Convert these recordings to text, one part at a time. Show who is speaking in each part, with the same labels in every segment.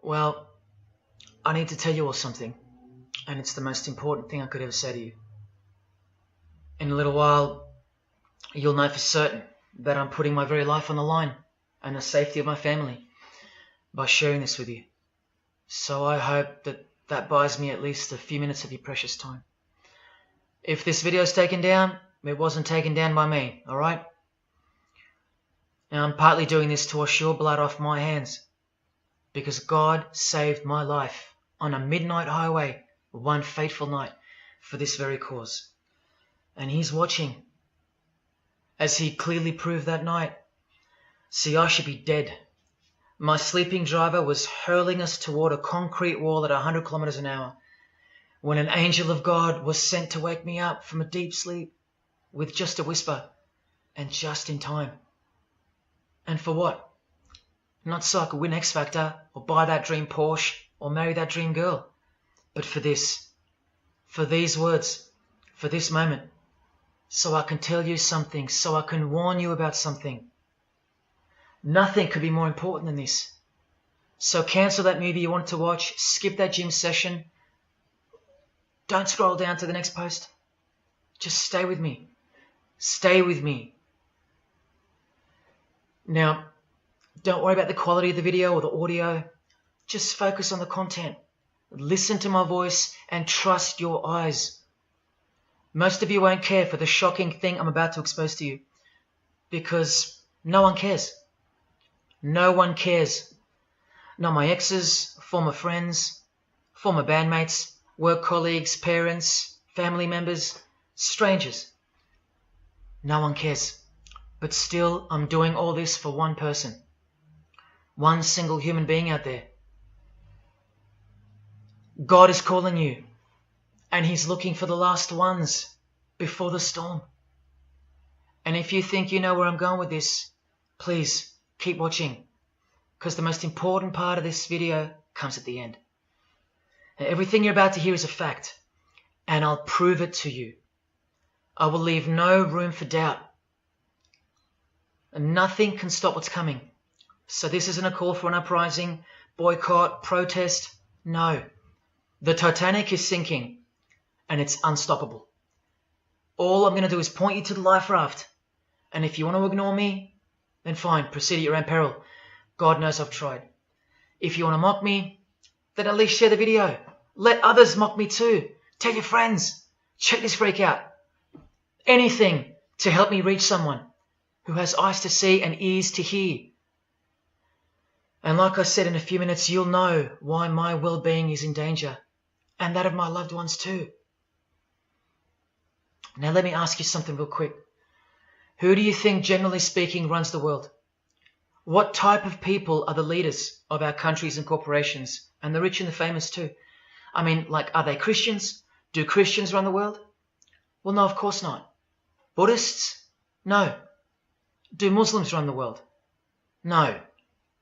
Speaker 1: Well, I need to tell you all something, and it's the most important thing I could ever say to you. In a little while, you'll know for certain that I'm putting my very life on the line and the safety of my family by sharing this with you. So I hope that buys me at least a few minutes of your precious time. If this video is taken down, it wasn't taken down by me, alright? Now I'm partly doing this to wash your blood off my hands, because God saved my life on a midnight highway one fateful night for this very cause. And He's watching, as He clearly proved that night. See, I should be dead. My sleeping driver was hurling us toward a concrete wall at 100 kilometers an hour when an angel of God was sent to wake me up from a deep sleep with just a whisper, and just in time. And for what? Not so I could win X Factor or buy that dream Porsche or marry that dream girl, but for this, for these words, for this moment, so I can tell you something, so I can warn you about something. Nothing could be more important than this. So cancel that movie you wanted to watch, skip that gym session. Don't scroll down to the next post. Just stay with me. Stay with me. Now, don't worry about the quality of the video or the audio. Just focus on the content. Listen to my voice and trust your eyes. Most of you won't care for the shocking thing I'm about to expose to you, because no one cares. No one cares. Not my exes, former friends, former bandmates, work colleagues, parents, family members, strangers. No one cares. But still, I'm doing all this for one person. One single human being out there. God is calling you, and He's looking for the last ones before the storm. And if you think you know where I'm going with this, please keep watching, because the most important part of this video comes at the end. Now, everything you're about to hear is a fact, and I'll prove it to you. I will leave no room for doubt. And nothing can stop what's coming. So this isn't a call for an uprising, boycott, protest. No. The Titanic is sinking, and it's unstoppable. All I'm going to do is point you to the life raft. And if you want to ignore me, then fine, proceed at your own peril. God knows I've tried. If you want to mock me, then at least share the video. Let others mock me too. Tell your friends. Check this freak out. Anything to help me reach someone who has eyes to see and ears to hear. And like I said, in a few minutes, you'll know why my well-being is in danger, and that of my loved ones too. Now let me ask you something real quick. Who do you think, generally speaking, runs the world? What type of people are the leaders of our countries and corporations, and the rich and the famous too? I mean, like, are they Christians? Do Christians run the world? Well, no, of course not. Buddhists? No. Do Muslims run the world? No.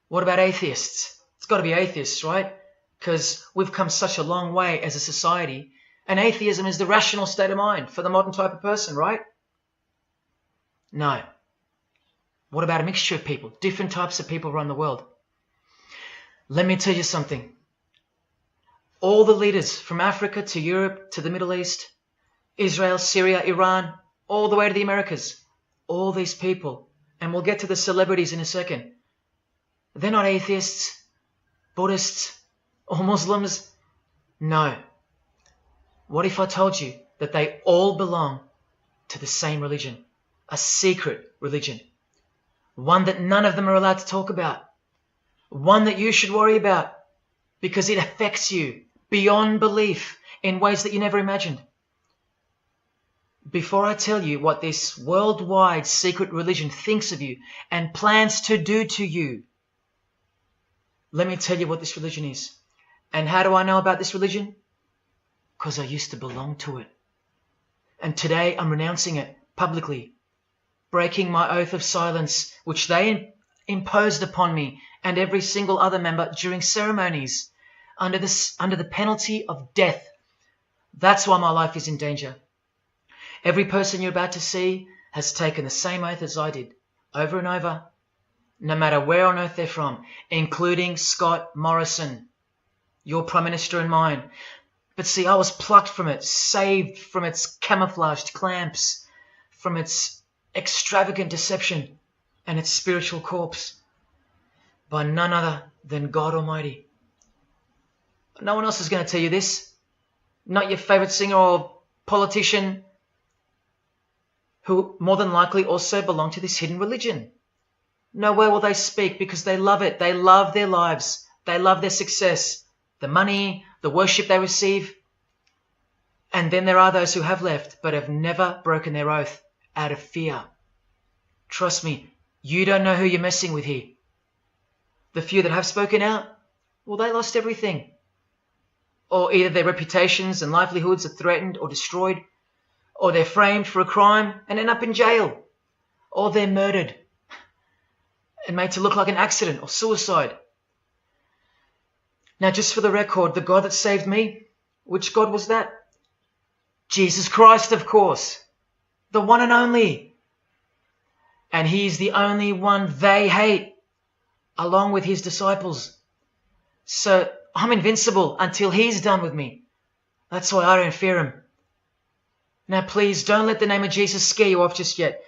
Speaker 1: What about atheists? It's got to be atheists, right? Because we've come such a long way as a society, and atheism is the rational state of mind for the modern type of person, right? No. What about a mixture of people? Different types of people run the world. Let me tell you something. All the leaders from Africa to Europe to the Middle East, Israel, Syria, Iran, all the way to the Americas, all these people, and we'll get to the celebrities in a second, they're not atheists, Buddhists, or Muslims. No. What if I told you that they all belong to the same religion? A secret religion. One that none of them are allowed to talk about. One that you should worry about because it affects you beyond belief in ways that you never imagined. Before I tell you what this worldwide secret religion thinks of you and plans to do to you, let me tell you what this religion is. And how do I know about this religion? Because I used to belong to it. And today I'm renouncing it publicly, breaking my oath of silence, which they imposed upon me and every single other member during ceremonies under the penalty of death. That's why my life is in danger. Every person you're about to see has taken the same oath as I did, over and over, no matter where on earth they're from, including Scott Morrison, your Prime Minister and mine. But see, I was plucked from it, saved from its camouflaged clamps, from its extravagant deception and its spiritual corpse, by none other than God Almighty. No one else is going to tell you this. Not your favorite singer or politician, who more than likely also belong to this hidden religion. Nowhere will they speak because they love it. They love their lives. They love their success, the money, the worship they receive. And then there are those who have left but have never broken their oath out of fear. Trust me, you don't know who you're messing with here. The few that have spoken out, well, they lost everything. Or either their reputations and livelihoods are threatened or destroyed, or they're framed for a crime and end up in jail, or they're murdered and made to look like an accident or suicide. Now, just for the record, the God that saved me, which God was that? Jesus Christ, of course, the one and only. And he's the only one they hate, along with his disciples. So I'm invincible until he's done with me. That's why I don't fear him. Now please don't let the name of Jesus scare you off just yet,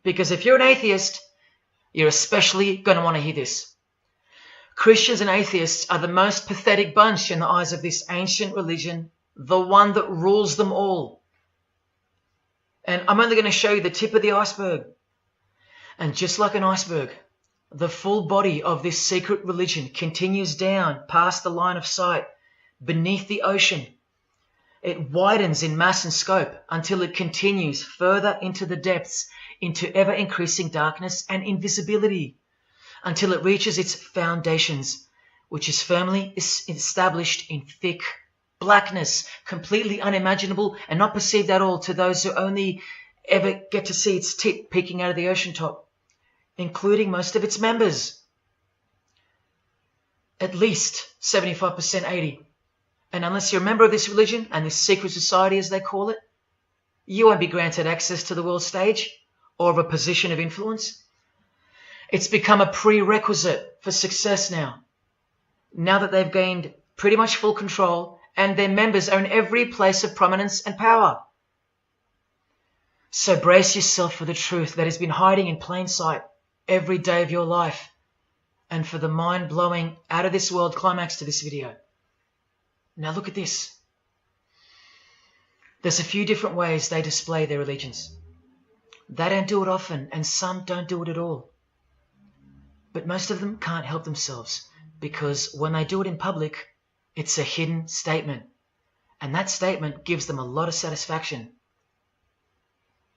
Speaker 1: because if you're an atheist, you're especially going to want to hear this. Christians and atheists are the most pathetic bunch in the eyes of this ancient religion, the one that rules them all. And I'm only going to show you the tip of the iceberg. And just like an iceberg, the full body of this secret religion continues down past the line of sight, beneath the ocean. It widens in mass and scope until it continues further into the depths, into ever-increasing darkness and invisibility, until it reaches its foundations, which is firmly established in thick blackness, completely unimaginable and not perceived at all to those who only ever get to see its tip peeking out of the ocean top, including most of its members. At least 75%, 80%. And unless you're a member of this religion and this secret society, as they call it, you won't be granted access to the world stage or of a position of influence. It's become a prerequisite for success now that they've gained pretty much full control and their members own every place of prominence and power. So brace yourself for the truth that has been hiding in plain sight every day of your life, and for the mind-blowing, out-of-this-world climax to this video. Now look at this. There's a few different ways they display their allegiance. They don't do it often, and some don't do it at all. But most of them can't help themselves, because when they do it in public, it's a hidden statement, and that statement gives them a lot of satisfaction.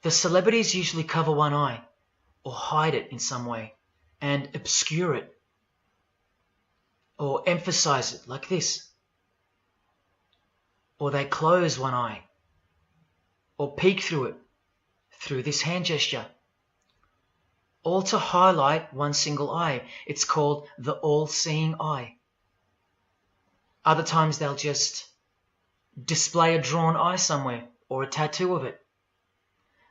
Speaker 1: The celebrities usually cover one eye, or hide it in some way, and obscure it, or emphasize it like this. Or they close one eye, or peek through it, through this hand gesture, all to highlight one single eye. It's called the all-seeing eye. Other times they'll just display a drawn eye somewhere, or a tattoo of it.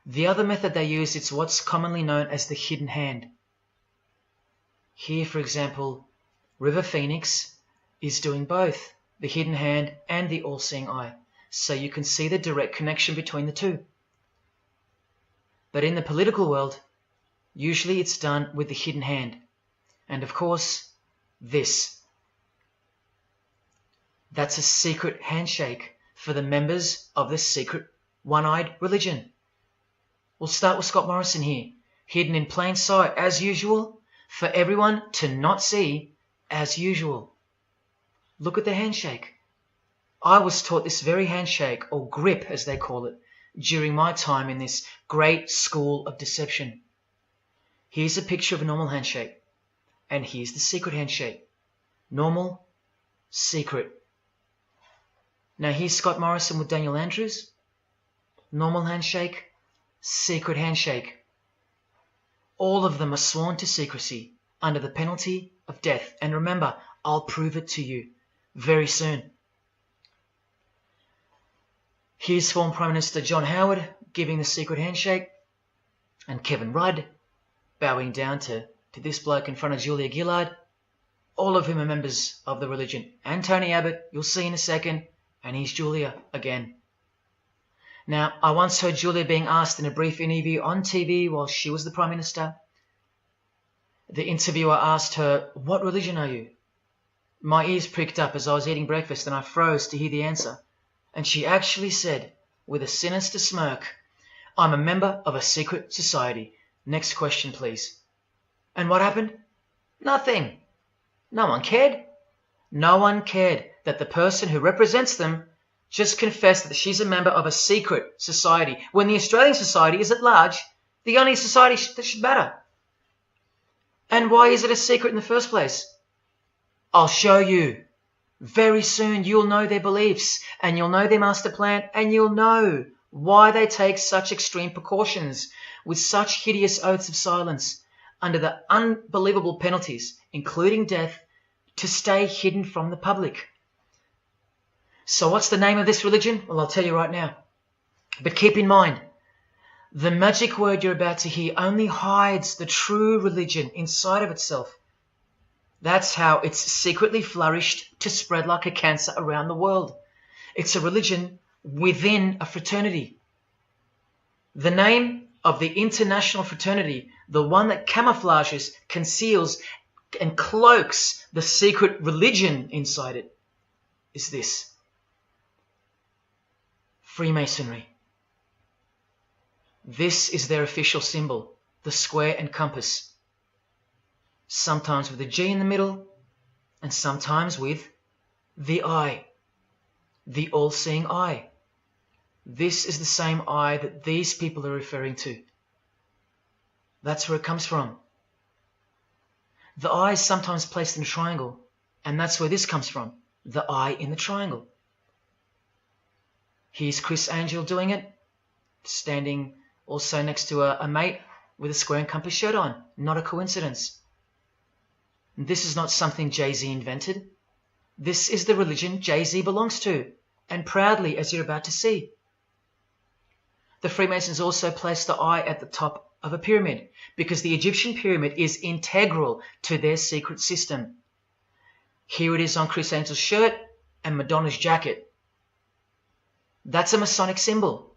Speaker 1: The other method they use is what's commonly known as the hidden hand. Here, for example, River Phoenix is doing both, the hidden hand and the all-seeing eye, so you can see the direct connection between the two. But in the political world, usually it's done with the hidden hand, and of course, this. That's a secret handshake for the members of this secret one-eyed religion. We'll start with Scott Morrison here, hidden in plain sight as usual, for everyone to not see as usual. Look at the handshake. I was taught this very handshake, or grip as they call it, during my time in this great school of deception. Here's a picture of a normal handshake, and here's the secret handshake. Normal, secret. Now here's Scott Morrison with Daniel Andrews. Normal handshake, secret handshake. All of them are sworn to secrecy under the penalty of death. And remember, I'll prove it to you very soon. Here's former Prime Minister John Howard giving the secret handshake, and Kevin Rudd bowing down to to this bloke in front of Julia Gillard, all of whom are members of the religion. And Tony Abbott, you'll see in a second, and he's Julia again. Now, I once heard Julia being asked in a brief interview on TV while she was the Prime Minister. The interviewer asked her, "What religion are you?" My ears pricked up as I was eating breakfast and I froze to hear the answer. And she actually said, with a sinister smirk, "I'm a member of a secret society. Next question, please." And what happened? Nothing. No one cared. No one cared that the person who represents them just confessed that she's a member of a secret society, when the Australian society is at large the only society that should matter. And why is it a secret in the first place? I'll show you. Very soon you'll know their beliefs, and you'll know their master plan, and you'll know why they take such extreme precautions with such hideous oaths of silence under the unbelievable penalties, including death, to stay hidden from the public. So what's the name of this religion? Well, I'll tell you right now. But keep in mind, the magic word you're about to hear only hides the true religion inside of itself. That's how it's secretly flourished to spread like a cancer around the world. It's a religion within a fraternity. The name of the international fraternity, the one that camouflages, conceals, and cloaks the secret religion inside it, is this: Freemasonry. This is their official symbol, the square and compass. Sometimes with a G in the middle, and sometimes with the eye, the all-seeing eye. This is the same eye that these people are referring to. That's where it comes from. The eye is sometimes placed in a triangle, and that's where this comes from, the eye in the triangle. Here's Chris Angel doing it, standing also next to a mate with a square and compass shirt on. Not a coincidence. This is not something Jay-Z invented. This is the religion Jay-Z belongs to, and proudly, as you're about to see. The Freemasons also place the eye at the top of a pyramid, because the Egyptian pyramid is integral to their secret system. Here it is on Chris Angel's shirt and Madonna's jacket. That's a Masonic symbol.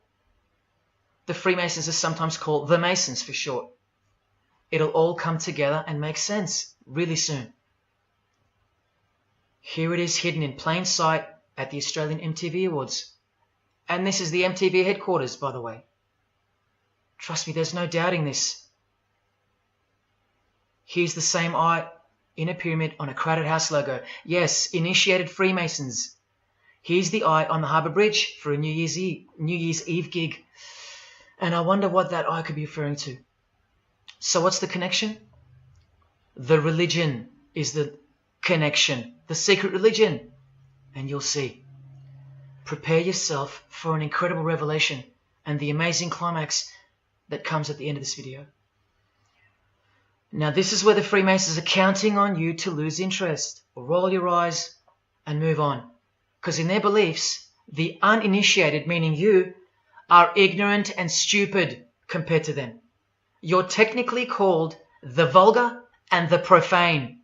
Speaker 1: The Freemasons are sometimes called the Masons for short. It'll all come together and make sense really soon. Here it is hidden in plain sight at the Australian MTV Awards. And this is the MTV headquarters, by the way. Trust me, there's no doubting this. Here's the same eye in a pyramid on a crowded house logo. Yes, initiated Freemasons. Here's the eye on the Harbour Bridge for a New Year's Eve gig. And I wonder what that eye could be referring to. So what's the connection? The religion is the connection, the secret religion. And you'll see. Prepare yourself for an incredible revelation and the amazing climax that comes at the end of this video. Now this is where the Freemasons are counting on you to lose interest, or roll your eyes and move on. Because in their beliefs, the uninitiated, meaning you, are ignorant and stupid compared to them. You're technically called the vulgar and the profane.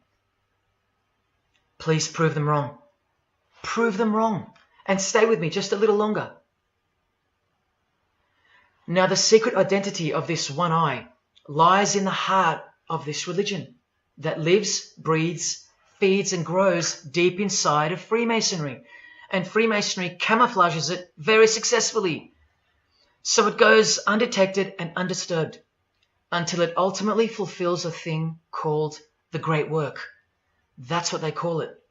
Speaker 1: Please prove them wrong. Prove them wrong. And stay with me just a little longer. Now the secret identity of this one eye lies in the heart of this religion that lives, breathes, feeds and grows deep inside of Freemasonry. And Freemasonry camouflages it very successfully. So it goes undetected and undisturbed until it ultimately fulfills a thing called the great work. That's what they call it.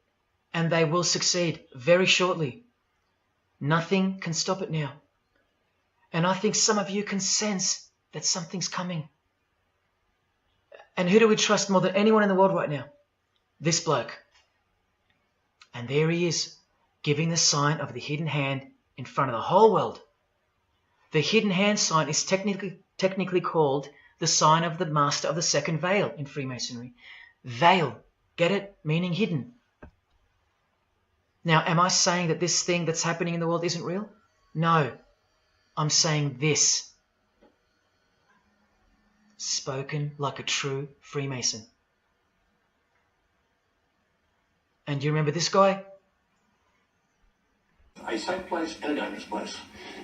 Speaker 1: And they will succeed very shortly. Nothing can stop it now. And I think some of you can sense that something's coming. And who do we trust more than anyone in the world right now? This bloke. And there he is, giving the sign of the hidden hand in front of the whole world. The hidden hand sign is technically called the sign of the master of the second veil in Freemasonry. Veil, get it? Meaning hidden. Now, am I saying that this thing that's happening in the world isn't real? No. I'm saying this. Spoken like a true Freemason. And you remember this guy?
Speaker 2: A safe place and a dangerous place.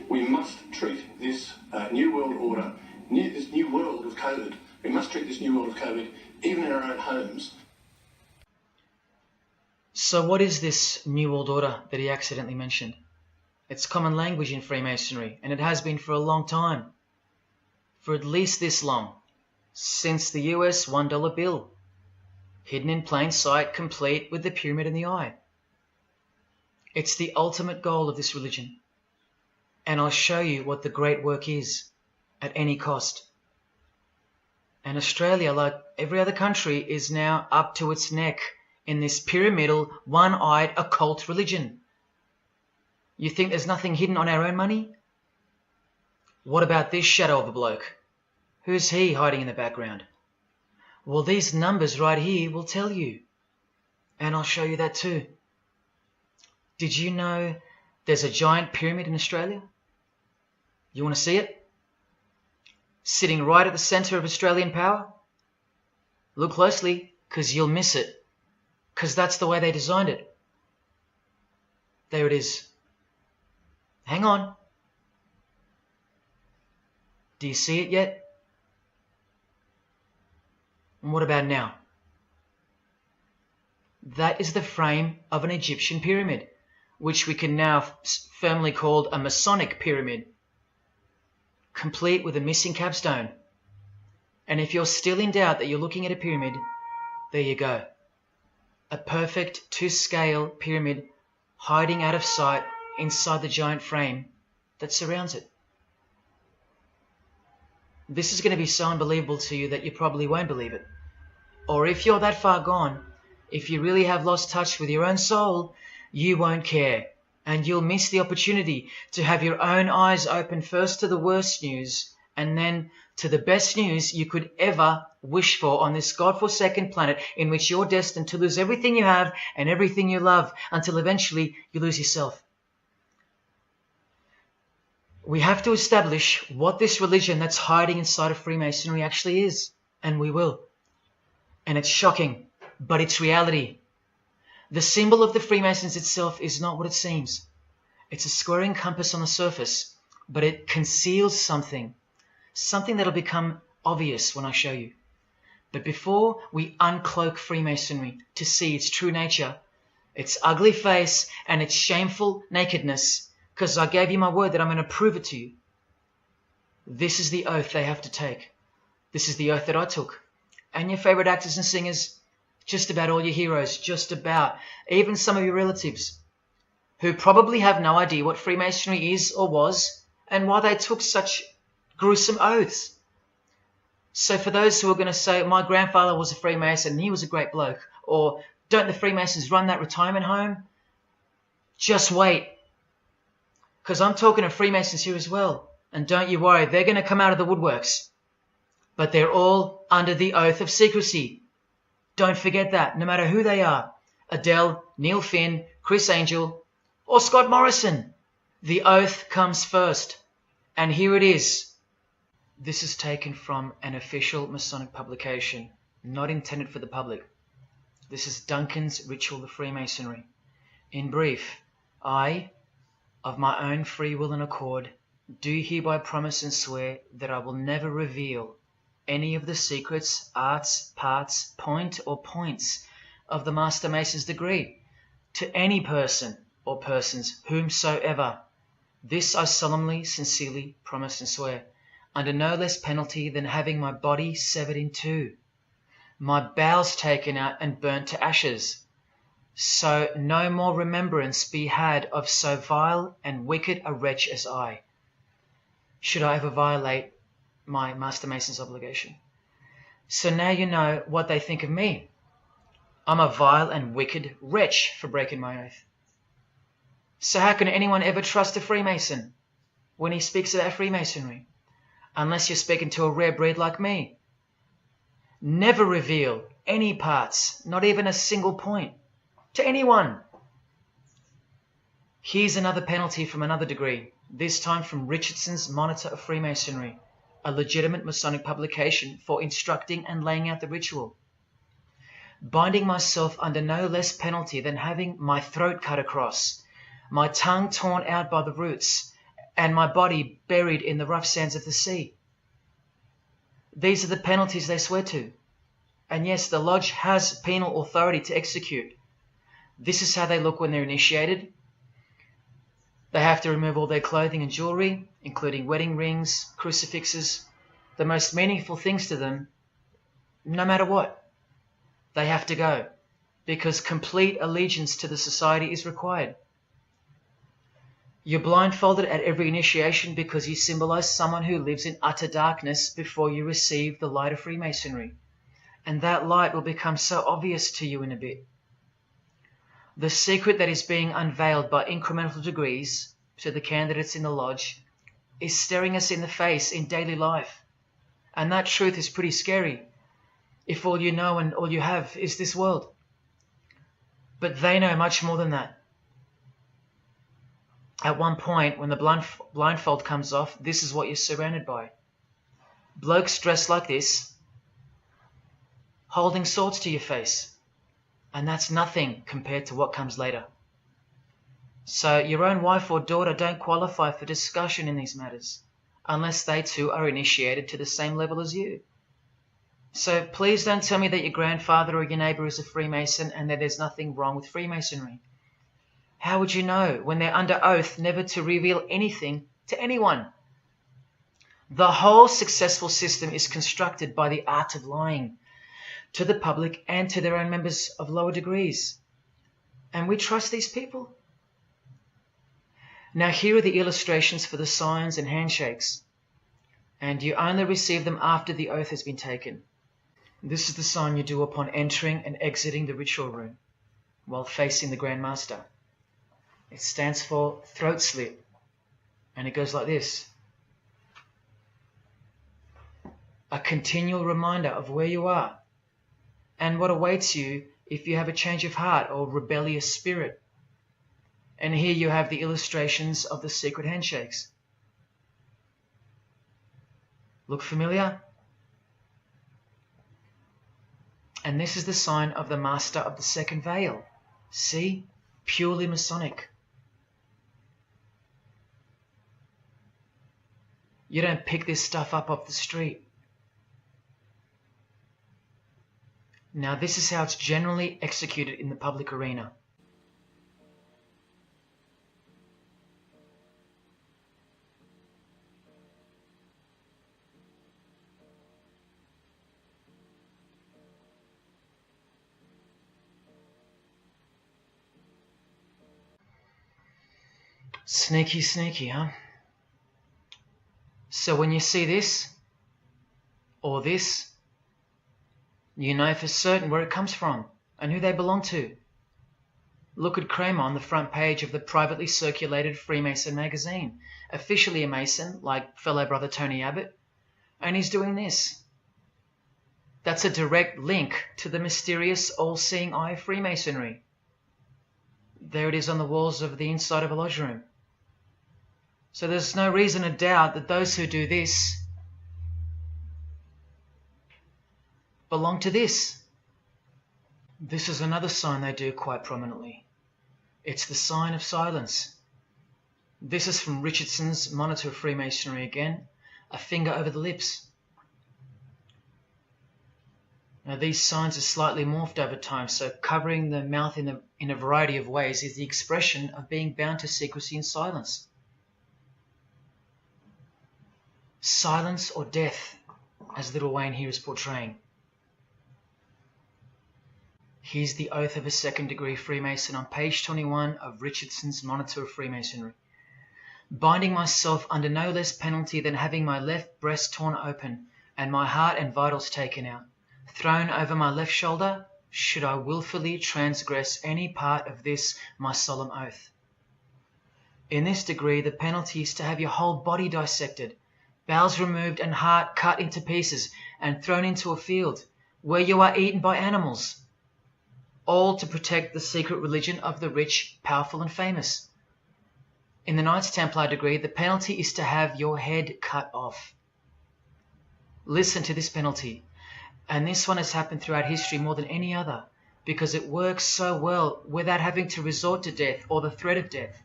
Speaker 2: We must treat this new world order, this new world of COVID, we must treat this new world of COVID even in our own homes.
Speaker 1: So what is this New World Order that he accidentally mentioned? It's common language in Freemasonry, and it has been for a long time. For at least this long. Since the US $1 bill. Hidden in plain sight, complete with the pyramid in the eye. It's the ultimate goal of this religion. And I'll show you what the great work is, at any cost. And Australia, like every other country, is now up to its neck in this pyramidal, one-eyed, occult religion. You think there's nothing hidden on our own money? What about this shadow of a bloke? Who's he hiding in the background? Well, these numbers right here will tell you. And I'll show you that too. Did you know there's a giant pyramid in Australia? You want to see it? Sitting right at the centre of Australian power? Look closely, because you'll miss it. Because that's the way they designed it. There it is. Hang on. Do you see it yet? And what about now? That is the frame of an Egyptian pyramid, which we can now firmly call a Masonic pyramid, complete with a missing capstone. And if you're still in doubt that you're looking at a pyramid, there you go. A perfect to-scale pyramid hiding out of sight inside the giant frame that surrounds it. This is going to be so unbelievable to you that you probably won't believe it. Or if you're that far gone, if you really have lost touch with your own soul, you won't care. And you'll miss the opportunity to have your own eyes open first to the worst news and then to the best news you could ever wish for on this godforsaken planet in which you're destined to lose everything you have and everything you love until eventually you lose yourself. We have to establish what this religion that's hiding inside of Freemasonry actually is, and we will. And it's shocking, but it's reality. The symbol of the Freemasons itself is not what it seems. It's a squaring compass on the surface, but it conceals something that'll become obvious when I show you. But before we uncloak Freemasonry to see its true nature, its ugly face and its shameful nakedness, because I gave you my word that I'm going to prove it to you. This is the oath they have to take. This is the oath that I took. And your favorite actors and singers, just about all your heroes, just about, even some of your relatives, who probably have no idea what Freemasonry is or was, and why they took such gruesome oaths. So for those who are going to say, my grandfather was a Freemason and he was a great bloke, or don't the Freemasons run that retirement home? Just wait. Because I'm talking to Freemasons here as well. And don't you worry, they're going to come out of the woodworks. But they're all under the oath of secrecy. Don't forget that, no matter who they are. Adele, Neil Finn, Chris Angel, or Scott Morrison. The oath comes first. And here it is. This is taken from an official Masonic publication, not intended for the public. This is Duncan's Ritual of Freemasonry. In brief, I, of my own free will and accord, do hereby promise and swear that I will never reveal any of the secrets, arts, parts, point or points of the Master Mason's degree to any person or persons whomsoever. This I solemnly, sincerely promise and swear, under no less penalty than having my body severed in two, my bowels taken out and burnt to ashes, so no more remembrance be had of so vile and wicked a wretch as I, should I ever violate my Master Mason's obligation. So now you know what they think of me. I'm a vile and wicked wretch for breaking my oath. So how can anyone ever trust a Freemason when he speaks about Freemasonry? Unless you're speaking to a rare breed like me. Never reveal any parts, not even a single point, to anyone. Here's another penalty from another degree, this time from Richardson's Monitor of Freemasonry, a legitimate Masonic publication for instructing and laying out the ritual. binding myself under no less penalty than having my throat cut across, my tongue torn out by the roots, and my body buried in the rough sands of the sea. These are the penalties they swear to. And yes, the lodge has penal authority to execute. This is how they look when they're initiated. They have to remove all their clothing and jewelry, including wedding rings, crucifixes, the most meaningful things to them, no matter what. They have to go, because complete allegiance to the society is required. You're blindfolded at every initiation because you symbolize someone who lives in utter darkness before you receive the light of Freemasonry. And that light will become so obvious to you in a bit. The secret that is being unveiled by incremental degrees to the candidates in the lodge is staring us in the face in daily life. And that truth is pretty scary if all you know and all you have is this world. But they know much more than that. At one point, when the blindfold comes off, this is what you're surrounded by. Blokes dressed like this, holding swords to your face. And that's nothing compared to what comes later. So your own wife or daughter don't qualify for discussion in these matters, unless they too are initiated to the same level as you. So please don't tell me that your grandfather or your neighbour is a Freemason and that there's nothing wrong with Freemasonry. How would you know when they're under oath never to reveal anything to anyone? The whole successful system is constructed by the art of lying to the public and to their own members of lower degrees. And we trust these people? Now here are the illustrations for the signs and handshakes. And you only receive them after the oath has been taken. This is the sign you do upon entering and exiting the ritual room while facing the Grand Master. It stands for throat slit, and it goes like this. A continual reminder of where you are and what awaits you if you have a change of heart or rebellious spirit. And here you have the illustrations of the secret handshakes. Look familiar? And this is the sign of the Master of the Second Veil. See? Purely Masonic. You don't pick this stuff up off the street. Now this is how it's generally executed in the public arena. Sneaky, sneaky, huh? So when you see this, or this, you know for certain where it comes from and who they belong to. Look at Kramer on the front page of the privately circulated Freemason magazine, officially a Mason, like fellow brother Tony Abbott, and he's doing this. That's a direct link to the mysterious all-seeing eye of Freemasonry. There it is on the walls of the inside of a lodge room. So there's no reason to doubt that those who do this belong to this. This is another sign they do quite prominently. It's the sign of silence. This is from Richardson's Monitor of Freemasonry again, a finger over the lips. Now these signs are slightly morphed over time, so covering the mouth in a variety of ways is the expression of being bound to secrecy and silence. Silence or death, as Little Wayne here is portraying. Here's the oath of a second-degree Freemason on page 21 of Richardson's Monitor of Freemasonry. Binding myself under no less penalty than having my left breast torn open and my heart and vitals taken out, thrown over my left shoulder, should I wilfully transgress any part of this my solemn oath. In this degree, the penalty is to have your whole body dissected, bowels removed and heart cut into pieces and thrown into a field where you are eaten by animals, all to protect the secret religion of the rich, powerful and famous. In the Knights Templar degree, the penalty is to have your head cut off. Listen to this penalty, and this one has happened throughout history more than any other, because it works so well without having to resort to death or the threat of death,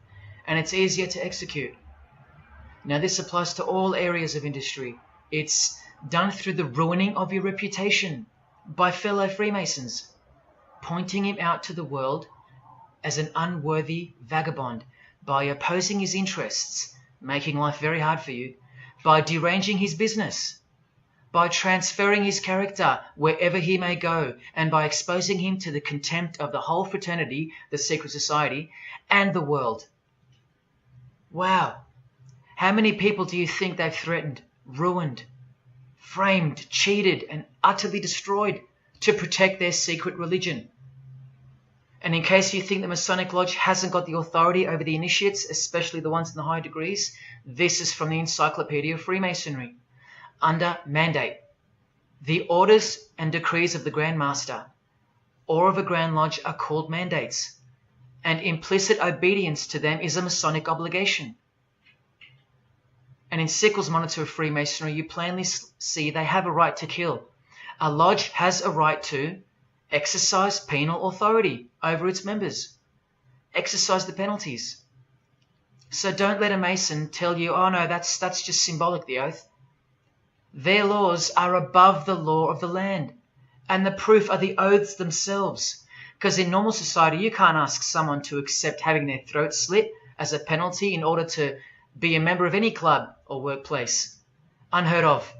Speaker 1: and it's easier to execute. Now this applies to all areas of industry. It's done through the ruining of your reputation by fellow Freemasons, pointing him out to the world as an unworthy vagabond, by opposing his interests, making life very hard for you, by deranging his business, by transferring his character wherever he may go, and by exposing him to the contempt of the whole fraternity, the secret society, and the world. Wow! How many people do you think they've threatened, ruined, framed, cheated, and utterly destroyed to protect their secret religion? And in case you think the Masonic Lodge hasn't got the authority over the initiates, especially the ones in the high degrees, this is from the Encyclopedia of Freemasonry. Under mandate, the orders and decrees of the Grand Master or of a Grand Lodge are called mandates, and implicit obedience to them is a Masonic obligation. And in Sickles' Monitor of Freemasonry, you plainly see they have a right to kill. A lodge has a right to exercise penal authority over its members, exercise the penalties. So don't let a Mason tell you, oh no, that's just symbolic, the oath. Their laws are above the law of the land, and the proof are the oaths themselves. Because in normal society, you can't ask someone to accept having their throat slit as a penalty in order to be a member of any club or workplace. Unheard of.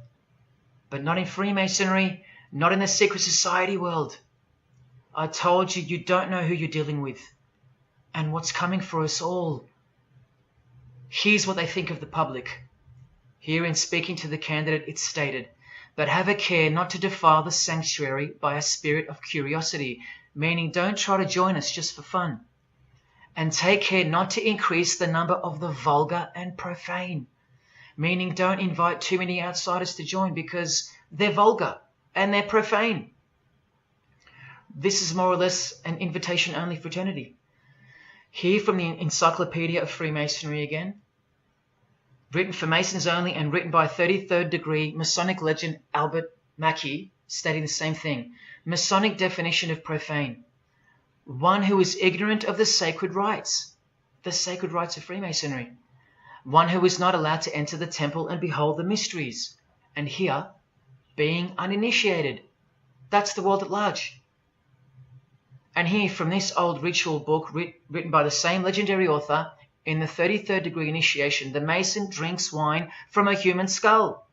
Speaker 1: But not in Freemasonry, not in the secret society world. I told you, you don't know who you're dealing with and what's coming for us all. Here's what they think of the public. Here in speaking to the candidate, it's stated, but have a care not to defile the sanctuary by a spirit of curiosity, meaning don't try to join us just for fun. And take care not to increase the number of the vulgar and profane, meaning don't invite too many outsiders to join because they're vulgar and they're profane. This is more or less an invitation-only fraternity. Here from the Encyclopedia of Freemasonry again, written for Masons only and written by 33rd degree Masonic legend Albert Mackey, stating the same thing. Masonic definition of profane. One who is ignorant of the sacred rites of Freemasonry. One who is not allowed to enter the temple and behold the mysteries. And here, being uninitiated. That's the world at large. And here, from this old ritual book written by the same legendary author, in the 33rd degree initiation, the Mason drinks wine from a human skull,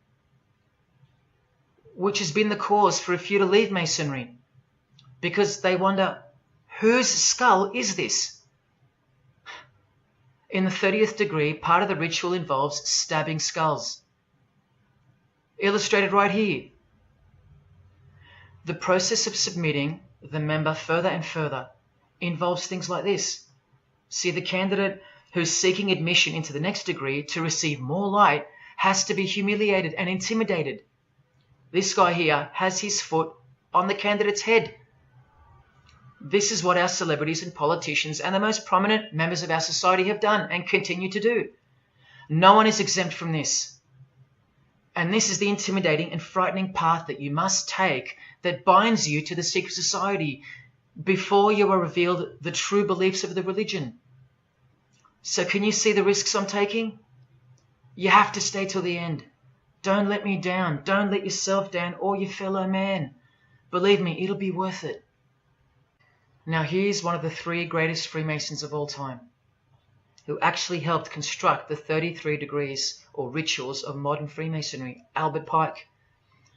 Speaker 1: which has been the cause for a few to leave Masonry, because they wonder, whose skull is this? In the 30th degree, part of the ritual involves stabbing skulls. Illustrated right here. The process of submitting the member further and further involves things like this. See, the candidate who's seeking admission into the next degree to receive more light has to be humiliated and intimidated. This guy here has his foot on the candidate's head. This is what our celebrities and politicians and the most prominent members of our society have done and continue to do. No one is exempt from this. And this is the intimidating and frightening path that you must take that binds you to the secret society before you are revealed the true beliefs of the religion. So can you see the risks I'm taking? You have to stay till the end. Don't let me down. Don't let yourself down or your fellow man. Believe me, it'll be worth it. Now here's one of the 3 greatest Freemasons of all time, who actually helped construct the 33 degrees or rituals of modern Freemasonry, Albert Pike.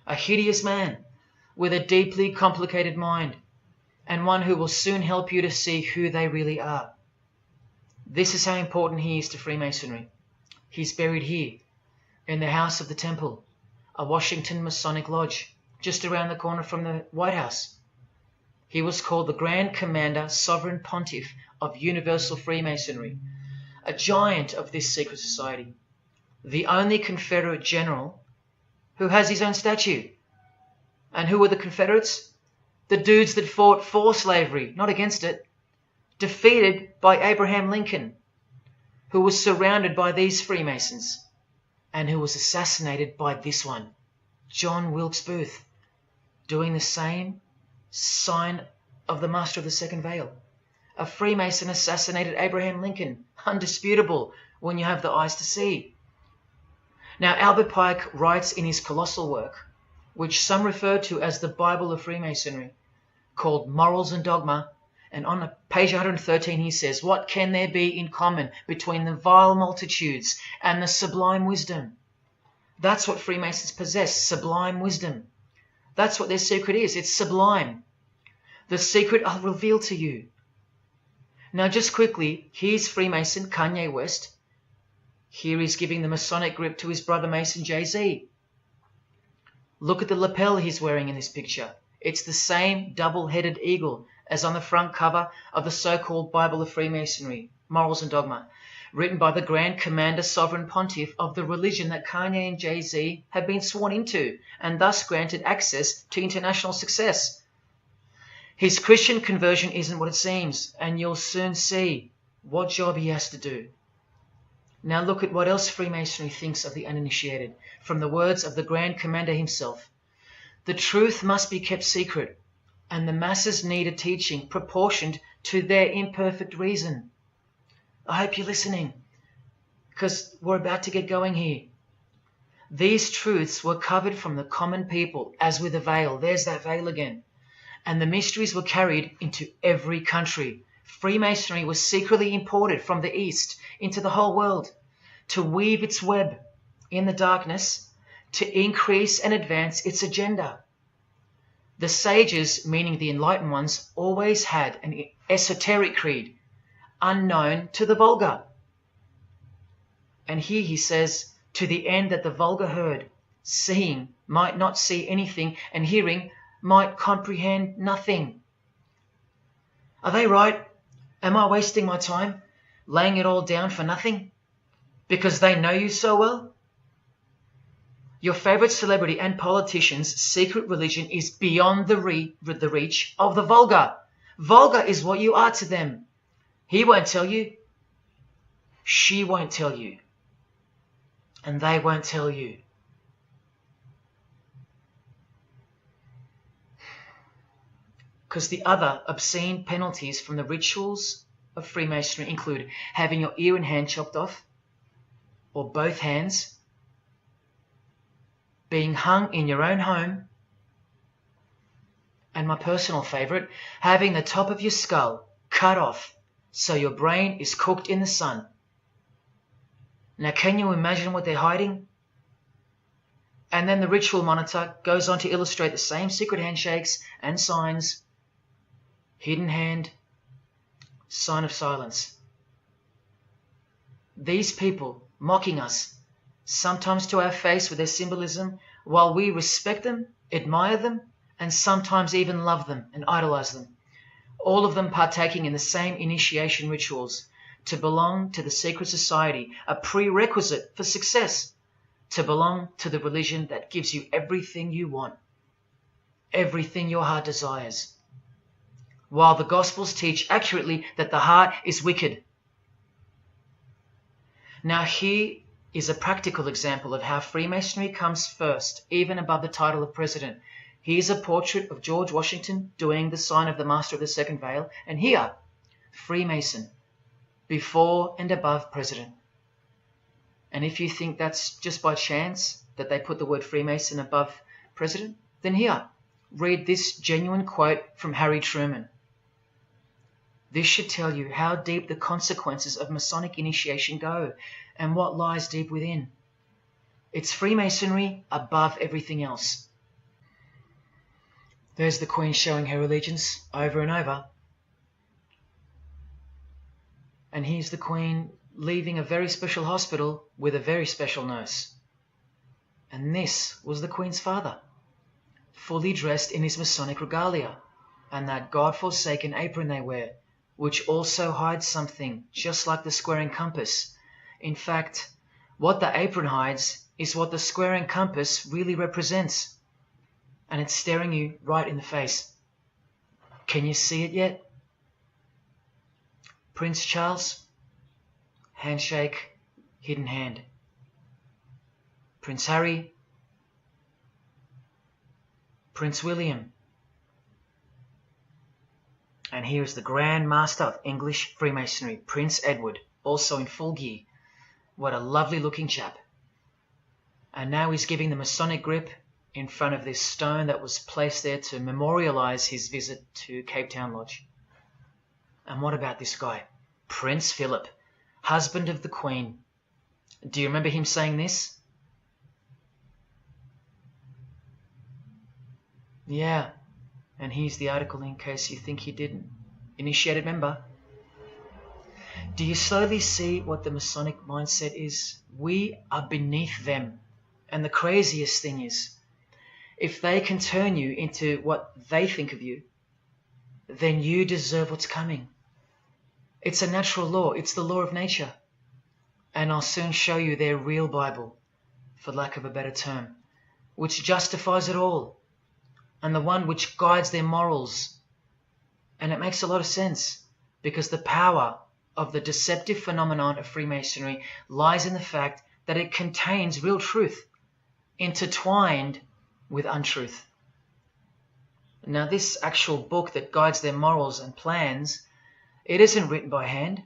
Speaker 1: A hideous man with a deeply complicated mind, and one who will soon help you to see who they really are. This is how important he is to Freemasonry. He's buried here, in the House of the Temple, a Washington Masonic Lodge, just around the corner from the White House. He was called the Grand Commander, Sovereign Pontiff of Universal Freemasonry, a giant of this secret society, the only Confederate general who has his own statue. And who were the Confederates? The dudes that fought for slavery, not against it, defeated by Abraham Lincoln, who was surrounded by these Freemasons, and who was assassinated by this one, John Wilkes Booth, doing the same sign of the master of the second veil. A Freemason assassinated Abraham Lincoln. Undisputable when you have the eyes to see. Now, Albert Pike writes in his colossal work, which some refer to as the Bible of Freemasonry, called Morals and Dogma, and on page 113 he says, "What can there be in common between the vile multitudes and the sublime wisdom?" That's what Freemasons possess, sublime wisdom. That's what their secret is. It's sublime. The secret I'll reveal to you. Now, just quickly, here's Freemason Kanye West. Here he's giving the Masonic grip to his brother Mason Jay-Z. Look at the lapel he's wearing in this picture. It's the same double-headed eagle as on the front cover of the so-called Bible of Freemasonry, Morals and Dogma, written by the Grand Commander Sovereign Pontiff of the religion that Kanye and Jay-Z have been sworn into and thus granted access to international success. His Christian conversion isn't what it seems, and you'll soon see what job he has to do. Now look at what else Freemasonry thinks of the uninitiated, from the words of the Grand Commander himself. The truth must be kept secret, and the masses need a teaching proportioned to their imperfect reason. I hope you're listening, because we're about to get going here. These truths were covered from the common people, as with a veil. There's that veil again. And the mysteries were carried into every country. Freemasonry was secretly imported from the East into the whole world to weave its web in the darkness, to increase and advance its agenda. The sages, meaning the enlightened ones, always had an esoteric creed, unknown to the vulgar. And here he says, to the end that the vulgar herd, seeing, might not see anything, and hearing, might comprehend nothing. Are they right? Am I wasting my time, laying it all down for nothing? Because they know you so well? Your favorite celebrity and politician's secret religion is beyond the reach of the vulgar. Vulgar is what you are to them. He won't tell you. She won't tell you. And they won't tell you. Because the other obscene penalties from the rituals of Freemasonry include having your ear and hand chopped off, or both hands, being hung in your own home, and my personal favourite, having the top of your skull cut off so your brain is cooked in the sun. Now, can you imagine what they're hiding? And then the ritual monitor goes on to illustrate the same secret handshakes and signs. Hidden hand, sign of silence. These people mocking us, sometimes to our face with their symbolism, while we respect them, admire them, and sometimes even love them and idolize them. All of them partaking in the same initiation rituals, to belong to the secret society, a prerequisite for success, to belong to the religion that gives you everything you want, everything your heart desires. While the Gospels teach accurately that the heart is wicked. Now here is a practical example of how Freemasonry comes first, even above the title of president. Here's a portrait of George Washington doing the sign of the Master of the Second Veil, and here, Freemason, before and above president. And if you think that's just by chance that they put the word Freemason above president, then here, read this genuine quote from Harry Truman. This should tell you how deep the consequences of Masonic initiation go and what lies deep within. It's Freemasonry above everything else. There's the Queen showing her allegiance over and over. And here's the Queen leaving a very special hospital with a very special nurse. And this was the Queen's father, fully dressed in his Masonic regalia, and that God-forsaken apron they wear, which also hides something, just like the square and compass. In fact, what the apron hides is what the square and compass really represents. And it's staring you right in the face. Can you see it yet? Prince Charles, handshake, hidden hand. Prince Harry, Prince William, And here is the Grand Master of English Freemasonry, Prince Edward, also in full gear. What a lovely looking chap. And now he's giving the Masonic grip in front of this stone that was placed there to memorialize his visit to Cape Town Lodge. And what about this guy? Prince Philip, husband of the Queen. Do you remember him saying this? Yeah, and here's the article in case you think he didn't. Initiated member. Do you slowly see what the Masonic mindset is? We are beneath them. And the craziest thing is, if they can turn you into what they think of you, then you deserve what's coming. It's a natural law. It's the law of nature. And I'll soon show you their real Bible, for lack of a better term, which justifies it all, and the one which guides their morals. And it makes a lot of sense, because the power of the deceptive phenomenon of Freemasonry lies in the fact that it contains real truth, intertwined with untruth. Now, this actual book that guides their morals and plans, it isn't written by hand,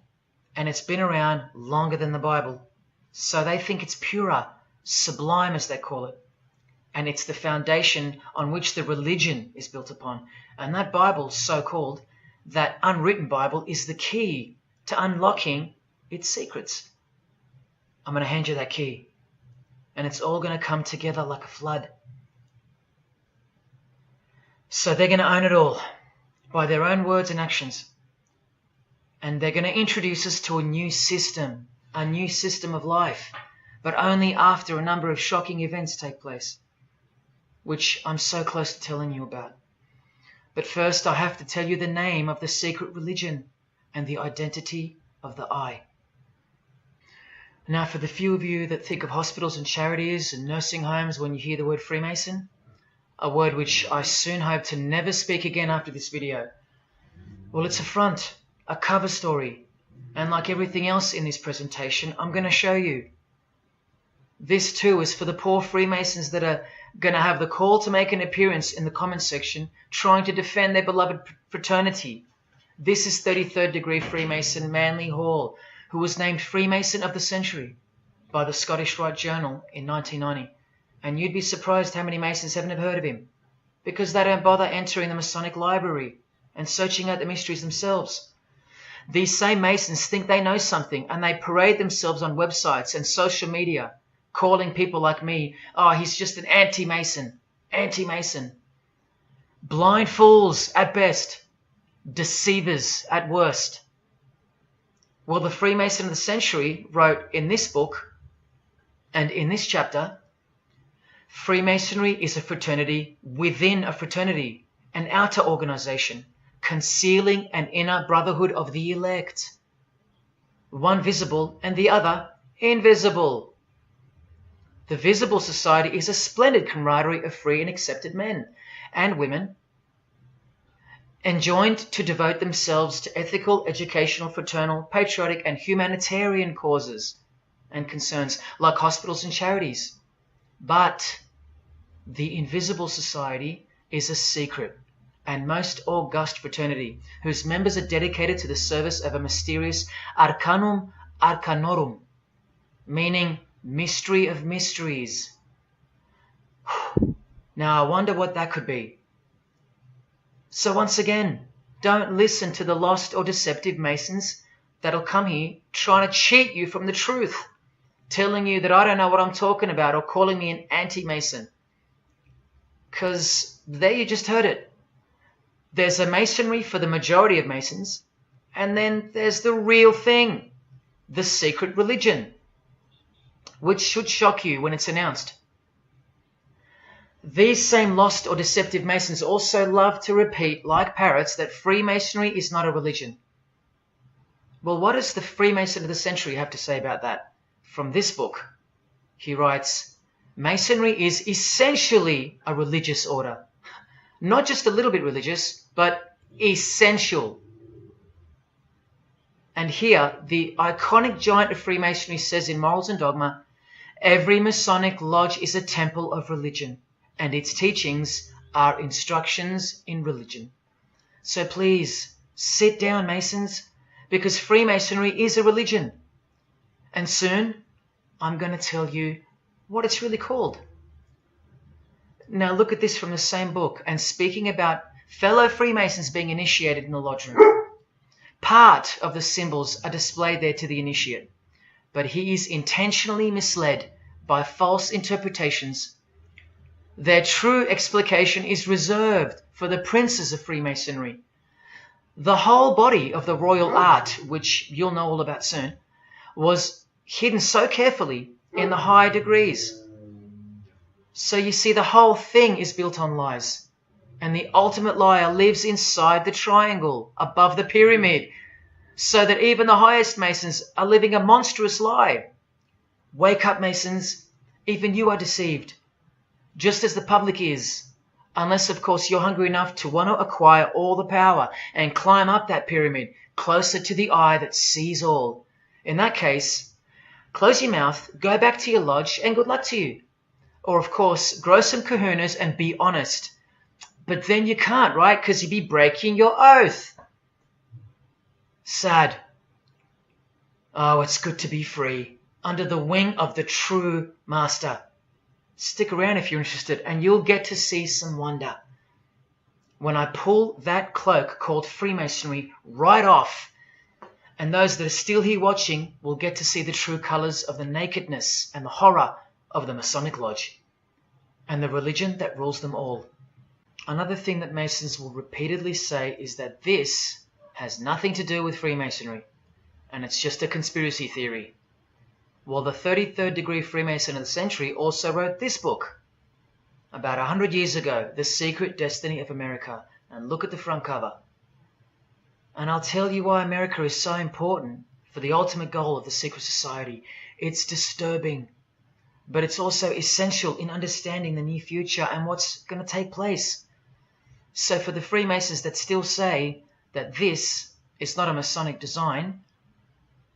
Speaker 1: and it's been around longer than the Bible. So they think it's purer, sublime as they call it. And it's the foundation on which the religion is built upon. And that Bible, so-called, that unwritten Bible, is the key to unlocking its secrets. I'm going to hand you that key. And it's all going to come together like a flood. So they're going to own it all by their own words and actions. And they're going to introduce us to a new system of life, but only after a number of shocking events take place, which I'm so close to telling you about. But first, I have to tell you the name of the secret religion and the identity of the I. Now, for the few of you that think of hospitals and charities and nursing homes when you hear the word Freemason, a word which I soon hope to never speak again after this video, well, it's a front, a cover story, and like everything else in this presentation, I'm going to show you. This too is for the poor Freemasons that are going to have the call to make an appearance in the comments section trying to defend their beloved fraternity. This is 33rd degree Freemason Manly Hall, who was named Freemason of the Century by the Scottish Rite Journal in 1990. And you'd be surprised how many Masons haven't heard of him, because they don't bother entering the Masonic library and searching out the mysteries themselves. These same Masons think they know something, and they parade themselves on websites and social media, calling people like me, oh, he's just an anti-Mason, anti-Mason. Blind fools at best, deceivers at worst. Well, the Freemason of the Century wrote in this book, and in this chapter, Freemasonry is a fraternity within a fraternity, an outer organization, concealing an inner brotherhood of the elect. One visible and the other invisible. The visible society is a splendid camaraderie of free and accepted men and women, enjoined to devote themselves to ethical, educational, fraternal, patriotic and humanitarian causes and concerns like hospitals and charities. But the invisible society is a secret and most august fraternity, whose members are dedicated to the service of a mysterious arcanum arcanorum, meaning mystery of mysteries. Now I wonder what that could be. So once again, don't listen to the lost or deceptive Masons that'll come here trying to cheat you from the truth, telling you that I don't know what I'm talking about or calling me an anti-Mason. Because there you just heard it. There's a Masonry for the majority of Masons, and then there's the real thing, the secret religion, which should shock you when it's announced. These same lost or deceptive Masons also love to repeat, like parrots, that Freemasonry is not a religion. Well, what does the Freemason of the Century have to say about that? From this book, he writes, Masonry is essentially a religious order. Not just a little bit religious, but essential. And here, the iconic giant of Freemasonry says in Morals and Dogma, every Masonic lodge is a temple of religion, and its teachings are instructions in religion. So please, Sit down, Masons, because Freemasonry is a religion. And soon, I'm going to tell you what it's really called. Now look at this from the same book, and speaking about fellow Freemasons being initiated in the lodge room. Part of the symbols are displayed there to the initiate, but he is intentionally misled by false interpretations. Their true explication is reserved for the princes of Freemasonry. The whole body of the royal art, which you'll know all about soon, was hidden so carefully in the higher degrees. So you see, the whole thing is built on lies. And the ultimate liar lives inside the triangle, above the pyramid, so that even the highest Masons are living a monstrous lie. Wake up, Masons. Even you are deceived, just as the public is. Unless, of course, you're hungry enough to want to acquire all the power and climb up that pyramid closer to the eye that sees all. In that case, close your mouth, go back to your lodge, and good luck to you. Or, of course, grow some kahunas and be honest. But then you can't, right? Because you'd be breaking your oath. Sad. Oh, it's good to be free, under the wing of the true master. Stick around if you're interested, and you'll get to see some wonder. When I pull that cloak called Freemasonry right off, and those that are still here watching will get to see the true colours of the nakedness and the horror of the Masonic Lodge, and the religion that rules them all. Another thing that Masons will repeatedly say is that this has nothing to do with Freemasonry, and it's just a conspiracy theory. Well, the 33rd degree Freemason of the century also wrote this book about 100 years ago, The Secret Destiny of America. And look at the front cover. And I'll tell you why America is so important for the ultimate goal of the secret society. It's disturbing, but it's also essential in understanding the near future and what's going to take place. So for the Freemasons that still say that this is not a Masonic design,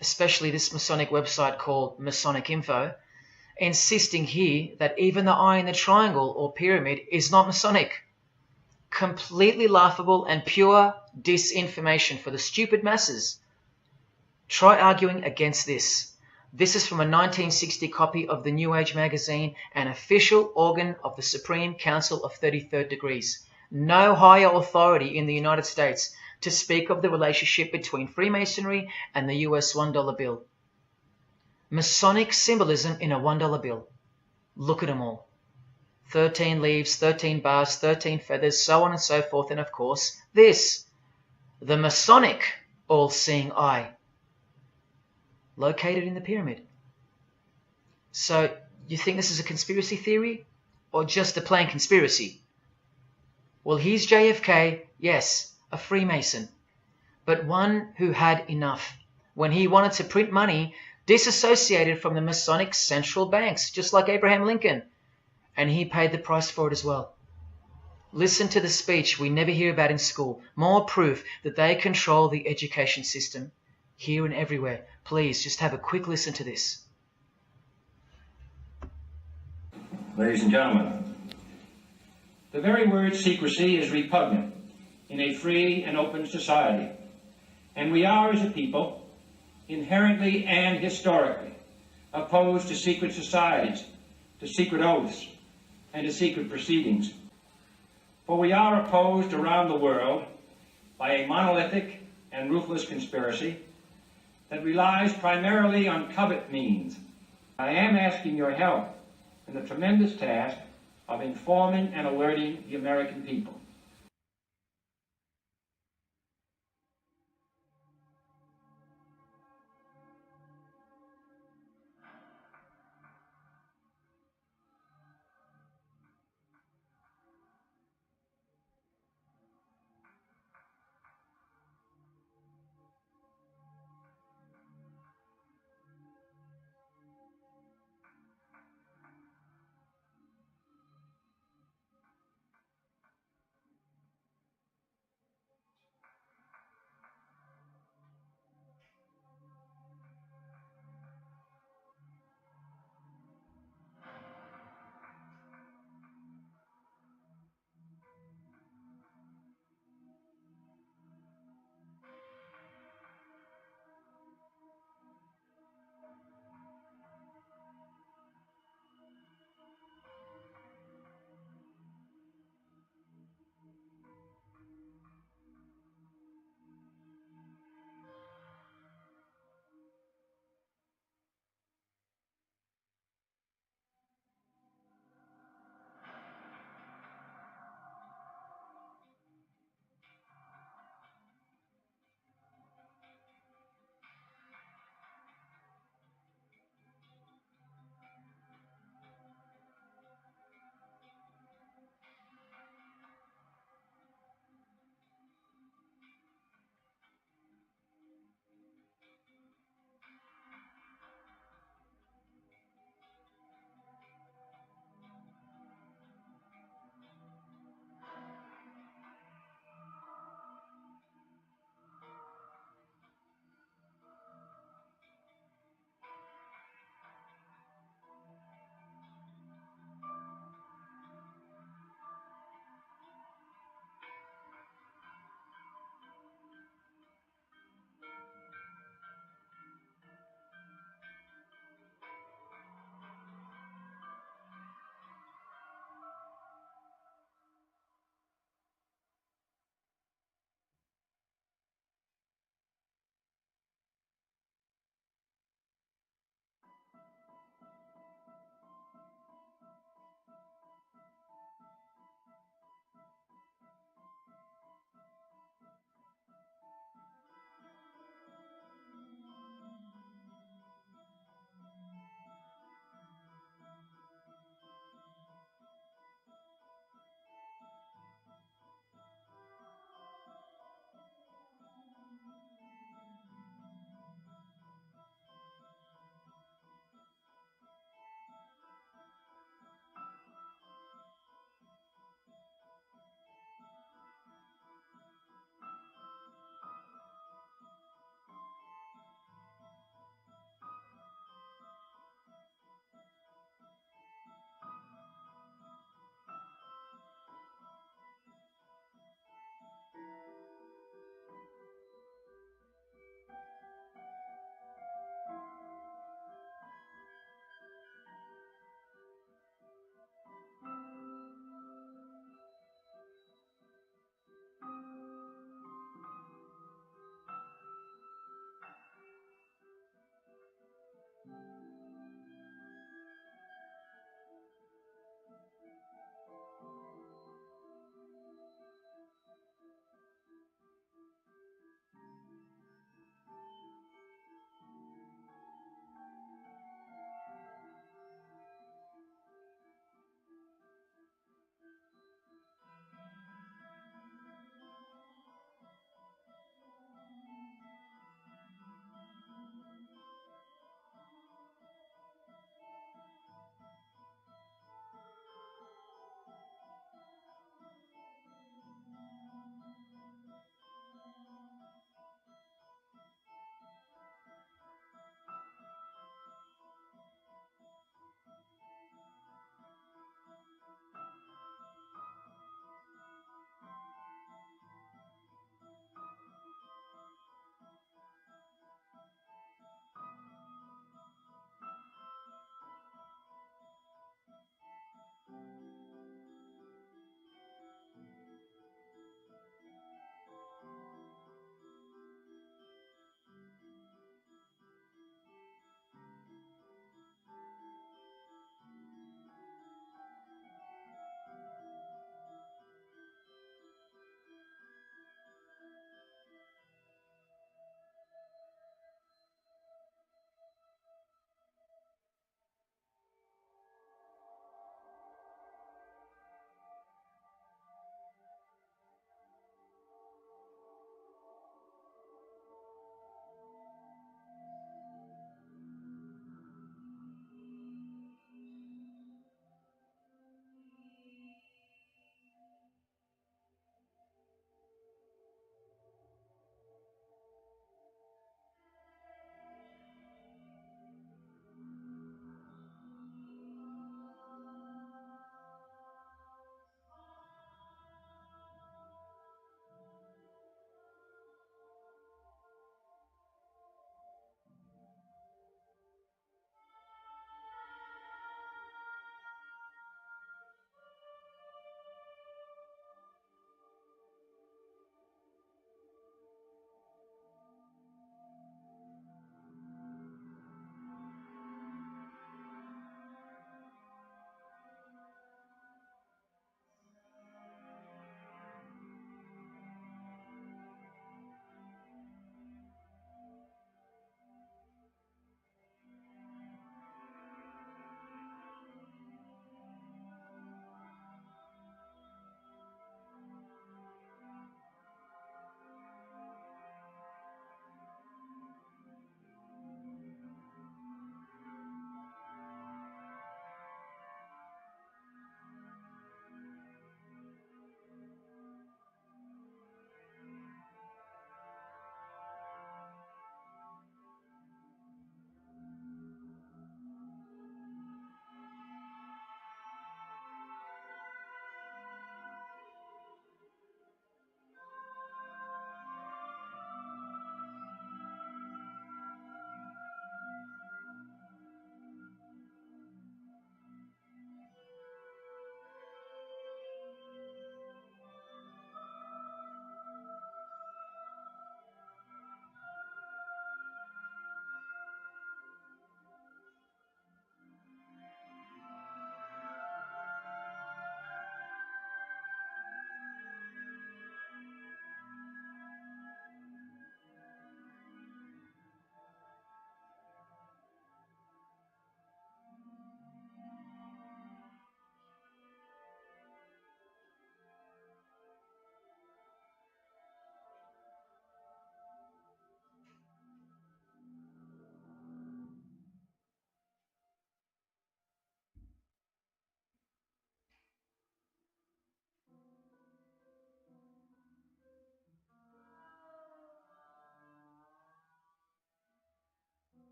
Speaker 1: especially this Masonic website called Masonic Info, insisting here that even the eye in the triangle or pyramid is not Masonic. Completely laughable and pure disinformation for the stupid masses. Try arguing against this. This is from a 1960 copy of the New Age magazine, an official organ of the Supreme Council of 33rd Degrees. No higher authority in the United States to speak of the relationship between Freemasonry and the US $1 bill. Masonic symbolism in a $1 bill. Look at them all. 13 leaves, 13 bars, 13 feathers, so on and so forth, and of course, this, the Masonic all-seeing eye, located in the pyramid. So, you think this is a conspiracy theory, or just a plain conspiracy? Well, here's JFK, yes, a Freemason, but one who had enough when he wanted to print money disassociated from the Masonic central banks, just like Abraham Lincoln, and he paid the price for it as well. Listen to the speech we never hear about in school. More proof that they control the education system here and everywhere. Please, just have a quick listen to this.
Speaker 3: Ladies and gentlemen, the very word secrecy is repugnant in a free and open society, and we are, as a people, inherently and historically opposed to secret societies, to secret oaths, and to secret proceedings. For we are opposed around the world by a monolithic and ruthless conspiracy that relies primarily on covert means. I am asking your help in the tremendous task of informing and alerting the American people.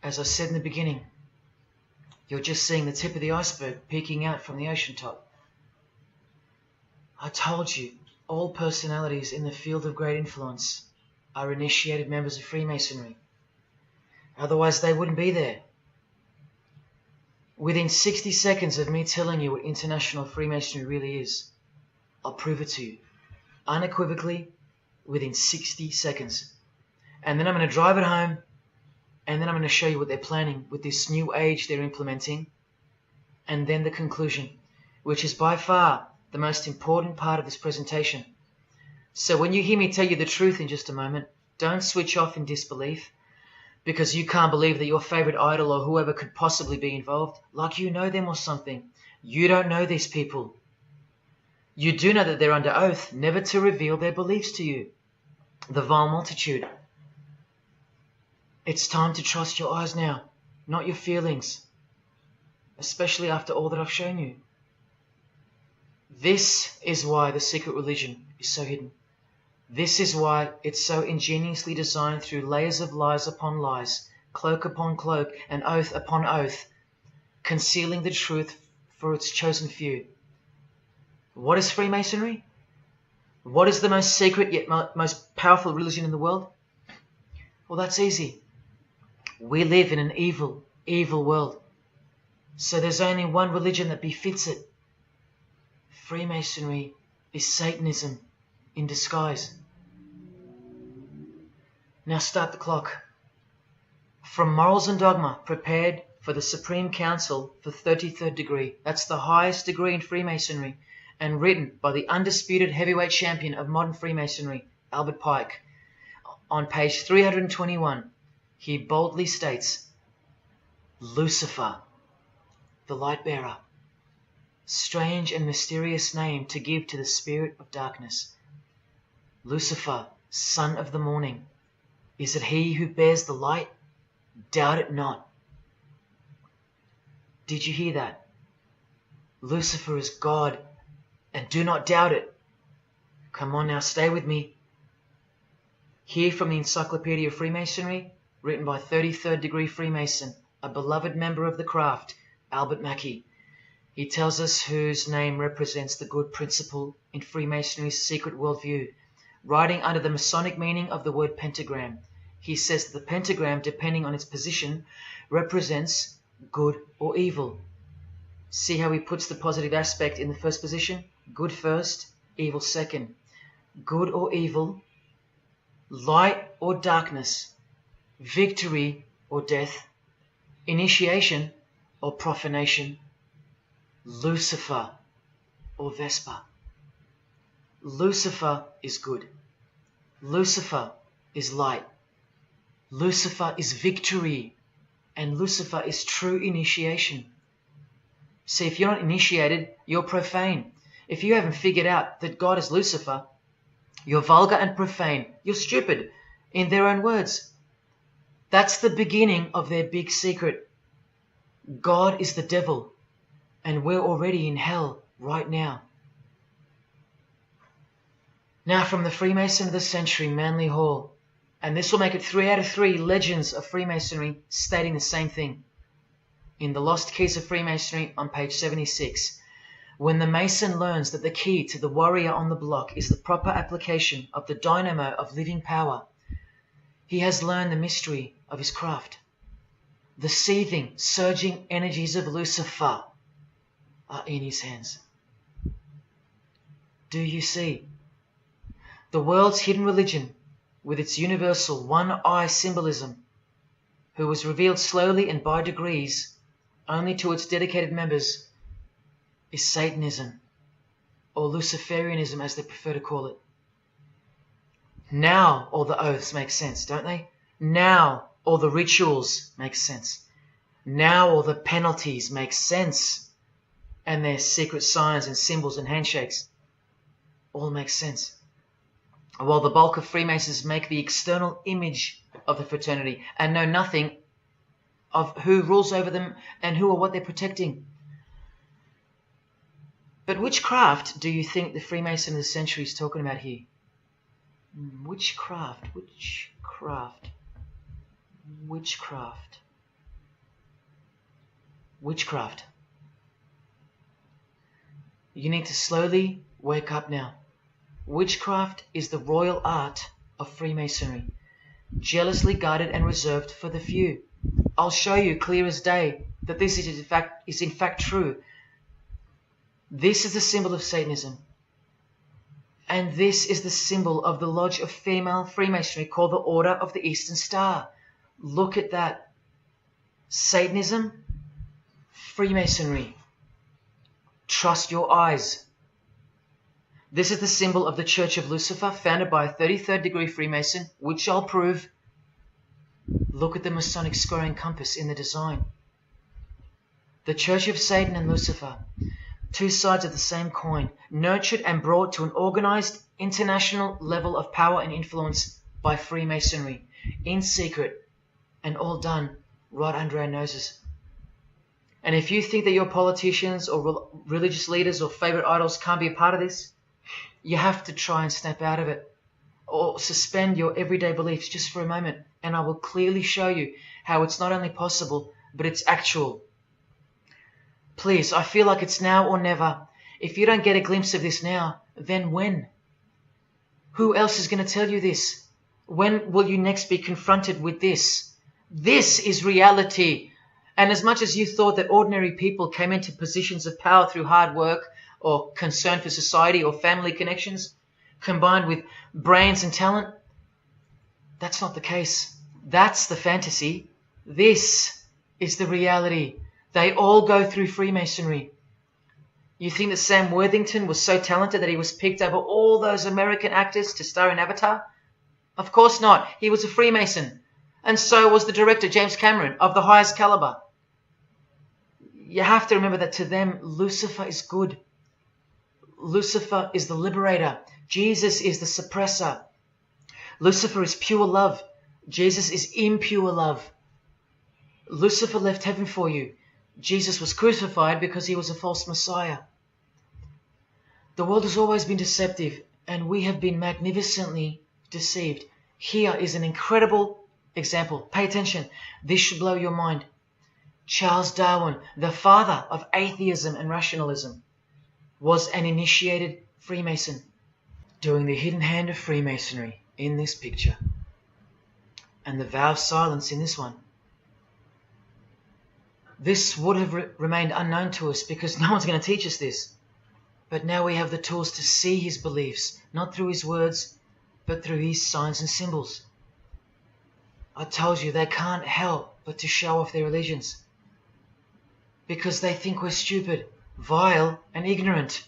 Speaker 1: As I said in the beginning, you're just seeing the tip of the iceberg peeking out from the ocean top. I told you, all personalities in the field of great influence are initiated members of Freemasonry. Otherwise they wouldn't be there. Within 60 seconds of me telling you what international Freemasonry really is, I'll prove it to you. Unequivocally, within 60 seconds. And then I'm going to drive it home, and then I'm going to show you what they're planning with this new age they're implementing, and then the conclusion, which is by far the most important part of this presentation. So when you hear me tell you the truth in just a moment, don't switch off in disbelief because you can't believe that your favorite idol or whoever could possibly be involved, like you know them or something. You don't know these people. You do know that they're under oath never to reveal their beliefs to you. The vile multitude. It's time to trust your eyes now, not your feelings, especially after all that I've shown you. This is why the secret religion is so hidden. This is why it's so ingeniously designed through layers of lies upon lies, cloak upon cloak, and oath upon oath, concealing the truth for its chosen few. What is Freemasonry? What is the most secret yet most powerful religion in the world? Well, that's easy. We live in an evil, evil world. So there's only one religion that befits it. Freemasonry is Satanism in disguise. Now start the clock. From Morals and Dogma, prepared for the Supreme Council for 33rd degree. That's the highest degree in Freemasonry, and written by the undisputed heavyweight champion of modern Freemasonry, Albert Pike. On page 321, he boldly states, Lucifer, the light bearer. Strange and mysterious name to give to the spirit of darkness. Lucifer, son of the morning. Is it he who bears the light? Doubt it not. Did you hear that? Lucifer is God, and do not doubt it. Come on now, stay with me. Here from the Encyclopedia of Freemasonry, written by 33rd degree Freemason, a beloved member of the craft, Albert Mackey. He tells us whose name represents the good principle in Freemasonry's secret worldview. Writing under the Masonic meaning of the word pentagram, he says that the pentagram, depending on its position, represents good or evil. See how he puts the positive aspect in the first position? Good first, evil second. Good or evil, light or darkness, victory or death, initiation or profanation, Lucifer or Vesper. Lucifer is good. Lucifer is light. Lucifer is victory. And Lucifer is true initiation. See, if you're not initiated, you're profane. If you haven't figured out that God is Lucifer, you're vulgar and profane. You're stupid, in their own words. That's the beginning of their big secret. God is the devil, and we're already in hell right now. Now from the Freemason of the Century, Manly Hall, and this will make it 3 out of 3 legends of Freemasonry stating the same thing. In The Lost Keys of Freemasonry on page 76, when the Mason learns that the key to the warrior on the block is the proper application of the dynamo of living power, he has learned the mystery of his craft. The seething, surging energies of Lucifer are in his hands. Do you see? The world's hidden religion, with its universal one-eye symbolism, who was revealed slowly and by degrees only to its dedicated members, is Satanism, or Luciferianism as they prefer to call it. Now all the oaths make sense, don't they? Now all the rituals make sense. Now all the penalties make sense. And their secret signs and symbols and handshakes all make sense. While the bulk of Freemasons make the external image of the fraternity and know nothing of who rules over them and who or what they're protecting. But which craft do you think the Freemason of the Century is talking about here? Which craft? Which craft? Which craft? witchcraft. You need to slowly wake up now. Witchcraft is the royal art of Freemasonry, jealously guarded and reserved for the few. I'll show you clear as day that this is in fact true. This is the symbol of Satanism. And this is the symbol of the lodge of female Freemasonry called the Order of the Eastern Star. Look at that. Satanism, Freemasonry. Trust your eyes. This is the symbol of the Church of Lucifer, founded by a 33rd degree Freemason, which I'll prove. Look at the Masonic squaring compass in the design. The Church of Satan and Lucifer, two sides of the same coin, nurtured and brought to an organized international level of power and influence by Freemasonry, in secret, and all done right under our noses. And if you think that your politicians or religious leaders or favorite idols can't be a part of this, you have to try and snap out of it, or suspend your everyday beliefs just for a moment, and I will clearly show you how it's not only possible, but it's actual. Please, I feel like it's now or never. If you don't get a glimpse of this now, then when? Who else is going to tell you this? When will you next be confronted with this? This is reality. And as much as you thought that ordinary people came into positions of power through hard work or concern for society or family connections, combined with brains and talent, that's not the case. That's the fantasy. This is the reality. They all go through Freemasonry. You think that Sam Worthington was so talented that he was picked over all those American actors to star in Avatar? Of course not. He was a Freemason. And so was the director, James Cameron, of the highest caliber. You have to remember that to them, Lucifer is good. Lucifer is the liberator. Jesus is the suppressor. Lucifer is pure love. Jesus is impure love. Lucifer left heaven for you. Jesus was crucified because he was a false Messiah. The world has always been deceptive, and we have been magnificently deceived. Here is an incredible example. Pay attention. This should blow your mind. Charles Darwin, the father of atheism and rationalism, was an initiated Freemason, doing the hidden hand of Freemasonry in this picture, and the vow of silence in this one. This would have remained unknown to us because no one's going to teach us this. But now we have the tools to see his beliefs, not through his words, but through his signs and symbols. I told you they can't help but to show off their religions, because they think we're stupid, vile, and ignorant.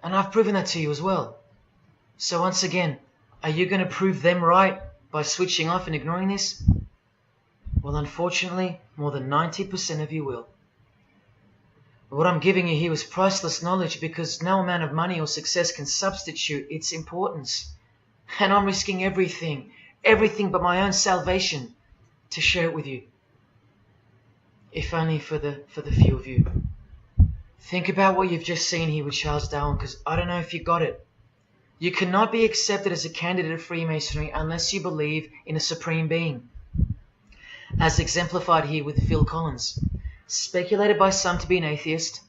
Speaker 1: And I've proven that to you as well. So once again, are you going to prove them right by switching off and ignoring this? Well, unfortunately, more than 90% of you will. What I'm giving you here is priceless knowledge, because no amount of money or success can substitute its importance. And I'm risking everything but my own salvation to share it with you. If only for the few of you. Think about what you've just seen here with Charles Darwin, because I don't know if you got it. You cannot be accepted as a candidate of Freemasonry unless you believe in a supreme being, as exemplified here with Phil Collins, speculated by some to be an atheist,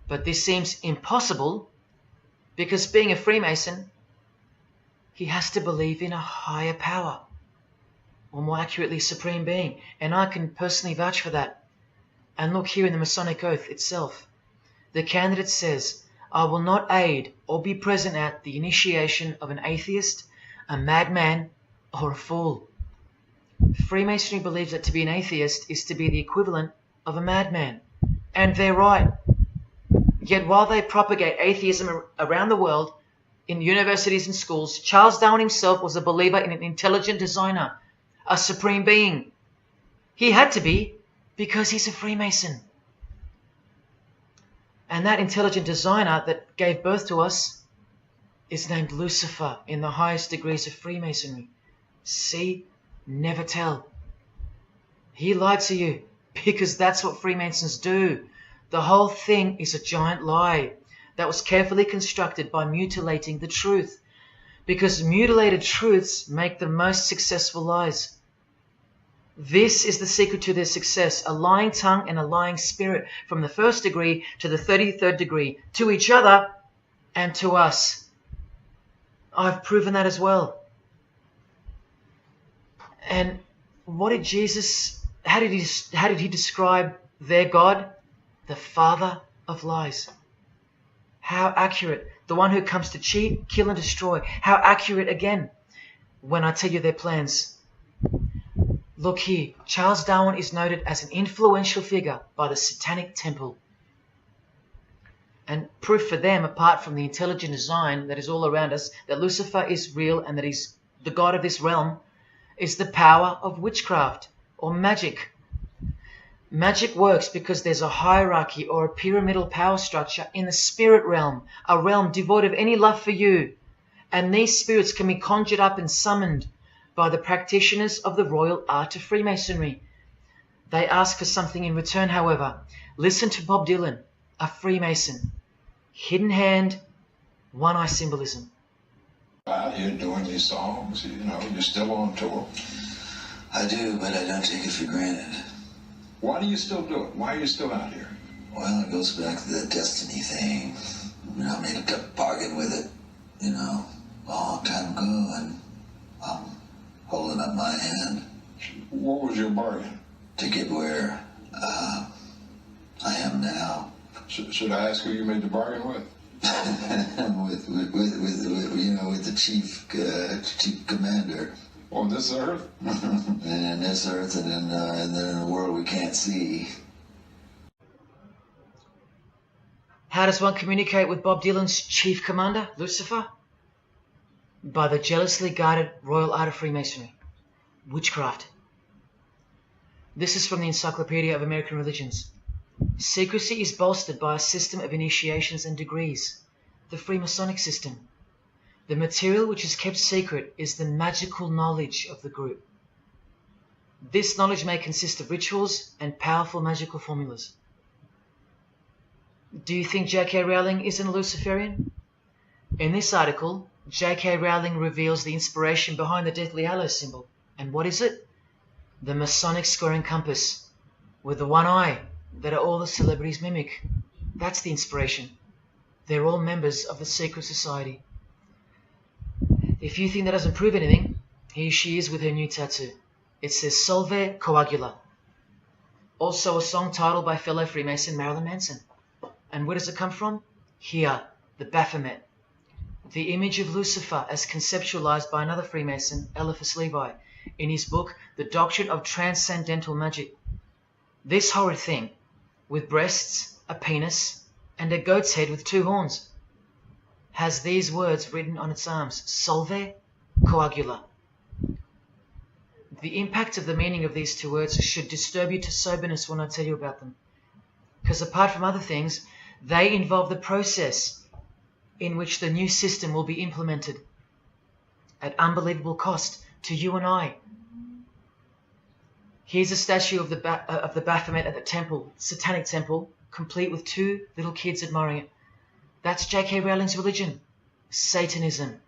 Speaker 1: but this seems impossible because, being a Freemason, he has to believe in a higher power, or more accurately, supreme being, and I can personally vouch for that. And look here in the Masonic Oath itself. The candidate says, "I will not aid or be present at the initiation of an atheist, a madman, or a fool." Freemasonry believes that to be an atheist is to be the equivalent of a madman. And they're right. Yet while they propagate atheism around the world, in universities and schools, Charles Darwin himself was a believer in an intelligent designer, a supreme being. He had to be, because he's a Freemason. And that intelligent designer that gave birth to us is named Lucifer in the highest degrees of Freemasonry. See? Never tell. He lied to you, because that's what Freemasons do. The whole thing is a giant lie that was carefully constructed by mutilating the truth, because mutilated truths make the most successful lies. This is the secret to their success, a lying tongue and a lying spirit from the 1st degree to the 33rd degree, to each other and to us. I've proven that as well. And what did Jesus, how did he describe their God? The father of lies. How accurate. The one who comes to cheat, kill and destroy. How accurate again when I tell you their plans. Look here, Charles Darwin is noted as an influential figure by the Satanic Temple. And proof for them, apart from the intelligent design that is all around us, that Lucifer is real and that he's the god of this realm, is the power of witchcraft or magic. Magic works because there's a hierarchy or a pyramidal power structure in the spirit realm, a realm devoid of any love for you. And these spirits can be conjured up and summoned by the practitioners of the royal art of Freemasonry. They ask for something in return, however. Listen to Bob Dylan, a Freemason. Hidden hand, one-eye symbolism.
Speaker 4: Out here doing these songs, you're still on tour.
Speaker 5: I do, but I don't take it for granted.
Speaker 4: Why do you still do it? Why are you still out here?
Speaker 5: Well, it goes back to the destiny thing. I made a bargain with it, a long time ago, and I'm holding up my hand.
Speaker 4: What was your bargain?
Speaker 5: To get where I am now.
Speaker 4: Should I ask who you made the bargain with?
Speaker 5: with the chief commander.
Speaker 4: On this earth?
Speaker 5: And in this earth, and then in the world we can't see.
Speaker 1: How does one communicate with Bob Dylan's chief commander, Lucifer? By the jealously guarded royal art of Freemasonry, witchcraft. This is from the Encyclopedia of American Religions. Secrecy is bolstered by a system of initiations and degrees, the Freemasonic system. The material which is kept secret is the magical knowledge of the group. This knowledge may consist of rituals and powerful magical formulas. Do you think J.K. Rowling isn't a Luciferian? In this article, J.K. Rowling reveals the inspiration behind the Deathly Hallows symbol. And what is it? The Masonic squaring compass, with the one eye that all the celebrities mimic. That's the inspiration. They're all members of the secret society. If you think that doesn't prove anything, here she is with her new tattoo. It says Solve Coagula. Also a song title by fellow Freemason Marilyn Manson. And where does it come from? Here, the Baphomet. The image of Lucifer as conceptualized by another Freemason, Eliphas Levi, in his book, The Doctrine of Transcendental Magic. This horrid thing, with breasts, a penis, and a goat's head with 2 horns, has these words written on its arms, Solve Coagula. The impact of the meaning of these 2 words should disturb you to soberness when I tell you about them. Because apart from other things, they involve the process in which the new system will be implemented at unbelievable cost to you and I. Here's a statue of the Baphomet at the temple, Satanic Temple, complete with 2 little kids admiring it. That's J.K. Rowling's religion, Satanism.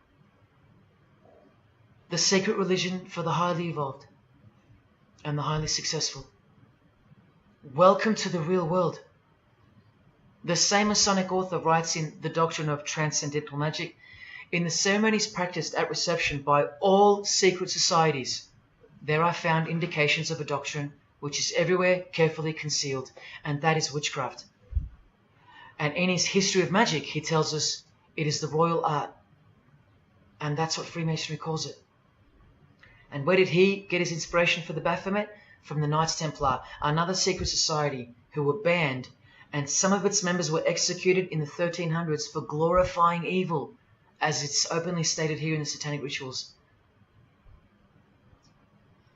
Speaker 1: The secret religion for the highly evolved and the highly successful. Welcome to the real world. The same Masonic author writes in The Doctrine of Transcendental Magic, in the ceremonies practiced at reception by all secret societies, there are found indications of a doctrine which is everywhere carefully concealed, and that is witchcraft. And in his History of Magic, he tells us it is the royal art, and that's what Freemasonry calls it. And where did he get his inspiration for the Baphomet? From the Knights Templar, another secret society who were banned, and some of its members were executed in the 1300s for glorifying evil, as it's openly stated here in the Satanic Rituals.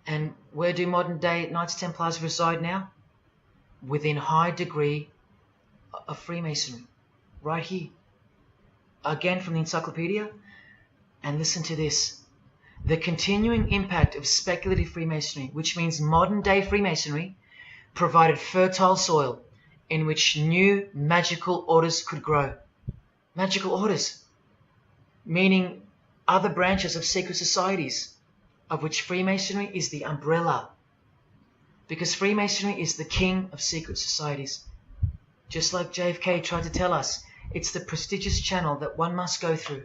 Speaker 1: And where do modern day Knights Templars reside now? Within high degree of Freemasonry, right here. Again from the encyclopedia, and listen to this. The continuing impact of speculative Freemasonry, which means modern day Freemasonry, provided fertile soil in which new magical orders could grow. Magical orders, meaning other branches of secret societies, of which Freemasonry is the umbrella. Because Freemasonry is the king of secret societies. Just like JFK tried to tell us, it's the prestigious channel that one must go through.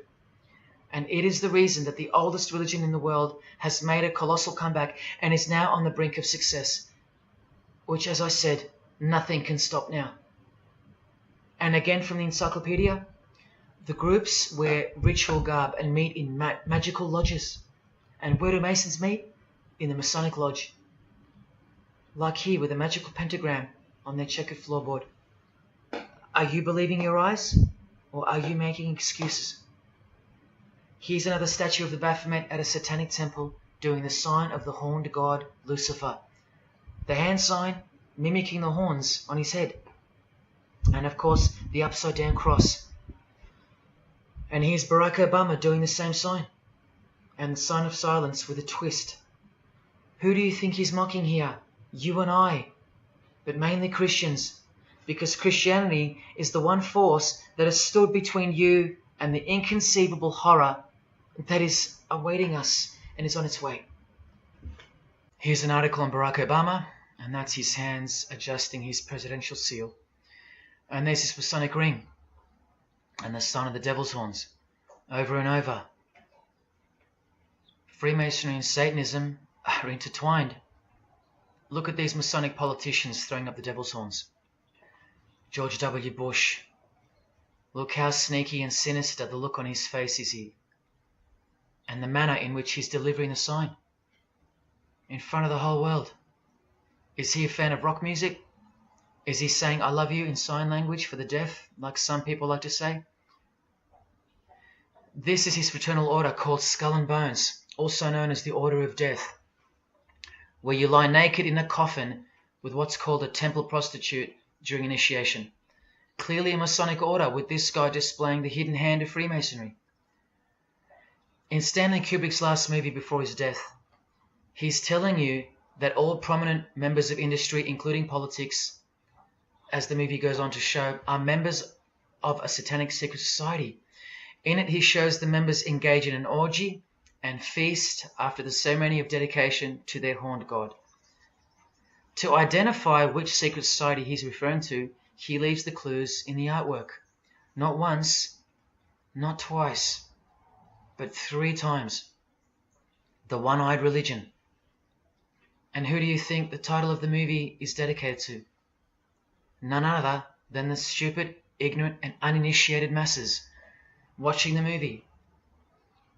Speaker 1: And it is the reason that the oldest religion in the world has made a colossal comeback and is now on the brink of success. Which, as I said, nothing can stop now. And again from the encyclopedia, the groups wear ritual garb and meet in magical lodges. And where do Masons meet? In the Masonic Lodge. Like here with a magical pentagram on their checkered floorboard. Are you believing your eyes? Or are you making excuses? Here's another statue of the Baphomet at a satanic temple doing the sign of the horned god Lucifer. The hand sign mimicking the horns on his head. And of course the upside down cross. And here's Barack Obama doing the same sign. And the sign of silence with a twist. Who do you think he's mocking here? You and I. But mainly Christians. Because Christianity is the one force that has stood between you and the inconceivable horror that is awaiting us and is on its way. Here's an article on Barack Obama, and that's his hands adjusting his presidential seal. And there's his Masonic ring, and the sign of the devil's horns, over and over. Freemasonry and Satanism are intertwined. Look at these Masonic politicians throwing up the devil's horns. George W. Bush. Look how sneaky and sinister the look on his face is here. And the manner in which he's delivering the sign. In front of the whole world. Is he a fan of rock music? Is he saying I love you in sign language for the deaf, like some people like to say? This is his fraternal order called Skull and Bones, also known as the Order of Death, where you lie naked in a coffin with what's called a temple prostitute during initiation. Clearly a Masonic order, with this guy displaying the hidden hand of Freemasonry. In Stanley Kubrick's last movie before his death, he's telling you that all prominent members of industry, including politics, as the movie goes on to show, are members of a satanic secret society. In it, he shows the members engage in an orgy and feast after the ceremony of dedication to their horned god. To identify which secret society he's referring to, he leaves the clues in the artwork. Not once, not twice, but 3 times. The One-Eyed Religion. And who do you think the title of the movie is dedicated to? None other than the stupid, ignorant, and uninitiated masses watching the movie.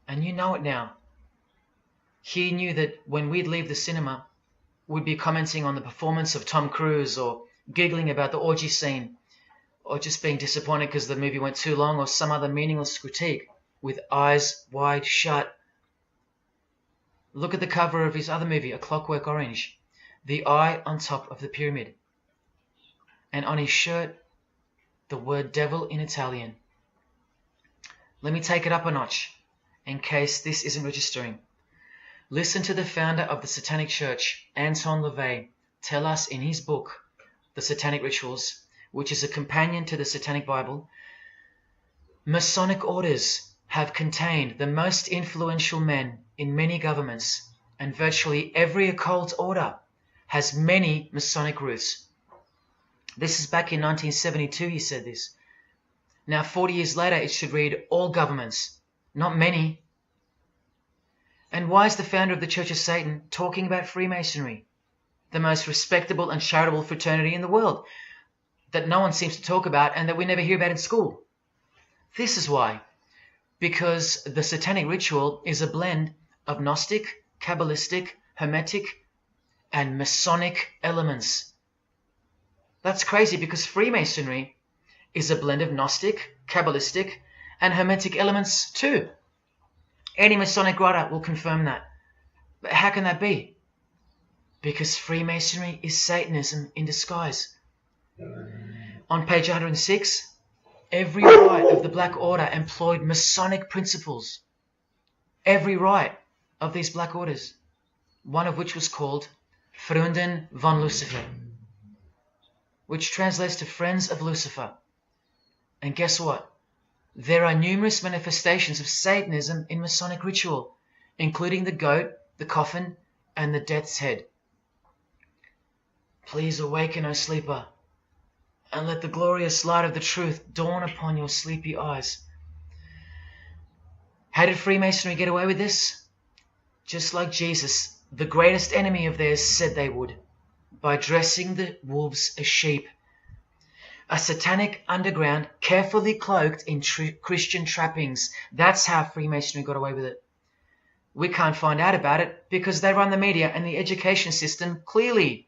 Speaker 1: And you know it now. He knew that when we'd leave the cinema, we'd be commenting on the performance of Tom Cruise, or giggling about the orgy scene, or just being disappointed because the movie went too long, or some other meaningless critique, with eyes wide shut. Look at the cover of his other movie, A Clockwork Orange. The eye on top of the pyramid. And on his shirt, the word devil in Italian. Let me take it up a notch, in case this isn't registering. Listen to the founder of the Satanic Church, Anton LaVey, tell us in his book, The Satanic Rituals, which is a companion to the Satanic Bible, Masonic orders have contained the most influential men in many governments, and virtually every occult order has many Masonic roots. This is back in 1972 he said this. Now 40 years later it should read all governments, not many. And why is the founder of the Church of Satan talking about Freemasonry, the most respectable and charitable fraternity in the world, that no one seems to talk about and that we never hear about in school? This is why. Because the Satanic Ritual is a blend of Gnostic, Kabbalistic, Hermetic, and Masonic elements. That's crazy, because Freemasonry is a blend of Gnostic, Kabbalistic, and Hermetic elements too. Any Masonic writer will confirm that. But how can that be? Because Freemasonry is Satanism in disguise. On page 106, every rite of the Black Order employed Masonic principles. Every rite of these Black Orders, one of which was called Freunden von Lucifer, which translates to Friends of Lucifer. And guess what? There are numerous manifestations of Satanism in Masonic ritual, including the goat, the coffin, and the death's head. Please awaken, O sleeper, and let the glorious light of the truth dawn upon your sleepy eyes. How did Freemasonry get away with this? Just like Jesus, the greatest enemy of theirs, said they would, by dressing the wolves as sheep. A satanic underground carefully cloaked in Christian trappings. That's how Freemasonry got away with it. We can't find out about it because they run the media and the education system clearly.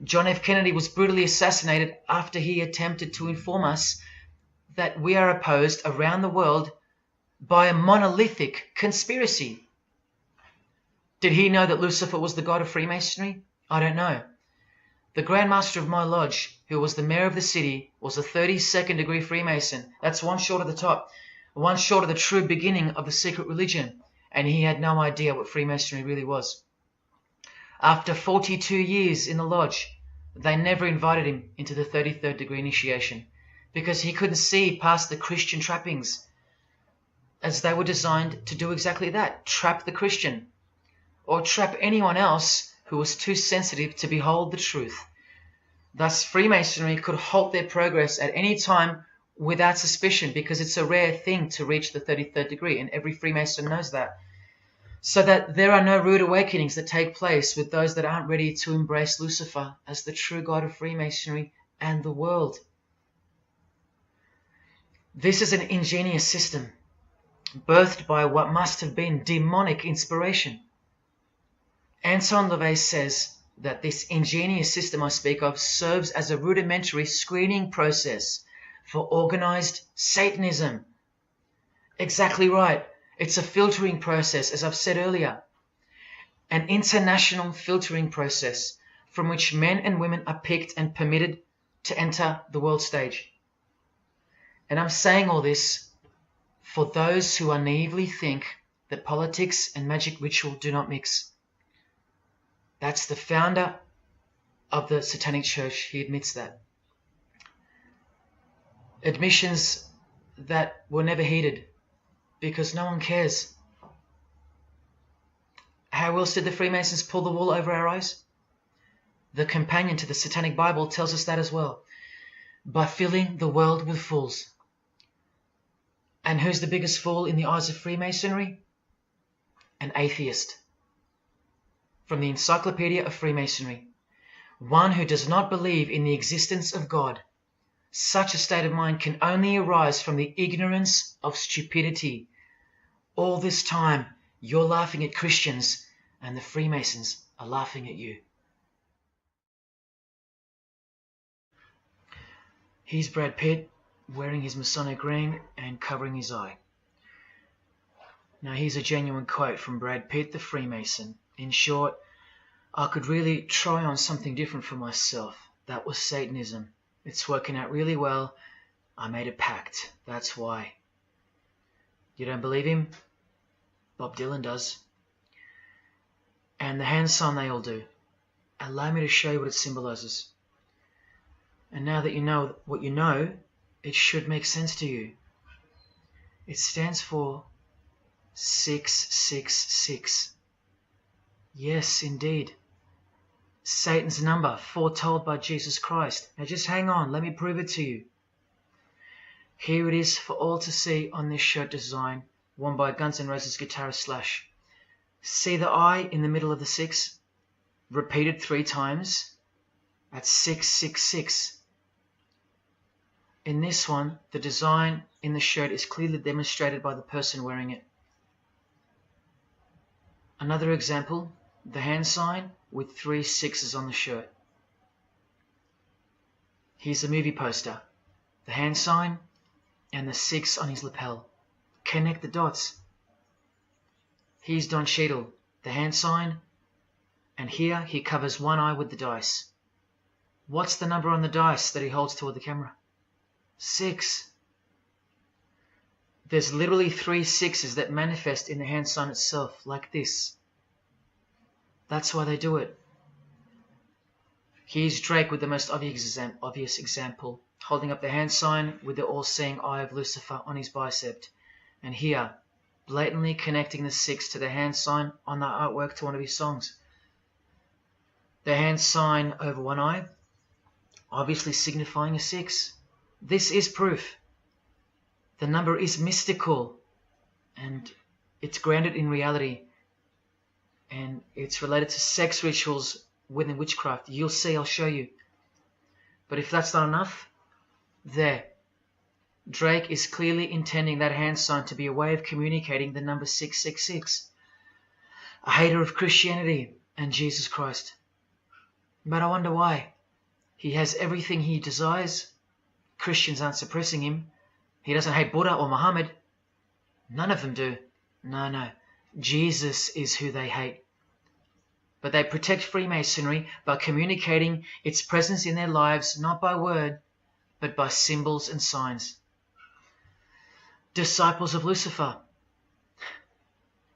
Speaker 1: John F. Kennedy was brutally assassinated after he attempted to inform us that we are opposed around the world by a monolithic conspiracy. Did he know that Lucifer was the god of Freemasonry? I don't know. The Grand Master of my lodge, who was the mayor of the city, was a 32nd degree Freemason. That's one short of the top, one short of the true beginning of the secret religion, and he had no idea what Freemasonry really was. After 42 years in the lodge, they never invited him into the 33rd degree initiation because he couldn't see past the Christian trappings, as they were designed to do exactly that, trap the Christian, or trap anyone else who was too sensitive to behold the truth. Thus, Freemasonry could halt their progress at any time without suspicion because it's a rare thing to reach the 33rd degree, and every Freemason knows that. So that there are no rude awakenings that take place with those that aren't ready to embrace Lucifer as the true god of Freemasonry and the world. This is an ingenious system, birthed by what must have been demonic inspiration. Anton LaVey says that this ingenious system I speak of serves as a rudimentary screening process for organized Satanism. Exactly right. It's a filtering process, as I've said earlier. An international filtering process from which men and women are picked and permitted to enter the world stage. And I'm saying all this for those who naively think that politics and magic ritual do not mix. That's the founder of the Satanic Church. He admits that. Admissions that were never heeded because no one cares. How else did the Freemasons pull the wool over our eyes? The companion to the Satanic Bible tells us that as well. By filling the world with fools. And who's the biggest fool in the eyes of Freemasonry? An atheist. From the Encyclopedia of Freemasonry. One who does not believe in the existence of God. Such a state of mind can only arise from the ignorance of stupidity. All this time, you're laughing at Christians, and the Freemasons are laughing at you. Here's Brad Pitt, wearing his Masonic ring and covering his eye. Now here's a genuine quote from Brad Pitt, the Freemason. In short, I could really try on something different for myself. That was Satanism. It's working out really well. I made a pact. That's why. You don't believe him? Bob Dylan does. And the hand sign they all do. Allow me to show you what it symbolizes. And now that you know what you know, it should make sense to you. It stands for 666. Yes, indeed. Satan's number, foretold by Jesus Christ. Now just hang on, let me prove it to you. Here it is for all to see on this shirt design, worn by Guns N' Roses guitarist Slash. See the I in the middle of the 6? Repeated 3 times. That's 666. In this one, the design in the shirt is clearly demonstrated by the person wearing it. Another example, the hand sign with 3 6s on the shirt. Here's a movie poster, the hand sign and the 6 on his lapel. Connect the dots. Here's Don Cheadle, the hand sign, and here he covers one eye with the dice. What's the number on the dice that he holds toward the camera? 6. There's literally 3 6s that manifest in the hand sign itself, like this. That's why they do it. Here's Drake with the most obvious example, holding up the hand sign with the all-seeing eye of Lucifer on his bicep. And here, blatantly connecting the 6 to the hand sign on the artwork to one of his songs. The hand sign over one eye, obviously signifying a 6. This is proof. The number is mystical and it's grounded in reality, and it's related to sex rituals within witchcraft. You'll see, I'll show you. But if that's not enough, there. Drake is clearly intending that hand sign to be a way of communicating the number 666. A hater of Christianity and Jesus Christ. But I wonder why. He has everything he desires. Christians aren't suppressing him. He doesn't hate Buddha or Muhammad. None of them do. No. Jesus is who they hate. But they protect Freemasonry by communicating its presence in their lives, not by word, but by symbols and signs. Disciples of Lucifer.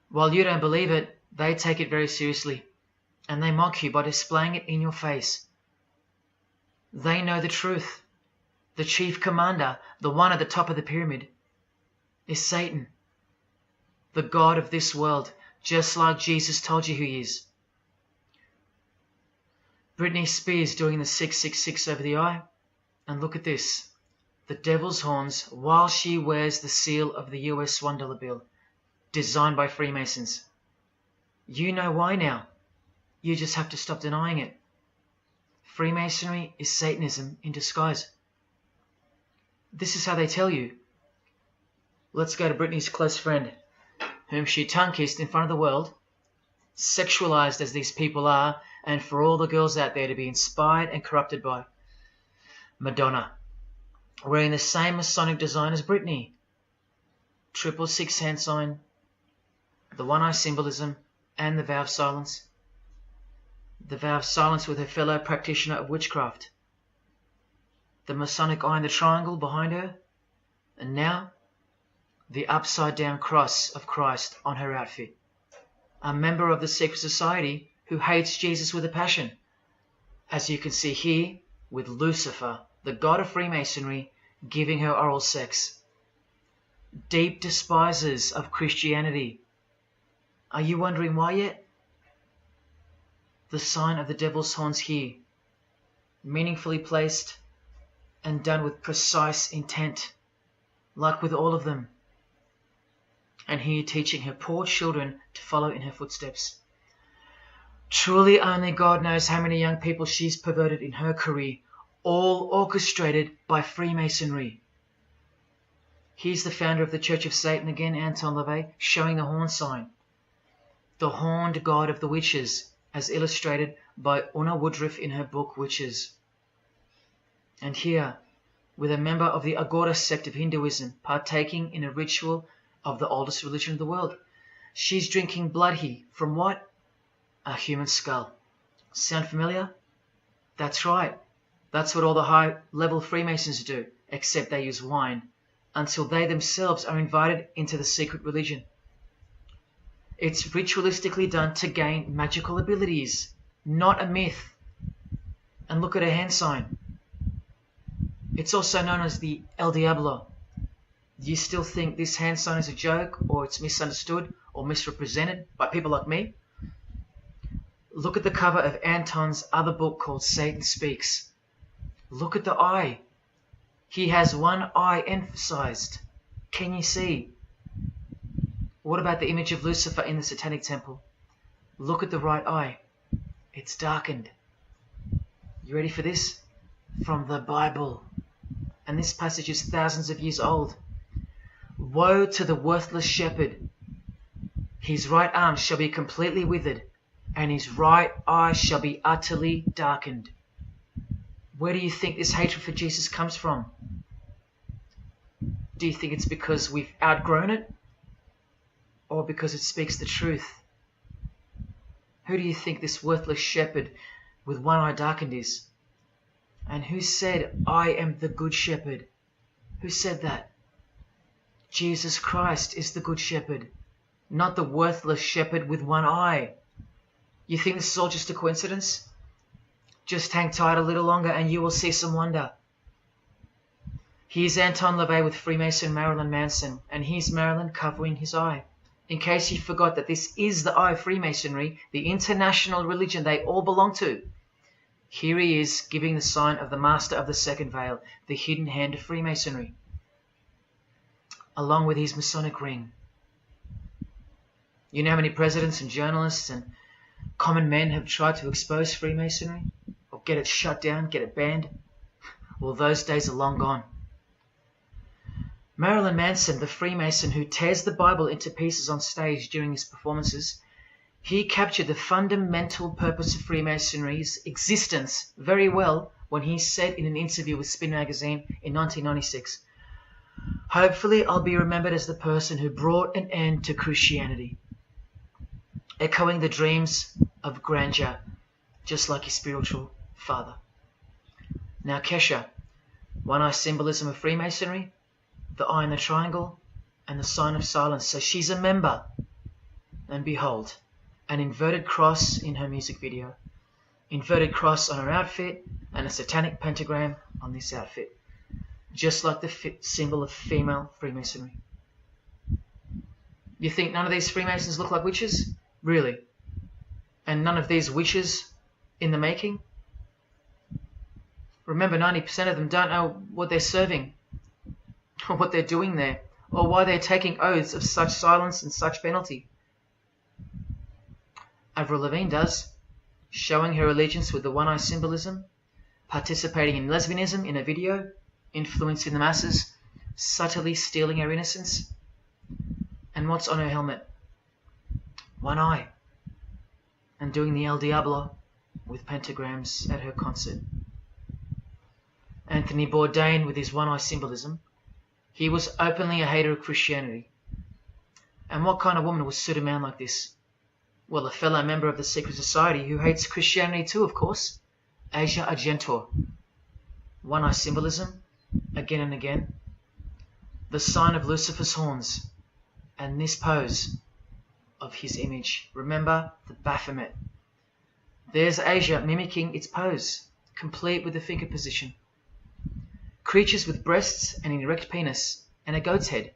Speaker 1: While you don't believe it, they take it very seriously, and they mock you by displaying it in your face. They know the truth. The chief commander, the one at the top of the pyramid, is Satan, the god of this world, just like Jesus told you who he is. Britney Spears doing the 666 over the eye, and look at this. The devil's horns while she wears the seal of the US $1 bill, designed by Freemasons. You know why now. You just have to stop denying it. Freemasonry is Satanism in disguise. This is how they tell you. Let's go to Britney's close friend, whom she tongue-kissed in front of the world, sexualized as these people are, and for all the girls out there to be inspired and corrupted by. Madonna, wearing the same Masonic design as Britney. 666 hand sign, the one eye symbolism, and the vow of silence. The vow of silence with her fellow practitioner of witchcraft. The Masonic eye in the triangle behind her, and now the upside down cross of Christ on her outfit. A member of the secret society who hates Jesus with a passion, as you can see here with Lucifer, the god of Freemasonry, giving her oral sex. Deep despisers of Christianity. Are you wondering why yet? The sign of the devil's horns here, meaningfully placed and done with precise intent, like with all of them. And here teaching her poor children to follow in her footsteps. Truly only God knows how many young people she's perverted in her career, all orchestrated by Freemasonry. Here's the founder of the Church of Satan again, Anton LaVey, showing the horn sign. The horned god of the witches, as illustrated by Una Woodruff in her book Witches. And here, with a member of the Agora sect of Hinduism partaking in a ritual of the oldest religion of the world. She's drinking blood here from what? A human skull. Sound familiar? That's right. That's what all the high-level Freemasons do, except they use wine, until they themselves are invited into the secret religion. It's ritualistically done to gain magical abilities, not a myth. And look at her hand sign. It's also known as the El Diablo. Do you still think this hand sign is a joke, or it's misunderstood or misrepresented by people like me? Look at the cover of Anton's other book called Satan Speaks. Look at the eye. He has one eye emphasized. Can you see? What about the image of Lucifer in the Satanic Temple? Look at the right eye. It's darkened. You ready for this? From the Bible. And this passage is thousands of years old. Woe to the worthless shepherd. His right arm shall be completely withered, and his right eye shall be utterly darkened. Where do you think this hatred for Jesus comes from? Do you think it's because we've outgrown it? Or because it speaks the truth? Who do you think this worthless shepherd with one eye darkened is? And who said, I am the good shepherd? Who said that? Jesus Christ is the good shepherd, not the worthless shepherd with one eye. You think this is all just a coincidence? Just hang tight a little longer and you will see some wonder. Here's Anton LaVey with Freemason Marilyn Manson, and here's Marilyn covering his eye. In case you forgot that this is the eye of Freemasonry, the international religion they all belong to. Here he is giving the sign of the master of the second veil, the hidden hand of Freemasonry, along with his Masonic ring. You know how many presidents and journalists and common men have tried to expose Freemasonry? Or get it shut down, get it banned? Well, those days are long gone. Marilyn Manson, the Freemason who tears the Bible into pieces on stage during his performances, he captured the fundamental purpose of Freemasonry's existence very well when he said in an interview with Spin magazine in 1996, "Hopefully I'll be remembered as the person who brought an end to Christianity," echoing the dreams of grandeur, just like his spiritual father. Now Kesha, one-eye symbolism of Freemasonry, the eye in the triangle, and the sign of silence. So she's a member. And behold, an inverted cross in her music video, inverted cross on her outfit, and a satanic pentagram on this outfit, just like the symbol of female Freemasonry. You think none of these Freemasons look like witches? Really? And none of these witches in the making? Remember, 90% of them don't know what they're serving, or what they're doing there, or why they're taking oaths of such silence and such penalty. Avril Lavigne does, showing her allegiance with the one-eye symbolism, participating in lesbianism in a video, influencing the masses, subtly stealing her innocence. And what's on her helmet? One eye. And doing the El Diablo with pentagrams at her concert. Anthony Bourdain with his one-eye symbolism, he was openly a hater of Christianity. And what kind of woman would suit a man like this? Well, a fellow member of the secret society who hates Christianity too, of course, Asia Argento. One-eye symbolism, again and again. The sign of Lucifer's horns, and this pose of his image. Remember the Baphomet. There's Asia mimicking its pose, complete with the finger position. Creatures with breasts and an erect penis and a goat's head.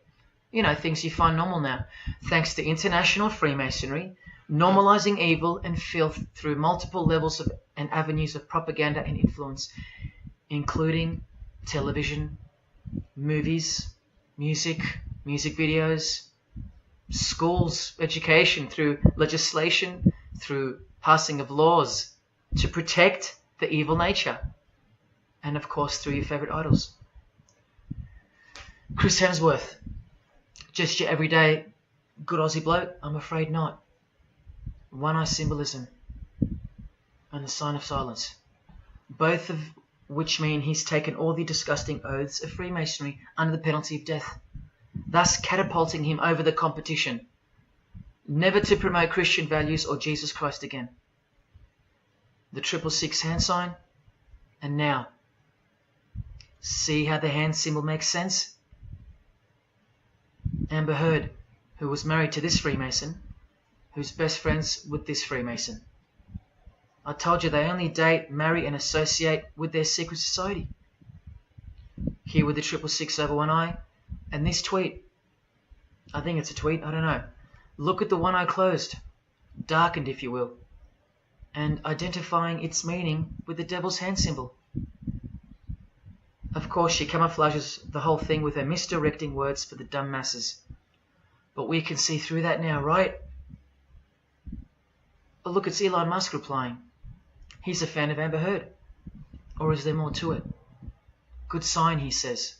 Speaker 1: You know, things you find normal now, thanks to international Freemasonry, normalizing evil and filth through multiple levels of and avenues of propaganda and influence, including television, movies, music videos, schools, education, through legislation, through passing of laws to protect the evil nature, and of course through your favorite idols. Chris Hemsworth, just your everyday good Aussie bloke? I'm afraid not. One-eye symbolism and the sign of silence, both of which mean he's taken all the disgusting oaths of Freemasonry under the penalty of death, thus catapulting him over the competition, never to promote Christian values or Jesus Christ again. The 666 hand sign, and now, see how the hand symbol makes sense? Amber Heard, who was married to this Freemason, who's best friends with this Freemason. I told you they only date, marry and associate with their secret society. Here with the 666 over one eye, and this tweet. I think it's a tweet, I don't know. Look at the one eye closed, darkened if you will, and identifying its meaning with the devil's hand symbol. Of course, she camouflages the whole thing with her misdirecting words for the dumb masses. But we can see through that now, right? But look, it's Elon Musk replying. He's a fan of Amber Heard. Or is there more to it? Good sign, he says.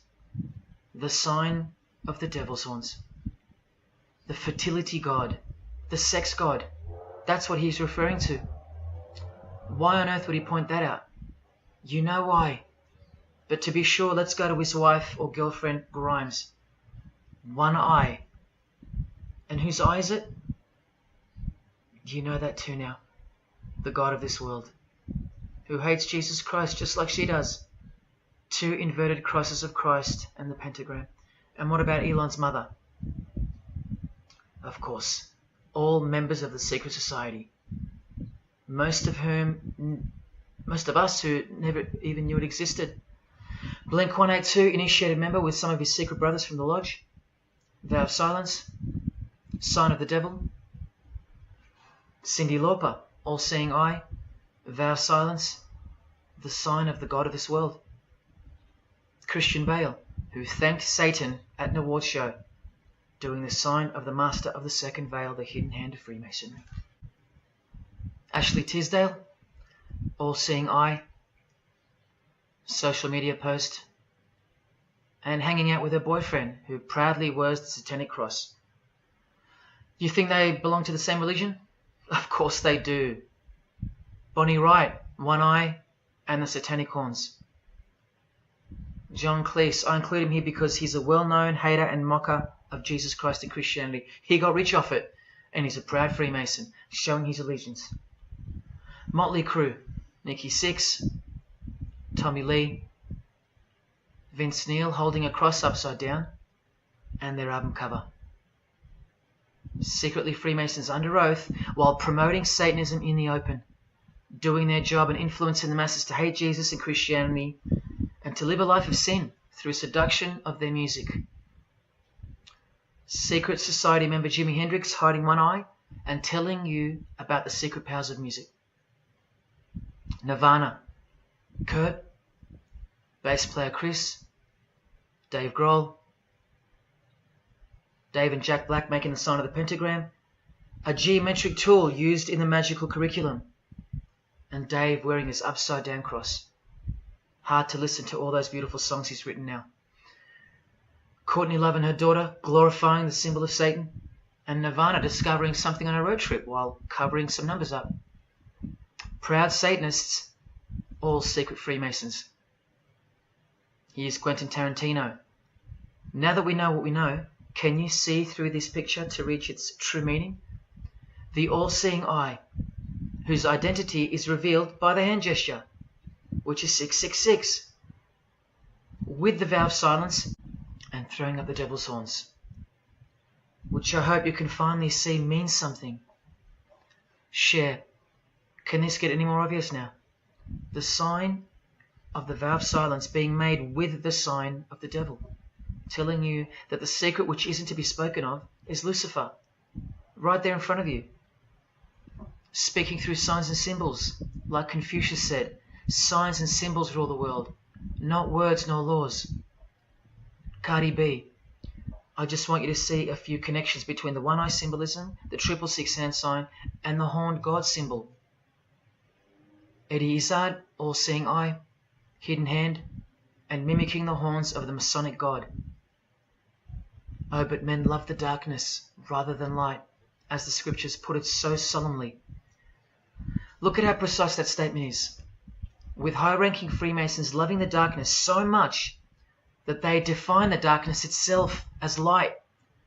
Speaker 1: The sign of the devil's horns. The fertility god. The sex god. That's what he's referring to. Why on earth would he point that out? You know why. But to be sure, let's go to his wife or girlfriend, Grimes. One eye. And whose eye is it? You know that too now. The god of this world, who hates Jesus Christ just like she does. 2 inverted crosses of Christ and the pentagram. And what about Elon's mother? Of course, all members of the secret society. Most of us who never even knew it existed. Blink-182 initiated member with some of his secret brothers from the lodge. Vow of silence. Sign of the devil. Cyndi Lauper, all-seeing eye. Vow of silence. the sign of the god of this world. Christian Bale, who thanked Satan at an award show, doing the sign of the master of the second veil, the hidden hand of Freemasonry. Ashley Tisdale, all-seeing eye, social media post, and hanging out with her boyfriend, who proudly wears the satanic cross. You think they belong to the same religion? Of course they do. Bonnie Wright, one eye and the satanic horns. John Cleese, I include him here because he's a well-known hater and mocker of Jesus Christ and Christianity. He got rich off it, and he's a proud Freemason, showing his allegiance. Motley Crue, Nikki Sixx, Tommy Lee, Vince Neil holding a cross upside down, and their album cover. Secretly Freemasons under oath while promoting Satanism in the open, doing their job and influencing the masses to hate Jesus and Christianity and to live a life of sin through seduction of their music. Secret Society member Jimi Hendrix hiding one eye and telling you about the secret powers of music. Nirvana, Kurt, bass player Chris, Dave Grohl, Dave and Jack Black making the sign of the pentagram, a geometric tool used in the magical curriculum, and Dave wearing his upside down cross. Hard to listen to all those beautiful songs he's written now. Courtney Love and her daughter glorifying the symbol of Satan, and Nirvana discovering something on a road trip while covering some numbers up. Proud Satanists, all secret Freemasons. Here's Quentin Tarantino. Now that we know what we know, can you see through this picture to reach its true meaning? The all-seeing eye, whose identity is revealed by the hand gesture, which is 666, with the vow of silence and throwing up the devil's horns, which I hope you can finally see means something. Share. Can this get any more obvious now? The sign of the vow of silence being made with the sign of the devil, telling you that the secret which isn't to be spoken of is Lucifer, right there in front of you. Speaking through signs and symbols, like Confucius said, signs and symbols rule the world, not words nor laws. Cardi B, I just want you to see a few connections between the one-eye symbolism, the 666 hand sign, and the horned God symbol. Eddie Izzard, all-seeing eye, hidden hand, and mimicking the horns of the Masonic God. Oh, but men love the darkness rather than light, as the scriptures put it so solemnly. Look at how precise that statement is. With high-ranking Freemasons loving the darkness so much that they define the darkness itself as light.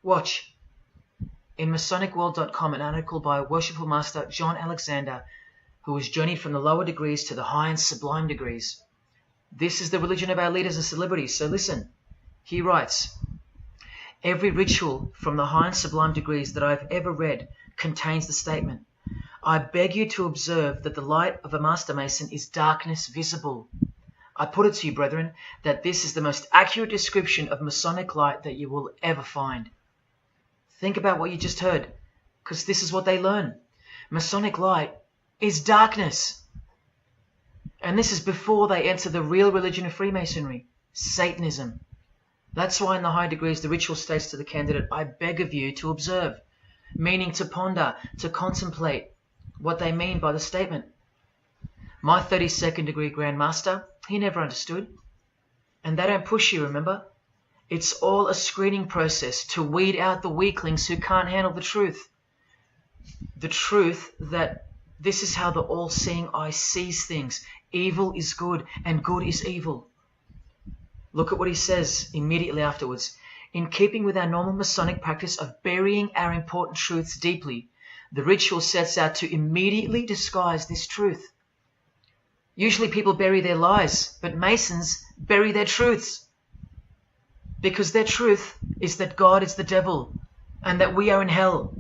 Speaker 1: Watch. In MasonicWorld.com, an article by Worshipful Master John Alexander, who has journeyed from the lower degrees to the high and sublime degrees. This is the religion of our leaders and celebrities, so listen. He writes, every ritual from the high and sublime degrees that I've ever read contains the statement, I beg you to observe that the light of a Master Mason is darkness visible. I put it to you, brethren, that this is the most accurate description of Masonic light that you will ever find. Think about what you just heard, because this is what they learn. Masonic light is darkness. And this is before they enter the real religion of Freemasonry, Satanism. That's why in the high degrees the ritual states to the candidate, I beg of you to observe, meaning to ponder, to contemplate what they mean by the statement. My 32nd degree Grand Master, he never understood. And they don't push you, remember? It's all a screening process to weed out the weaklings who can't handle the truth. The truth that this is how the all-seeing eye sees things. Evil is good and good is evil. Look at what he says immediately afterwards. In keeping with our normal Masonic practice of burying our important truths deeply, the ritual sets out to immediately disguise this truth. Usually people bury their lies, but Masons bury their truths. Because their truth is that God is the devil and that we are in hell.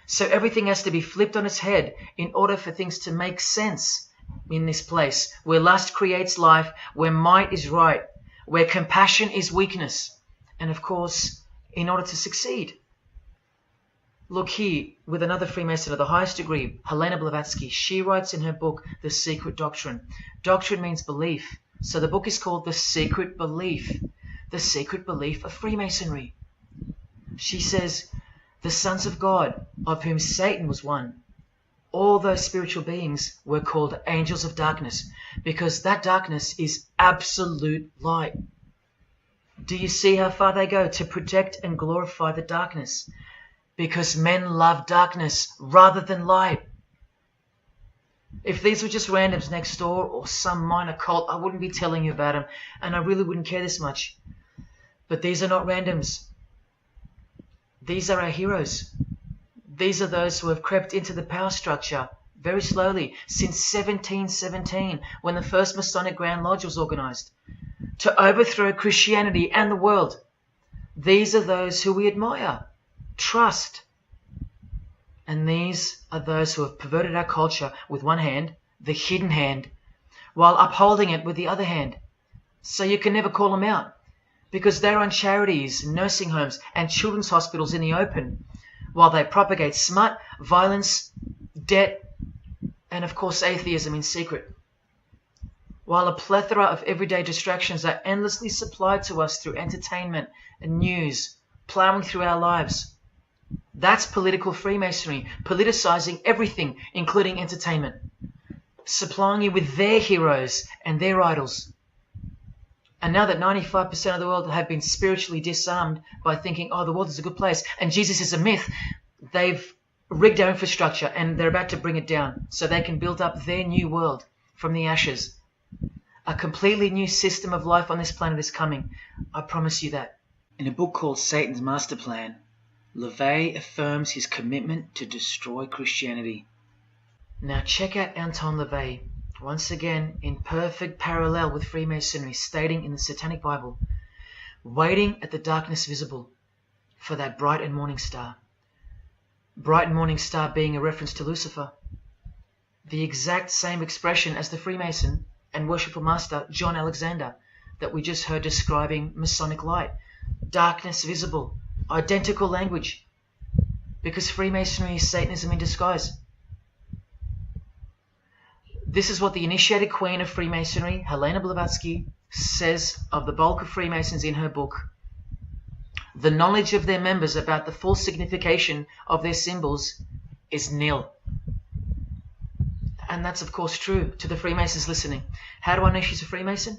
Speaker 1: So everything has to be flipped on its head in order for things to make sense in this place where lust creates life, where might is right, where compassion is weakness, and of course, in order to succeed. Look here, with another Freemason of the highest degree, Helena Blavatsky. She writes in her book, The Secret Doctrine. Doctrine means belief. So the book is called The Secret Belief. The Secret Belief of Freemasonry. She says, the sons of God, of whom Satan was one, all those spiritual beings were called angels of darkness, because that darkness is absolute light. Do you see how far they go to protect and glorify the darkness? Because men love darkness rather than light. If these were just randoms next door or some minor cult, I wouldn't be telling you about them, and I really wouldn't care this much. But these are not randoms. These are our heroes. These are those who have crept into the power structure very slowly since 1717, when the first Masonic Grand Lodge was organized, to overthrow Christianity and the world. These are those who we admire, trust. And these are those who have perverted our culture with one hand, the hidden hand, while upholding it with the other hand. So you can never call them out, because they run charities, nursing homes, and children's hospitals in the open, while they propagate smut, violence, debt, and of course atheism in secret. While a plethora of everyday distractions are endlessly supplied to us through entertainment and news, plowing through our lives. That's political Freemasonry, politicizing everything, including entertainment, supplying you with their heroes and their idols. And now that 95% of the world have been spiritually disarmed by thinking, oh, the world is a good place and Jesus is a myth, they've rigged our infrastructure and they're about to bring it down so they can build up their new world from the ashes. A completely new system of life on this planet is coming. I promise you that. In a book called Satan's Master Plan, LaVey affirms his commitment to destroy Christianity. Now check out Anton LaVey, once again in perfect parallel with Freemasonry, stating in the Satanic Bible, waiting at the darkness visible for that bright and morning star. Bright and morning star being a reference to Lucifer. The exact same expression as the Freemason and worshipful master John Alexander that we just heard describing Masonic light. Darkness visible. Identical language. Because Freemasonry is Satanism in disguise. This is what the initiated queen of Freemasonry, Helena Blavatsky, says of the bulk of Freemasons in her book. The knowledge of their members about the full signification of their symbols is nil. And that's of course true to the Freemasons listening. How do I know she's a Freemason?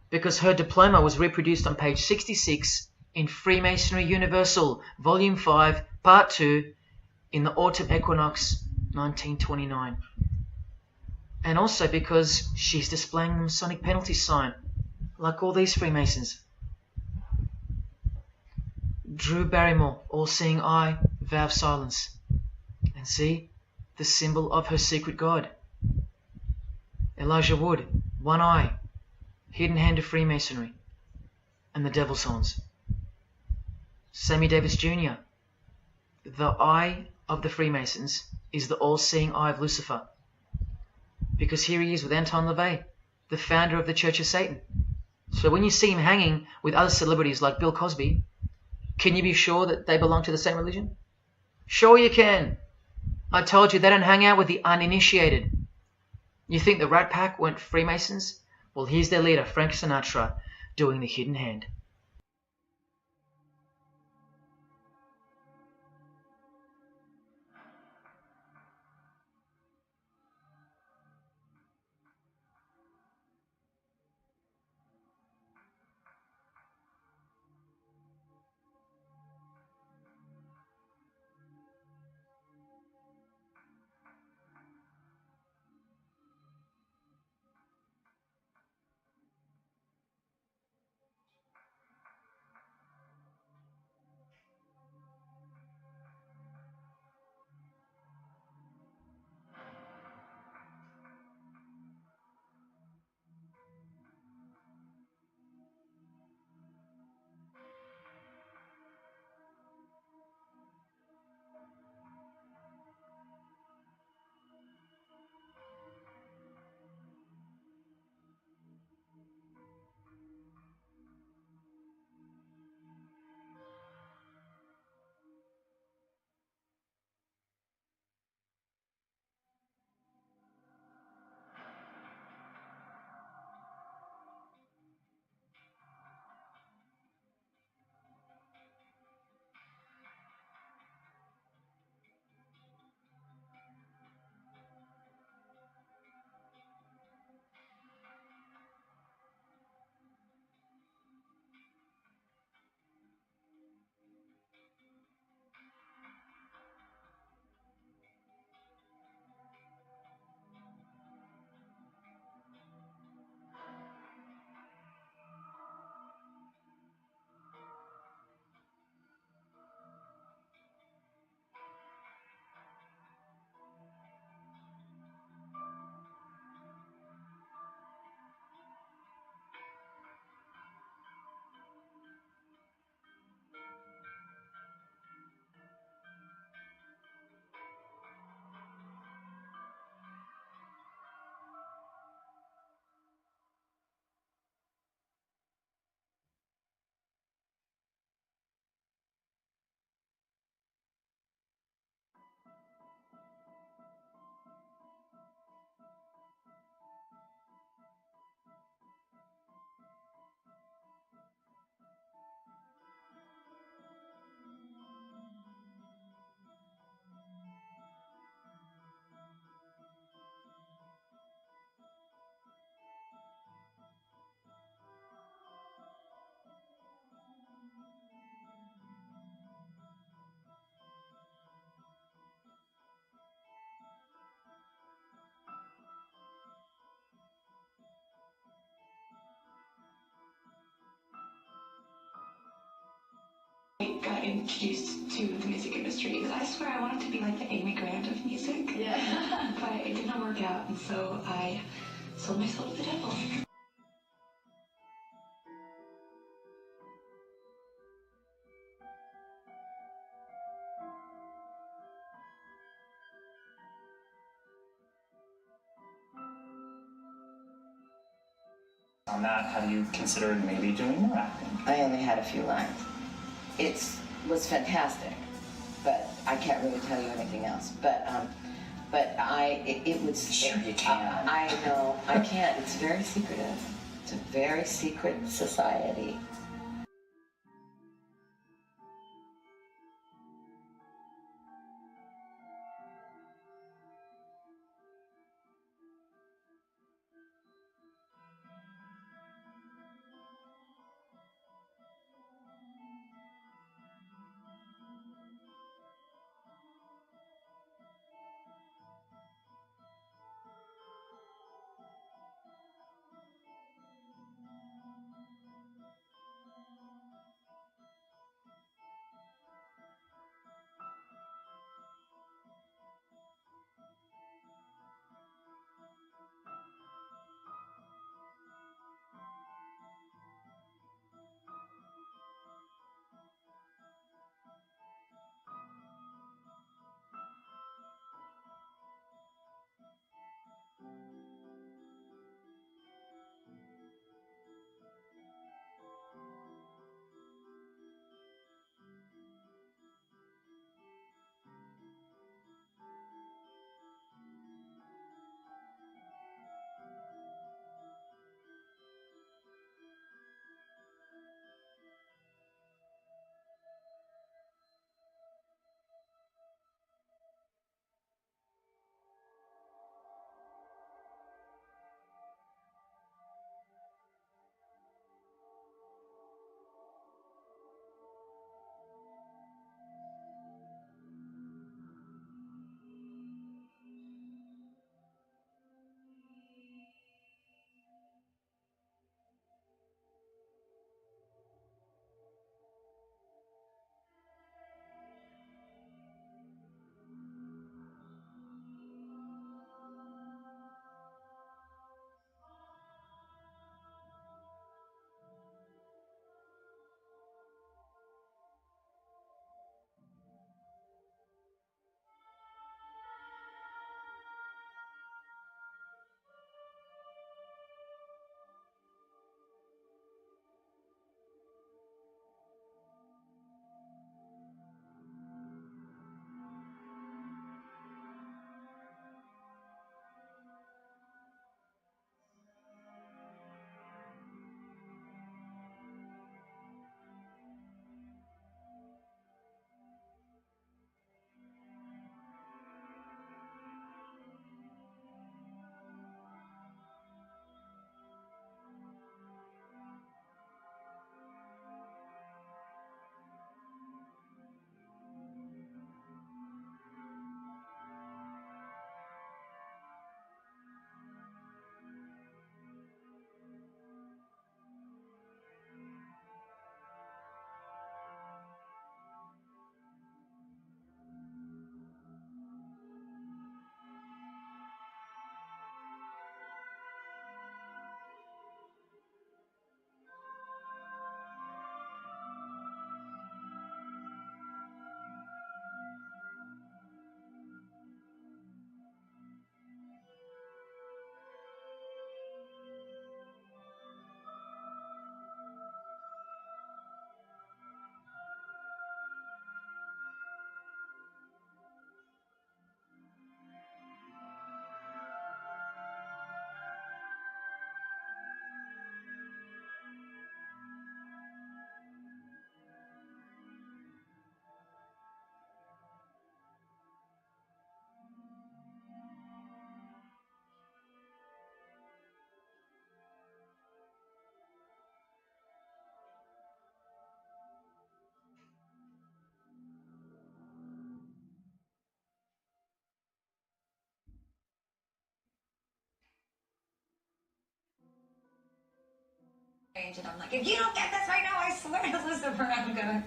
Speaker 1: Because her diploma was reproduced on page 66 in Freemasonry Universal, Volume 5, Part 2, in the Autumn Equinox, 1929. And also because she's displaying the Masonic penalty sign, like all these Freemasons. Drew Barrymore, all-seeing eye, vow of silence. And see, the symbol of her secret God. Elijah Wood, one eye, hidden hand of Freemasonry, and the devil's horns. Sammy Davis Jr., the eye of the Freemasons is the all-seeing eye of Lucifer. Because here he is with Anton LaVey, the founder of the Church of Satan. So when you see him hanging with other celebrities like Bill Cosby, can you be sure that they belong to the same religion? Sure you can. I told you they don't hang out with the uninitiated. You think the Rat Pack weren't Freemasons? Well, here's their leader, Frank Sinatra, doing the hidden hand.
Speaker 6: introduced to the music industry. I swear I wanted to be like the Amy Grant of music. Yeah. But it did not work out, and so I sold my soul to the devil.
Speaker 7: On that, have you considered maybe doing more acting?
Speaker 8: I only had a few lines. It was fantastic, but I can't really tell you anything else. But it was.
Speaker 7: Sure you can.
Speaker 8: I know I can't. It's very secretive. It's a very secret society.
Speaker 6: And I'm like, if you don't get this right now, I swear to Lucifer, I'm gonna.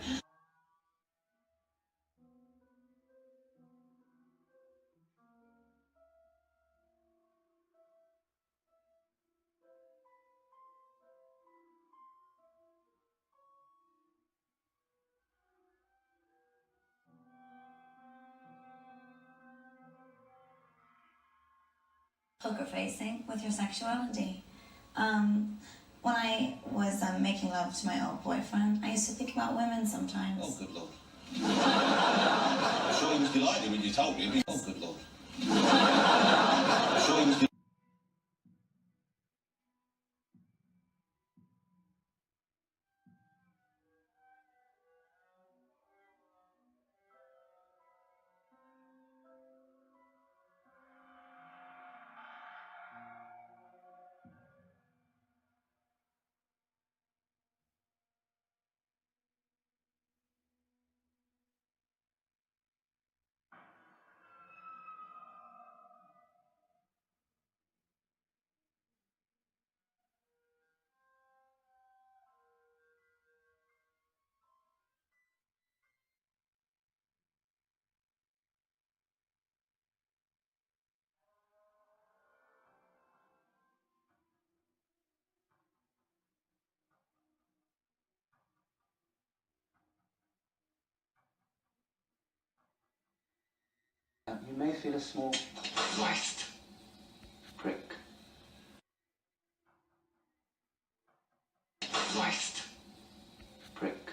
Speaker 9: poker facing with your sexuality. When I was making love to my old boyfriend, I used to think about women sometimes.
Speaker 10: Oh, good Lord. I'm sure he was delighted when you told him. Oh, good Lord. I'm sure he was delighted.
Speaker 11: You may feel a small
Speaker 2: Christ.
Speaker 11: prick.
Speaker 2: Christ.
Speaker 11: Prick.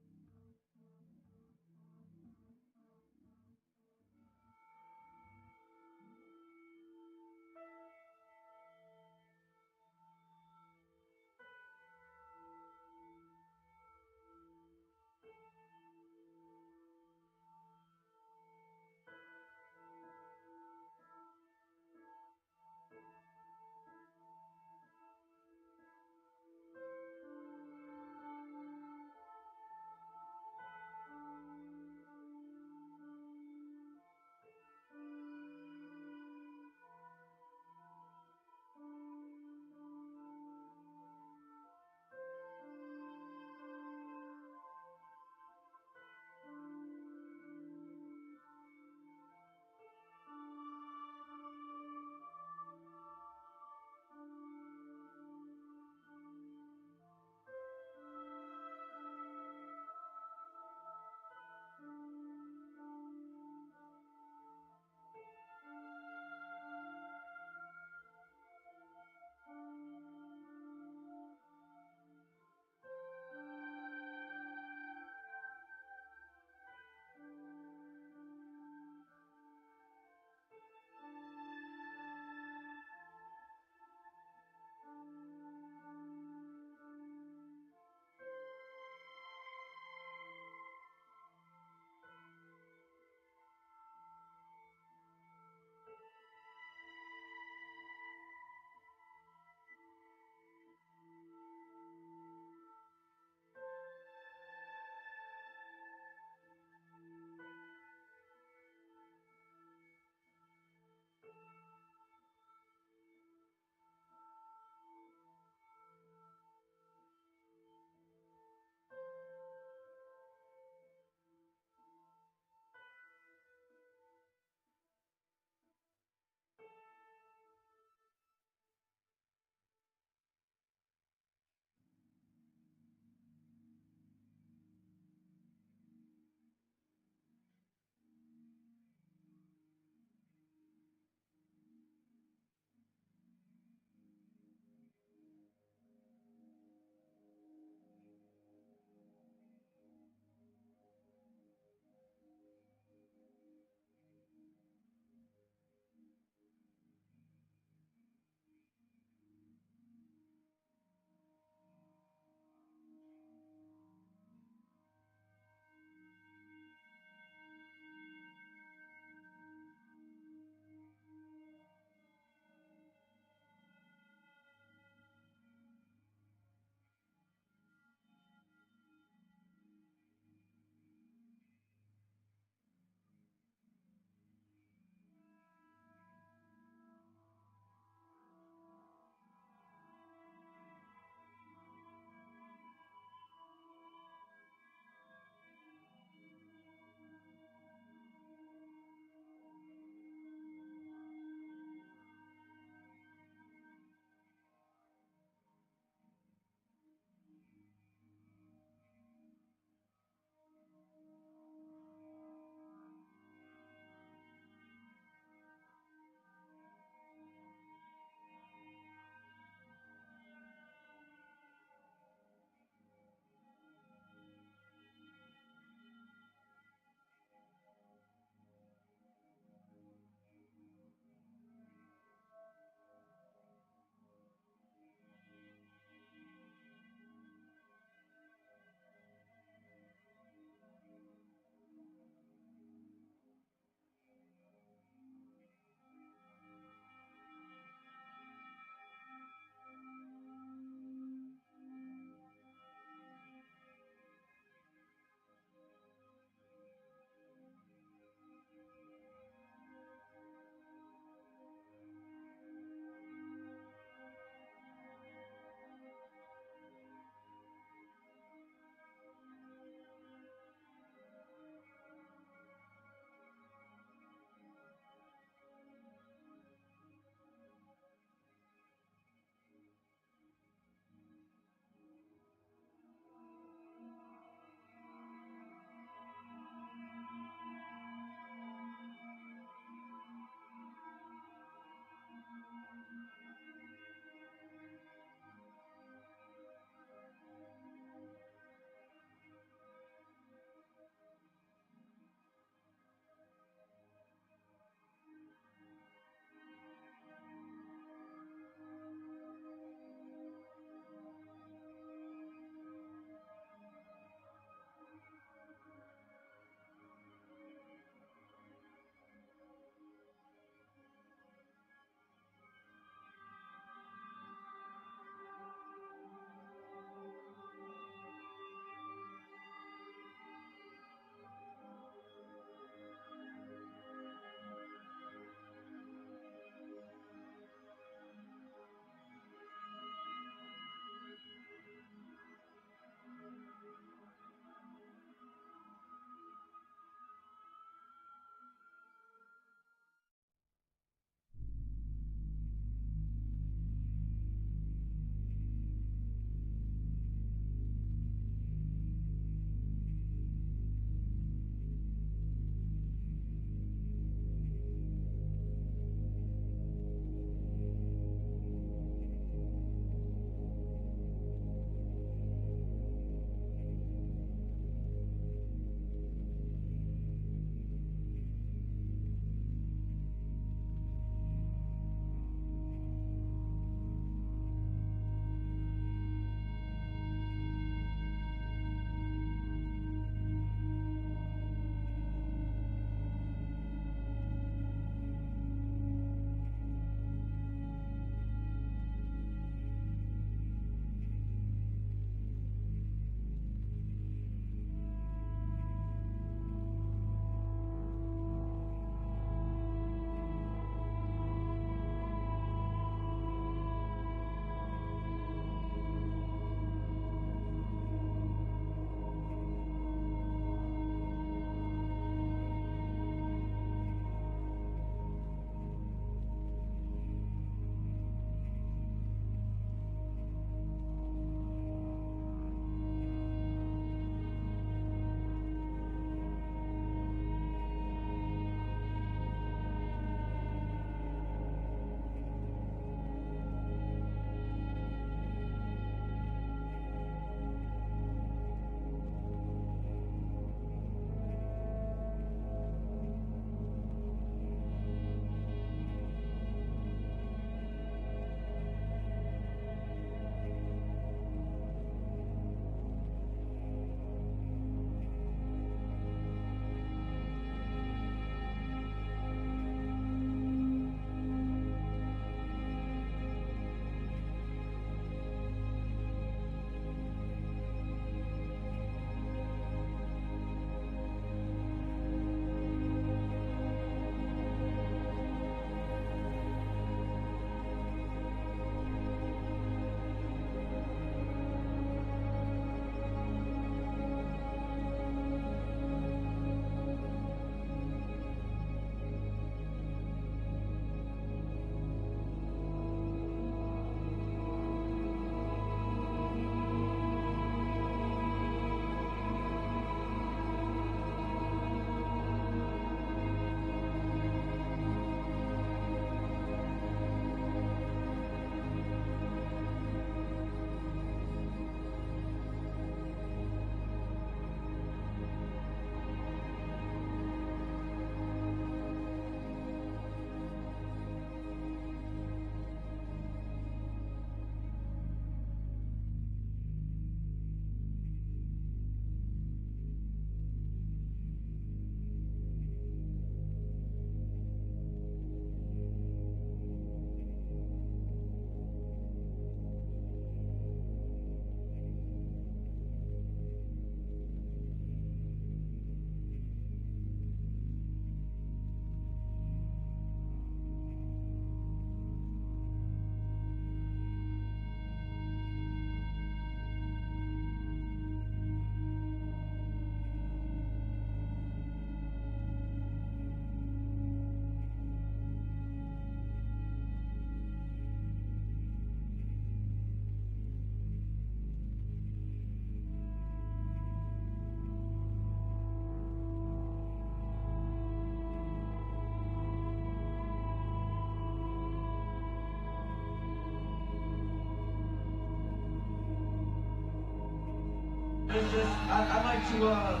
Speaker 12: I'd like to,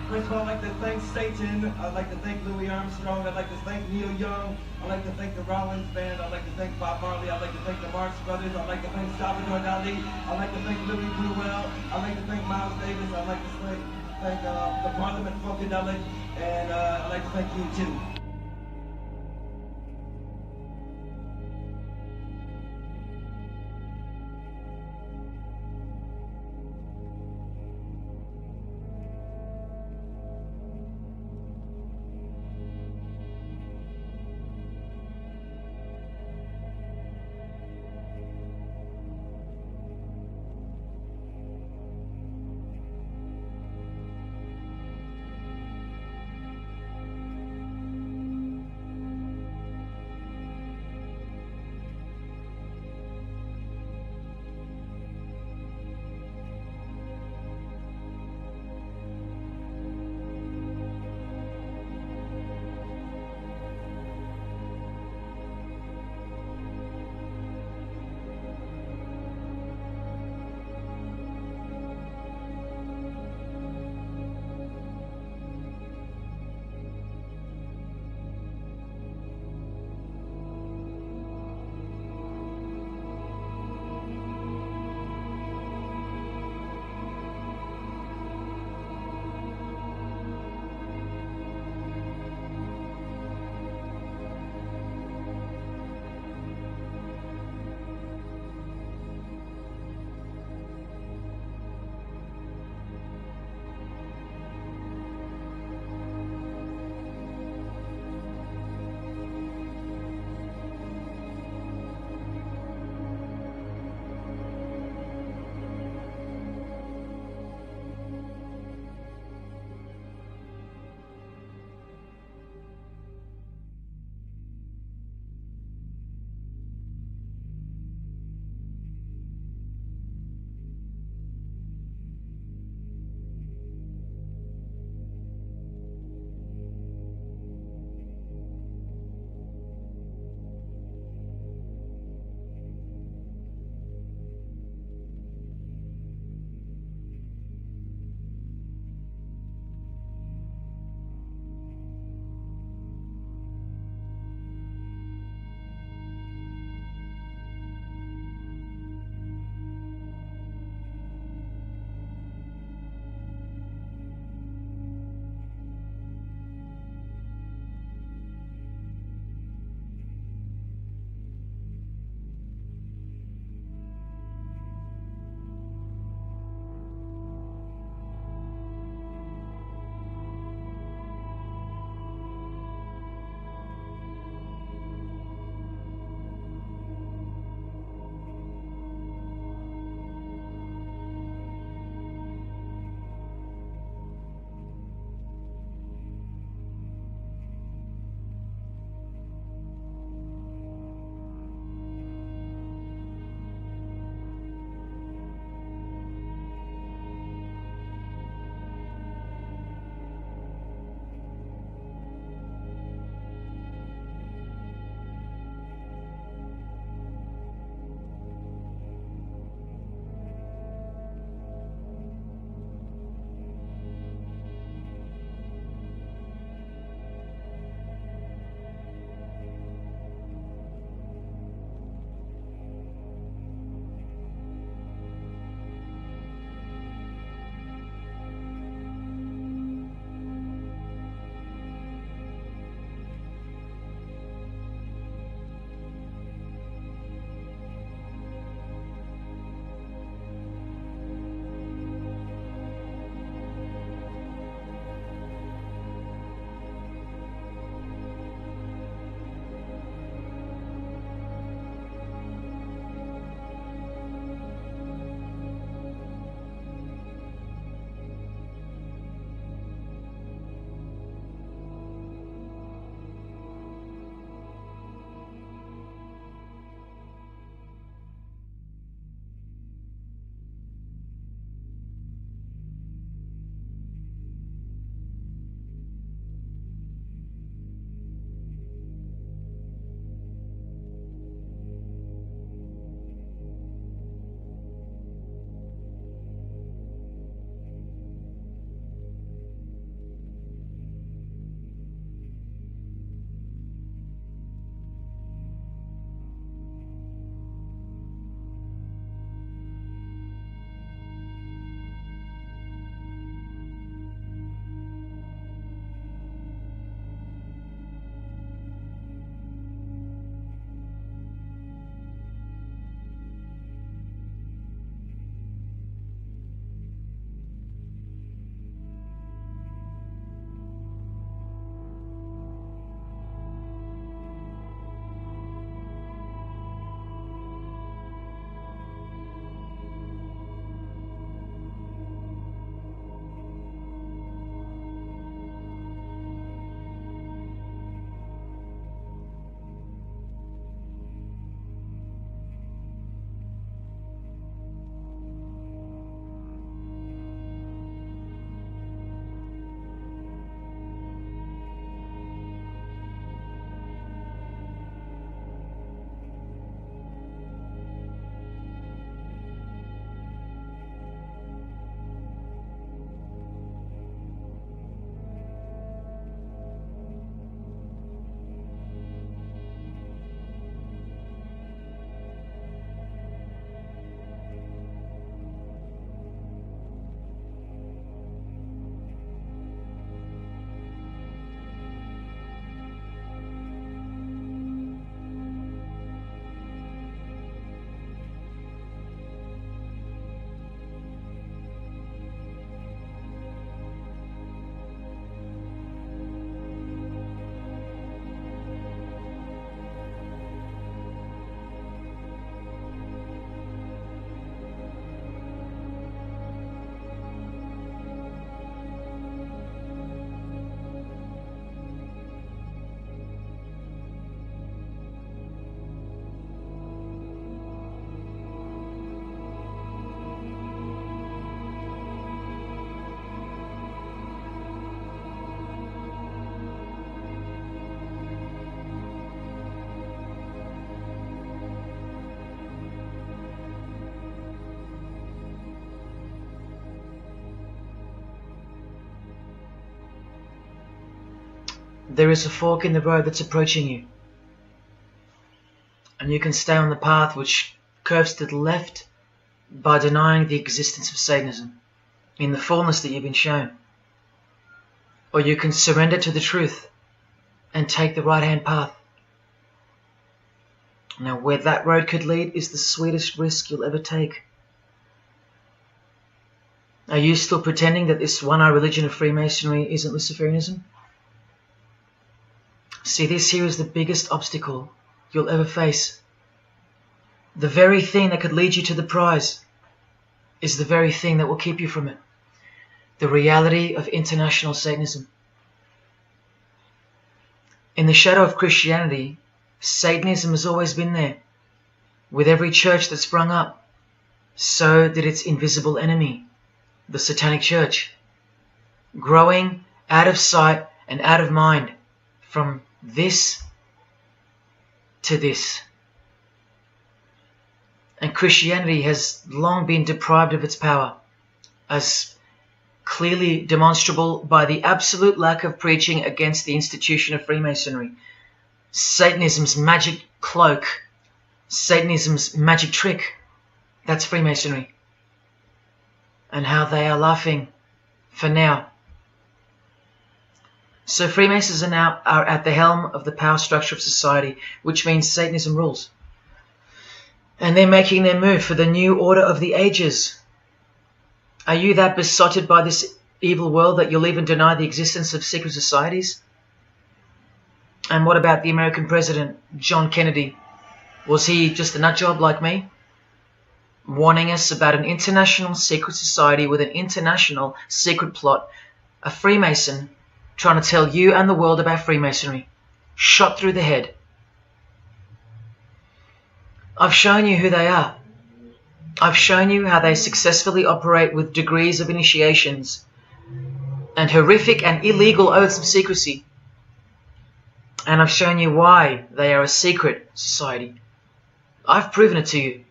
Speaker 12: first of all, I'd like to thank Satan. I'd like to thank Louis Armstrong. I'd like to thank Neil Young. I'd like to thank the Rollins Band. I'd like to thank Bob Marley. I'd like to thank the Marx Brothers. I'd like to thank Salvador Dali. I'd like to thank Louis Bruel. I'd like to thank Miles Davis. I'd like to thank the Parliament Funkadelic. And I'd like to thank you, too.
Speaker 1: there is a fork in the road that's approaching you. And you can stay on the path which curves to the left by denying the existence of Satanism in the fullness that you've been shown. Or you can surrender to the truth and take the right-hand path. Now, where that road could lead is the sweetest risk you'll ever take. Are you still pretending that this one-eye religion of Freemasonry isn't Luciferianism? See, this here is the biggest obstacle you'll ever face. The very thing that could lead you to the prize is the very thing that will keep you from it. The reality of international Satanism. In the shadow of Christianity, Satanism has always been there. With every church that sprung up, so did its invisible enemy, the Satanic Church, growing out of sight and out of mind, from this to this. And Christianity has long been deprived of its power, as clearly demonstrable by the absolute lack of preaching against the institution of Freemasonry. Satanism's magic cloak, Satanism's magic trick, that's Freemasonry. And how they are laughing for now. So Freemasons are at the helm of the power structure of society, which means Satanism rules. And they're making their move for the new order of the ages. Are you that besotted by this evil world that you'll even deny the existence of secret societies? And what about the American president, John Kennedy? Was he just a nutjob like me? Warning us about an international secret society with an international secret plot. A Freemason trying to tell you and the world about Freemasonry. Shot through the head. I've shown you who they are. I've shown you how they successfully operate with degrees of initiations and horrific and illegal oaths of secrecy. And I've shown you why they are a secret society. I've proven it to you.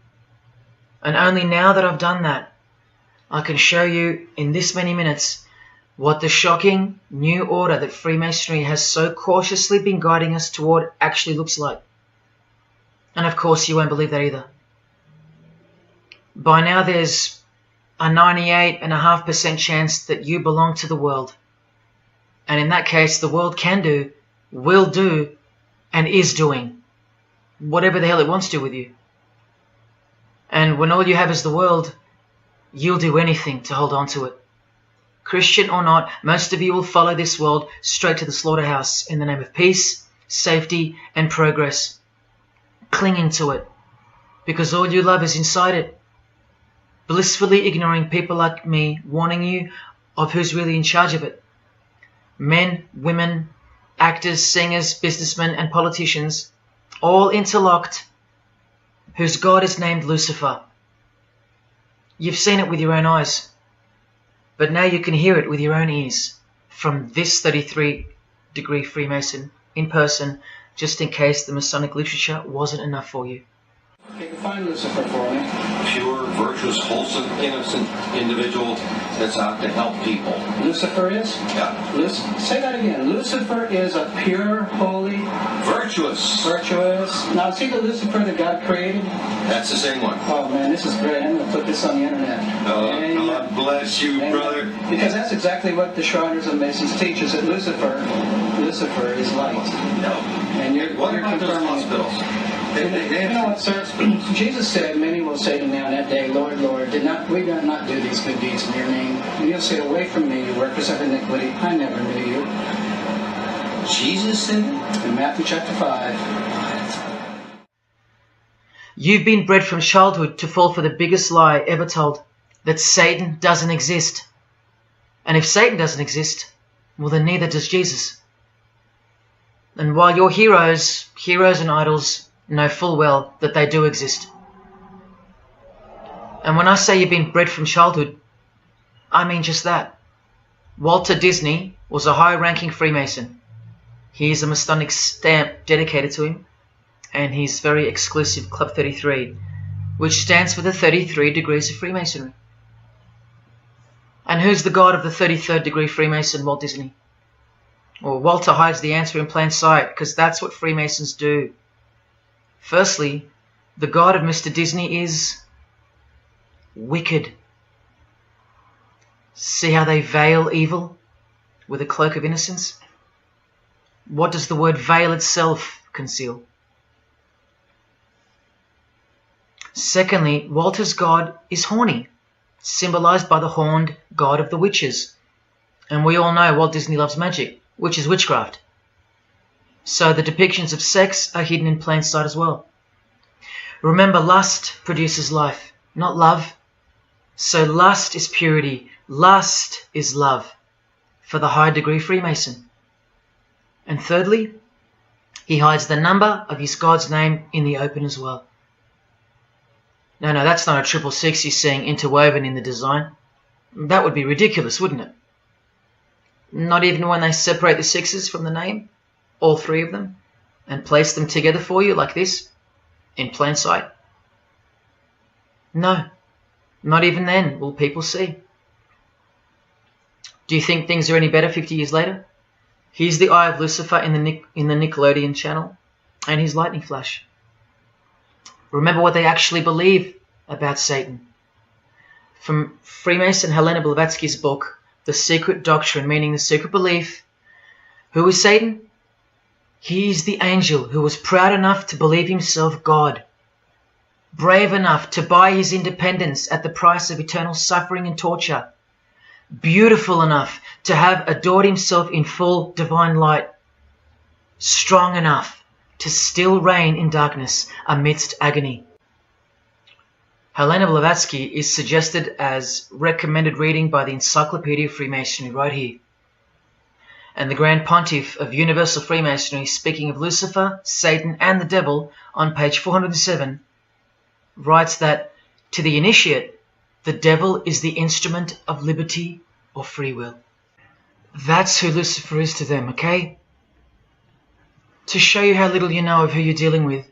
Speaker 1: And only now that I've done that, I can show you in this many minutes what the shocking new order that Freemasonry has so cautiously been guiding us toward actually looks like. And of course you won't believe that either. By now there's a 98.5% chance that you belong to the world. And in that case, the world can do, will do, and is doing whatever the hell it wants to with you. And when all you have is the world, you'll do anything to hold on to it. Christian or not, most of you will follow this world straight to the slaughterhouse in the name of peace, safety, and progress. Clinging to it, because all you love is inside it. Blissfully ignoring people like me warning you of who's really in charge of it. Men, women, actors, singers, businessmen, and politicians, all interlocked, whose God is named Lucifer. You've seen it with your own eyes, but now you can hear it with your own ears from this 33-degree Freemason in person, just in case the Masonic literature wasn't enough for you.
Speaker 12: Okay, define Lucifer for me.
Speaker 10: Pure, virtuous, wholesome, innocent individual that's out to help people.
Speaker 12: Lucifer is?
Speaker 10: Yeah.
Speaker 12: Say that again. Lucifer is a pure, holy,
Speaker 10: Virtuous.
Speaker 12: virtuous. Now, see the Lucifer that God created?
Speaker 10: That's the same one.
Speaker 12: Oh man, this is great. I'm going to put this on the internet.
Speaker 10: Oh, God bless you,
Speaker 12: Amen.
Speaker 10: brother.
Speaker 12: Because that's exactly what the Shriners and Masons teach, is that Lucifer is light.
Speaker 10: No.
Speaker 12: And you're
Speaker 10: What about those
Speaker 12: confirming it.
Speaker 10: hospitals?
Speaker 12: You know what, sir? Jesus said, many will say to me on that day, Lord, Lord, we did not do these good deeds in your name. And you'll say, away from me, you workers of iniquity. I never knew you.
Speaker 10: Jesus said it?
Speaker 12: In Matthew chapter 5.
Speaker 1: You've been bred from childhood to fall for the biggest lie ever told, that Satan doesn't exist. And if Satan doesn't exist, well then neither does Jesus. And while your heroes and idols know full well that they do exist. And when I say you've been bred from childhood, I mean just that. Walter Disney was a high-ranking Freemason. He is a Masonic stamp dedicated to him, and his very exclusive Club 33, which stands for the 33 degrees of Freemasonry. And who's the god of the 33rd degree Freemason, Walt Disney? Or Walter hides the answer in plain sight, because that's what Freemasons do. Firstly, the God of Mr. Disney is wicked. See how they veil evil with a cloak of innocence? What does the word veil itself conceal? Secondly, Walter's God is horny, symbolized by the horned god of the witches. And we all know Walt Disney loves magic, which is witchcraft. So the depictions of sex are hidden in plain sight as well. Remember, lust produces life, not love. So lust is purity, lust is love, for the high degree Freemason. And thirdly, he hides the number of his God's name in the open as well. No, that's not a 666 you're seeing interwoven in the design. That would be ridiculous, wouldn't it? Not even when they separate the sixes from the name, all three of them, and place them together for you like this, in plain sight. No, not even then will people see. Do you think things are any better 50 years later? Here's the eye of Lucifer in the Nickelodeon channel, and his lightning flash. Remember what they actually believe about Satan. From Freemason Helena Blavatsky's book, The Secret Doctrine, meaning the secret belief. Who is Satan? He is the angel who was proud enough to believe himself God, brave enough to buy his independence at the price of eternal suffering and torture, beautiful enough to have adored himself in full divine light, strong enough to still reign in darkness amidst agony. Helena Blavatsky is suggested as recommended reading by the Encyclopedia of Freemasonry right here. And the Grand Pontiff of Universal Freemasonry, speaking of Lucifer, Satan and the Devil on page 407, writes that to the initiate, the devil is the instrument of liberty or free will. That's who Lucifer is to them, okay? To show you how little you know of who you're dealing with,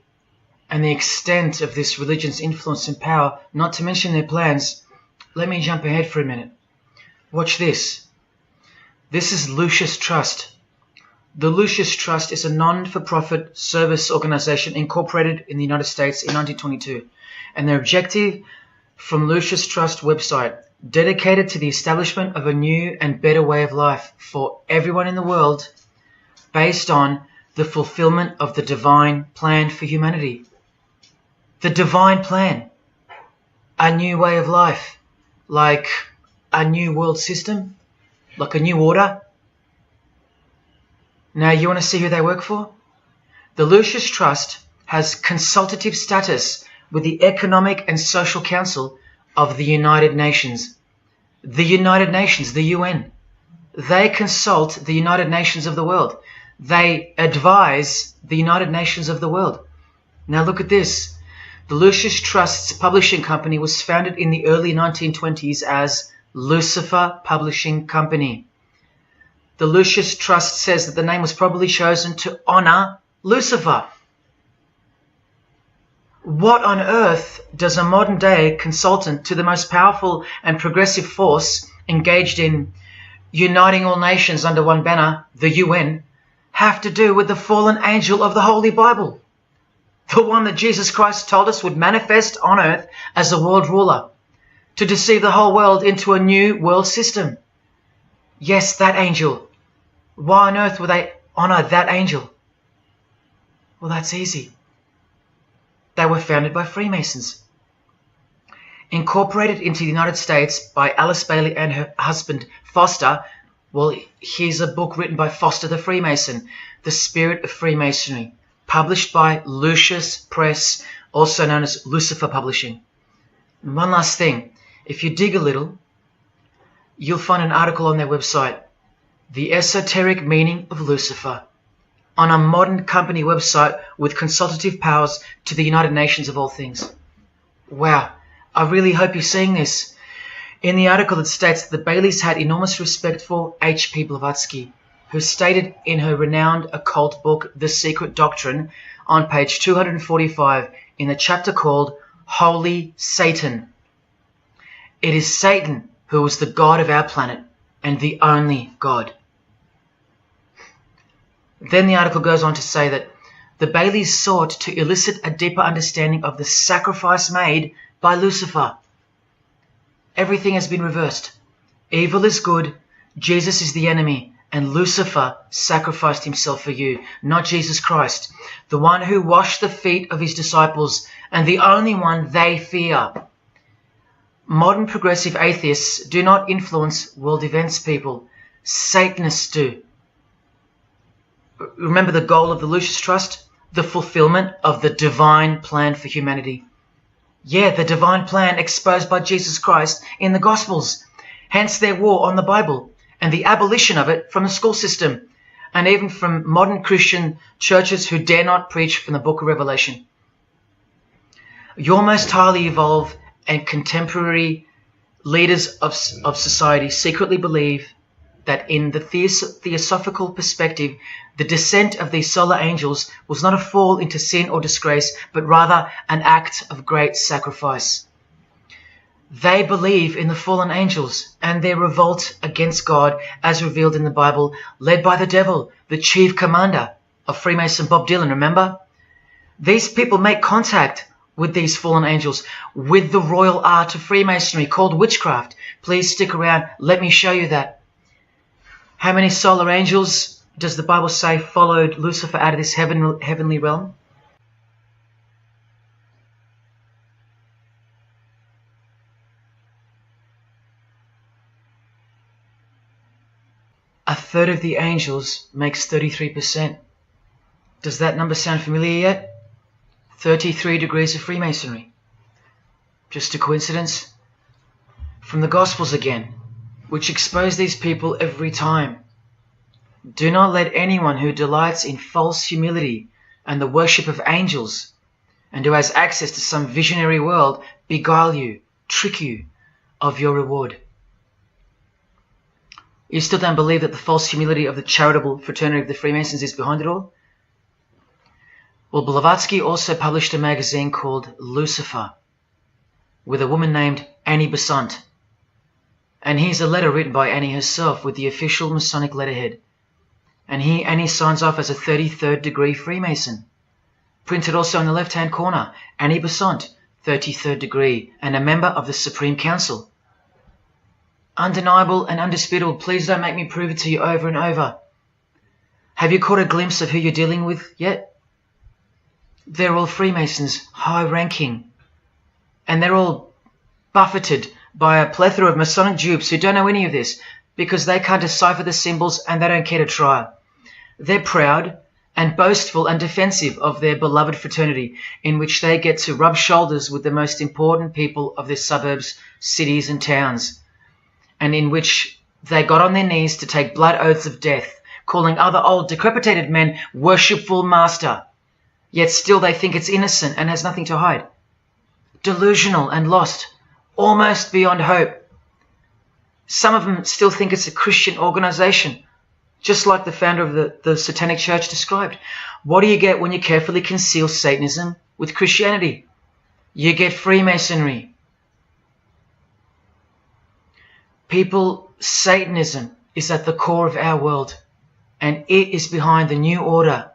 Speaker 1: and the extent of this religion's influence and power, not to mention their plans, let me jump ahead for a minute. Watch this. This is Lucius Trust. The Lucius Trust is a non-for-profit service organization incorporated in the United States in 1922, and their objective from Lucius Trust website, dedicated to the establishment of a new and better way of life for everyone in the world, based on the fulfillment of the divine plan for humanity. The divine plan. A new way of life. Like a new world system. Like a new order. Now you want to see who they work for? The Lucius Trust has consultative status with the Economic and Social Council of the United Nations. The United Nations, the UN. They consult the United Nations of the world. They advise the United Nations of the world. Now look at this. The Lucius Trust's publishing company was founded in the early 1920s as Lucifer Publishing Company. The Lucius Trust says that the name was probably chosen to honor Lucifer. What on earth does a modern day consultant to the most powerful and progressive force engaged in uniting all nations under one banner, the UN, have to do with the fallen angel of the Holy Bible? The one that Jesus Christ told us would manifest on earth as a world ruler, to deceive the whole world into a new world system. Yes, that angel. Why on earth would they honor that angel? Well, that's easy. They were founded by Freemasons. Incorporated into the United States by Alice Bailey and her husband Foster. Well, here's a book written by Foster the Freemason, The Spirit of Freemasonry, published by Lucius Press, also known as Lucifer Publishing. And one last thing, if you dig a little, you'll find an article on their website, The Esoteric Meaning of Lucifer, on a modern company website with consultative powers to the United Nations of all things. Wow, I really hope you're seeing this. In the article it states that the Baileys had enormous respect for H.P. Blavatsky, who stated in her renowned occult book, The Secret Doctrine, on page 245 in the chapter called Holy Satan. It is Satan who is the God of our planet and the only God. Then the article goes on to say that the Baileys sought to elicit a deeper understanding of the sacrifice made by Lucifer. Everything has been reversed. Evil is good, Jesus is the enemy, and Lucifer sacrificed himself for you, not Jesus Christ, the one who washed the feet of his disciples and the only one they fear. Modern progressive atheists do not influence world events, people. Satanists do. Remember the goal of the Lucis Trust? The fulfillment of the divine plan for humanity. Yeah, the divine plan exposed by Jesus Christ in the Gospels. Hence their war on the Bible and the abolition of it from the school system and even from modern Christian churches who dare not preach from the book of Revelation. Your most highly evolved and contemporary leaders of society secretly believe that in the theosophical perspective, the descent of these solar angels was not a fall into sin or disgrace, but rather an act of great sacrifice. They believe in the fallen angels and their revolt against God as revealed in the Bible, led by the devil, the chief commander of Freemason Bob Dylan, remember? These people make contact with these fallen angels, with the royal art of Freemasonry called witchcraft. Please stick around. Let me show you that. How many solar angels does the Bible say followed Lucifer out of this heavenly realm? A third of the angels makes 33%. Does that number sound familiar yet? 33 degrees of Freemasonry. Just a coincidence? From the Gospels again, which expose these people every time. Do not let anyone who delights in false humility and the worship of angels, and who has access to some visionary world, beguile you, trick you of your reward. You still don't believe that the false humility of the charitable fraternity of the Freemasons is behind it all? Well, Blavatsky also published a magazine called Lucifer with a woman named Annie Besant. And here's a letter written by Annie herself with the official Masonic letterhead. And here Annie signs off as a 33rd degree Freemason. Printed also in the left-hand corner, Annie Besant, 33rd degree, and a member of the Supreme Council. Undeniable and undisputable. Please don't make me prove it to you over and over. Have you caught a glimpse of who you're dealing with yet? They're all Freemasons, high-ranking. And they're all buffeted by a plethora of Masonic dupes who don't know any of this because they can't decipher the symbols and they don't care to try. They're proud and boastful and defensive of their beloved fraternity, in which they get to rub shoulders with the most important people of their suburbs, cities and towns, and in which they got on their knees to take blood oaths of death, calling other old decrepitated men worshipful master. Yet still they think it's innocent and has nothing to hide. Delusional and lost, almost beyond hope. Some of them still think it's a Christian organization, just like the founder of the Satanic Church described. What do you get when you carefully conceal Satanism with Christianity? You get Freemasonry. People, Satanism is at the core of our world, and it is behind the new order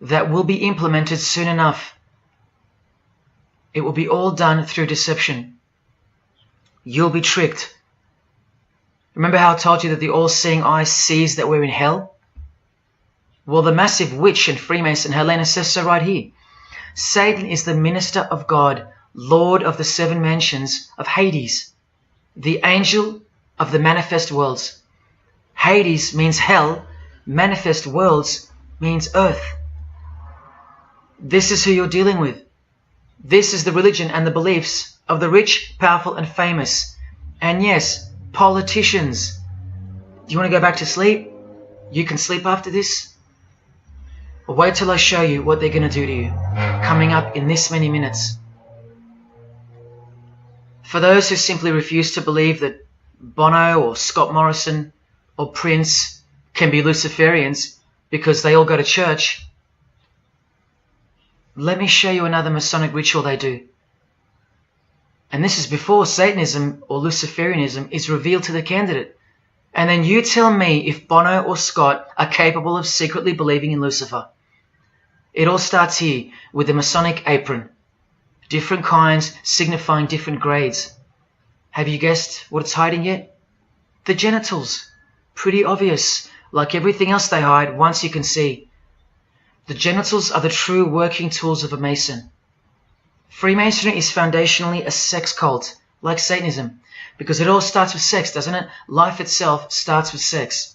Speaker 1: that will be implemented soon enough. It will be all done through deception. You'll be tricked. Remember how I told you that the all-seeing eye sees that we're in hell? Well, the massive witch and Freemason Helena says so right here. Satan is the minister of God, Lord of the seven mansions of Hades, the angel of the manifest worlds. Hades means hell, manifest worlds means earth. This is who you're dealing with. This is the religion and the beliefs of the rich, powerful and famous. And yes, politicians. Do you want to go back to sleep? You can sleep after this. Or wait till I show you what they're going to do to you, coming up in this many minutes. For those who simply refuse to believe that Bono or Scott Morrison or Prince can be Luciferians because they all go to church, let me show you another Masonic ritual they do. And this is before Satanism or Luciferianism is revealed to the candidate. And then you tell me if Bono or Scott are capable of secretly believing in Lucifer. It all starts here with the Masonic apron. Different kinds signifying different grades. Have you guessed what it's hiding yet? The genitals. Pretty obvious. Like everything else they hide, once you can see. The genitals are the true working tools of a Mason. Freemasonry is foundationally a sex cult, like Satanism, because it all starts with sex, doesn't it? Life itself starts with sex.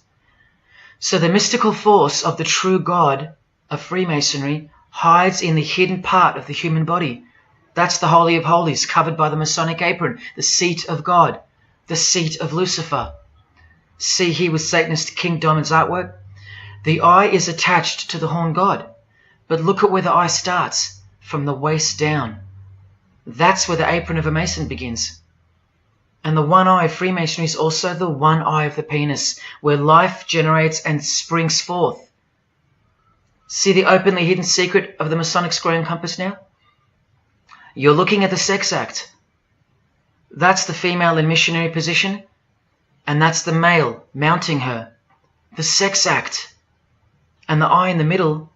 Speaker 1: So the mystical force of the true God of Freemasonry hides in the hidden part of the human body. That's the Holy of Holies, covered by the Masonic apron, the seat of God, the seat of Lucifer. See here with Satanist King Diamond's artwork? The eye is attached to the horn god, but look at where the eye starts, from the waist down. That's where the apron of a Mason begins. And the one eye of Freemasonry is also the one eye of the penis, where life generates and springs forth. See the openly hidden secret of the Masonic square and compass now? You're looking at the sex act. That's the female in missionary position, and that's the male mounting her. The sex act. And the eye in the middle,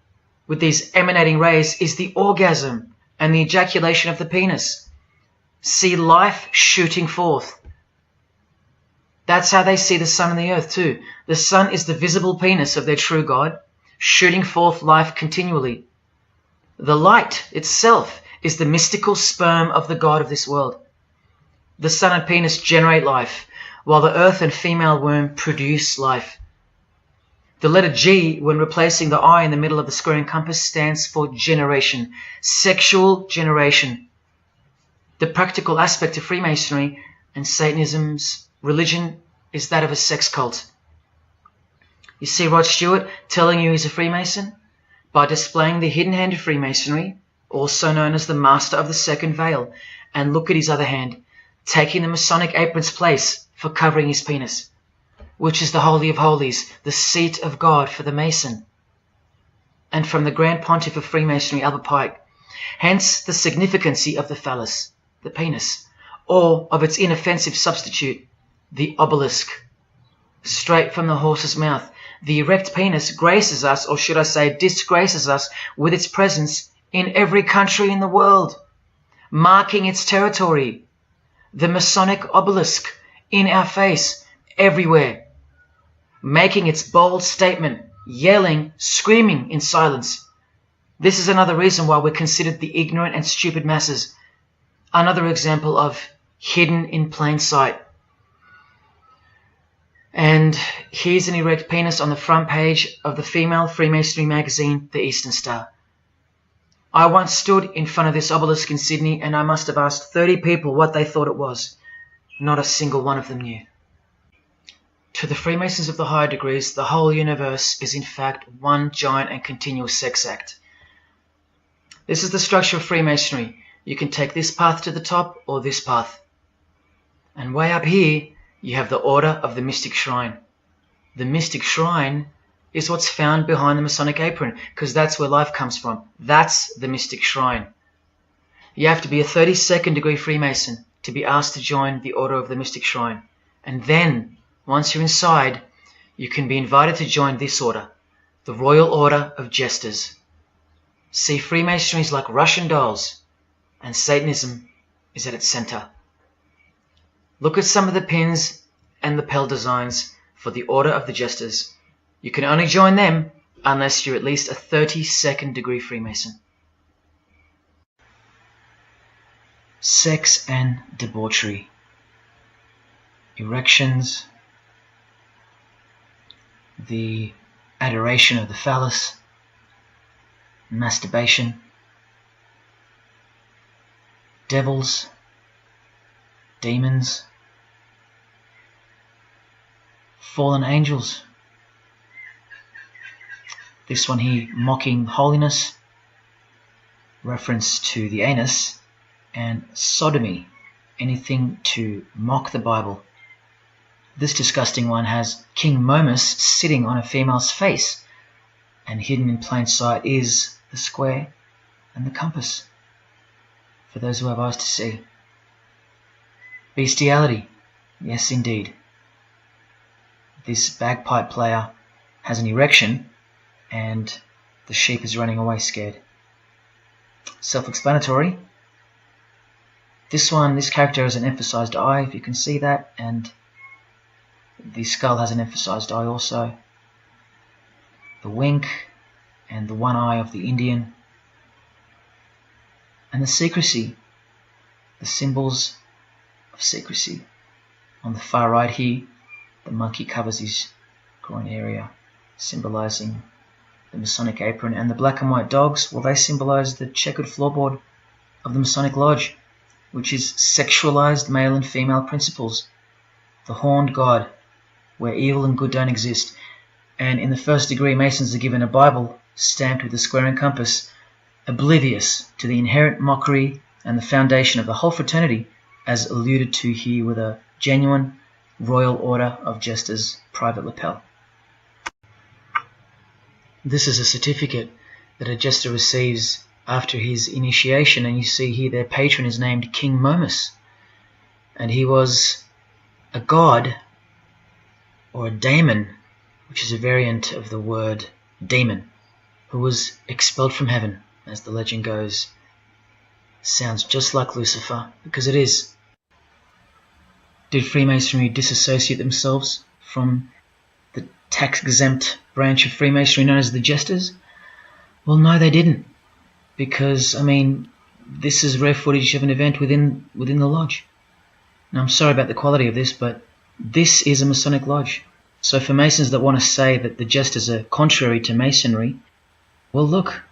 Speaker 1: with these emanating rays, is the orgasm and the ejaculation of the penis. See life shooting forth. That's how they see the sun and the earth too. The sun is the visible penis of their true God, shooting forth life continually. The light itself is the mystical sperm of the God of this world. The sun and penis generate life, while the earth and female womb produce life. The letter G, when replacing the I in the middle of the square and compass, stands for generation, sexual generation. The practical aspect of Freemasonry and Satanism's religion is that of a sex cult. You see Rod Stewart telling you he's a Freemason? By displaying the hidden hand of Freemasonry, also known as the Master of the Second Veil, and look at his other hand, taking the Masonic apron's place for covering his penis, which is the Holy of Holies, the seat of God for the Mason. And from the Grand Pontiff of Freemasonry, Albert Pike, hence the significancy of the phallus, the penis, or of its inoffensive substitute, the obelisk. Straight from the horse's mouth, the erect penis graces us, or should I say disgraces us, with its presence in every country in the world, marking its territory. The Masonic obelisk in our face, everywhere, making its bold statement, yelling, screaming in silence. This is another reason why we're considered the ignorant and stupid masses. Another example of hidden in plain sight. And here's an erect penis on the front page of the female Freemasonry magazine, The Eastern Star. I once stood in front of this obelisk in Sydney, and I must have asked 30 people what they thought it was. Not a single one of them knew. To the Freemasons of the higher degrees, the whole universe is in fact one giant and continuous sex act. This is the structure of Freemasonry. You can take this path to the top or this path. And way up here, you have the Order of the Mystic Shrine. The Mystic Shrine is what's found behind the Masonic apron, because that's where life comes from. That's the Mystic Shrine. You have to be a 32nd degree Freemason to be asked to join the Order of the Mystic Shrine. And then, once you're inside, you can be invited to join this order, the Royal Order of Jesters. See, Freemasonry is like Russian dolls, and Satanism is at its center. Look at some of the pins and lapel designs for the Order of the Jesters. You can only join them unless you're at least a 32nd degree Freemason. Sex and debauchery. Erections. The adoration of the phallus. Masturbation. Devils. Demons. Fallen angels. This one here, mocking holiness, reference to the anus, and sodomy, anything to mock the Bible. This disgusting one has King Momus sitting on a female's face, and hidden in plain sight is the square and the compass, for those who have eyes to see. Bestiality, yes indeed. this bagpipe player has an erection and the sheep is running away scared. Self-explanatory. This character has an emphasized eye, if you can see that, and the skull has an emphasized eye also. The wink and the one eye of the Indian. And the secrecy, the symbols of secrecy. On the far right here, the monkey covers his groin area, symbolizing the Masonic apron, and the black and white dogs, well, they symbolize the checkered floorboard of the Masonic Lodge, which is sexualized male and female principles. The horned god, where evil and good don't exist. And in the first degree, Masons are given a Bible stamped with a square and compass, oblivious to the inherent mockery and the foundation of the whole fraternity, as alluded to here with a genuine Royal Order of Jesters private lapel. This is a certificate that a jester receives after his initiation, and you see here their patron is named King Momus, and he was a god, or a daemon, which is a variant of the word demon, who was expelled from heaven, as the legend goes. Sounds just like Lucifer, because it is. Did Freemasonry disassociate themselves from the tax-exempt branch of Freemasonry known as the Jesters? Well, no, they didn't. Because, I mean, this is rare footage of an event within the lodge. Now, I'm sorry about the quality of this, but this is a Masonic lodge. So for Masons that want to say that the Jesters are contrary to Masonry, well, look.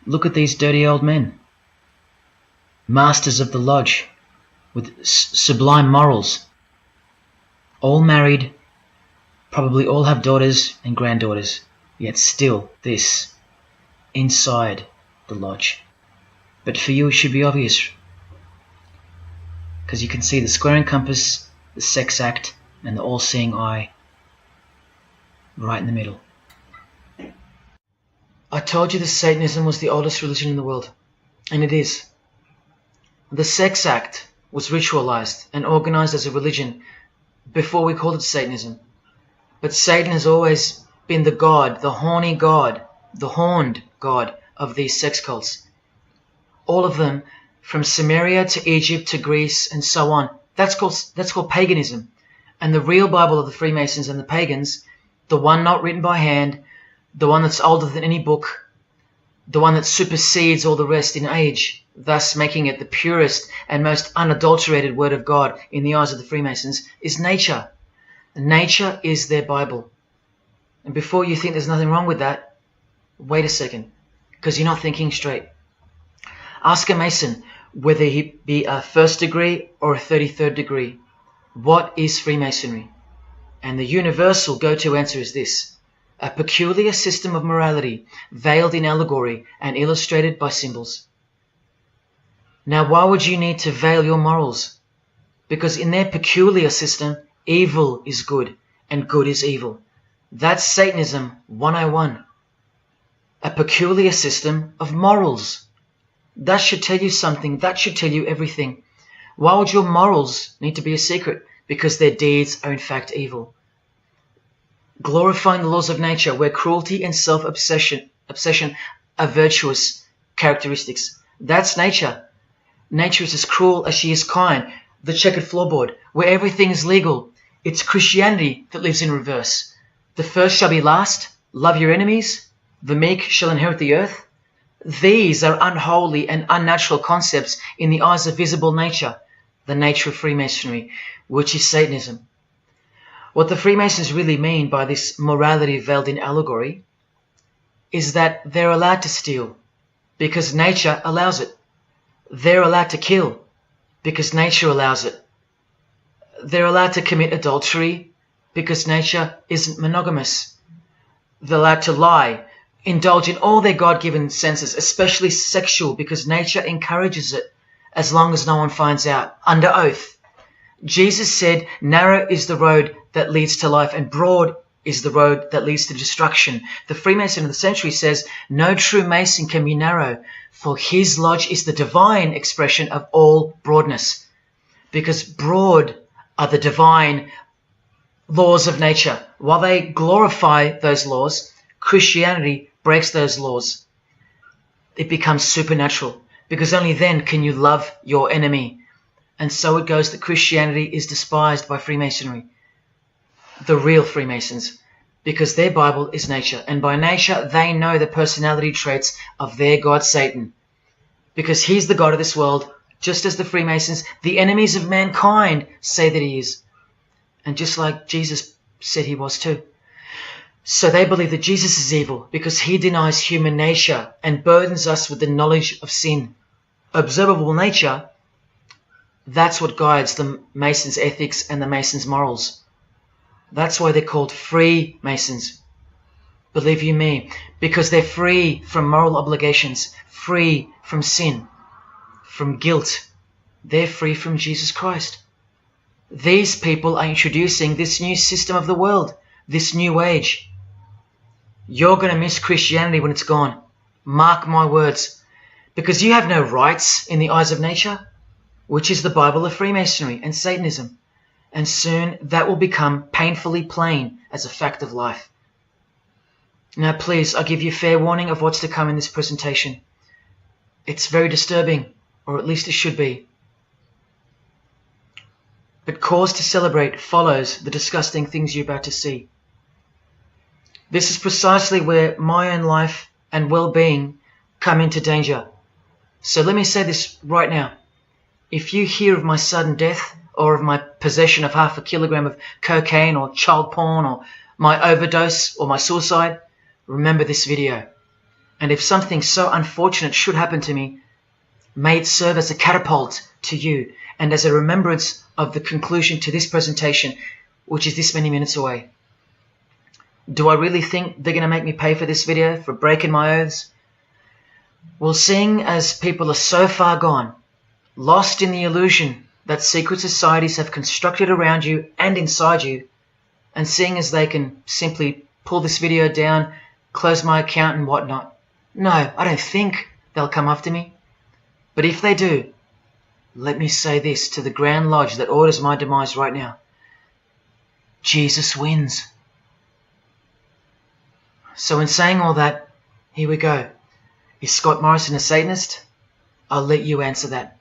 Speaker 1: Look at these dirty old men. Masters of the lodge, with sublime morals. All married, probably all have daughters and granddaughters, yet still this, inside the lodge. But for you it should be obvious, because you can see the square and compass, the sex act, and the all-seeing eye right in the middle. I told you that Satanism was the oldest religion in the world, and it is. The sex act was ritualized and organized as a religion before we called it Satanism. But Satan has always been the god, the horny god, the horned god of these sex cults. All of them, from Sumeria to Egypt to Greece and so on, that's called paganism. And the real Bible of the Freemasons and the pagans, the one not written by hand, the one that's older than any book, the one that supersedes all the rest in age, thus making it the purest and most unadulterated word of God in the eyes of the Freemasons, is nature. Nature is their Bible. And before you think there's nothing wrong with that, wait a second, because you're not thinking straight. Ask a Mason, whether he be a first degree or a 33rd degree, what is Freemasonry? And the universal go-to answer is this: a peculiar system of morality, veiled in allegory and illustrated by symbols. Now, why would you need to veil your morals? Because in their peculiar system, evil is good and good is evil. That's Satanism 101. A peculiar system of morals. That should tell you something. That should tell you everything. Why would your morals need to be a secret? Because their deeds are in fact evil. Glorifying the laws of nature, where cruelty and self-obsession are virtuous characteristics. That's nature. Nature is as cruel as she is kind. The checkered floorboard, where everything is legal. It's Christianity that lives in reverse. The first shall be last. Love your enemies. The meek shall inherit the earth. These are unholy and unnatural concepts in the eyes of visible nature, the nature of Freemasonry, which is Satanism. What the Freemasons really mean by this morality veiled in allegory is that they're allowed to steal because nature allows it. They're allowed to kill because nature allows it. They're allowed to commit adultery because nature isn't monogamous. They're allowed to lie, indulge in all their God-given senses, especially sexual, because nature encourages it, as long as no one finds out, under oath. Jesus said, narrow is the road that leads to life, and broad is the road that leads to destruction. The Freemason of the century says, no true Mason can be narrow, for his lodge is the divine expression of all broadness. Because broad are the divine laws of nature. While they glorify those laws, Christianity breaks those laws. It becomes supernatural, because only then can you love your enemy. And so it goes that Christianity is despised by Freemasonry, the real Freemasons, because their Bible is nature. And by nature, they know the personality traits of their God, Satan, because he's the God of this world, just as the Freemasons, the enemies of mankind, say that he is. And just like Jesus said he was too. So they believe that Jesus is evil because he denies human nature and burdens us with the knowledge of sin. Observable nature, that's what guides the Masons' ethics and the Masons' morals. That's why they're called Freemasons. Believe you me, because they're free from moral obligations, free from sin, from guilt. They're free from Jesus Christ. These people are introducing this new system of the world, this new age. You're going to miss Christianity when it's gone. Mark my words. Because you have no rights in the eyes of nature, which is the Bible of Freemasonry and Satanism. And soon that will become painfully plain as a fact of life. Now please, I give you fair warning of what's to come in this presentation. It's very disturbing, or at least it should be. But cause to celebrate follows the disgusting things you're about to see. This is precisely where my own life and well-being come into danger. So let me say this right now. If you hear of my sudden death, or of my possession of 0.5 kilogram of cocaine or child porn, or my overdose or my suicide, remember this video. And if something so unfortunate should happen to me, may it serve as a catapult to you and as a remembrance of the conclusion to this presentation, which is this many minutes away. Do I really think they're going to make me pay for this video, for breaking my oaths? Well, seeing as people are so far gone, lost in the illusion that secret societies have constructed around you and inside you, and seeing as they can simply pull this video down, close my account and whatnot, no, I don't think they'll come after me. But if they do, let me say this to the Grand Lodge that orders my demise right now. Jesus wins. So in saying all that, here we go. Is Scott Morrison a Satanist? I'll let you answer that.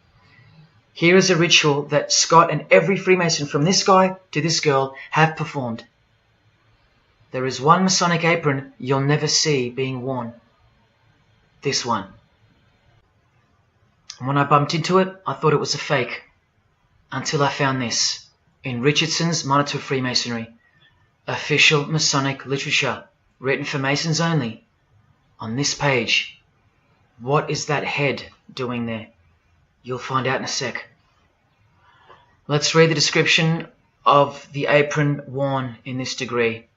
Speaker 1: Here is a ritual that Scott and every Freemason from this guy to this girl have performed. There is one Masonic apron you'll never see being worn. This one. And when I bumped into it, I thought it was a fake. Until I found this in Richardson's Monitor of Freemasonry, official Masonic literature, written for Masons only. On this page, what is that head doing there? You'll find out in a sec. Let's read the description of the apron worn in this degree.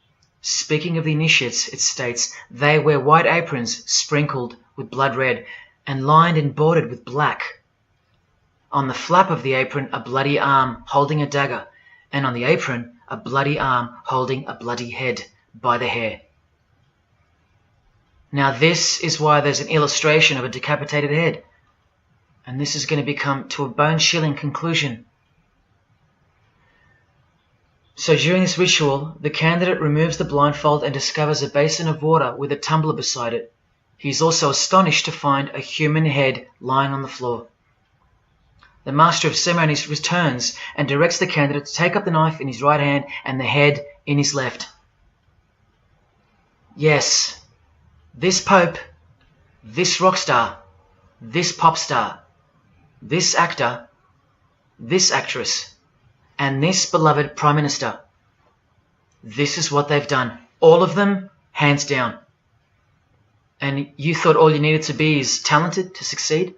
Speaker 1: Speaking of the initiates, it states, they wear white aprons sprinkled with blood red and lined and bordered with black. On the flap of the apron, a bloody arm holding a dagger, and on the apron, a bloody arm holding a bloody head by the hair. Now this is why there's an illustration of a decapitated head. And this is going to become to a bone-chilling conclusion. So during this ritual, the candidate removes the blindfold and discovers a basin of water with a tumbler beside it. He is also astonished to find a human head lying on the floor. The master of ceremonies returns and directs the candidate to take up the knife in his right hand and the head in his left. Yes, this pope, this rock star, this pop star, this actor, this actress, and this beloved Prime Minister. This is what they've done. All of them, hands down. And you thought all you needed to be is talented to succeed?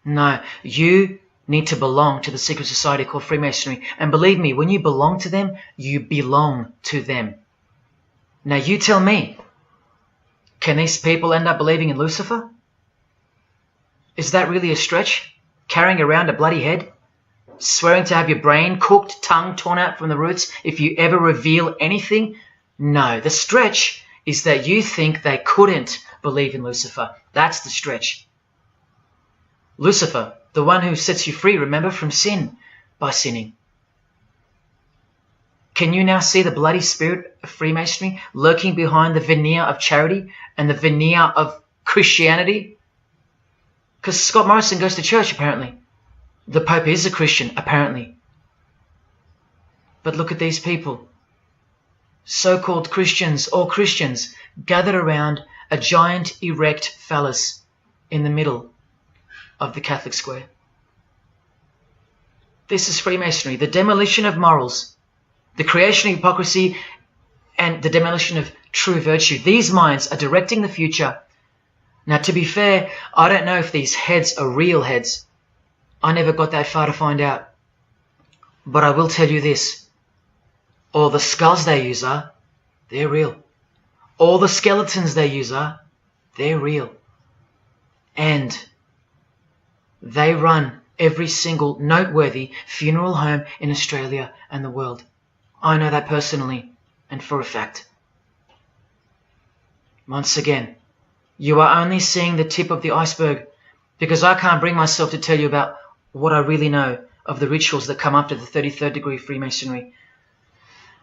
Speaker 1: No, you need to belong to the secret society called Freemasonry. And believe me, when you belong to them, you belong to them. Now you tell me, can these people end up believing in Lucifer? Is that really a stretch? Carrying around a bloody head? Swearing to have your brain cooked, tongue torn out from the roots if you ever reveal anything? No, the stretch is that you think they couldn't believe in Lucifer. That's the stretch. Lucifer, the one who sets you free, remember, from sin by sinning. Can you now see the bloody spirit of Freemasonry lurking behind the veneer of charity and the veneer of Christianity? Because Scott Morrison goes to church, apparently. The Pope is a Christian, apparently. But look at these people. So-called Christians or Christians gathered around a giant erect phallus in the middle of the Catholic square. This is Freemasonry, the demolition of morals, the creation of hypocrisy, and the demolition of true virtue. These minds are directing the future. Now, to be fair, I don't know if these heads are real heads. I never got that far to find out. But I will tell you this. All the skulls they use they're real. All the skeletons they use they're real. And they run every single noteworthy funeral home in Australia and the world. I know that personally and for a fact. Once again, you are only seeing the tip of the iceberg, because I can't bring myself to tell you about what I really know of the rituals that come after the 33rd degree Freemasonry.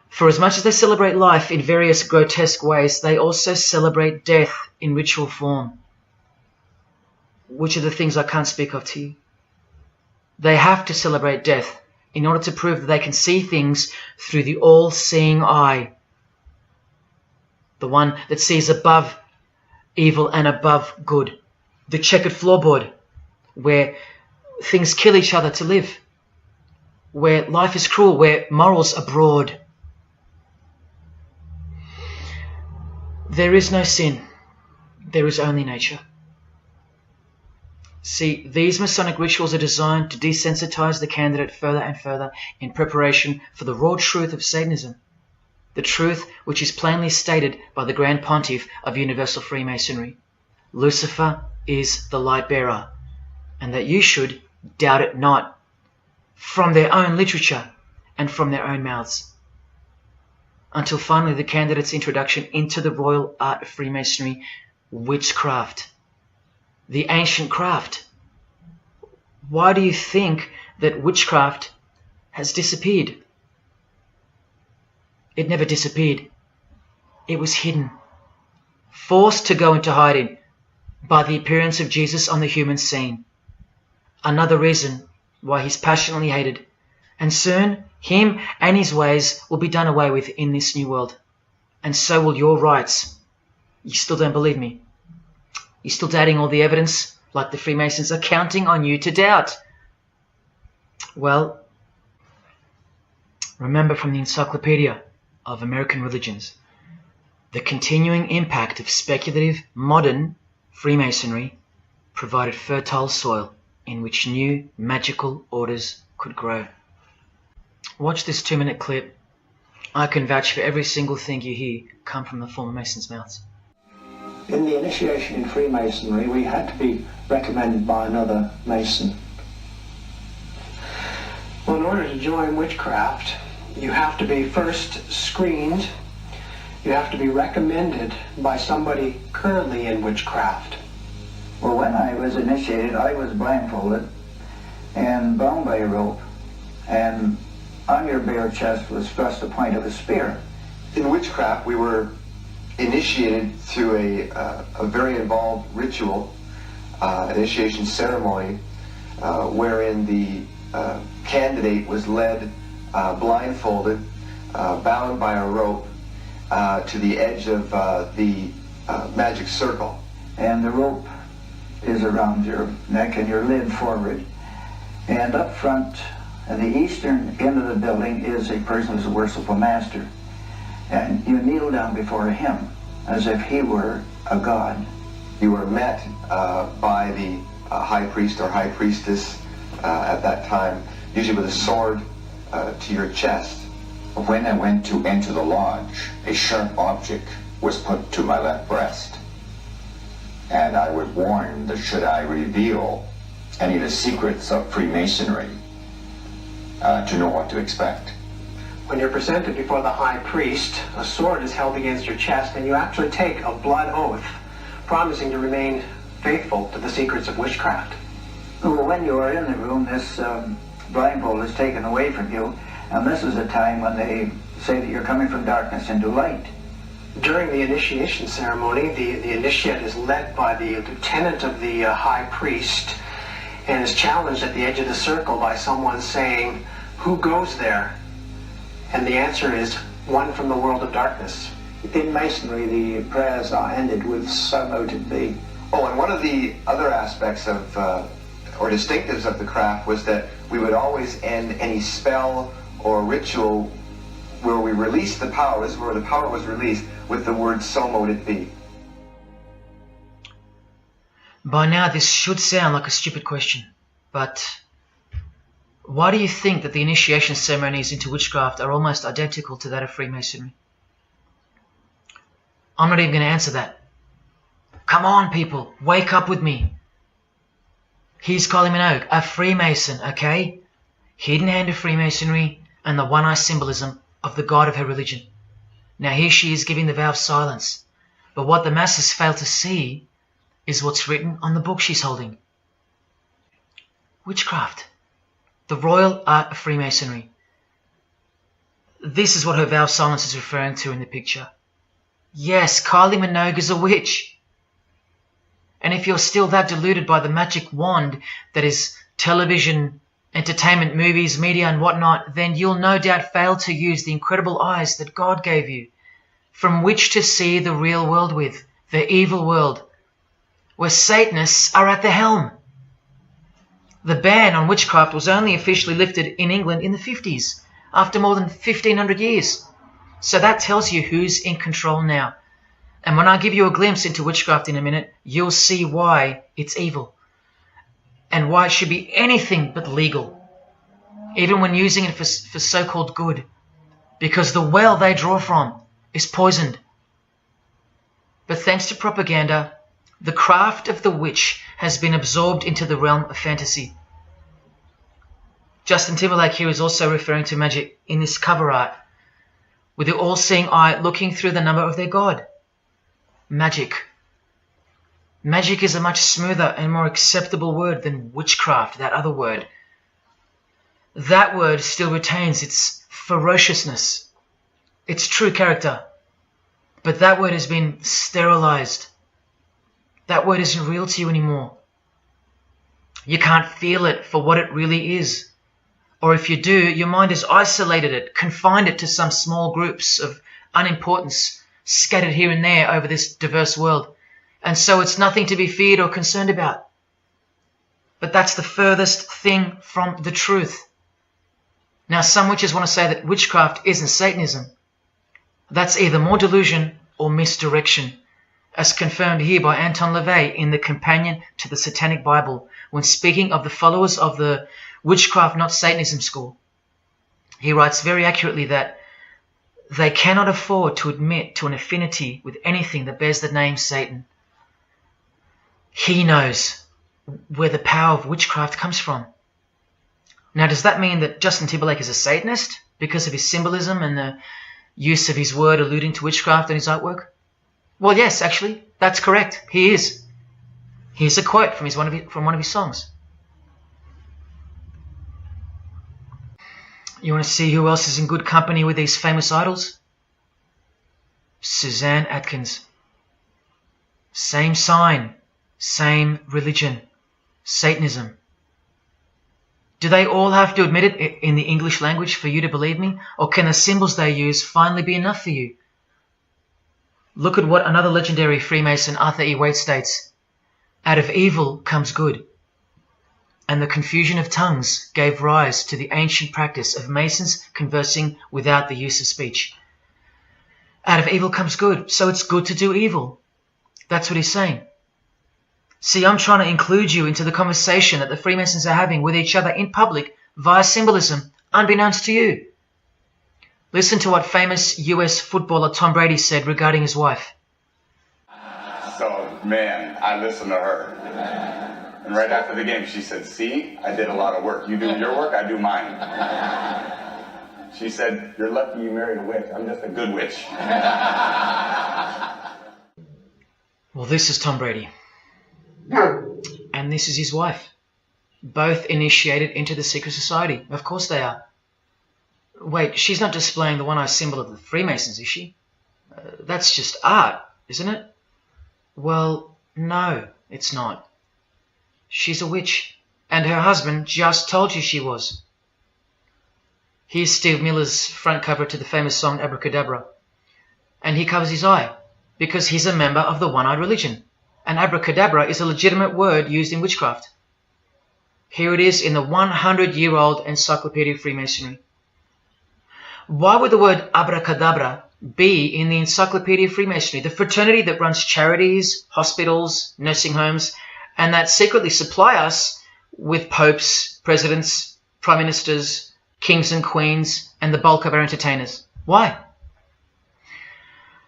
Speaker 1: For as much as they celebrate life in various grotesque ways, they also celebrate death in ritual form, which are the things I can't speak of to you. They have to celebrate death in order to prove that they can see things through the all-seeing eye, the one that sees above evil and above good, the checkered floorboard, where things kill each other to live, where life is cruel, where morals are broad. There is no sin. There is only nature. See, these Masonic rituals are designed to desensitize the candidate further and further in preparation for the raw truth of Satanism, the truth which is plainly stated by the Grand Pontiff of Universal Freemasonry. Lucifer is the light bearer, and that you should doubt it not, from their own literature and from their own mouths. Until finally the candidate's introduction into the royal art of Freemasonry, witchcraft. The ancient craft. Why do you think that witchcraft has disappeared? It never disappeared. It was hidden, forced to go into hiding by the appearance of Jesus on the human scene. Another reason why he's passionately hated, and soon him and his ways will be done away with in this new world, and so will your rights. You still don't believe me? You're still doubting all the evidence, like the Freemasons are counting on you to doubt? Well, remember from the Encyclopedia of American Religions, the continuing impact of speculative modern Freemasonry provided fertile soil in which new magical orders could grow. Watch this 2-minute clip. I can vouch for every single thing you hear come from the former Masons' mouths.
Speaker 13: In the initiation in Freemasonry, we had to be recommended by another Mason. Well, in order to join witchcraft, you have to be first screened. You have to be recommended by somebody currently in witchcraft.
Speaker 14: Well, when I was initiated, I was blindfolded and bound by a rope, and on your bare chest was thrust the point of a spear.
Speaker 15: In witchcraft, we were initiated through a very involved ritual, initiation ceremony, wherein the candidate was led blindfolded, bound by a rope to the edge of the magic circle.
Speaker 14: And the rope is around your neck and you're led forward. And up front, at the eastern end of the building, is a person who's a worshipful master. And you kneel down before him as if he were a god.
Speaker 15: You were met by the high priest or high priestess at that time, usually with a sword to your chest.
Speaker 16: When I went to enter the lodge, a sharp object was put to my left breast. And I was warned that should I reveal any of the secrets of Freemasonry, to know what to expect.
Speaker 13: When you're presented before the high priest, a sword is held against your chest, and you actually take a blood oath, promising to remain faithful to the secrets of witchcraft.
Speaker 14: Well, when you are in the room, this blindfold is taken away from you, And this is a time when they say that you're coming from darkness into light.
Speaker 13: During the initiation ceremony, the initiate is led by the lieutenant of the high priest and is challenged at the edge of the circle by someone saying, "Who goes there?" And the answer is, "One from the world of darkness."
Speaker 14: In Masonry, the prayers are ended with "So mote it be."
Speaker 15: Oh, and one of the other aspects of, or distinctives of the craft was that we would always end any spell or ritual where we released the power, this is where the power was released, with the word "So mote it be."
Speaker 1: By now this should sound like a stupid question, but why do you think that the initiation ceremonies into witchcraft are almost identical to that of Freemasonry? I'm not even going to answer that. Come on, people, wake up with me. Here's Kylie Minogue, a Freemason, okay? Hidden hand of Freemasonry and the one-eye symbolism of the god of her religion. Now here she is giving the vow of silence, but what the masses fail to see is what's written on the book she's holding. Witchcraft, the royal art of Freemasonry. This is what her vow of silence is referring to in the picture. Yes, Kylie Minogue is a witch. And if you're still that deluded by the magic wand that is television, entertainment, movies, media and whatnot, then you'll no doubt fail to use the incredible eyes that God gave you, from which to see the real world with, the evil world, where Satanists are at the helm. The ban on witchcraft was only officially lifted in England in the 50s, after more than 1500 years. So that tells you who's in control now. And when I give you a glimpse into witchcraft in a minute, you'll see why it's evil. And why it should be anything but legal, even when using it for so-called good, because the well they draw from is poisoned. But thanks to propaganda, the craft of the witch has been absorbed into the realm of fantasy. Justin Timberlake here is also referring to magic in this cover art, with the all-seeing eye looking through the number of their god. Magic. Magic is a much smoother and more acceptable word than witchcraft, that other word. That word still retains its ferociousness, its true character, but that word has been sterilized. That word isn't real to you anymore. You can't feel it for what it really is. Or if you do, your mind has isolated it, confined it to some small groups of unimportance scattered here and there over this diverse world. And so it's nothing to be feared or concerned about. But that's the furthest thing from the truth. Now, some witches want to say that witchcraft isn't Satanism. That's either more delusion or misdirection, as confirmed here by Anton LaVey in the Companion to the Satanic Bible, when speaking of the followers of the Witchcraft Not Satanism school. He writes very accurately that they cannot afford to admit to an affinity with anything that bears the name Satan. He knows where the power of witchcraft comes from. Now, does that mean that Justin Timberlake is a Satanist because of his symbolism and the use of his word alluding to witchcraft in his artwork? Well, yes, actually, that's correct. He is. Here's a quote from one of his songs. You want to see who else is in good company with these famous idols? Suzanne Atkins. Same sign, same religion, Satanism. Do they all have to admit it in the English language for you to believe me? Or can the symbols they use finally be enough for you? Look at what another legendary Freemason, Arthur E. Waite, states. Out of evil comes good. And the confusion of tongues gave rise to the ancient practice of Masons conversing without the use of speech. Out of evil comes good, so it's good to do evil. That's what he's saying. See, I'm trying to include you into the conversation that the Freemasons are having with each other in public via symbolism, unbeknownst to you. Listen to what famous US footballer Tom Brady said regarding his wife.
Speaker 17: So, man, I listened to her. And right after the game, she said, see, I did a lot of work. You do your work, I do mine. She said, you're lucky you married a witch. I'm just a good witch.
Speaker 1: Well, this is Tom Brady. And this is his wife. Both initiated into the secret society. Of course they are. Wait, she's not displaying the one-eye symbol of the Freemasons, is she? That's just art, isn't it? Well, no, it's not. She's a witch, and her husband just told you she was. Here's Steve Miller's front cover to the famous song Abracadabra, and he covers his eye because he's a member of the one-eyed religion, and abracadabra is a legitimate word used in witchcraft. Here it is in the 100-year-old Encyclopedia of Freemasonry. Why would the word abracadabra be in the Encyclopedia of Freemasonry, the fraternity that runs charities, hospitals, nursing homes, and that secretly supply us with popes, presidents, prime ministers, kings and queens, and the bulk of our entertainers? Why?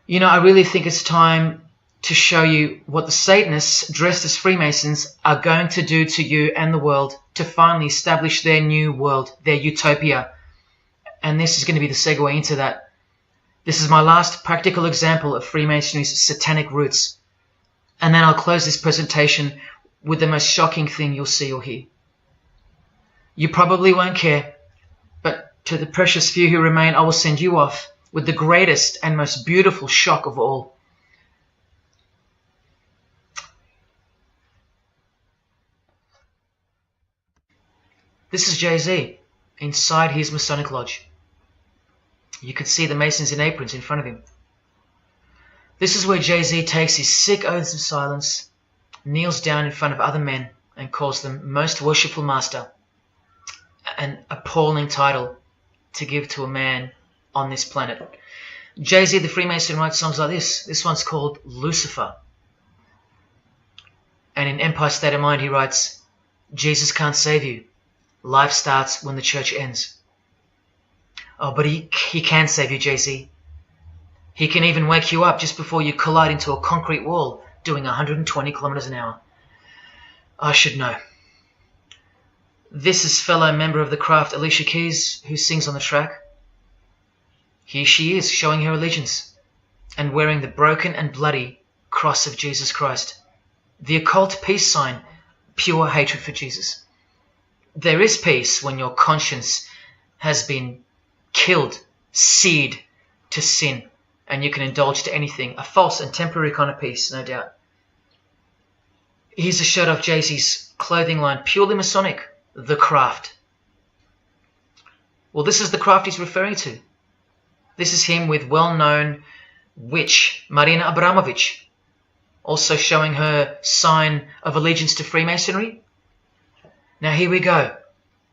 Speaker 1: You know, I really think it's time to show you what the Satanists dressed as Freemasons are going to do to you and the world to finally establish their new world, their utopia. And this is going to be the segue into that. This is my last practical example of Freemasonry's satanic roots. And then I'll close this presentation with the most shocking thing you'll see or hear. You probably won't care, but to the precious few who remain, I will send you off with the greatest and most beautiful shock of all. This is Jay-Z inside his Masonic Lodge. You could see the Masons in aprons in front of him. This is where Jay-Z takes his sick oaths of silence, kneels down in front of other men, and calls them Most Worshipful Master, an appalling title to give to a man on this planet. Jay-Z the Freemason writes songs like this. This one's called Lucifer. And in Empire State of Mind he writes, Jesus can't save you. Life starts when the church ends. Oh, but he can save you, Jay-Z. He can even wake you up just before you collide into a concrete wall doing 120 kilometers an hour. I should know. This is fellow member of the craft Alicia Keys, who sings on the track. Here she is, showing her allegiance and wearing the broken and bloody cross of Jesus Christ, the occult peace sign, pure hatred for Jesus. There is peace when your conscience has been killed, seared to sin, and you can indulge to anything, a false and temporary kind of peace, no doubt. Here's a shot of Jay-Z's clothing line, purely Masonic, The Craft. Well, this is the craft he's referring to. This is him with well-known witch Marina Abramovich, also showing her sign of allegiance to Freemasonry. Now here we go.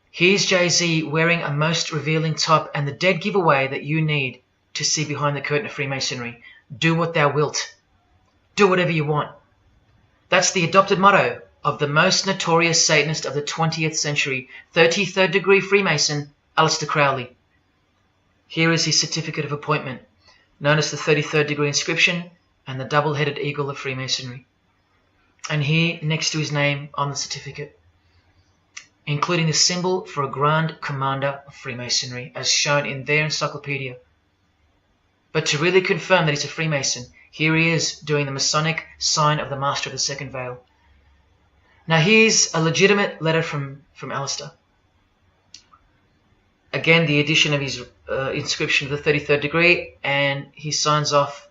Speaker 1: Here's Jay-Z wearing a most revealing top and the dead giveaway that you need to see behind the curtain of Freemasonry. Do what thou wilt. Do whatever you want. That's the adopted motto of the most notorious Satanist of the 20th century, 33rd degree Freemason, Aleister Crowley. Here is his certificate of appointment, known as the 33rd degree inscription and the double-headed eagle of Freemasonry. And here, next to his name on the certificate, including the symbol for a Grand Commander of Freemasonry, as shown in their encyclopedia. But to really confirm that he's a Freemason, here he is doing the Masonic sign of the Master of the Second Veil. Now here's a legitimate letter from Aleister. Again, the addition of his inscription of the 33rd degree, and he signs off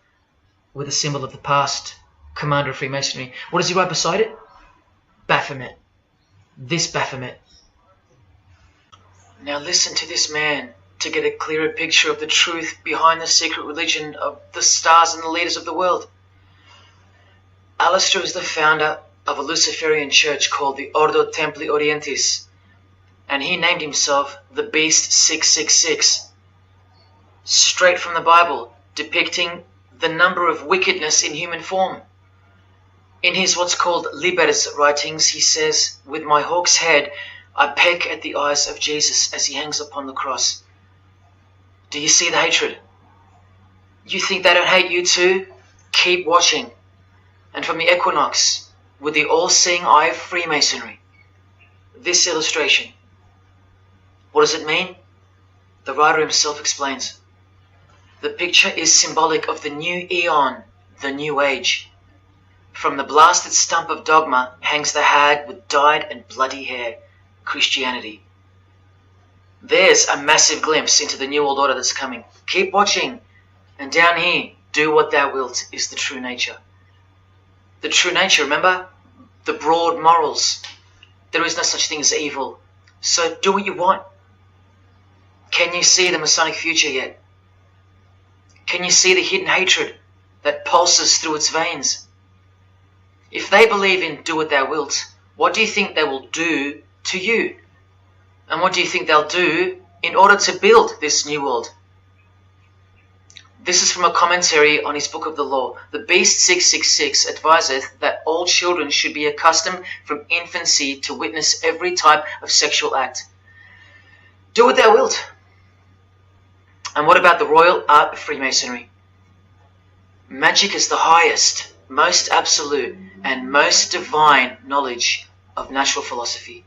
Speaker 1: with a symbol of the past Commander of Freemasonry. What does he write beside it? Baphomet. This Baphomet. Now listen to this man to get a clearer picture of the truth behind the secret religion of the stars and the leaders of the world. Aleister is the founder of a Luciferian church called the Ordo Templi Orientis, and he named himself the Beast 666, straight from the Bible, depicting the number of wickedness in human form. In his what's called Liber's writings, he says, "With my hawk's head, I peck at the eyes of Jesus as he hangs upon the cross." Do you see the hatred? You think they don't hate you too? Keep watching. And from the equinox, with the all-seeing eye of Freemasonry, this illustration. What does it mean? The writer himself explains. The picture is symbolic of the new eon, the new age. From the blasted stump of dogma hangs the hag with dyed and bloody hair, Christianity. There's a massive glimpse into the New World Order that's coming. Keep watching. And down here, do what thou wilt is the true nature. The true nature, remember? The broad morals. There is no such thing as evil. So do what you want. Can you see the Masonic future yet? Can you see the hidden hatred that pulses through its veins? If they believe in do what thou wilt, what do you think they will do to you? And what do you think they'll do in order to build this new world? This is from a commentary on his book of the law. The Beast 666 adviseth that all children should be accustomed from infancy to witness every type of sexual act. Do what thou wilt. And what about the royal art of Freemasonry? Magic is the highest, most absolute, and most divine knowledge of natural philosophy.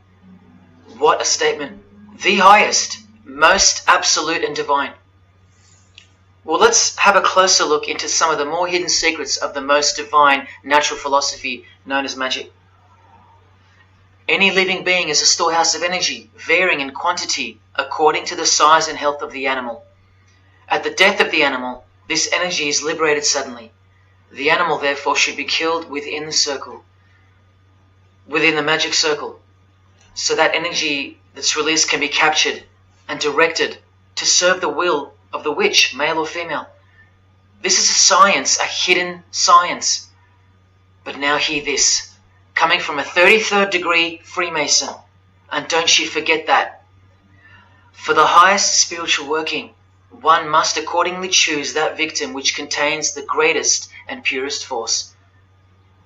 Speaker 1: What a statement. The highest, most absolute and divine. Well, let's have a closer look into some of the more hidden secrets of the most divine natural philosophy known as magic. Any living being is a storehouse of energy, varying in quantity according to the size and health of the animal. At the death of the animal, this energy is liberated suddenly. The animal, therefore, should be killed within the circle, within the magic circle, so that energy that's released can be captured and directed to serve the will of the witch, male or female. This is a science, a hidden science. But now hear this, coming from a 33rd degree Freemason, and don't you forget that. For the highest spiritual working, one must accordingly choose that victim which contains the greatest and purest force,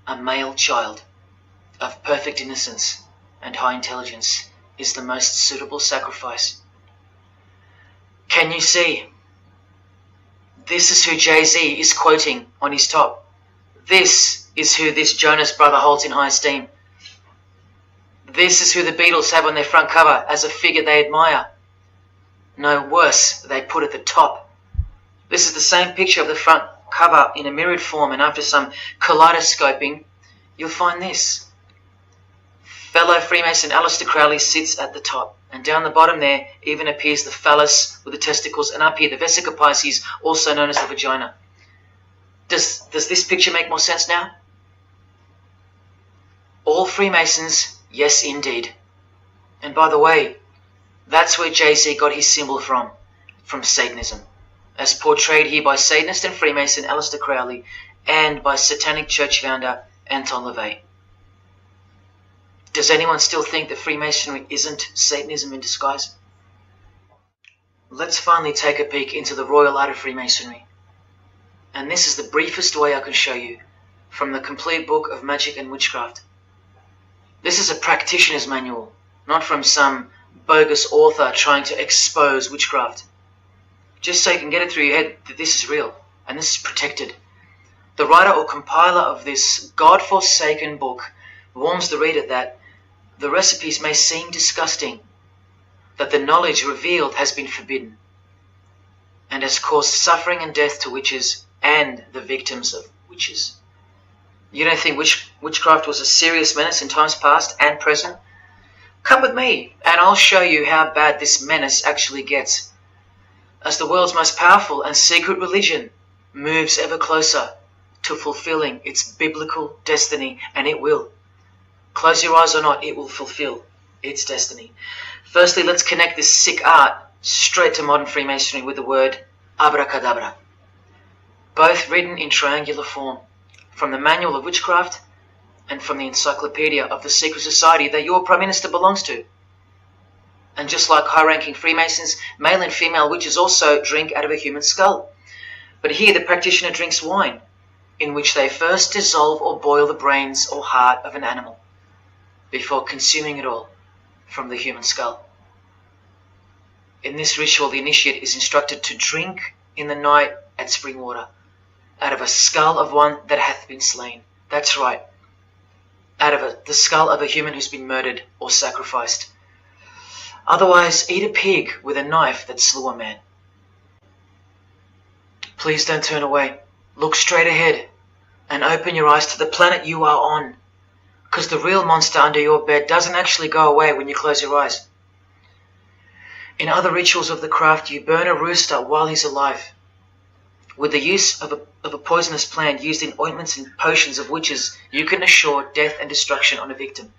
Speaker 1: a male child of perfect innocence and high intelligence is the most suitable sacrifice. Can you see? This is who Jay-Z is quoting on his top. This is who this Jonas brother holds in high esteem. This is who the Beatles have on their front cover as a figure they admire. No, worse, they put at the top. This is the same picture of the front cover in a mirrored form, and after some kaleidoscoping, you'll find this. Fellow Freemason Aleister Crowley sits at the top, and down the bottom there even appears the phallus with the testicles, and up here the vesica Pisces, also known as the vagina. Does this picture make more sense now? All Freemasons, yes indeed. And by the way, that's where Jay-Z got his symbol from Satanism, as portrayed here by Satanist and Freemason Aleister Crowley and by Satanic Church founder Anton LaVey. Does anyone still think that Freemasonry isn't Satanism in disguise? Let's finally take a peek into the royal art of Freemasonry. And this is the briefest way I can show you from the complete book of magic and witchcraft. This is a practitioner's manual, not from some bogus author trying to expose witchcraft. Just so you can get it through your head that this is real and this is protected. The writer or compiler of this God-forsaken book warns the reader that the recipes may seem disgusting, that the knowledge revealed has been forbidden, and has caused suffering and death to witches and the victims of witches. You don't think witchcraft was a serious menace in times past and present? Come with me, and I'll show you how bad this menace actually gets, as the world's most powerful and secret religion moves ever closer to fulfilling its biblical destiny, and it will. Close your eyes or not, it will fulfill its destiny. Firstly, let's connect this sick art straight to modern Freemasonry with the word abracadabra, both written in triangular form, from the Manual of Witchcraft and from the Encyclopedia of the Secret Society that your Prime Minister belongs to. And just like high-ranking Freemasons, male and female witches also drink out of a human skull. But here the practitioner drinks wine, in which they first dissolve or boil the brains or heart of an animal, before consuming it all from the human skull. In this ritual, the initiate is instructed to drink in the night at spring water, out of a skull of one that hath been slain. That's right, out of the skull of a human who's been murdered or sacrificed. Otherwise, eat a pig with a knife that slew a man. Please don't turn away. Look straight ahead and open your eyes to the planet you are on, because the real monster under your bed doesn't actually go away when you close your eyes. In other rituals of the craft, you burn a rooster while he's alive. With the use of a poisonous plant used in ointments and potions of witches, you can assure death and destruction on a victim.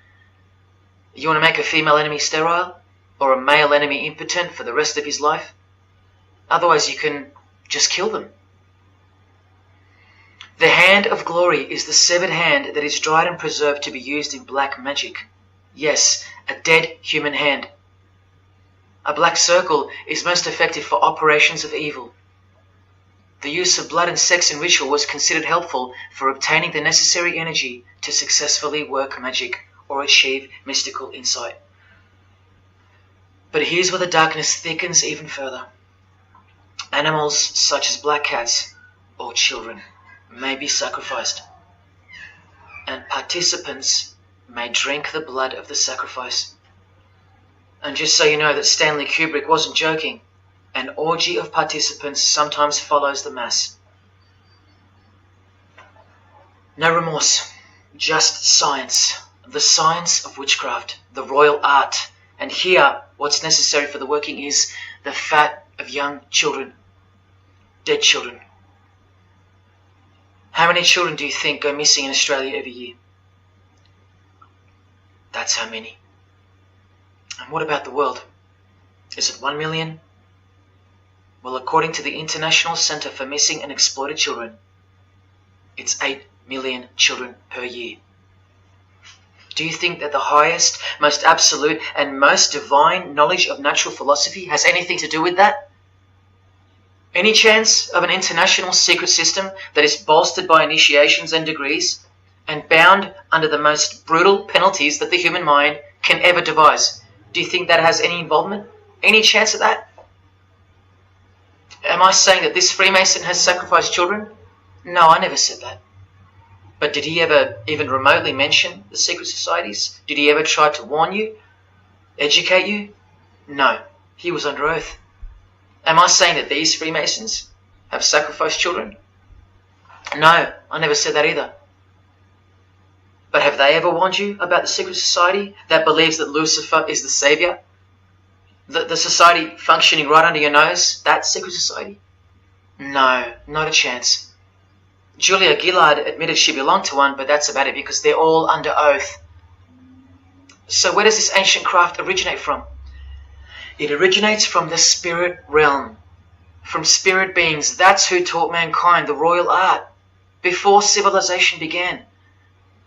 Speaker 1: You want to make a female enemy sterile? Or a male enemy impotent for the rest of his life? Otherwise you can just kill them. The hand of glory is the severed hand that is dried and preserved to be used in black magic. Yes, a dead human hand. A black circle is most effective for operations of evil. The use of blood and sex in ritual was considered helpful for obtaining the necessary energy to successfully work magic or achieve mystical insight. But here's where the darkness thickens even further. Animals such as black cats or children may be sacrificed, and participants may drink the blood of the sacrifice. And just so you know that Stanley Kubrick wasn't joking, an orgy of participants sometimes follows the mass. No remorse, just science, the science of witchcraft, the royal art. And here, what's necessary for the working is the fat of young children, dead children. How many children do you think go missing in Australia every year? That's how many. And what about the world? Is it 1 million? Well, according to the International Centre for Missing and Exploited Children, it's 8 million children per year. Do you think that the highest, most absolute, and most divine knowledge of natural philosophy has anything to do with that? Any chance of an international secret system that is bolstered by initiations and degrees, and bound under the most brutal penalties that the human mind can ever devise? Do you think that has any involvement? Any chance of that? Am I saying that this Freemason has sacrificed children? No, I never said that. But did he ever even remotely mention the secret societies? Did he ever try to warn you? Educate you? No, he was under oath. Am I saying that these Freemasons have sacrificed children? No, I never said that either. But have they ever warned you about the secret society that believes that Lucifer is the savior? The society functioning right under your nose, that secret society? No, not a chance. Julia Gillard admitted she belonged to one, but that's about it because they're all under oath. So where does this ancient craft originate from? It originates from the spirit realm, from spirit beings. That's who taught mankind the royal art before civilization began.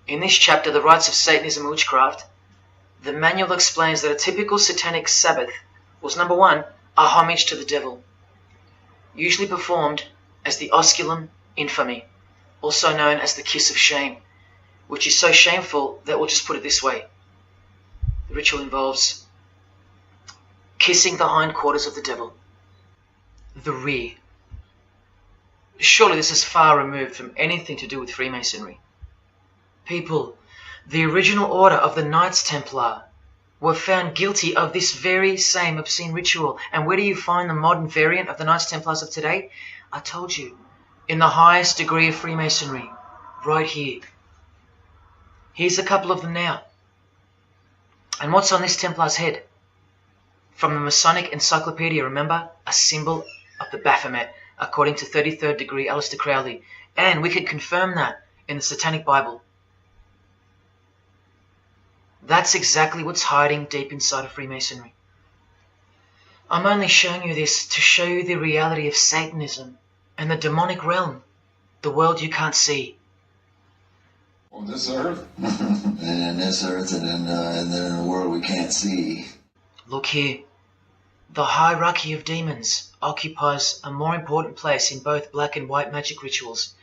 Speaker 1: In this chapter, The Rites of Satanism and Witchcraft, the manual explains that a typical satanic Sabbath was, number one, a homage to the devil, usually performed as the osculum infami, also known as the kiss of shame, which is so shameful that we'll just put it this way. The ritual involves kissing the hindquarters of the devil, the rear. Surely this is far removed from anything to do with Freemasonry. People, the original order of the Knights Templar were found guilty of this very same obscene ritual. And where do you find the modern variant of the Knights Templars of today? I told you, in the highest degree of Freemasonry, right here. Here's a couple of them now. And what's on this Templar's head? From the Masonic Encyclopedia, remember? A symbol of the Baphomet, according to 33rd degree Aleister Crowley. And we can confirm that in the Satanic Bible. That's exactly what's hiding deep inside of Freemasonry. I'm only showing you this to show you the reality of Satanism and the demonic realm, the world you can't see.
Speaker 4: On this earth?
Speaker 5: And in this earth and then in a world we can't see.
Speaker 1: Look here. The hierarchy of demons occupies a more important place in both black and white magic rituals.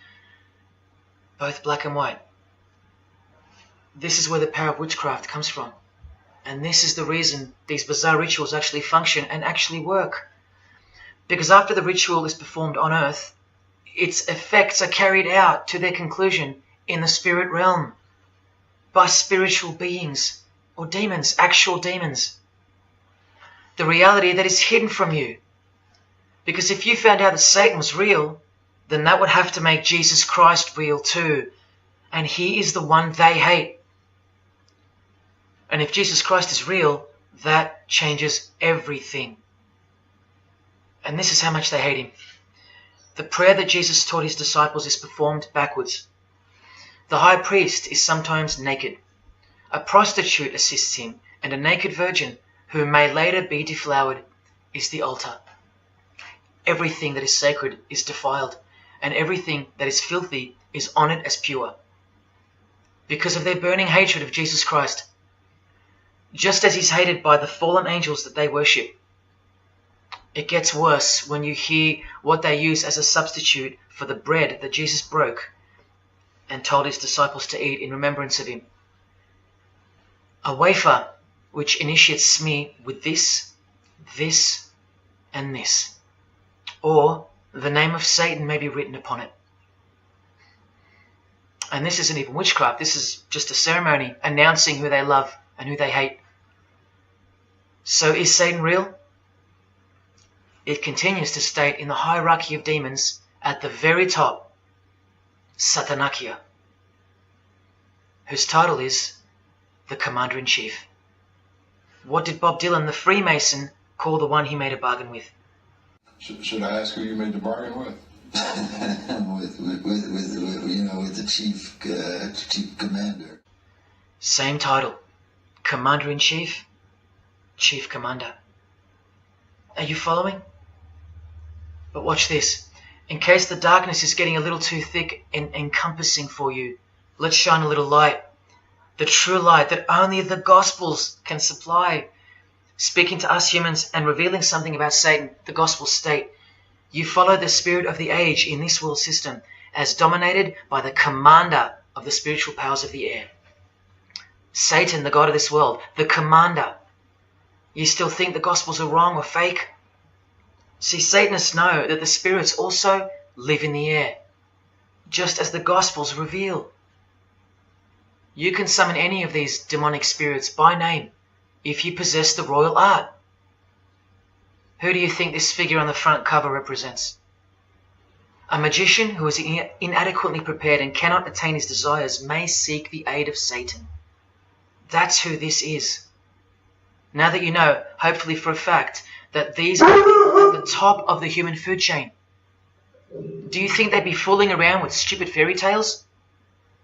Speaker 1: Both black and white. This is where the power of witchcraft comes from. And this is the reason these bizarre rituals actually function and actually work. Because after the ritual is performed on earth, its effects are carried out to their conclusion in the spirit realm by spiritual beings or demons, actual demons. The reality that is hidden from you. Because if you found out that Satan was real, then that would have to make Jesus Christ real too. And he is the one they hate. And if Jesus Christ is real, that changes everything. And this is how much they hate him. The prayer that Jesus taught his disciples is performed backwards. The high priest is sometimes naked. A prostitute assists him, and a naked virgin, who may later be deflowered, is the altar. Everything that is sacred is defiled, and everything that is filthy is honored as pure. Because of their burning hatred of Jesus Christ, just as he's hated by the fallen angels that they worship. It gets worse when you hear what they use as a substitute for the bread that Jesus broke and told his disciples to eat in remembrance of him. A wafer which initiates smear with this, this, and this. Or the name of Satan may be written upon it. And this isn't even witchcraft. This is just a ceremony announcing who they love and who they hate. So is Satan real? It continues to state in the hierarchy of demons at the very top, Satanakia, whose title is the Commander-in-Chief. What did Bob Dylan, the Freemason, call the one he made a bargain with?
Speaker 4: Should I ask who you made the bargain with?
Speaker 5: with the chief commander.
Speaker 1: Same title, Commander-in-Chief, Chief Commander. Are you following? But watch this. In case the darkness is getting a little too thick and encompassing for you, let's shine a little light. The true light that only the Gospels can supply. Speaking to us humans and revealing something about Satan, the Gospels state, you follow the spirit of the age in this world system as dominated by the commander of the spiritual powers of the air. Satan, the god of this world, the commander. You still think the Gospels are wrong or fake? See, Satanists know that the spirits also live in the air, just as the Gospels reveal. You can summon any of these demonic spirits by name if you possess the royal art. Who do you think this figure on the front cover represents? A magician who is inadequately prepared and cannot attain his desires may seek the aid of Satan. That's who this is. Now that you know, hopefully for a fact, that these are people at the top of the human food chain, do you think they'd be fooling around with stupid fairy tales?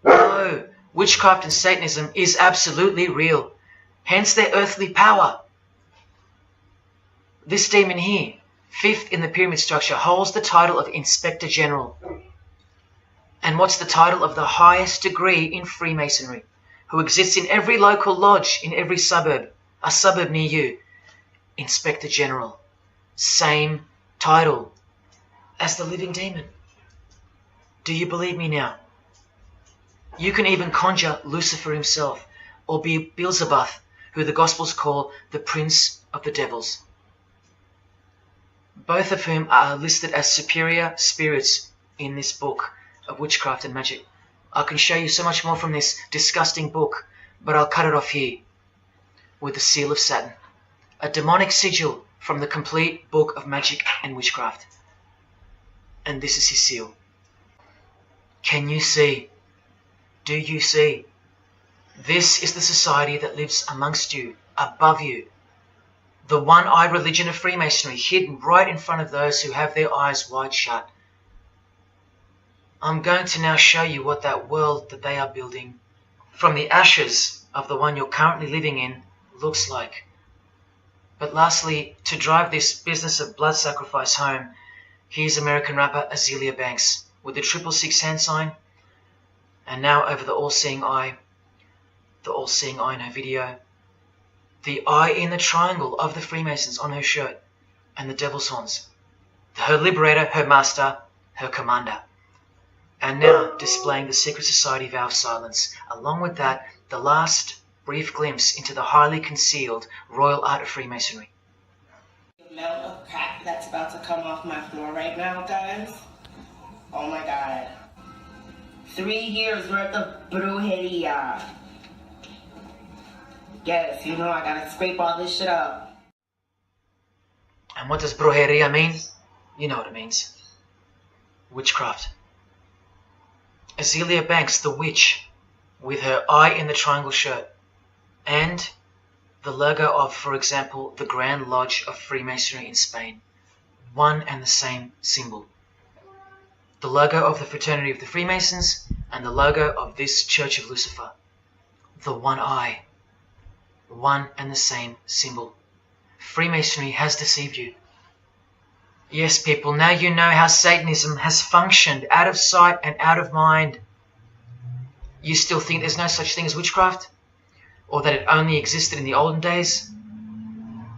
Speaker 1: No, witchcraft and Satanism is absolutely real, hence their earthly power. This demon here, fifth in the pyramid structure, holds the title of Inspector General. And what's the title of the highest degree in Freemasonry, who exists in every local lodge in every suburb, a suburb near you? Inspector General. Same title as the living demon. Do you believe me now? You can even conjure Lucifer himself, or be Beelzebub, who the Gospels call the Prince of the Devils. Both of whom are listed as superior spirits in this book of witchcraft and magic. I can show you so much more from this disgusting book, but I'll cut it off here with the seal of Saturn, a demonic sigil from the complete book of magic and witchcraft. And this is his seal. Can you see? Do you see? This is the society that lives amongst you, above you. The one-eyed religion of Freemasonry, hidden right in front of those who have their eyes wide shut. I'm going to now show you what that world that they are building, from the ashes of the one you're currently living in, looks like. But lastly, to drive this business of blood sacrifice home, here's American rapper Azealia Banks with the 666 hand sign, and now over the all-seeing eye in her video, the eye in the triangle of the Freemasons on her shirt, and the devil's horns, her liberator, her master, her commander. And now displaying the secret society vow of silence. Along with that, the last brief glimpse into the highly concealed royal art of Freemasonry.
Speaker 18: The amount of crap that's about to come off my floor right now, guys. Oh my god. 3 years worth of brujeria. Yes, you know I gotta scrape all this shit up.
Speaker 1: And what does brujeria mean? You know what it means. Witchcraft. Azealia Banks, the witch, with her eye in the triangle shirt, and the logo of, for example, the Grand Lodge of Freemasonry in Spain. one and the same symbol. The logo of the fraternity of the Freemasons and the logo of this Church of Lucifer. The one eye. One and the same symbol. Freemasonry has deceived you. Yes, people, now you know how Satanism has functioned out of sight and out of mind. You still think there's no such thing as witchcraft? Or that it only existed in the olden days?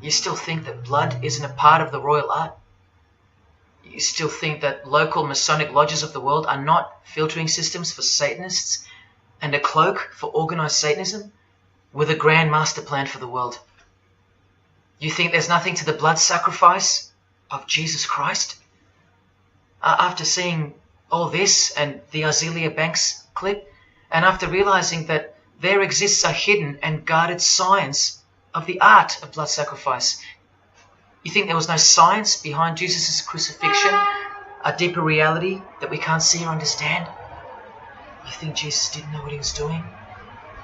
Speaker 1: You still think that blood isn't a part of the royal art? You still think that local Masonic lodges of the world are not filtering systems for Satanists and a cloak for organized Satanism with a grand master plan for the world? You think there's nothing to the blood sacrifice of Jesus Christ? After seeing all this and the Azealia Banks clip, and after realizing that there exists a hidden and guarded science of the art of blood sacrifice, you think there was no science behind Jesus' crucifixion, a deeper reality that we can't see or understand? You think Jesus didn't know what he was doing?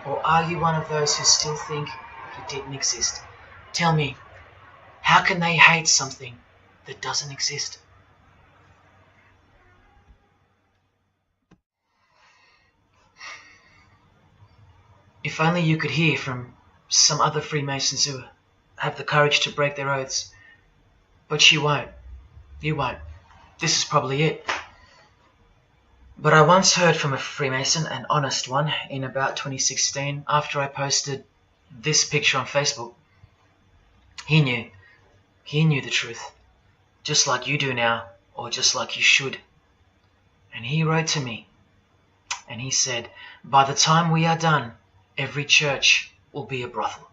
Speaker 1: Or are you one of those who still think he didn't exist? Tell me, how can they hate something that doesn't exist? If only you could hear from some other Freemasons who have the courage to break their oaths. But you won't. You won't. This is probably it. But I once heard from a Freemason, an honest one, in about 2016, after I posted this picture on Facebook. He knew the truth, just like you do now, or just like you should. And he wrote to me, and he said, by the time we are done, every church will be a brothel.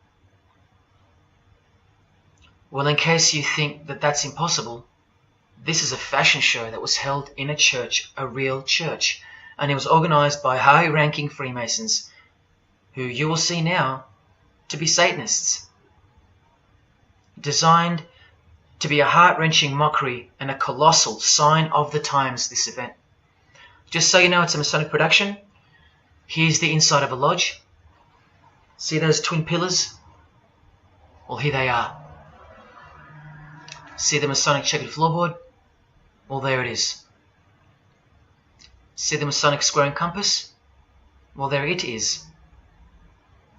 Speaker 1: Well, in case you think that that's impossible, this is a fashion show that was held in a church, a real church, and it was organized by high-ranking Freemasons, who you will see now to be Satanists. Designed to be a heart-wrenching mockery and a colossal sign of the times, this event. Just so you know, it's a Masonic production. Here's the inside of a lodge. See those twin pillars? Well, here they are. See the Masonic checkered floorboard? Well, there it is. See the Masonic square and compass? Well, there it is.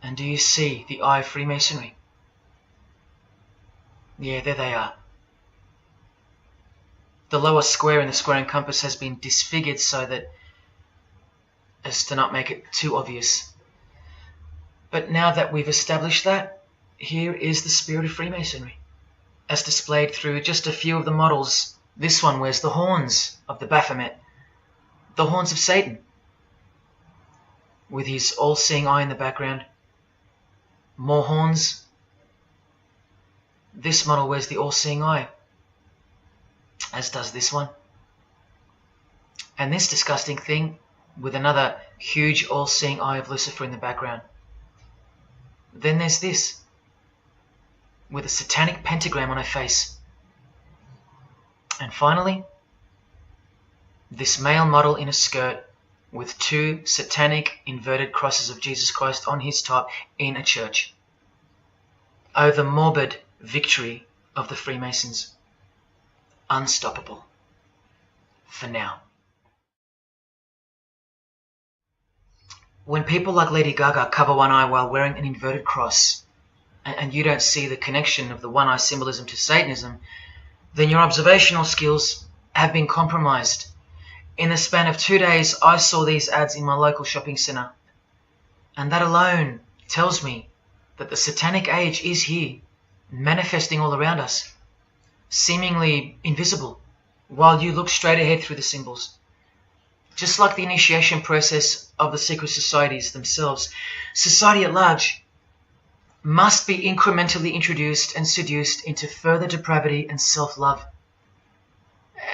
Speaker 1: And do you see the eye of Freemasonry? Yeah, there they are. The lower square in the square and compass has been disfigured so that as to not make it too obvious. But now that we've established that, here is the spirit of Freemasonry, as displayed through just a few of the models. This one wears the horns of the Baphomet, the horns of Satan, with his all-seeing eye in the background. More horns. This model wears the all-seeing eye, as does this one. And this disgusting thing with another huge all-seeing eye of Lucifer in the background. Then there's this, with a satanic pentagram on her face. And finally, this male model in a skirt with two satanic inverted crosses of Jesus Christ on his top in a church. Oh, the morbid victory of the Freemasons. Unstoppable. For now. When people like Lady Gaga cover one eye while wearing an inverted cross, and you don't see the connection of the one eye symbolism to Satanism, then your observational skills have been compromised. In the span of 2 days, I saw these ads in my local shopping centre. And that alone tells me that the satanic age is here, manifesting all around us, seemingly invisible, while you look straight ahead through the symbols. Just like the initiation process of the secret societies themselves, society at large must be incrementally introduced and seduced into further depravity and self-love.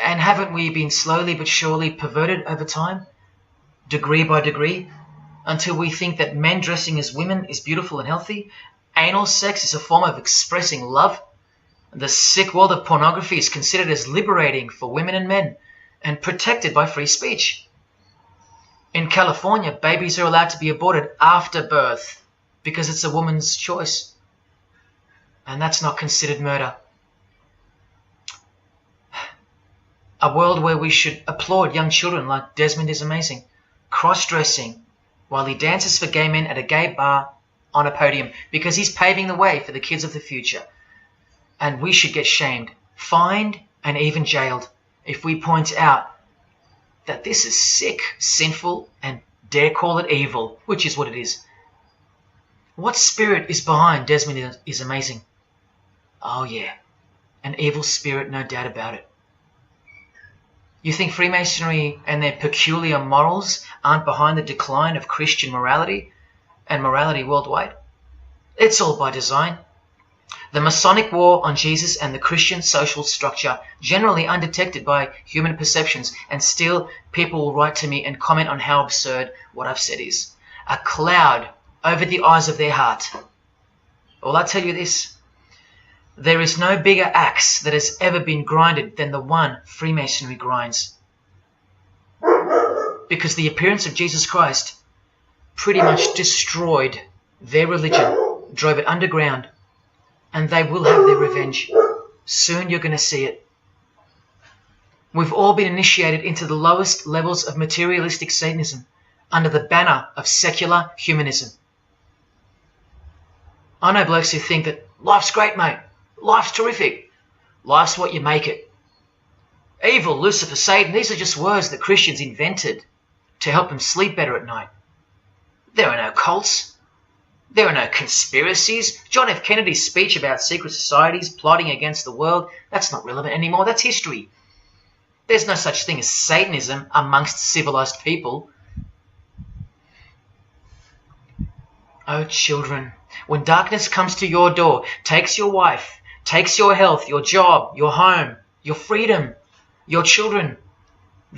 Speaker 1: And haven't we been slowly but surely perverted over time, degree by degree, until we think that men dressing as women is beautiful and healthy, anal sex is a form of expressing love, the sick world of pornography is considered as liberating for women and men, and protected by free speech. In California, babies are allowed to be aborted after birth because it's a woman's choice. And that's not considered murder. A world where we should applaud young children like Desmond is amazing, cross-dressing while he dances for gay men at a gay bar on a podium because he's paving the way for the kids of the future. And we should get shamed, fined, and even jailed if we point out that this is sick, sinful, and dare call it evil, which is what it is. What spirit is behind Desmond is amazing? Oh yeah, an evil spirit, no doubt about it. You think Freemasonry and their peculiar morals aren't behind the decline of Christian morality and morality worldwide? It's all by design. The Masonic war on Jesus and the Christian social structure, generally undetected by human perceptions, and still people will write to me and comment on how absurd what I've said is. A cloud over the eyes of their heart. Well, I'll tell you this. There is no bigger axe that has ever been grinded than the one Freemasonry grinds. Because the appearance of Jesus Christ pretty much destroyed their religion, drove it underground, and they will have their revenge. Soon you're going to see it. We've all been initiated into the lowest levels of materialistic Satanism under the banner of secular humanism. I know blokes who think that life's great, mate. Life's terrific. Life's what you make it. Evil, Lucifer, Satan, these are just words that Christians invented to help them sleep better at night. There are no cults. There are no conspiracies. John F. Kennedy's speech about secret societies plotting against the world, that's not relevant anymore. That's history. There's no such thing as Satanism amongst civilized people. Oh, children, when darkness comes to your door, takes your wife, takes your health, your job, your home, your freedom, your children,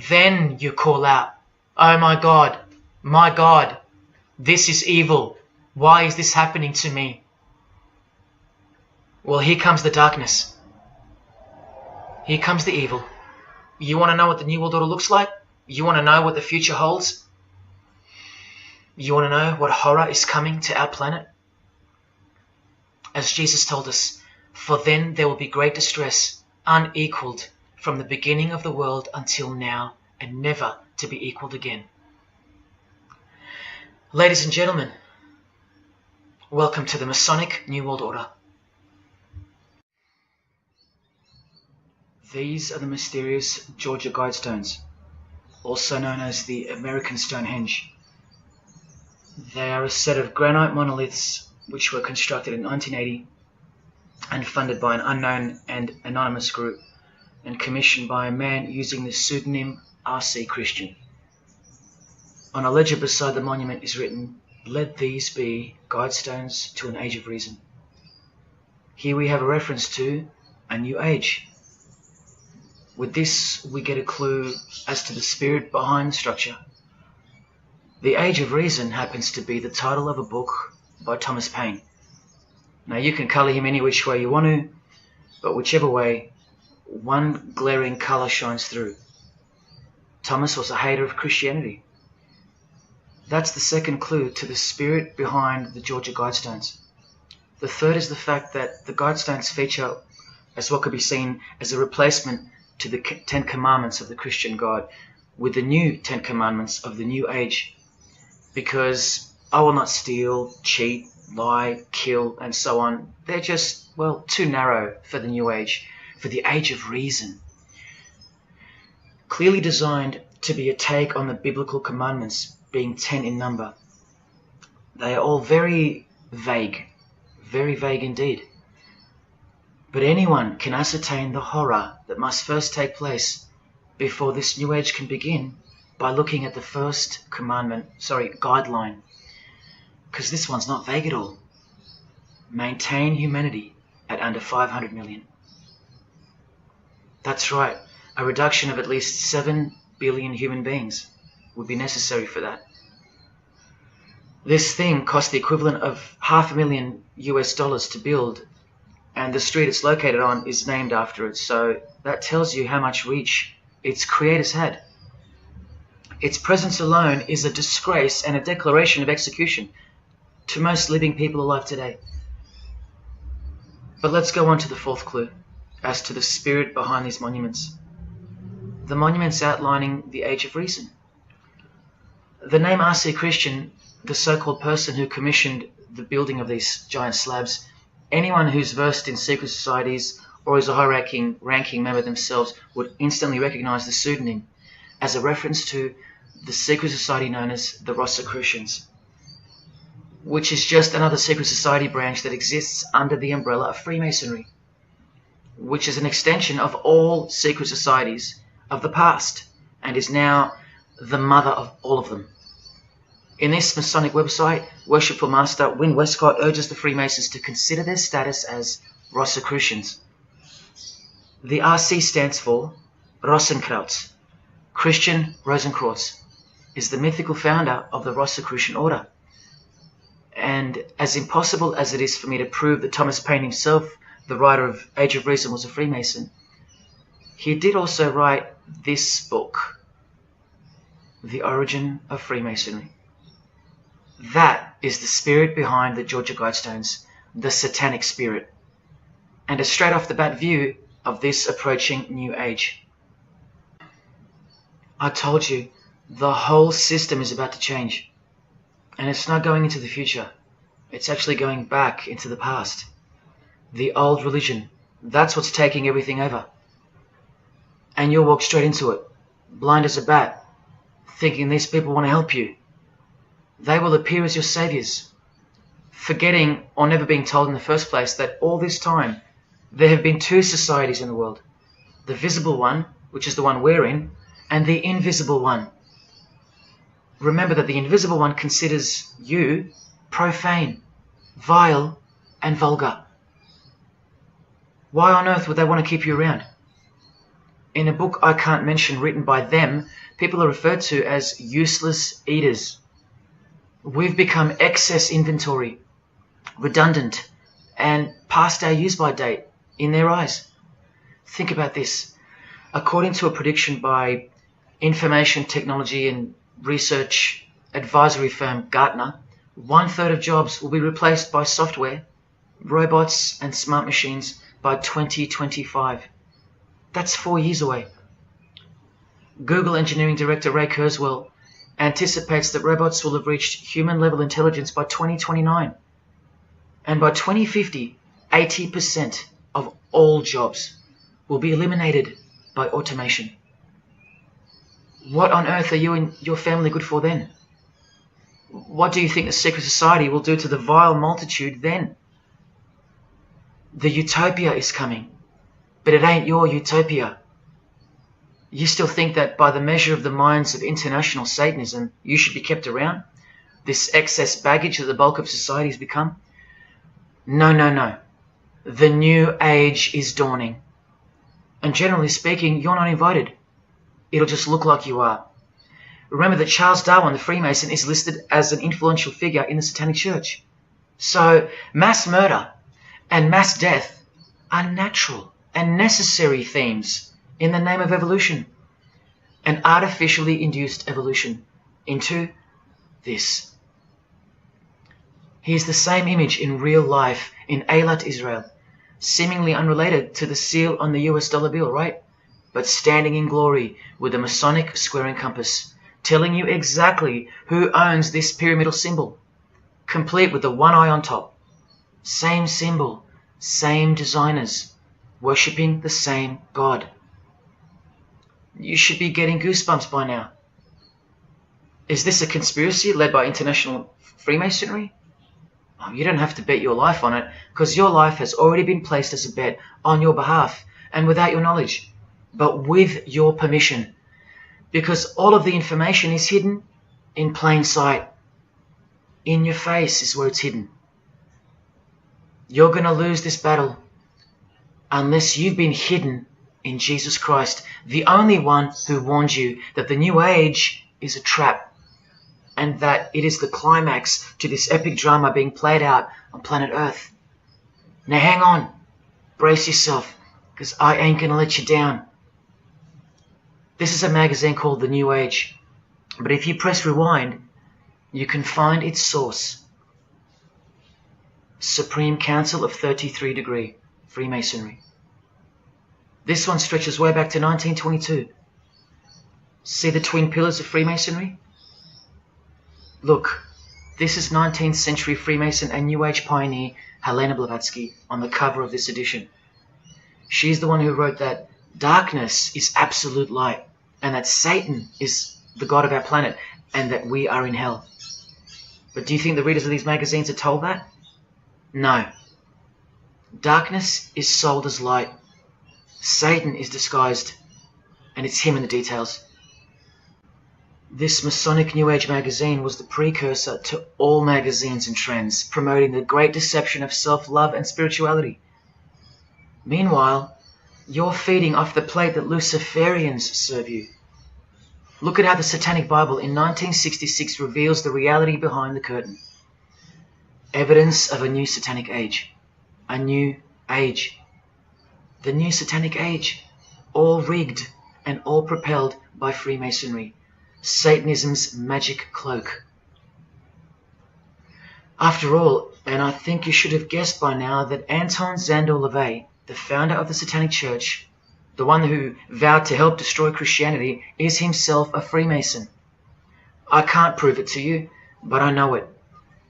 Speaker 1: then you call out, oh my God, this is evil. Why is this happening to me? Well, here comes the darkness. Here comes the evil. You want to know what the New World Order looks like? You want to know what the future holds? You want to know what horror is coming to our planet? As Jesus told us, for then there will be great distress, unequaled from the beginning of the world until now, and never to be equaled again. Ladies and gentlemen, welcome to the Masonic New World Order. These are the mysterious Georgia Guidestones, also known as the American Stonehenge. They are a set of granite monoliths which were constructed in 1980 and funded by an unknown and anonymous group and commissioned by a man using the pseudonym R.C. Christian. On a ledger beside the monument is written, "Let these be guidestones to an age of reason." Here we have a reference to a new age. With this, we get a clue as to the spirit behind the structure. The Age of Reason happens to be the title of a book by Thomas Paine. Now, you can colour him any which way you want to, but whichever way, one glaring colour shines through. Thomas was a hater of Christianity. That's the second clue to the spirit behind the Georgia Guidestones. The third is the fact that the Guidestones feature as what could be seen as a replacement to the Ten Commandments of the Christian God with the new Ten Commandments of the New Age. Because I will not steal, cheat, lie, kill, and so on. They're just, well, too narrow for the New Age, for the Age of Reason. Clearly designed to be a take on the biblical commandments, being 10 in number. They are all very vague indeed. But anyone can ascertain the horror that must first take place before this New Age can begin by looking at the first guideline. Because this one's not vague at all. Maintain humanity at under 500 million. That's right, a reduction of at least 7 billion human beings would be necessary for that. This thing cost the equivalent of $500,000 to build, and the street it's located on is named after it, so that tells you how much reach its creators had. Its presence alone is a disgrace and a declaration of execution to most living people alive today. But let's go on to the fourth clue as to the spirit behind these monuments. the monuments outlining the Age of Reason. The name R.C. Christian, the so-called person who commissioned the building of these giant slabs, anyone who's versed in secret societies or is a high-ranking member themselves would instantly recognize the pseudonym as a reference to the secret society known as the Rosicrucians, which is just another secret society branch that exists under the umbrella of Freemasonry, which is an extension of all secret societies of the past and is now the mother of all of them. In this Masonic website, Worshipful Master Win Westcott urges the Freemasons to consider their status as Rosicrucians. The RC stands for Rosenkreuz. Christian Rosenkreuz is the mythical founder of the Rosicrucian order. And as impossible as it is for me to prove that Thomas Paine himself, the writer of Age of Reason, was a Freemason, he did also write this book, The Origin of Freemasonry. That is the spirit behind the Georgia Guidestones, the satanic spirit, and a straight off the bat view of this approaching new age. I told you, the whole system is about to change, and it's not going into the future, it's actually going back into the past. The old religion, that's what's taking everything over. And you'll walk straight into it, blind as a bat, thinking these people want to help you. They will appear as your saviors, forgetting or never being told in the first place that all this time there have been two societies in the world. The visible one, which is the one we're in, and the invisible one. Remember that the invisible one considers you profane, vile, and vulgar. Why on earth would they want to keep you around? In a book I can't mention written by them, people are referred to as useless eaters. We've become excess inventory, redundant, and past our use-by date in their eyes. Think about this. According to a prediction by information technology and research advisory firm Gartner, 1/3 of jobs will be replaced by software, robots, and smart machines by 2025. That's 4 years away. Google engineering director Ray Kurzweil anticipates that robots will have reached human-level intelligence by 2029. And by 2050, 80% of all jobs will be eliminated by automation. What on earth are you and your family good for then? What do you think the secret society will do to the vile multitude then? The utopia is coming, but it ain't your utopia. You still think that by the measure of the minds of international Satanism, you should be kept around? This excess baggage that the bulk of society has become? No, no, no. The new age is dawning. And generally speaking, you're not invited. It'll just look like you are. Remember that Charles Darwin, the Freemason, is listed as an influential figure in the Satanic Church. So mass murder and mass death are natural and necessary themes in the name of evolution, an artificially induced evolution into this. He is the same image in real life in Eilat, Israel, seemingly unrelated to the seal on the US dollar bill, right? But standing in glory with a Masonic square and compass, telling you exactly who owns this pyramidal symbol, complete with the one eye on top. Same symbol, same designers, worshipping the same God. You should be getting goosebumps by now. Is this a conspiracy led by international Freemasonry? Oh, you don't have to bet your life on it, because your life has already been placed as a bet on your behalf and without your knowledge, but with your permission, because all of the information is hidden in plain sight. In your face is where it's hidden. You're going to lose this battle unless you've been hidden in Jesus Christ, the only one who warned you that the new age is a trap and that it is the climax to this epic drama being played out on planet Earth. Now hang on, brace yourself, because I ain't going to let you down. This is a magazine called The New Age, but if you press rewind, you can find its source. Supreme Council of 33 Degree, Freemasonry. This one stretches way back to 1922. See the twin pillars of Freemasonry? Look, this is 19th century Freemason and New Age pioneer Helena Blavatsky on the cover of this edition. She's the one who wrote that darkness is absolute light, and that Satan is the god of our planet, and that we are in hell. But do you think the readers of these magazines are told that? No. Darkness is sold as light. Satan is disguised, and it's him in the details. This Masonic New Age magazine was the precursor to all magazines and trends, promoting the great deception of self-love and spirituality. Meanwhile, you're feeding off the plate that Luciferians serve you. Look at how the Satanic Bible in 1966 reveals the reality behind the curtain. Evidence of a new Satanic age. A new age. The new Satanic age. All rigged and all propelled by Freemasonry. Satanism's magic cloak. After all, and I think you should have guessed by now that Anton Szandor LaVey, the founder of the Satanic Church, the one who vowed to help destroy Christianity, is himself a Freemason. I can't prove it to you, but I know it,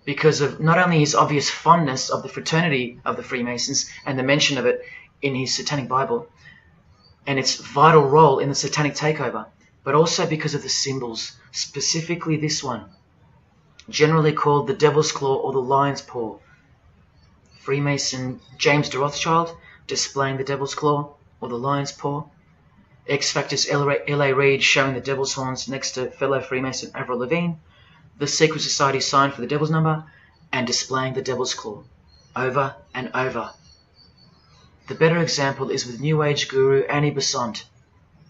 Speaker 1: because of not only his obvious fondness of the fraternity of the Freemasons and the mention of it in his Satanic Bible, and its vital role in the Satanic takeover, but also because of the symbols, specifically this one, generally called the Devil's Claw or the Lion's Paw. Freemason James de Rothschild displaying the Devil's Claw or the Lion's Paw. X-Factor's L.A. Reid showing the Devil's Horns next to fellow Freemason Avril Lavigne. The Secret Society sign for the Devil's Number, and displaying the Devil's Claw over and over. The better example is with New Age guru Annie Besant,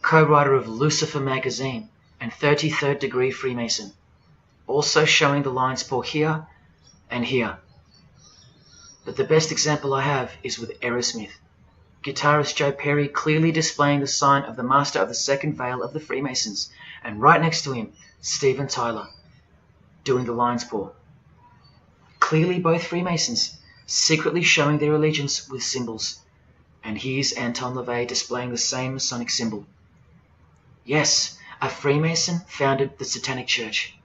Speaker 1: co-writer of Lucifer magazine and 33rd degree Freemason, also showing the Lion's Paw here and here. But the best example I have is with Aerosmith. Guitarist Joe Perry clearly displaying the sign of the Master of the Second Veil of the Freemasons, and right next to him, Steven Tyler, doing the Lion's Paw. Clearly both Freemasons, secretly showing their allegiance with symbols. And here's Anton LaVey displaying the same Masonic symbol. Yes, a Freemason founded the Satanic Church.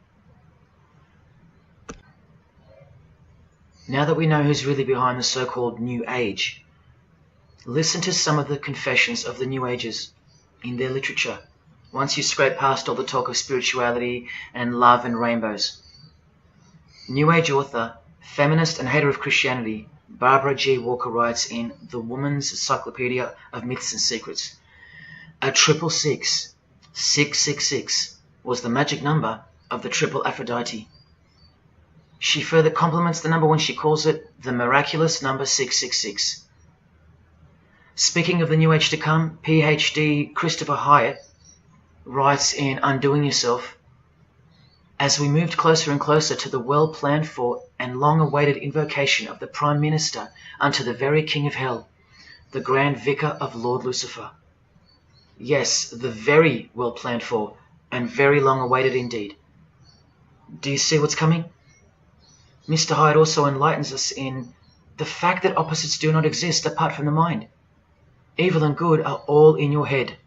Speaker 1: Now that we know who's really behind the so-called New Age, listen to some of the confessions of the New Agers in their literature, once you scrape past all the talk of spirituality and love and rainbows. New Age author, feminist and hater of Christianity, Barbara G. Walker writes in The Woman's Encyclopedia of Myths and Secrets, a 666, 666, was the magic number of the triple Aphrodite. She further compliments the number when she calls it the miraculous number 666. Speaking of the New Age to come, PhD Christopher Hyatt writes in Undoing Yourself, as we moved closer and closer to the well-planned for and long-awaited invocation of the Prime Minister unto the very King of Hell, the Grand Vicar of Lord Lucifer. Yes, the very well-planned for and very long-awaited indeed. Do you see what's coming? Mr. Hyatt also enlightens us in the fact that opposites do not exist apart from the mind. Evil and good are all in your head.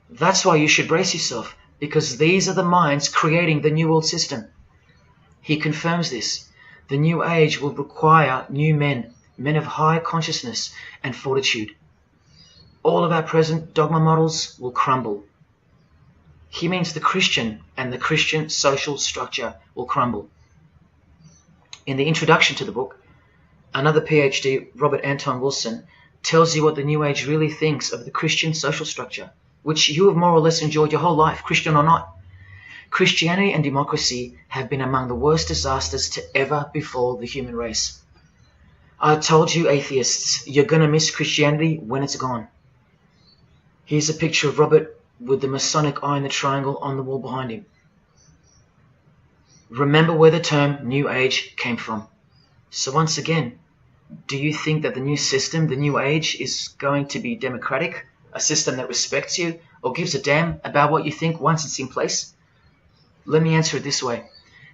Speaker 1: That's why you should brace yourself, because these are the minds creating the New World System. He confirms this. The New Age will require new men, men of high consciousness and fortitude. All of our present dogma models will crumble. He means the Christian and the Christian social structure will crumble. In the introduction to the book, another PhD, Robert Anton Wilson, tells you what the New Age really thinks of the Christian social structure, which you have more or less enjoyed your whole life, Christian or not. Christianity and democracy have been among the worst disasters to ever befall the human race. I told you, atheists, you're going to miss Christianity when it's gone. Here's a picture of Robert with the Masonic eye in the triangle on the wall behind him. Remember where the term New Age came from. So once again, do you think that the new system, the New Age, is going to be democratic, a system that respects you or gives a damn about what you think once it's in place? Let me answer it this way.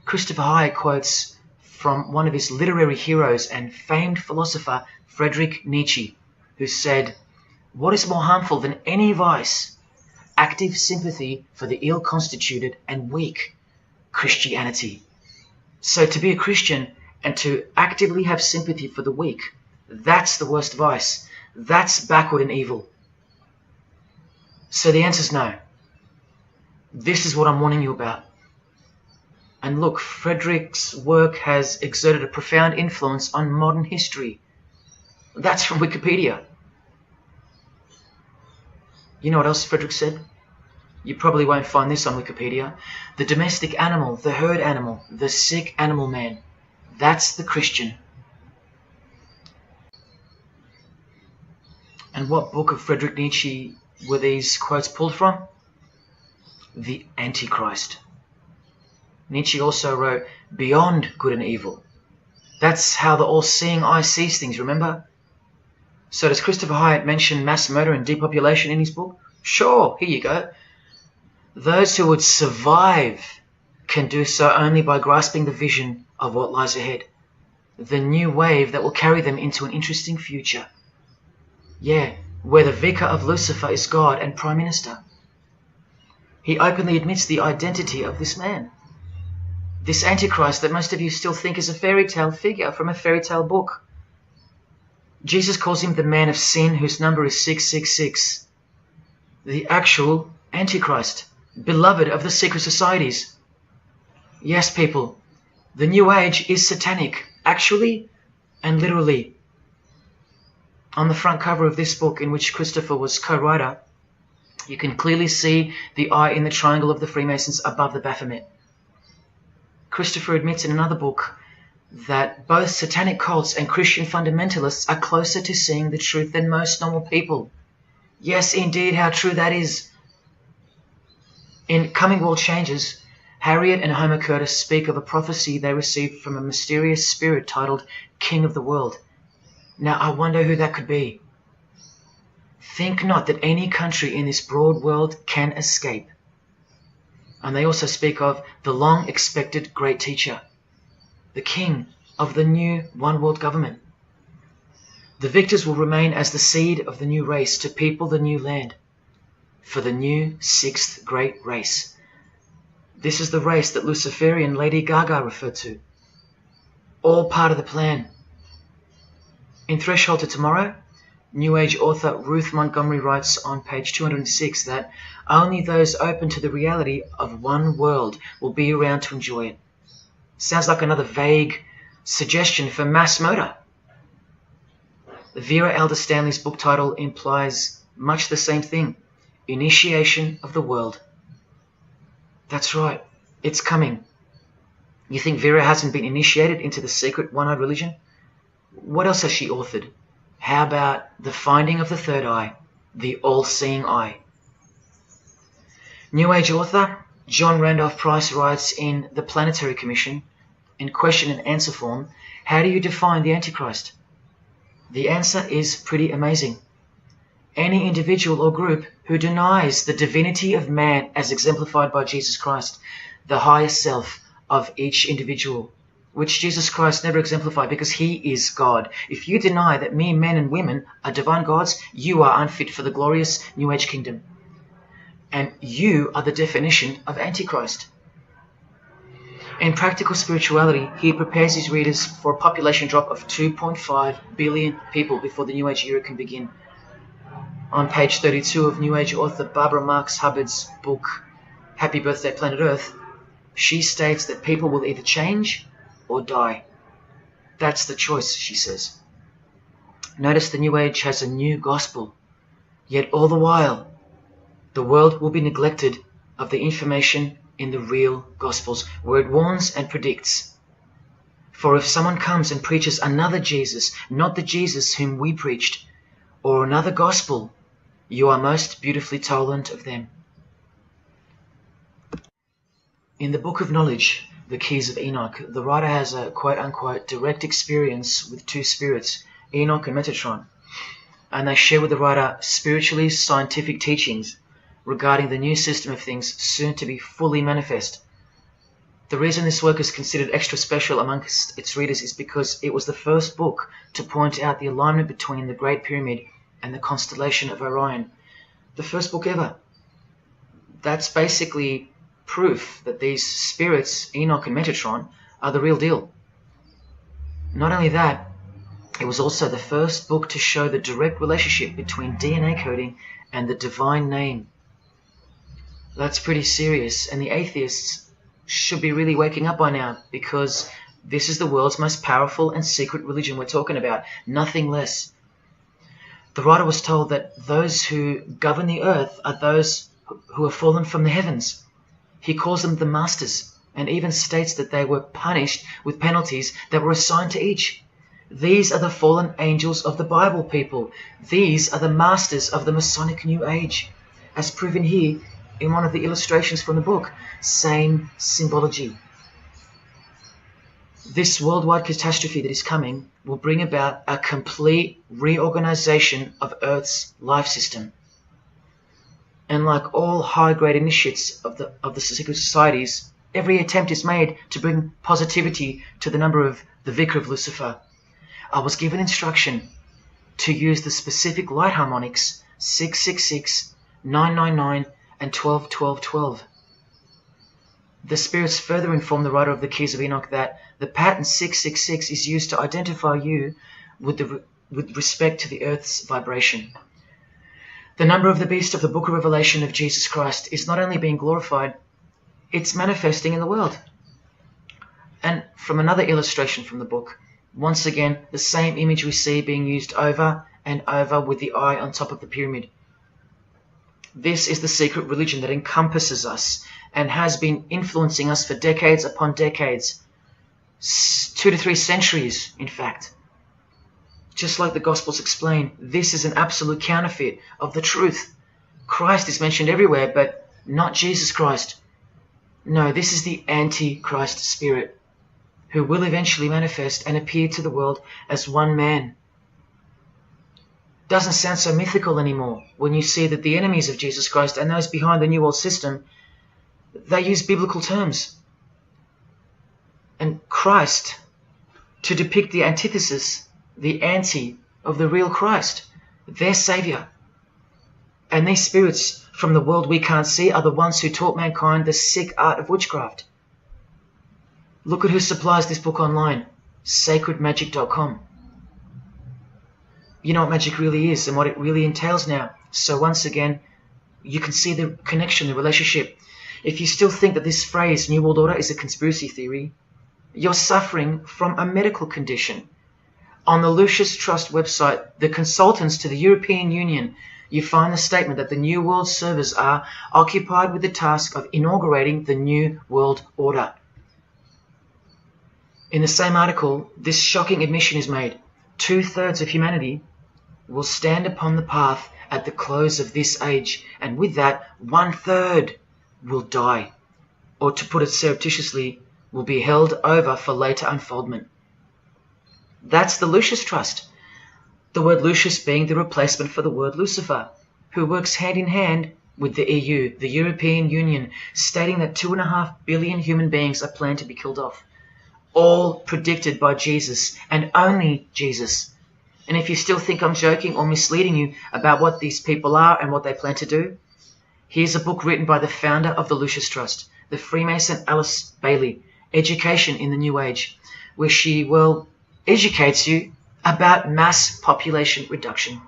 Speaker 1: Christopher Hyatt quotes from one of his literary heroes and famed philosopher, Friedrich Nietzsche, who said, "What is more harmful than any vice? active sympathy for the ill-constituted and weak. Christianity. So to be a Christian and to actively have sympathy for the weak, that's the worst vice. That's backward and evil. So the answer's no. This is what I'm warning you about. And look, Frederick's work has exerted a profound influence on modern history. That's from Wikipedia. You know what else Frederick said? You probably won't find this on Wikipedia. The domestic animal, the herd animal, the sick animal man. That's the Christian. And what book of Friedrich Nietzsche were these quotes pulled from? The Antichrist. Nietzsche also wrote Beyond Good and Evil. That's how the all-seeing eye sees things, remember? So does Christopher Hyatt mention mass murder and depopulation in his book? Sure, here you go. Those who would survive can do so only by grasping the vision of what lies ahead. The new wave that will carry them into an interesting future. Yeah, where the vicar of Lucifer is God and Prime Minister. He openly admits the identity of this man. This Antichrist that most of you still think is a fairy tale figure from a fairy tale book. Jesus calls him the man of sin whose number is 666. The actual Antichrist, beloved of the secret societies. Yes, people, the New Age is satanic, actually and literally. On the front cover of this book, in which Christopher was co-writer, you can clearly see the eye in the triangle of the Freemasons above the Baphomet. Christopher admits in another book that both satanic cults and Christian fundamentalists are closer to seeing the truth than most normal people. Yes, indeed, how true that is. In Coming World Changes, Harriet and Homer Curtis speak of a prophecy they received from a mysterious spirit titled King of the World. Now, I wonder who that could be. Think not that any country in this broad world can escape. And they also speak of the long-expected great teacher, the king of the new one-world government. The victors will remain as the seed of the new race to people the new land, for the new sixth great race. This is the race that Luciferian Lady Gaga referred to. All part of the plan. In Threshold to Tomorrow, New Age author Ruth Montgomery writes on page 206 that only those open to the reality of one world will be around to enjoy it. Sounds like another vague suggestion for mass murder. Vera Elder Stanley's book title implies much the same thing. Initiation of the world. That's right. It's coming. You think Vera hasn't been initiated into the secret one-eyed religion? What else has she authored? How about The Finding of the Third Eye, the all-seeing eye? New Age author John Randolph Price writes in The Planetary Commission, in question and answer form, how do you define the Antichrist? The answer is pretty amazing. Any individual or group who denies the divinity of man as exemplified by Jesus Christ, the highest self of each individual, which Jesus Christ never exemplified because he is God. If you deny that mere men and women are divine gods, you are unfit for the glorious New Age kingdom. And you are the definition of Antichrist. In Practical Spirituality, he prepares his readers for a population drop of 2.5 billion people before the New Age era can begin. On page 32 of New Age author Barbara Marx Hubbard's book, Happy Birthday Planet Earth, she states that people will either change or die. That's the choice, she says. Notice the New Age has a new gospel, yet all the while, the world will be neglected of the information in the real Gospels, where it warns and predicts. For if someone comes and preaches another Jesus, not the Jesus whom we preached, or another gospel, you are most beautifully tolerant of them. In the Book of Knowledge, The Keys of Enoch, the writer has a quote-unquote direct experience with two spirits, Enoch and Metatron, and they share with the writer spiritually scientific teachings regarding the new system of things soon to be fully manifest. The reason this work is considered extra special amongst its readers is because it was the first book to point out the alignment between the Great Pyramid and the constellation of Orion. The first book ever. That's basically proof that these spirits, Enoch and Metatron, are the real deal. Not only that, it was also the first book to show the direct relationship between DNA coding and the divine name. That's pretty serious, and the atheists should be really waking up by now, because this is the world's most powerful and secret religion we're talking about, nothing less. The writer was told that those who govern the earth are those who have fallen from the heavens. He calls them the masters, and even states that they were punished with penalties that were assigned to each. These are the fallen angels of the Bible, people. These are the masters of the Masonic New Age, as proven here in one of the illustrations from the book. Same symbology. This worldwide catastrophe that is coming will bring about a complete reorganization of Earth's life system. And like all high-grade initiates of the secret societies, every attempt is made to bring positivity to the number of the Vicar of Lucifer. I was given instruction to use the specific light harmonics 666, 999, and 12, 12, 12. The spirits further inform the writer of the Keys of Enoch that the pattern 666 is used to identify you with respect to the Earth's vibration. The number of the beast of the Book of Revelation of Jesus Christ is not only being glorified, it's manifesting in the world. And from another illustration from the book, once again, the same image we see being used over and over with the eye on top of the pyramid. This is the secret religion that encompasses us and has been influencing us for decades upon decades, 2 to 3 centuries, in fact. Just like the Gospels explain, this is an absolute counterfeit of the truth. Christ is mentioned everywhere, but not Jesus Christ. No, this is the Antichrist spirit, who will eventually manifest and appear to the world as one man. Doesn't sound so mythical anymore when you see that the enemies of Jesus Christ and those behind the New World System, they use biblical terms. And Christ, to depict the antithesis, the anti of the real Christ, their Saviour. And these spirits from the world we can't see are the ones who taught mankind the sick art of witchcraft. Look at who supplies this book online, sacredmagic.com. You know what magic really is and what it really entails now. So once again, you can see the connection, the relationship. If you still think that this phrase, New World Order, is a conspiracy theory, you're suffering from a medical condition. On the Lucius Trust website, the consultants to the European Union, you find the statement that the New World servers are occupied with the task of inaugurating the New World Order. In the same article, this shocking admission is made. 2/3 of humanity will stand upon the path at the close of this age, and with that, 1/3 will die, or to put it surreptitiously, will be held over for later unfoldment. That's the Lucius Trust. The word Lucius being the replacement for the word Lucifer, who works hand in hand with the EU, the European Union, stating that 2.5 billion human beings are planned to be killed off. All predicted by Jesus, and only Jesus. And if you still think I'm joking or misleading you about what these people are and what they plan to do, here's a book written by the founder of the Lucius Trust, the Freemason Alice Bailey, Education in the New Age, where she, educates you about mass population reduction.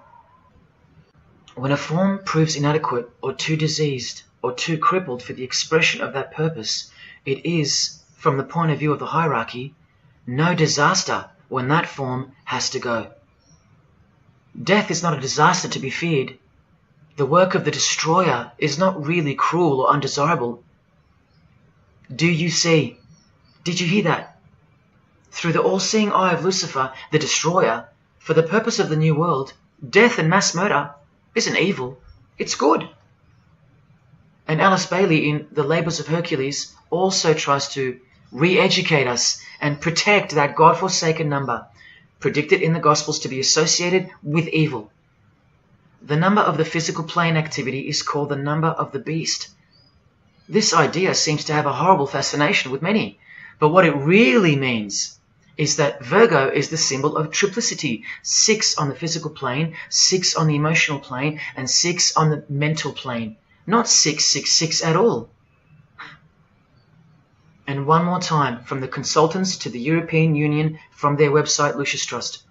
Speaker 1: When a form proves inadequate or too diseased or too crippled for the expression of that purpose, it is, from the point of view of the hierarchy, no disaster when that form has to go. Death is not a disaster to be feared. The work of the destroyer is not really cruel or undesirable. Do you see? Did you hear that? Through the all-seeing eye of Lucifer, the destroyer, for the purpose of the new world, death and mass murder isn't evil, it's good. And Alice Bailey in The Labours of Hercules also tries to re-educate us and protect that God-forsaken number, predicted in the Gospels to be associated with evil. The number of the physical plane activity is called the number of the beast. This idea seems to have a horrible fascination with many, but what it really means is that Virgo is the symbol of triplicity, 6 on the physical plane, 6 on the emotional plane, and 6 on the mental plane. not 666 at all. And one more time, from the consultants to the European Union, from their website Lucius Trust,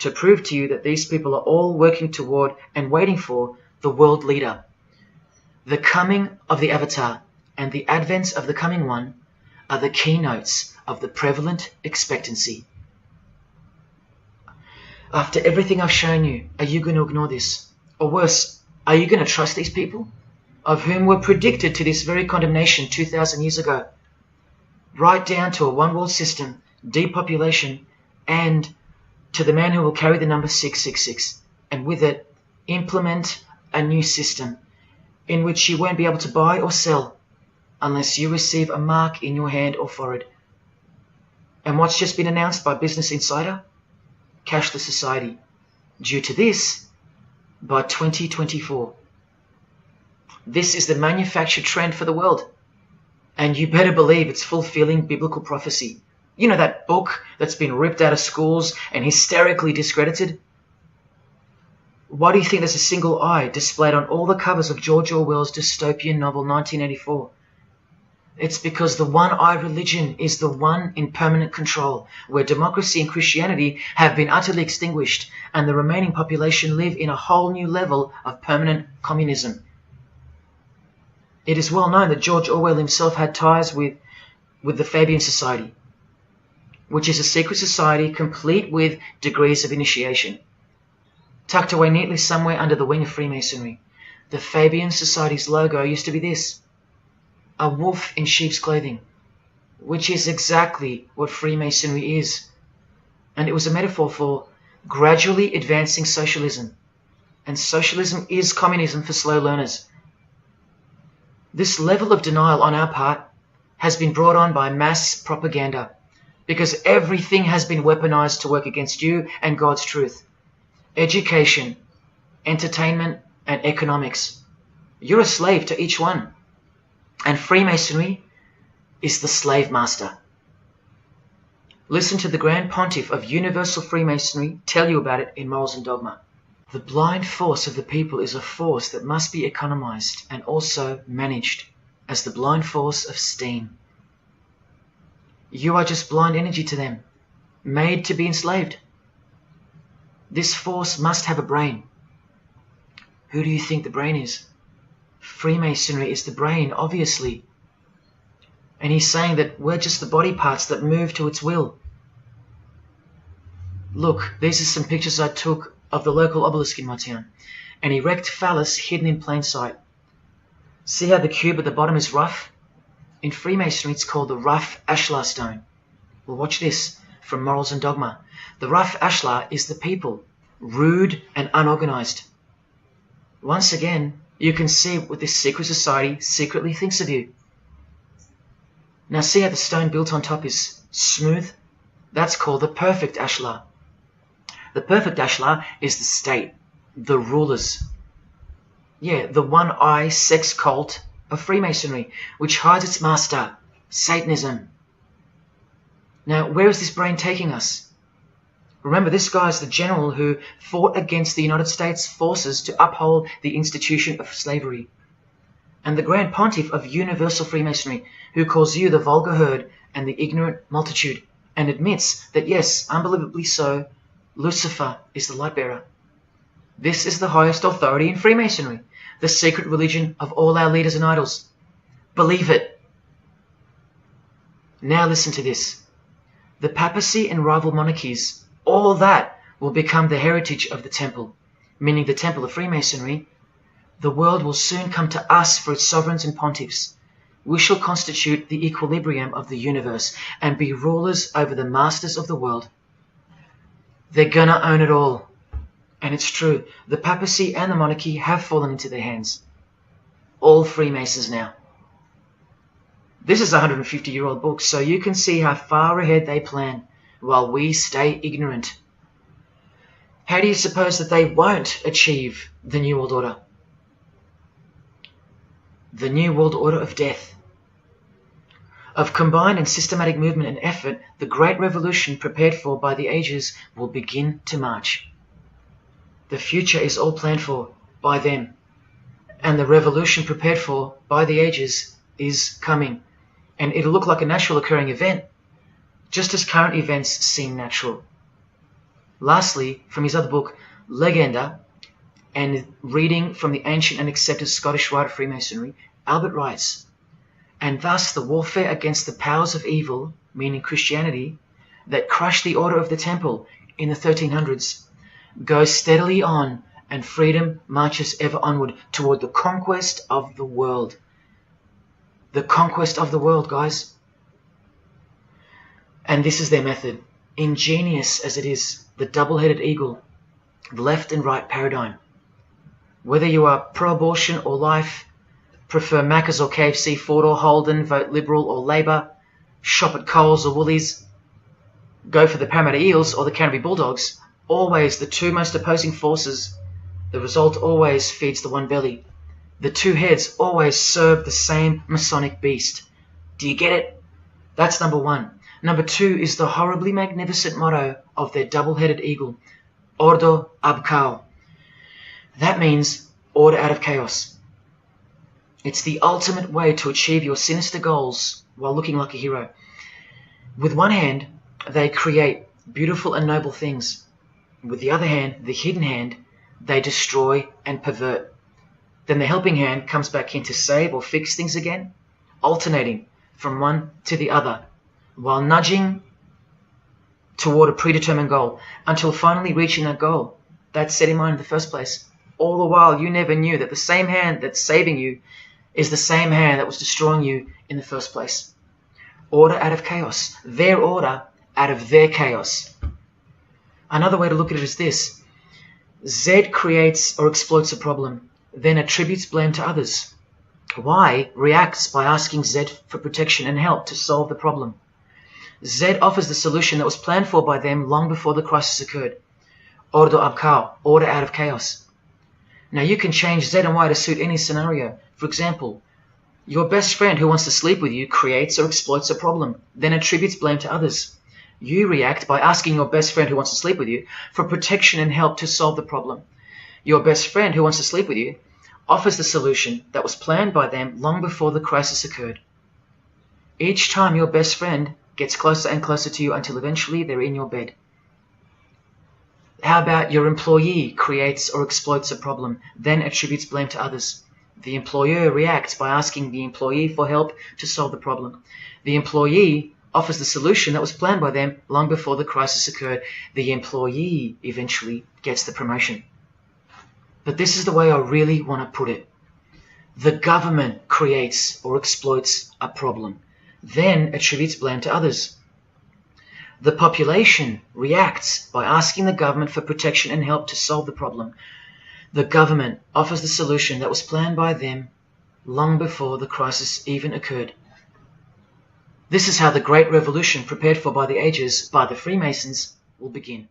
Speaker 1: to prove to you that these people are all working toward and waiting for the world leader. The coming of the Avatar and the advent of the coming one are the keynotes of the prevalent expectancy. After everything I've shown you, are you going to ignore this? Or worse, are you going to trust these people, of whom were predicted to this very condemnation 2,000 years ago? Right down to a one-world system, depopulation, and to the man who will carry the number 666, and with it implement a new system in which you won't be able to buy or sell unless you receive a mark in your hand or forehead. And what's just been announced by Business Insider? Cashless society. Due to this, by 2024. This is the manufactured trend for the world. And you better believe it's fulfilling biblical prophecy. You know that book that's been ripped out of schools and hysterically discredited? Why do you think there's a single eye displayed on all the covers of George Orwell's dystopian novel 1984? It's because the one-eye religion is the one in permanent control, where democracy and Christianity have been utterly extinguished, and the remaining population live in a whole new level of permanent communism. It is well known that George Orwell himself had ties with the Fabian Society, which is a secret society complete with degrees of initiation. Tucked away neatly somewhere under the wing of Freemasonry, the Fabian Society's logo used to be this: a wolf in sheep's clothing, which is exactly what Freemasonry is. And it was a metaphor for gradually advancing socialism. And socialism is communism for slow learners. This level of denial on our part has been brought on by mass propaganda, because everything has been weaponized to work against you and God's truth. Education, entertainment, and economics. You're a slave to each one. And Freemasonry is the slave master. Listen to the Grand Pontiff of Universal Freemasonry tell you about it in Morals and Dogma. The blind force of the people is a force that must be economized and also managed as the blind force of steam. You are just blind energy to them, made to be enslaved. This force must have a brain. Who do you think the brain is? Freemasonry is the brain, obviously. And he's saying that we're just the body parts that move to its will. Look, these are some pictures I took of the local obelisk in my town. An erect phallus hidden in plain sight. See how the cube at the bottom is rough? In Freemasonry it's called the rough ashlar stone. Well, watch this from Morals and Dogma. The rough ashlar is the people, rude and unorganized. Once again, you can see what this secret society secretly thinks of you. Now see how the stone built on top is smooth? That's called the perfect ashlar. The perfect ashlar is the state, the rulers. Yeah, the one-eye sex cult of Freemasonry, which hides its master, Satanism. Now, where is this brain taking us? Remember, this guy is the general who fought against the United States forces to uphold the institution of slavery. And the Grand Pontiff of Universal Freemasonry, who calls you the vulgar herd and the ignorant multitude, and admits that, yes, unbelievably so, Lucifer is the light bearer. This is the highest authority in Freemasonry, the secret religion of all our leaders and idols. Believe it. Now listen to this. The papacy and rival monarchies, all that will become the heritage of the temple, meaning the temple of Freemasonry. The world will soon come to us for its sovereigns and pontiffs. We shall constitute the equilibrium of the universe and be rulers over the masters of the world. They're gonna own it all. And it's true, the papacy and the monarchy have fallen into their hands. All Freemasons now. This is a 150-year-old book, so you can see how far ahead they plan, while we stay ignorant. How do you suppose that they won't achieve the New World Order? The New World Order of death. Of combined and systematic movement and effort, the great revolution prepared for by the ages will begin to march. The future is all planned for by them, And the revolution prepared for by the ages is coming. And it'll look like a natural occurring event, just as current events seem natural. Lastly, from his other book, Legenda, and reading from the ancient and accepted Scottish rite of Freemasonry, Albert writes, "And thus the warfare against the powers of evil, meaning Christianity, that crushed the order of the temple in the 1300s, goes steadily on, and freedom marches ever onward toward the conquest of the world." The conquest of the world, guys. And this is their method. Ingenious as it is, the double-headed eagle, the left and right paradigm. Whether you are pro-abortion or life, prefer Macca's or KFC, Ford or Holden, vote Liberal or Labour, shop at Coles or Woolies, go for the Parramatta Eels or the Canterbury Bulldogs, always the two most opposing forces, the result always feeds the one belly. The two heads always serve the same Masonic beast. Do you get it? That's number one. Number two is the horribly magnificent motto of their double-headed eagle, Ordo ab Chaos. That means order out of chaos. It's the ultimate way to achieve your sinister goals while looking like a hero. With one hand, they create beautiful and noble things. With the other hand, the hidden hand, they destroy and pervert. Then the helping hand comes back in to save or fix things again, alternating from one to the other, while nudging toward a predetermined goal, until finally reaching that goal that's set in mind in the first place. All the while, you never knew that the same hand that's saving you is the same hand that was destroying you in the first place. Order out of chaos. Their order out of their chaos. Another way to look at it is this. Z creates or exploits a problem, then attributes blame to others. Y reacts by asking Z for protection and help to solve the problem. Z offers the solution that was planned for by them long before the crisis occurred. Ordo ab Chaos, order out of chaos. Now you can change Z and Y to suit any scenario. For example, your best friend who wants to sleep with you creates or exploits a problem, then attributes blame to others. You react by asking your best friend who wants to sleep with you for protection and help to solve the problem. Your best friend who wants to sleep with you offers the solution that was planned by them long before the crisis occurred. Each time your best friend gets closer and closer to you until eventually they're in your bed. How about your employee creates or exploits a problem, then attributes blame to others? The employer reacts by asking the employee for help to solve the problem. The employee offers the solution that was planned by them long before the crisis occurred. The employee eventually gets the promotion. But this is the way I really want to put it. The government creates or exploits a problem, then attributes blame to others. The population reacts by asking the government for protection and help to solve the problem. The government offers the solution that was planned by them long before the crisis even occurred. This is how the Great Revolution, prepared for by the ages by the Freemasons, will begin.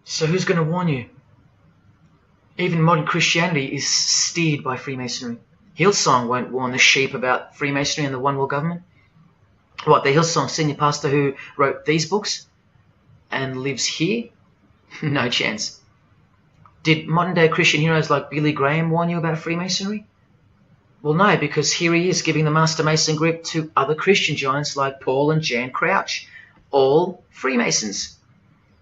Speaker 1: So who's going to warn you? Even modern Christianity is steered by Freemasonry. Hillsong won't warn the sheep about Freemasonry and the One World Government. What, the Hillsong senior pastor who wrote these books and lives here? No chance. Did modern day Christian heroes like Billy Graham warn you about Freemasonry? Well, no, because here he is giving the Master Mason grip to other Christian giants like Paul and Jan Crouch, all Freemasons.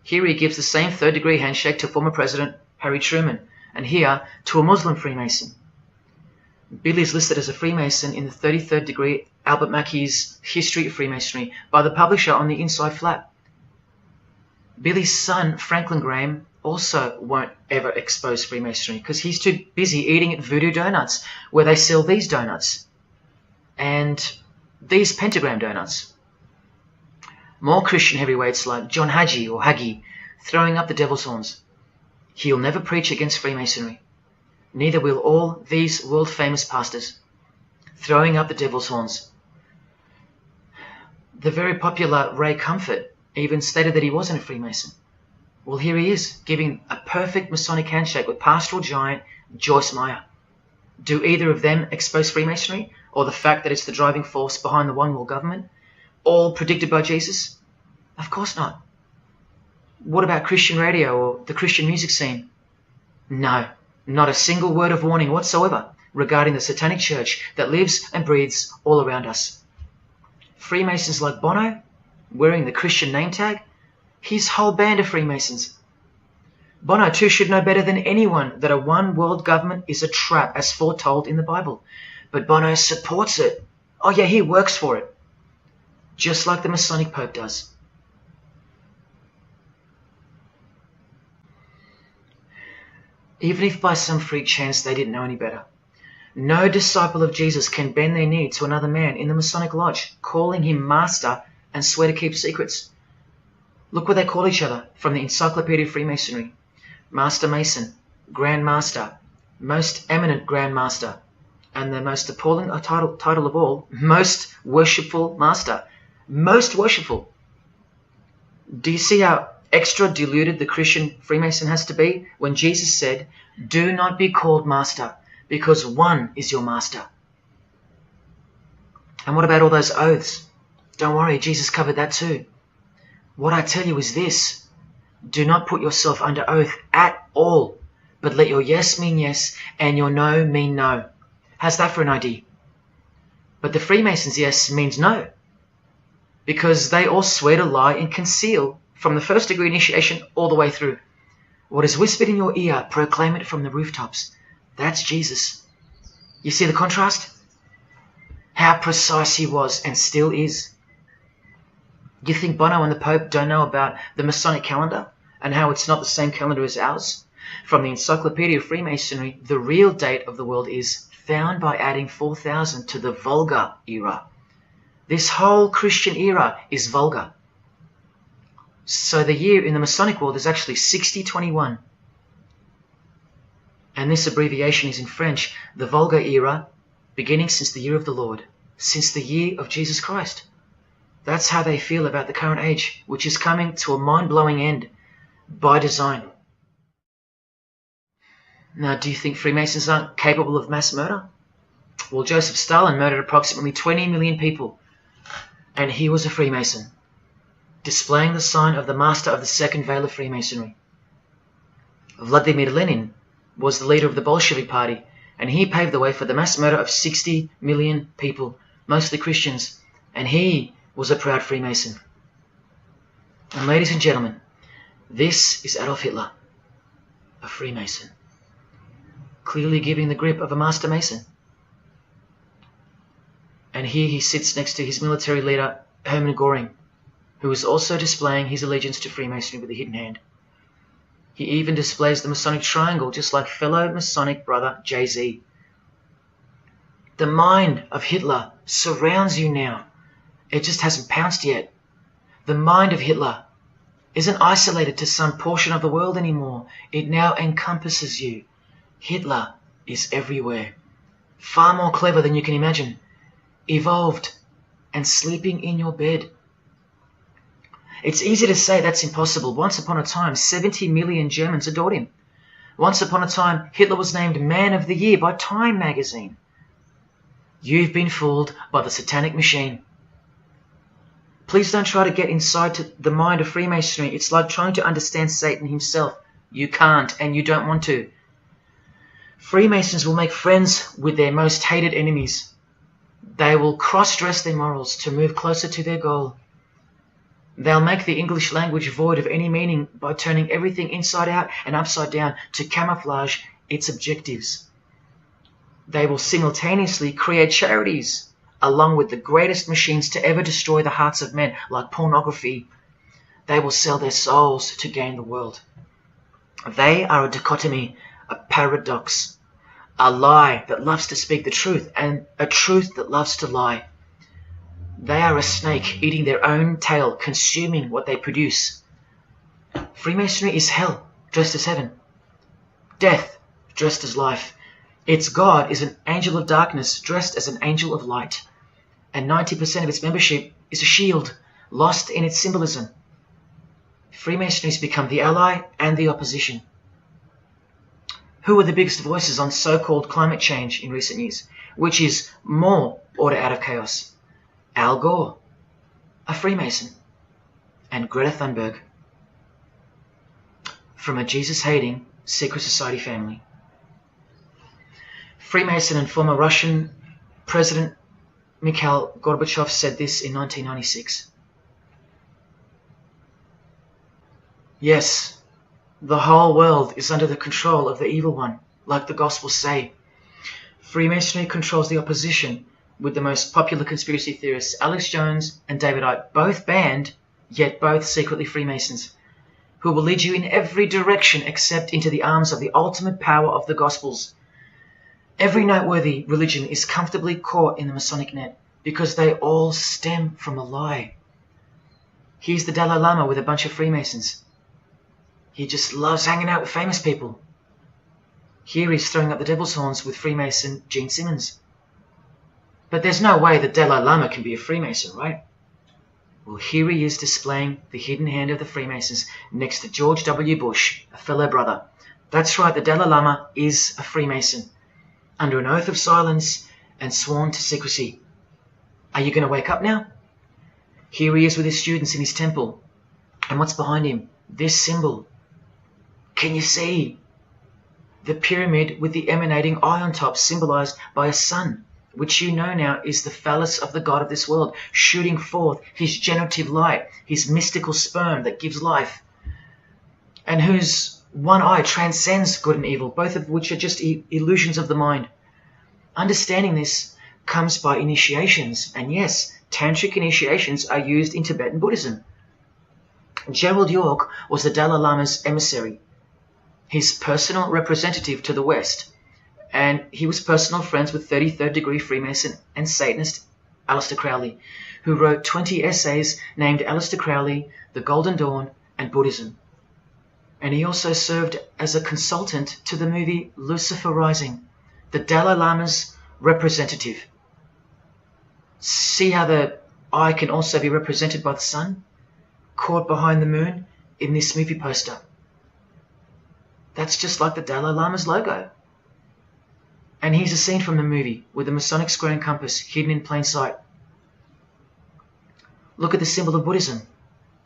Speaker 1: Here he gives the same third-degree handshake to former President Harry Truman, and here to a Muslim Freemason. Billy is listed as a Freemason in the 33rd degree Albert Mackey's History of Freemasonry by the publisher on the inside flap. Billy's son, Franklin Graham, also won't ever expose Freemasonry because he's too busy eating at Voodoo Donuts, where they sell these donuts and these pentagram donuts. More Christian heavyweights like John Hagee or Hagee throwing up the devil's horns. He'll never preach against Freemasonry. Neither will all these world-famous pastors throwing up the devil's horns. The very popular Ray Comfort even stated that he wasn't a Freemason. Well, here he is, giving a perfect Masonic handshake with pastoral giant Joyce Meyer. Do either of them expose Freemasonry, or the fact that it's the driving force behind the One World Government, all predicted by Jesus? Of course not. What about Christian radio or the Christian music scene? No, not a single word of warning whatsoever regarding the satanic church that lives and breathes all around us. Freemasons like Bono, wearing the Christian name tag, his whole band of Freemasons. Bono too should know better than anyone that a one world government is a trap as foretold in the Bible. But Bono supports it. Oh yeah, he works for it. Just like the Masonic Pope does. Even if by some freak chance they didn't know any better. No disciple of Jesus can bend their knee to another man in the Masonic Lodge, calling him master and swear to keep secrets. Look what they call each other from the Encyclopedia of Freemasonry. Master Mason, Grand Master, Most Eminent Grand Master, and the most appalling title of all, Most Worshipful Master. Most worshipful. Do you see how extra deluded the Christian Freemason has to be when Jesus said, "Do not be called master, because one is your master"? And what about all those oaths? Don't worry, Jesus covered that too. What I tell you is this: do not put yourself under oath at all, but let your yes mean yes and your no mean no. How's that for an idea? But the Freemasons' yes means no, because they all swear to lie and conceal from the first degree initiation all the way through. What is whispered in your ear, proclaim it from the rooftops. That's Jesus. You see the contrast? How precise he was and still is. You think Bono and the Pope don't know about the Masonic calendar and how it's not the same calendar as ours? From the Encyclopedia of Freemasonry, the real date of the world is found by adding 4000 to the Vulgar era. This whole Christian era is vulgar. So the year in the Masonic world is actually 6021. And this abbreviation is in French, the Vulgar era, beginning since the year of the Lord, since the year of Jesus Christ. That's how they feel about the current age, which is coming to a mind-blowing end by design. Now, do you think Freemasons aren't capable of mass murder? Well, Joseph Stalin murdered approximately 20 million people, and he was a Freemason, displaying the sign of the master of the second veil of Freemasonry. Vladimir Lenin was the leader of the Bolshevik Party, and he paved the way for the mass murder of 60 million people, mostly Christians, and he was a proud Freemason. And ladies and gentlemen, this is Adolf Hitler, a Freemason, clearly giving the grip of a Master Mason. And here he sits next to his military leader, Hermann Göring, who is also displaying his allegiance to Freemasonry with a hidden hand. He even displays the Masonic triangle, just like fellow Masonic brother Jay-Z. The mind of Hitler surrounds you now. It just hasn't pounced yet. The mind of Hitler isn't isolated to some portion of the world anymore. It now encompasses you. Hitler is everywhere. Far more clever than you can imagine. Evolved and sleeping in your bed. It's easy to say that's impossible. Once upon a time, 70 million Germans adored him. Once upon a time, Hitler was named Man of the Year by Time magazine. You've been fooled by the satanic machine. Please don't try to get inside to the mind of Freemasonry. It's like trying to understand Satan himself. You can't, and you don't want to. Freemasons will make friends with their most hated enemies. They will cross-dress their morals to move closer to their goal. They'll make the English language void of any meaning by turning everything inside out and upside down to camouflage its objectives. They will simultaneously create charities along with the greatest machines to ever destroy the hearts of men, like pornography. They will sell their souls to gain the world. They are a dichotomy, a paradox, a lie that loves to speak the truth and a truth that loves to lie. They are a snake eating their own tail, consuming what they produce. Freemasonry is hell dressed as heaven, death dressed as life. Its God is an angel of darkness dressed as an angel of light, and 90% of its membership is a shield, lost in its symbolism. Freemasonry has become the ally and the opposition. Who are the biggest voices on so-called climate change in recent years? Which is more order out of chaos? Al Gore, a Freemason, and Greta Thunberg. From a Jesus-hating, secret society family. Freemason and former Russian President Mikhail Gorbachev said this in 1996. Yes, the whole world is under the control of the evil one, like the Gospels say. Freemasonry controls the opposition, with the most popular conspiracy theorists, Alex Jones and David Icke, both banned, yet both secretly Freemasons, who will lead you in every direction except into the arms of the ultimate power of the Gospels. Every noteworthy religion is comfortably caught in the Masonic net, because they all stem from a lie. Here's the Dalai Lama with a bunch of Freemasons. He just loves hanging out with famous people. Here he's throwing up the devil's horns with Freemason Gene Simmons. But there's no way the Dalai Lama can be a Freemason, right? Well, here he is displaying the hidden hand of the Freemasons next to George W. Bush, a fellow brother. That's right, the Dalai Lama is a Freemason, under an oath of silence and sworn to secrecy. Are you going to wake up now? Here he is with his students in his temple. And what's behind him? This symbol. Can you see? The pyramid with the emanating eye on top, symbolized by a sun, which you know now is the phallus of the god of this world, shooting forth his generative light, his mystical sperm that gives life, and whose one eye transcends good and evil, both of which are just illusions of the mind. Understanding this comes by initiations, and yes, tantric initiations are used in Tibetan Buddhism. Gerald York was the Dalai Lama's emissary, his personal representative to the West, and he was personal friends with 33rd degree Freemason and Satanist Aleister Crowley, who wrote 20 essays named Aleister Crowley, The Golden Dawn, and Buddhism. And he also served as a consultant to the movie Lucifer Rising, the Dalai Lama's representative. See how the eye can also be represented by the sun, caught behind the moon in this movie poster. That's just like the Dalai Lama's logo. And here's a scene from the movie with the Masonic square and compass hidden in plain sight. Look at the symbol of Buddhism,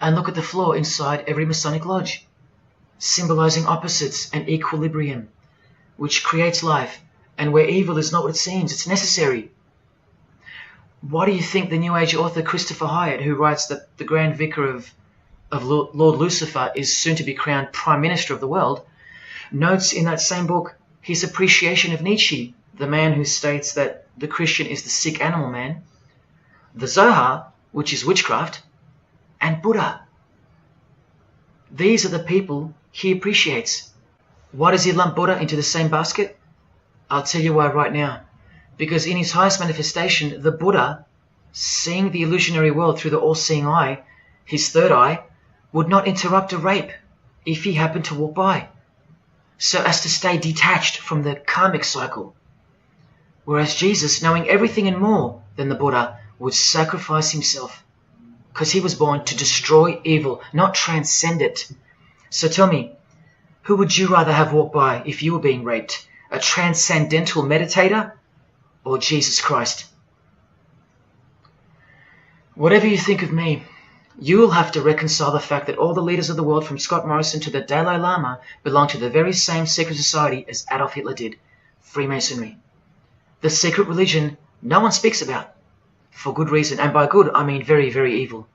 Speaker 1: and look at the floor inside every Masonic lodge, symbolizing opposites and equilibrium, which creates life, and where evil is not what it seems, it's necessary. Why do you think the New Age author Christopher Hyatt, who writes that the Grand Vicar of Lord Lucifer is soon to be crowned Prime Minister of the world, notes in that same book his appreciation of Nietzsche, the man who states that the Christian is the sick animal man, the Zohar, which is witchcraft, and Buddha. These are the people he appreciates. Why does he lump Buddha into the same basket? I'll tell you why right now. Because in his highest manifestation, the Buddha, seeing the illusionary world through the all-seeing eye, his third eye, would not interrupt a rape if he happened to walk by, so as to stay detached from the karmic cycle. Whereas Jesus, knowing everything and more than the Buddha, would sacrifice himself, because he was born to destroy evil, not transcend it. So tell me, who would you rather have walk by if you were being raped? A transcendental meditator or Jesus Christ? Whatever you think of me, you will have to reconcile the fact that all the leaders of the world, from Scott Morrison to the Dalai Lama, belong to the very same secret society as Adolf Hitler did, Freemasonry. The secret religion no one speaks about, for good reason, and by good I mean very, very evil.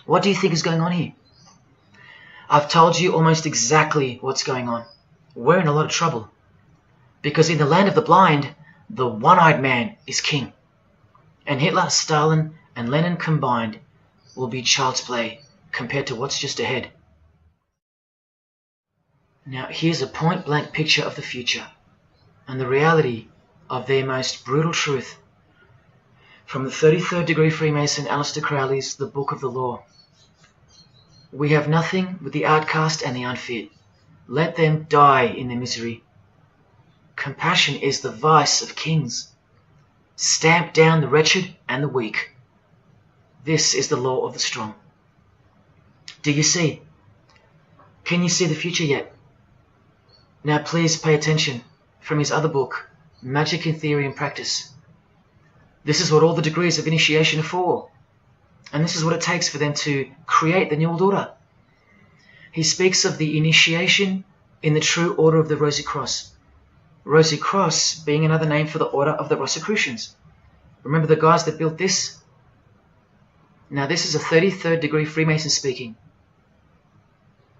Speaker 1: What do you think is going on here? I've told you almost exactly what's going on. We're in a lot of trouble, because in the land of the blind, the one-eyed man is king, and Hitler, Stalin, and Lenin combined will be child's play compared to what's just ahead. Now here's a point-blank picture of the future and the reality of their most brutal truth from the 33rd degree Freemason Aleister Crowley's The Book of the Law. We have nothing but the outcast and the unfit. Let them die in their misery. Compassion is the vice of kings. Stamp down the wretched and the weak. This is the law of the strong. Do you see? Can you see the future yet? Now please pay attention from his other book, Magic in Theory and Practice. This is what all the degrees of initiation are for. And this is what it takes for them to create the New World Order. he speaks of the initiation in the true order of the Rosy Cross. Rosy Cross being another name for the order of the Rosicrucians. Remember the guys that built this? Now this is a 33rd degree Freemason speaking.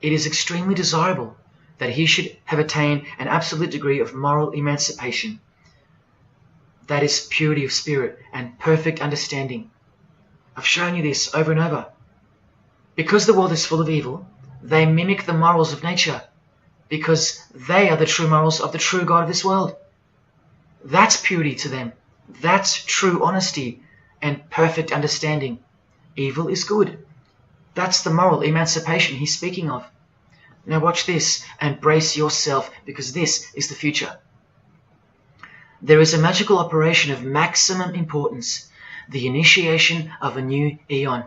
Speaker 1: It is extremely desirable that he should have attained an absolute degree of moral emancipation. That is purity of spirit and perfect understanding. I've shown you this over and over. Because the world is full of evil, they mimic the morals of nature, because they are the true morals of the true God of this world. That's purity to them. That's true honesty and perfect understanding. Evil is good. That's the moral emancipation he's speaking of. Now watch this and brace yourself, because this is the future. There is a magical operation of maximum importance, the initiation of a new eon.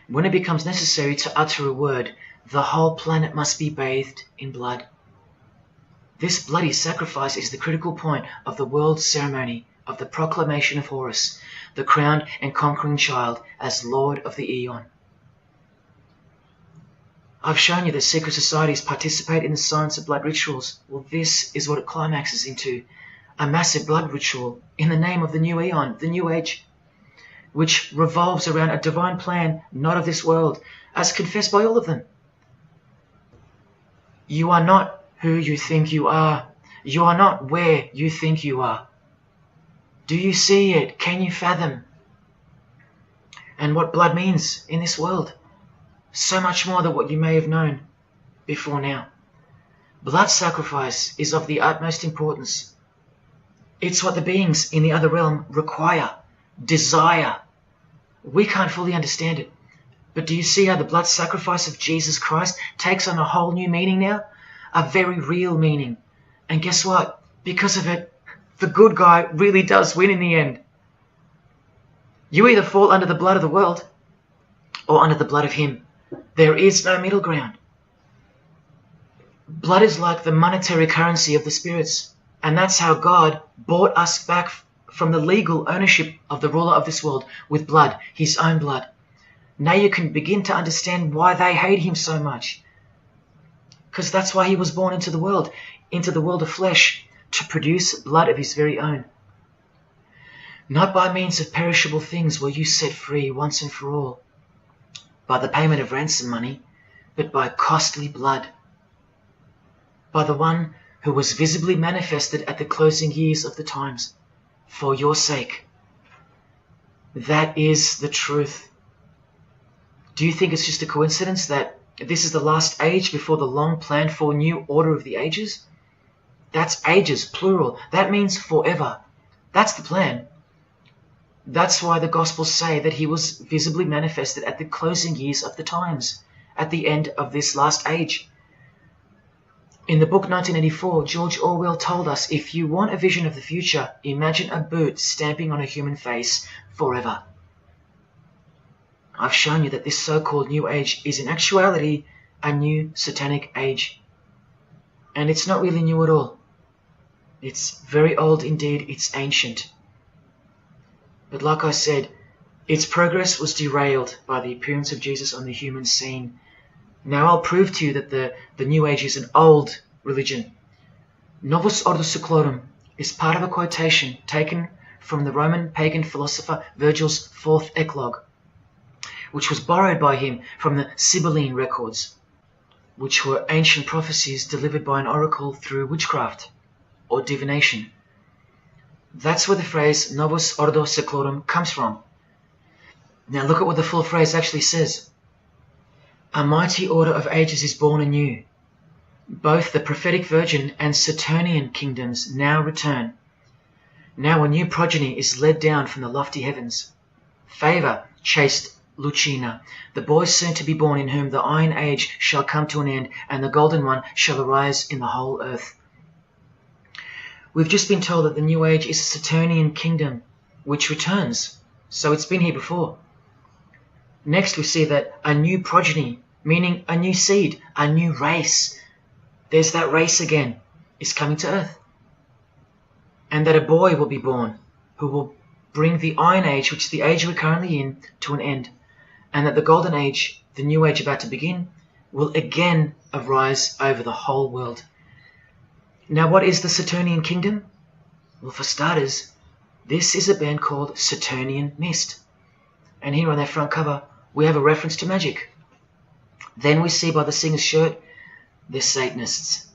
Speaker 1: When it becomes necessary to utter a word, the whole planet must be bathed in blood. This bloody sacrifice is the critical point of the world ceremony of the proclamation of Horus, the crowned and conquering child, as Lord of the Eon. I've shown you that secret societies participate in the science of blood rituals. Well, this is what it climaxes into. A massive blood ritual in the name of the new Eon, the new age, which revolves around a divine plan not of this world, as confessed by all of them. You are not who you think you are. You are not where you think you are. Do you see it? Can you fathom? And what blood means in this world? So much more than what you may have known before now. Blood sacrifice is of the utmost importance. It's what the beings in the other realm require, desire. We can't fully understand it. But do you see how the blood sacrifice of Jesus Christ takes on a whole new meaning now? A very real meaning. And guess what? Because of it, the good guy really does win in the end. You either fall under the blood of the world or under the blood of him. There is no middle ground. Blood is like the monetary currency of the spirits. And that's how God bought us back from the legal ownership of the ruler of this world with blood, his own blood. Now you can begin to understand why they hate him so much. Because that's why he was born into the world of flesh, to produce blood of his very own. Not by means of perishable things were you set free once and for all, by the payment of ransom money, but by costly blood, by the one who was visibly manifested at the closing years of the times, for your sake. That is the truth. Do you think it's just a coincidence that this is the last age before the long planned for new order of the ages? That's ages, plural. That means forever. That's the plan. That's why the Gospels say that he was visibly manifested at the closing years of the times, at the end of this last age. In the book 1984, George Orwell told us, if you want a vision of the future, imagine a boot stamping on a human face forever. I've shown you that this so-called new age is in actuality a new satanic age. And it's not really new at all. It's very old indeed, it's ancient. But like I said, its progress was derailed by the appearance of Jesus on the human scene. Now I'll prove to you that the New Age is an old religion. Novus Ordo Seclorum is part of a quotation taken from the Roman pagan philosopher Virgil's 4th Eclogue, which was borrowed by him from the Sibylline records, which were ancient prophecies delivered by an oracle through witchcraft or divination. That's where the phrase Novus Ordo Seclorum comes from. Now look at what the full phrase actually says. A mighty order of ages is born anew. Both the prophetic virgin and Saturnian kingdoms now return. Now a new progeny is led down from the lofty heavens. Favor, chaste Lucina, the boy soon to be born, in whom the iron age shall come to an end, and the golden one shall arise in the whole earth. We've just been told that the new age is a Saturnian kingdom, which returns. So it's been here before. Next we see that a new progeny, meaning a new seed, a new race. There's that race again, is coming to earth. And that a boy will be born, who will bring the Iron Age, which is the age we're currently in, to an end. And that the Golden Age, the new age about to begin, will again arise over the whole world. Now, what is the Saturnian kingdom? Well, for starters, this is a band called Saturnian Mist. And here on their front cover, we have a reference to magic. Then we see by the singer's shirt, they're Satanists.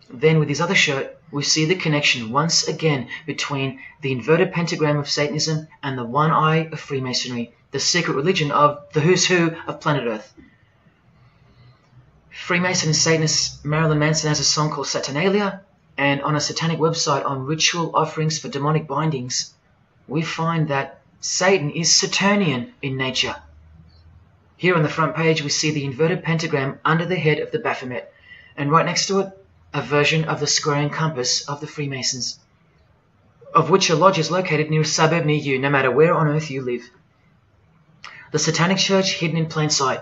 Speaker 1: Then with his other shirt, we see the connection once again between the inverted pentagram of Satanism and the one eye of Freemasonry, the secret religion of the who's who of planet Earth. Freemason and Satanist Marilyn Manson has a song called Saturnalia, and on a satanic website on ritual offerings for demonic bindings, we find that Satan is Saturnian in nature. Here on the front page we see the inverted pentagram under the head of the Baphomet, and right next to it, a version of the square and compass of the Freemasons, of which a lodge is located near a suburb near you, no matter where on earth you live. The Satanic Church hidden in plain sight.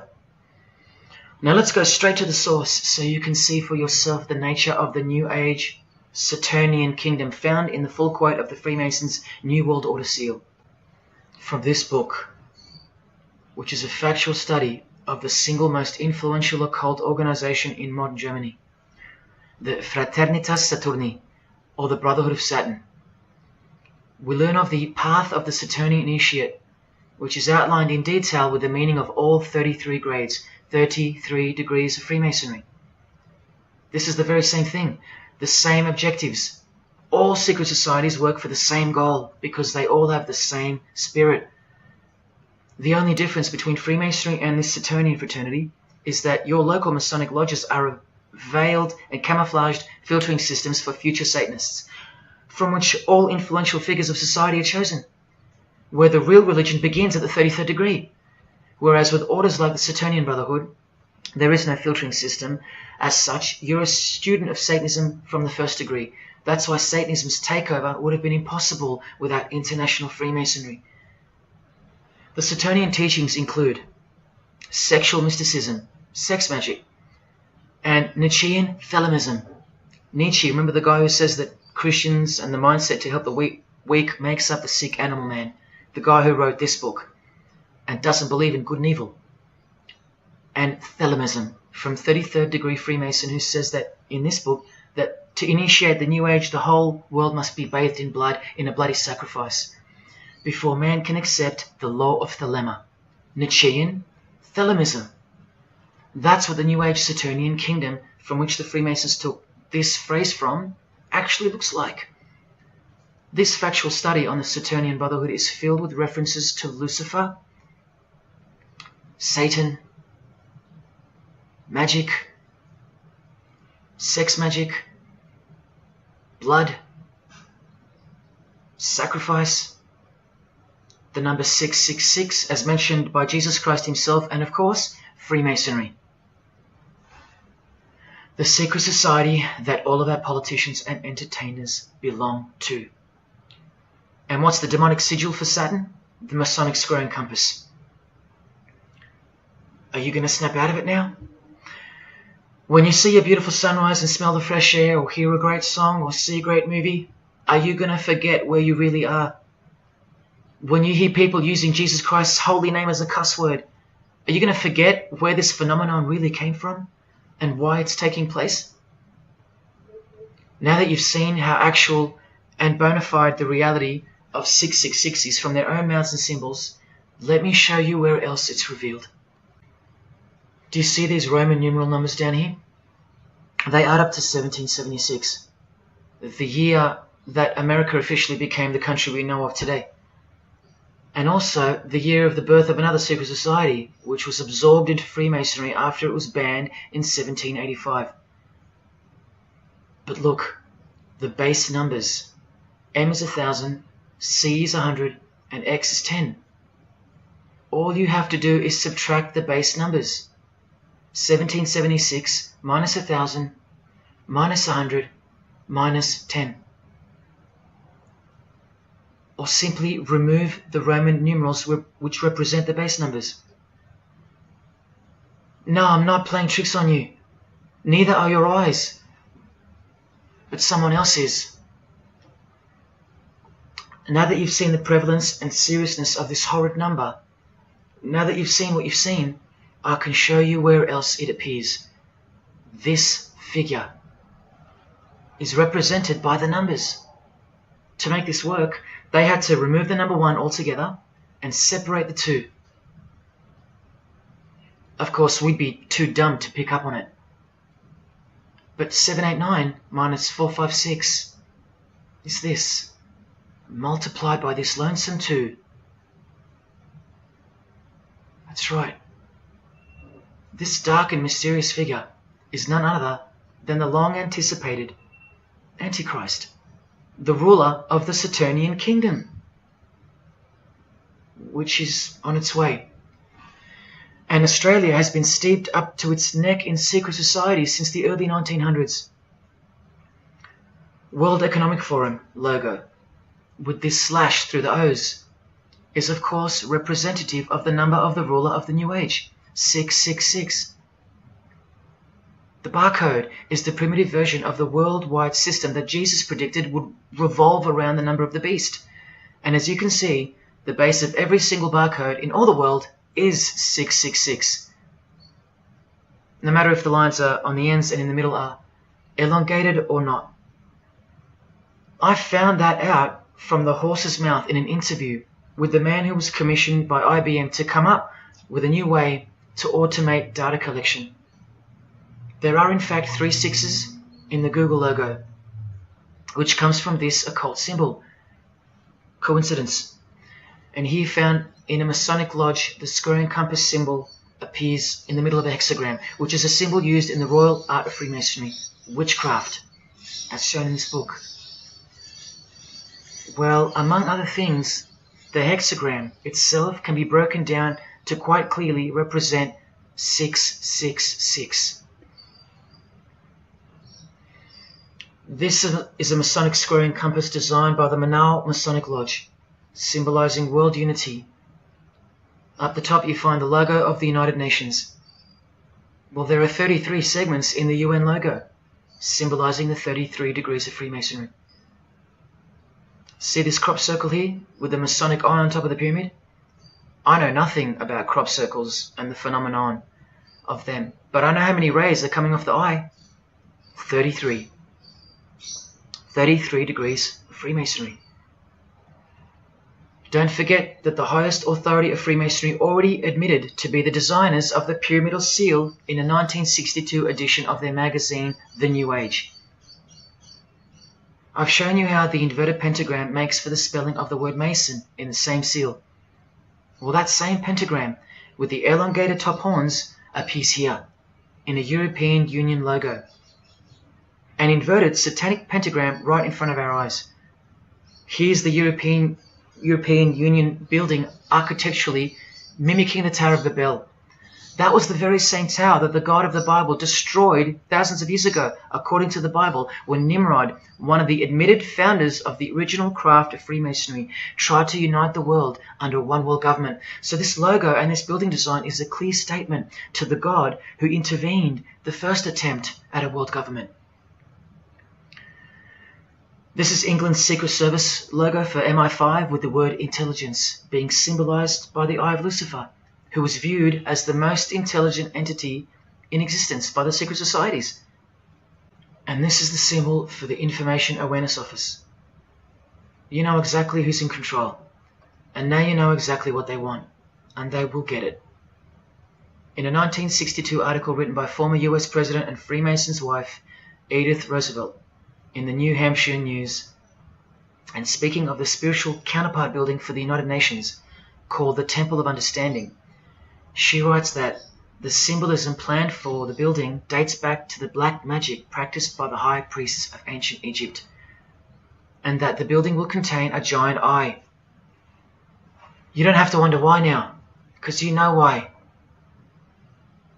Speaker 1: Now let's go straight to the source so you can see for yourself the nature of the New Age Saturnian kingdom found in the full quote of the Freemasons' New World Order seal. From this book, which is a factual study of the single most influential occult organization in modern Germany, the Fraternitas Saturni, or the Brotherhood of Saturn. We learn of the path of the Saturnian initiate, which is outlined in detail with the meaning of all 33 grades, 33 degrees of Freemasonry. This is the very same thing, the same objectives. All secret societies work for the same goal because they all have the same spirit. The only difference between Freemasonry and this Saturnian fraternity is that your local Masonic lodges are veiled and camouflaged filtering systems for future Satanists, from which all influential figures of society are chosen, where the real religion begins at the 33rd degree. Whereas with orders like the Saturnian Brotherhood, there is no filtering system. As such, you're a student of Satanism from the first degree. That's why Satanism's takeover would have been impossible without international Freemasonry. The Saturnian teachings include sexual mysticism, sex magic, and Nietzschean Thelemism. Nietzsche, remember the guy who says that Christians and the mindset to help the weak makes up the sick animal man? The guy who wrote this book and doesn't believe in good and evil. And Thelemism from 33rd degree Freemason, who says that in this book that to initiate the New Age, the whole world must be bathed in blood in a bloody sacrifice before man can accept the law of Thelema. Nietzschean Thelemism. That's what the New Age Saturnian kingdom, from which the Freemasons took this phrase from, actually looks like. This factual study on the Saturnian Brotherhood is filled with references to Lucifer, Satan, magic, sex magic, blood, sacrifice, the number 666 as mentioned by Jesus Christ himself, and of course, Freemasonry. The secret society that all of our politicians and entertainers belong to. And what's the demonic sigil for Saturn? The Masonic square and compass. Are you going to snap out of it now? When you see a beautiful sunrise and smell the fresh air, or hear a great song, or see a great movie, are you going to forget where you really are? When you hear people using Jesus Christ's holy name as a cuss word, are you going to forget where this phenomenon really came from and why it's taking place? Now that you've seen how actual and bona fide the reality of 666 is from their own mouths and symbols, let me show you where else it's revealed. Do you see these Roman numeral numbers down here? They add up to 1776, the year that America officially became the country we know of today. And also the year of the birth of another secret society, which was absorbed into Freemasonry after it was banned in 1785. But look, the base numbers. M is 1,000, C is 100, and X is 10. All you have to do is subtract the base numbers. 1776 minus 1,000 minus 100 minus 10. Or simply remove the Roman numerals which represent the base numbers. No, I'm not playing tricks on you. Neither are your eyes. But someone else is. Now that you've seen the prevalence and seriousness of this horrid number, now that you've seen what you've seen, I can show you where else it appears. This figure is represented by the numbers. To make this work, they had to remove the number 1 altogether and separate the 2. Of course, we'd be too dumb to pick up on it. But 789 minus 456 is this, multiplied by this lonesome 2. That's right. This dark and mysterious figure is none other than the long-anticipated Antichrist, the ruler of the Saturnian kingdom, which is on its way. And Australia has been steeped up to its neck in secret societies since the early 1900s. World Economic Forum logo, with this slash through the O's, is of course representative of the number of the ruler of the New Age, 666. The barcode is the primitive version of the worldwide system that Jesus predicted would revolve around the number of the beast. And as you can see, the base of every single barcode in all the world is 666. No matter if the lines are on the ends and in the middle are elongated or not. I found that out from the horse's mouth in an interview with the man who was commissioned by IBM to come up with a new way to automate data collection. There are in fact 3 6s in the Google logo, which comes from this occult symbol. Coincidence? And he found in a Masonic lodge the square and compass symbol appears in the middle of a hexagram, which is a symbol used in the royal art of Freemasonry, witchcraft, as shown in this book. Well, among other things, the hexagram itself can be broken down to quite clearly represent 666. This is a Masonic square and compass designed by the Manaus Masonic Lodge, symbolizing world unity. Up the top you find the logo of the United Nations. Well, there are 33 segments in the UN logo, symbolizing the 33 degrees of Freemasonry. See this crop circle here with the Masonic eye on top of the pyramid? I know nothing about crop circles and the phenomenon of them, but I know how many rays are coming off the eye. 33. 33 degrees of Freemasonry. Don't forget that the highest authority of Freemasonry already admitted to be the designers of the pyramidal seal in a 1962 edition of their magazine, The New Age. I've shown you how the inverted pentagram makes for the spelling of the word Mason in the same seal. Well, that same pentagram with the elongated top horns appears here in a European Union logo. An inverted satanic pentagram right in front of our eyes. Here's the European Union building architecturally mimicking the Tower of Babel. That was the very same tower that the God of the Bible destroyed thousands of years ago, according to the Bible, when Nimrod, one of the admitted founders of the original craft of Freemasonry, tried to unite the world under one world government. So this logo and this building design is a clear statement to the God who intervened the first attempt at a world government. This is England's Secret Service logo for MI5 with the word intelligence being symbolized by the eye of Lucifer, who was viewed as the most intelligent entity in existence by the secret societies. And this is the symbol for the Information Awareness Office. You know exactly who's in control, and now you know exactly what they want, and they will get it. In a 1962 article written by former US President and Freemason's wife, Edith Roosevelt, in the New Hampshire News, and speaking of the spiritual counterpart building for the United Nations, called the Temple of Understanding, she writes that the symbolism planned for the building dates back to the black magic practiced by the high priests of ancient Egypt, and that the building will contain a giant eye. You don't have to wonder why now, because you know why.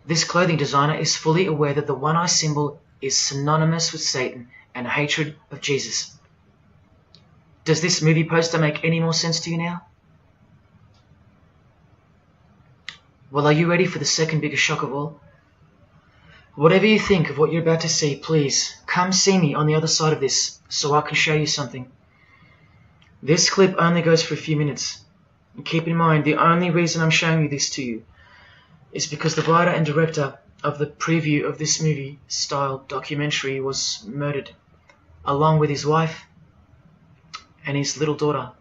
Speaker 1: This clothing designer is fully aware that the one eye symbol is synonymous with Satan and a hatred of Jesus. Does this movie poster make any more sense to you now? Well, are you ready for the second biggest shock of all? Whatever you think of what you're about to see, please come see me on the other side of this so I can show you something. This clip only goes for a few minutes. And keep in mind, the only reason I'm showing you this to you is because the writer and director of the preview of this movie-style documentary was murdered, along with his wife and his little daughter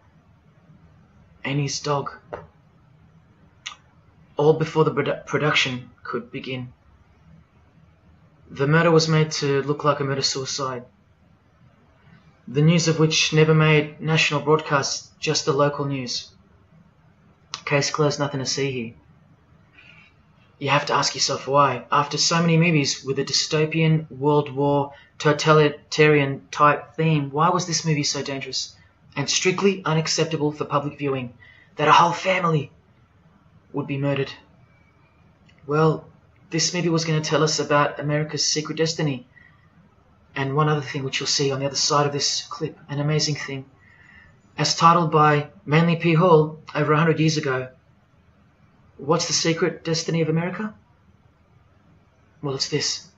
Speaker 1: and his dog, all before the production could begin. The murder was made to look like a murder-suicide, the news of which never made national broadcasts, just the local news. Case closed, nothing to see here. You have to ask yourself why, after so many movies with a dystopian, World War, totalitarian type theme, why was this movie so dangerous and strictly unacceptable for public viewing, that a whole family would be murdered? Well, this movie was going to tell us about America's secret destiny. And one other thing which you'll see on the other side of this clip, an amazing thing. As titled by Manly P. Hall over 100 years ago, what's the secret destiny of America? Well, it's this.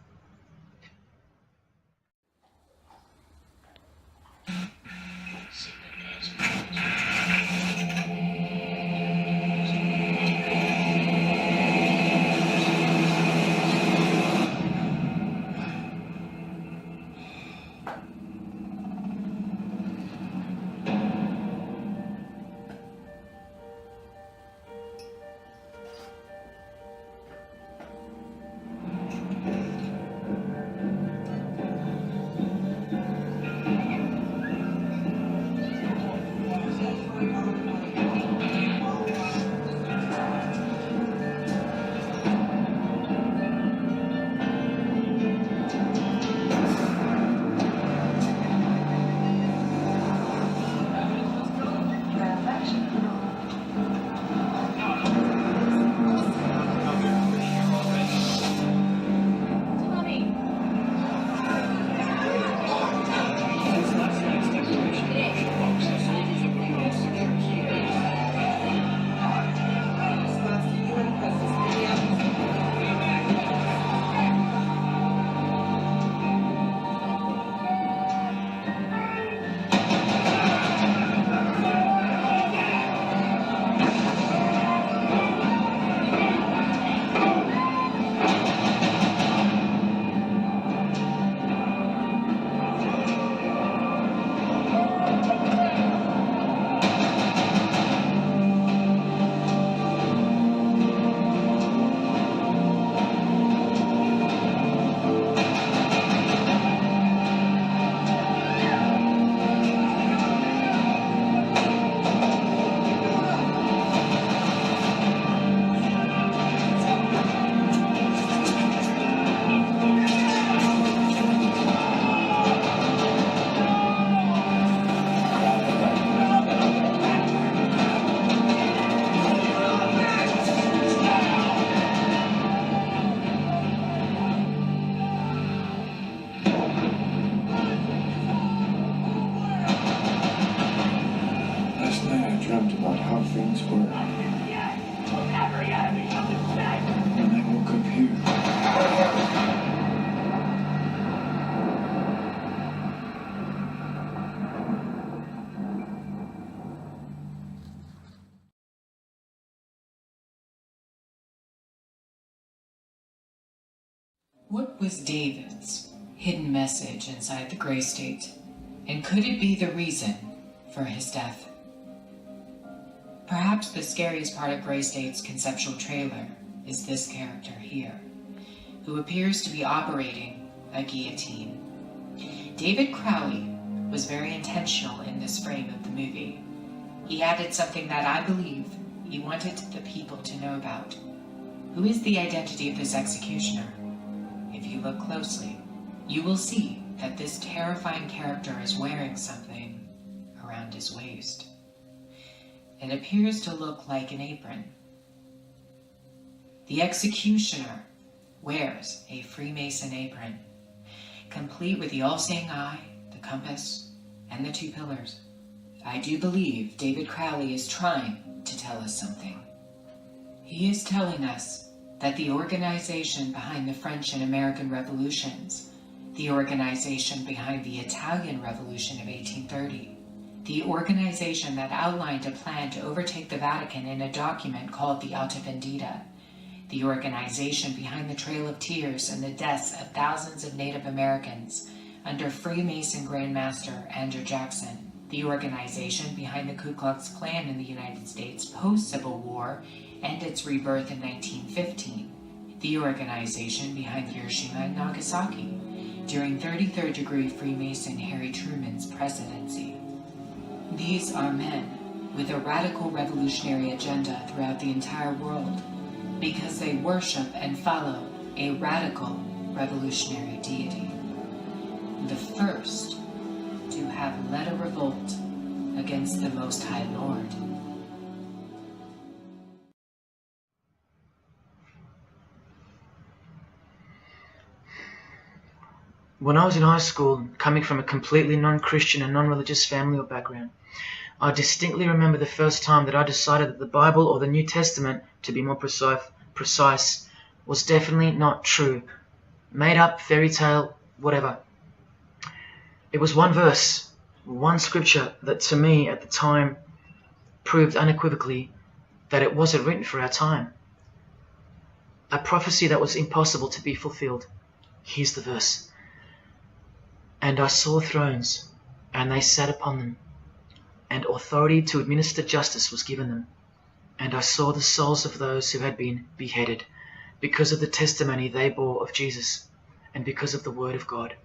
Speaker 19: What was David's hidden message inside the Grey State? And could it be the reason for his death? Perhaps the scariest part of Grey State's conceptual trailer is this character here, who appears to be operating a guillotine. David Crowley was very intentional in this frame of the movie. He added something that I believe he wanted the people to know about. Who is the identity of this executioner? If you look closely, you will see that this terrifying character is wearing something around his waist. It appears to look like an apron. The executioner wears a Freemason apron, complete with the all-seeing eye, the compass, and the two pillars. I do believe David Crowley is trying to tell us something. He is telling us that the organization behind the French and American revolutions, the organization behind the Italian Revolution of 1830, the organization that outlined a plan to overtake the Vatican in a document called the Alta Vendita, the organization behind the Trail of Tears and the deaths of thousands of Native Americans under Freemason Grandmaster Andrew Jackson, the organization behind the Ku Klux Klan in the United States post-Civil War and its rebirth in 1915, the organization behind Hiroshima and Nagasaki during 33rd degree Freemason Harry Truman's presidency. These are men with a radical revolutionary agenda throughout the entire world because they worship and follow a radical revolutionary deity. The first to have led a revolt against the Most High Lord.
Speaker 1: When I was in high school, coming from a completely non-Christian and non-religious family or background, I distinctly remember the first time that I decided that the Bible or the New Testament, to be more precise, was definitely not true. Made up, fairy tale, whatever. It was one verse, one scripture that to me at the time proved unequivocally that it wasn't written for our time. A prophecy that was impossible to be fulfilled. Here's the verse. And I saw thrones, and they sat upon them, and authority to administer justice was given them. And I saw the souls of those who had been beheaded, because of the testimony they bore of Jesus, and because of the word of God.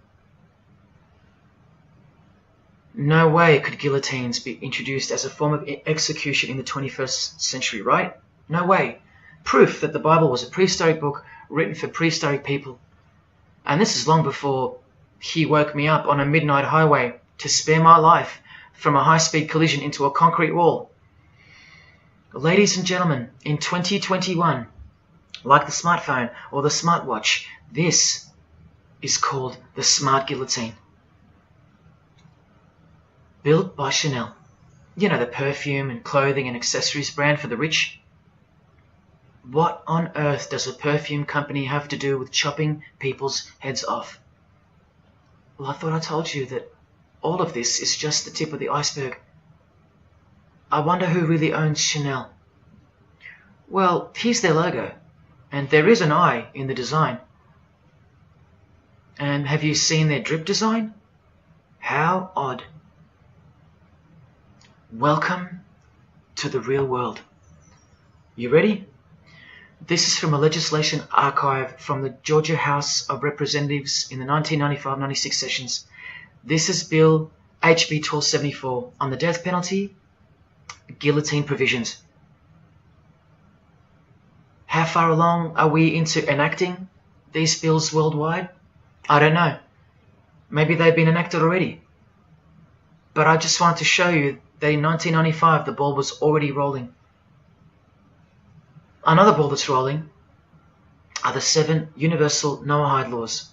Speaker 1: No way could guillotines be introduced as a form of execution in the 21st century, right? No way. Proof that the Bible was a prehistoric book written for prehistoric people. And this is long before he woke me up on a midnight highway to spare my life from a high-speed collision into a concrete wall. Ladies and gentlemen, in 2021, like the smartphone or the smartwatch, this is called the smart guillotine. Built by Chanel. You know, the perfume and clothing and accessories brand for the rich. What on earth does a perfume company have to do with chopping people's heads off? Well, I thought I told you that all of this is just the tip of the iceberg. I wonder who really owns Chanel. Well, here's their logo, and there is an eye in the design. And have you seen their drip design? How odd. Welcome to the real world. You ready? This is from a legislation archive from the Georgia House of Representatives in the 1995-96 sessions. This is Bill HB 1274 on the death penalty, guillotine provisions. How far along are we into enacting these bills worldwide? I don't know. Maybe they've been enacted already. But I just wanted to show you that in 1995 the ball was already rolling. Another ball that's rolling are the 7 universal Noahide laws.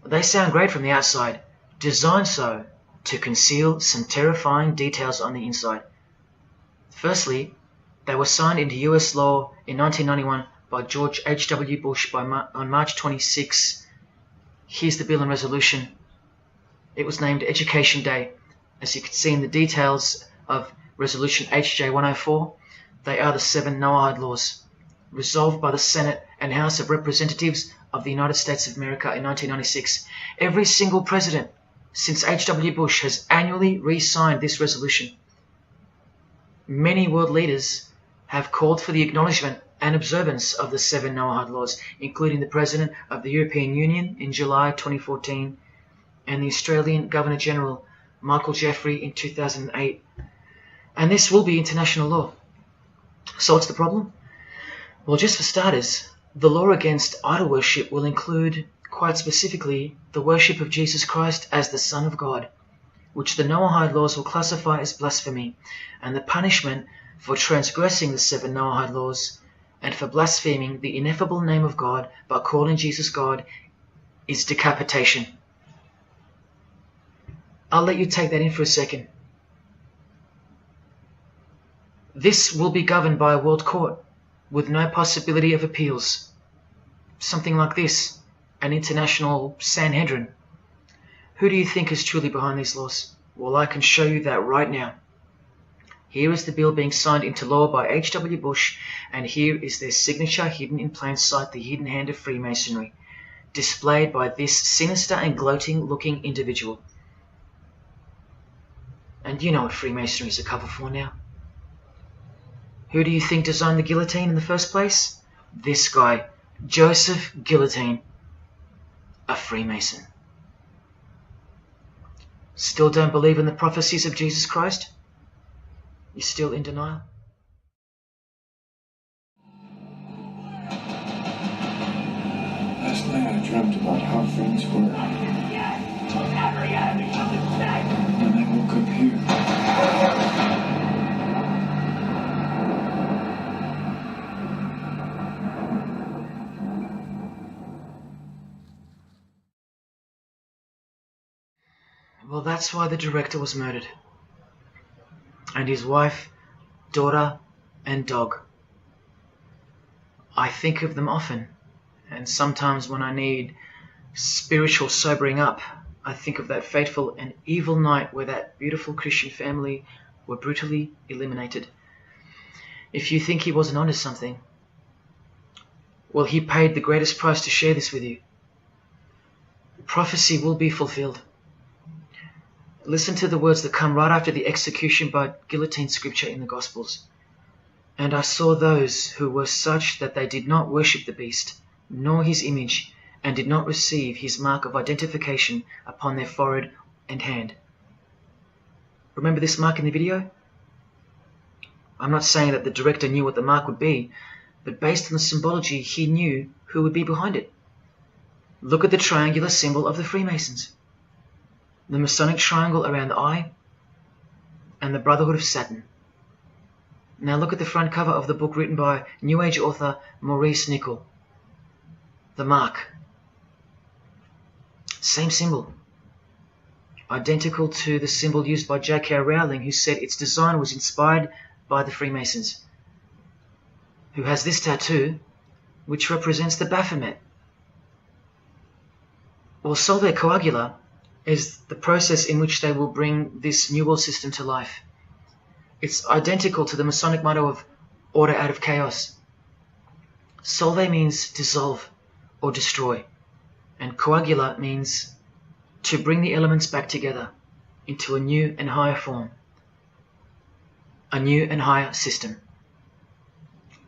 Speaker 1: They sound great from the outside, designed so to conceal some terrifying details on the inside. Firstly, they were signed into US law in 1991 by George H.W. Bush on March 26. Here's the bill and resolution. It was named Education Day. As you can see in the details of Resolution HJ 104, they are the 7 Noahide laws, resolved by the Senate and House of Representatives of the United States of America in 1996. Every single president since H.W. Bush has annually re-signed this resolution. Many world leaders have called for the acknowledgement and observance of the 7 Noahide laws, including the President of the European Union in July 2014 and the Australian Governor-General Michael Jeffrey in 2008. And this will be international law. So what's the problem? Well, just for starters, the law against idol worship will include, quite specifically, the worship of Jesus Christ as the Son of God, which the Noahide laws will classify as blasphemy, and the punishment for transgressing the 7 Noahide laws and for blaspheming the ineffable name of God by calling Jesus God is decapitation. I'll let you take that in for a second. This will be governed by a world court with no possibility of appeals. Something like this, an international Sanhedrin. Who do you think is truly behind these laws? Well, I can show you that right now. Here is the bill being signed into law by H.W. Bush, and here is their signature hidden in plain sight, the hidden hand of Freemasonry, displayed by this sinister and gloating-looking individual. And you know what Freemasonry is a cover for now. Who do you think designed the guillotine in the first place? This guy, Joseph Guillotine, a Freemason. Still don't believe in the prophecies of Jesus Christ? You're still in denial?
Speaker 20: Last night I dreamt about how things were. And I woke up here.
Speaker 1: Well, that's why the director was murdered. And his wife, daughter, and dog. I think of them often, and sometimes when I need spiritual sobering up, I think of that fateful and evil night where that beautiful Christian family were brutally eliminated. If you think he wasn't onto something, well, he paid the greatest price to share this with you. Prophecy will be fulfilled. Listen to the words that come right after the execution by guillotine scripture in the Gospels. And I saw those who were such that they did not worship the beast, nor his image, and did not receive his mark of identification upon their forehead and hand. Remember this mark in the video? I'm not saying that the director knew what the mark would be, but based on the symbology, he knew who would be behind it. Look at the triangular symbol of the Freemasons. The Masonic triangle around the eye, and the Brotherhood of Saturn. Now look at the front cover of the book written by New Age author Maurice Nicoll. The mark. Same symbol. Identical to the symbol used by J.K. Rowling, who said its design was inspired by the Freemasons. Who has this tattoo, which represents the Baphomet. Well, Solve Coagula is the process in which they will bring this New World system to life. It's identical to the Masonic motto of order out of chaos. Solve means dissolve or destroy, and coagula means to bring the elements back together into a new and higher form, a new and higher system.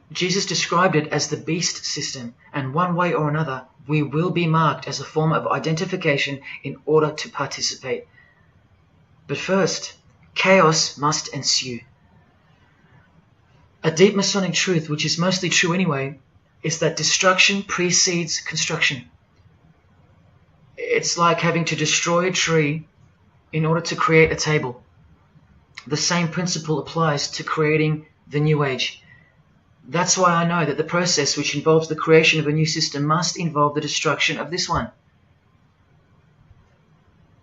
Speaker 1: Jesus described it as the beast system, and one way or another, we will be marked as a form of identification in order to participate. But first, chaos must ensue. A deep Masonic truth, which is mostly true anyway, is that destruction precedes construction. It's like having to destroy a tree in order to create a table. The same principle applies to creating the New Age. That's why I know that the process which involves the creation of a new system must involve the destruction of this one.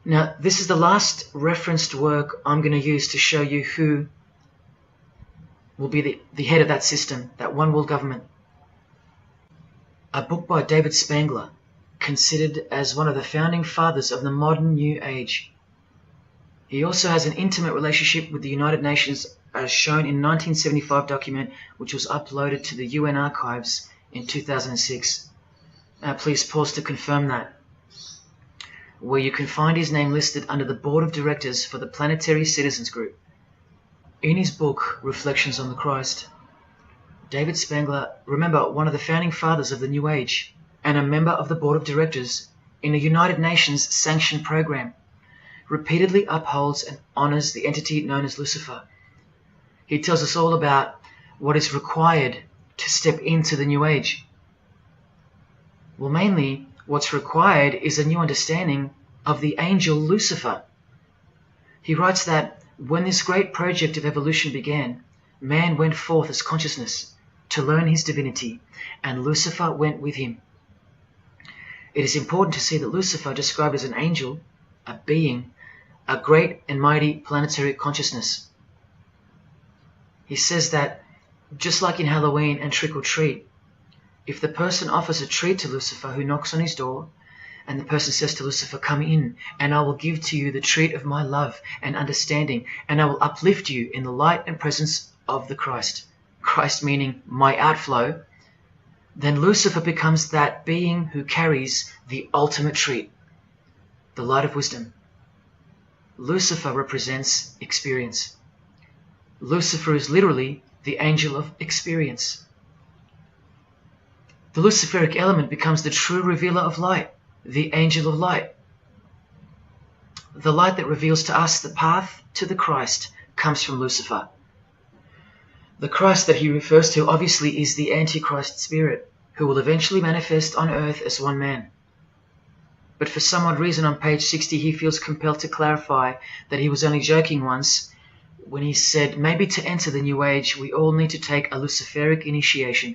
Speaker 1: Now, this is the last referenced work I'm going to use to show you who will be the head of that system, that one world government. A book by David Spangler, considered as one of the founding fathers of the modern New Age. He also has an intimate relationship with the United Nations, as shown in 1975 document which was uploaded to the UN archives in 2006. Please pause to confirm that. Where you can find his name listed under the Board of Directors for the Planetary Citizens Group. In his book, Reflections on the Christ, David Spangler, remember, one of the founding fathers of the New Age, and a member of the Board of Directors in a United Nations sanctioned program, repeatedly upholds and honors the entity known as Lucifer. He tells us all about what is required to step into the New Age. Well, mainly, what's required is a new understanding of the angel Lucifer. He writes that when this great project of evolution began, man went forth as consciousness to learn his divinity, and Lucifer went with him. It is important to see that Lucifer, described as an angel, a being, a great and mighty planetary consciousness. He says that, just like in Halloween and trick or treat, if the person offers a treat to Lucifer who knocks on his door, And the person says to Lucifer, come in, and I will give to you the treat of my love and understanding, and I will uplift you in the light and presence of the Christ. Christ meaning my outflow. Then Lucifer becomes that being who carries the ultimate treat, the light of wisdom. Lucifer represents experience. Lucifer is literally the angel of experience. The Luciferic element becomes the true revealer of light, the angel of light. The light that reveals to us the path to the Christ comes from Lucifer. The Christ that he refers to obviously is the Antichrist spirit, who will eventually manifest on earth as one man. But for some odd reason on page 60 he feels compelled to clarify that he was only joking once when he said maybe to enter the New Age we all need to take a Luciferic initiation.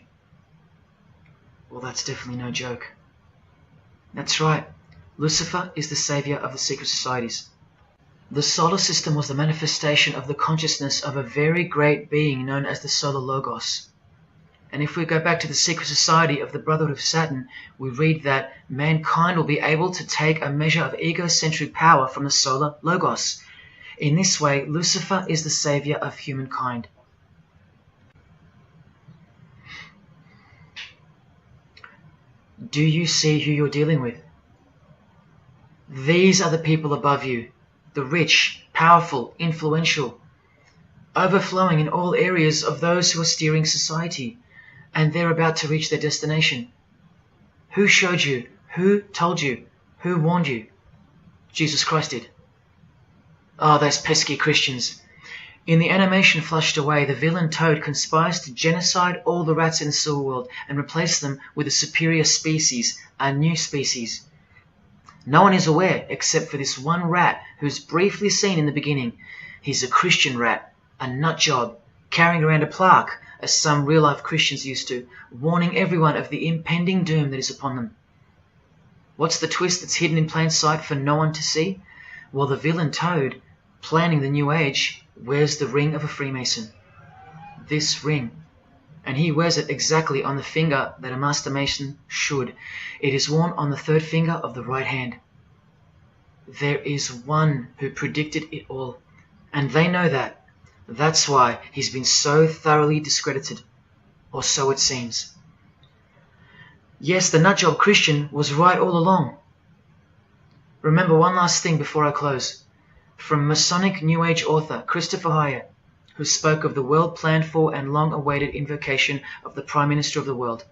Speaker 1: Well, that's definitely no joke. That's right, Lucifer is the savior of the secret societies. The solar system was the manifestation of the consciousness of a very great being known as the Solar Logos. And if we go back to the secret society of the Brotherhood of Saturn, we read that mankind will be able to take a measure of egocentric power from the Solar Logos. In this way, Lucifer is the savior of humankind. Do you see who you're dealing with? These are the people above you, the rich, powerful, influential, overflowing in all areas of those who are steering society, and they're about to reach their destination. Who showed you? Who told you? Who warned you? Jesus Christ did. Oh, those pesky Christians. In the animation flushed away, the villain Toad conspires to genocide all the rats in the sewer world and replace them with a superior species, a new species. No one is aware except for this one rat who's briefly seen in the beginning. He's a Christian rat, a nutjob, carrying around a plaque, as some real-life Christians used to, warning everyone of the impending doom that is upon them. What's the twist that's hidden in plain sight for no one to see? Well, the villain Toad, planning the New Age, wears the ring of a Freemason. This ring. And he wears it exactly on the finger that a Master Mason should. It is worn on the third finger of the right hand. There is one who predicted it all, and they know that. That's why he's been so thoroughly discredited, or so it seems. Yes, the nutjob Christian was right all along. Remember one last thing before I close. From Masonic New Age author Christopher Hyer, who spoke of the well-planned for and long-awaited invocation of the Prime Minister of the world,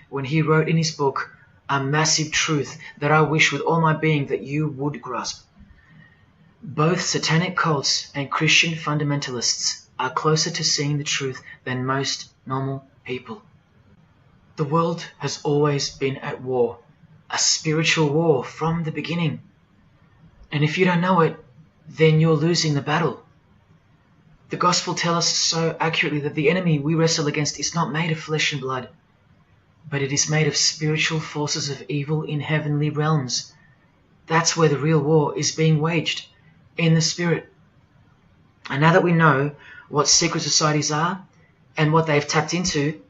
Speaker 1: when he wrote in his book, A Massive Truth That I Wish with All My Being That You Would Grasp. Both satanic cults and Christian fundamentalists are closer to seeing the truth than most normal people. The world has always been at war, a spiritual war from the beginning. And if you don't know it, then you're losing the battle. The Gospel tells us so accurately that the enemy we wrestle against is not made of flesh and blood, but it is made of spiritual forces of evil in heavenly realms. That's where the real war is being waged, in the spirit. And now that we know what secret societies are and what they've tapped into,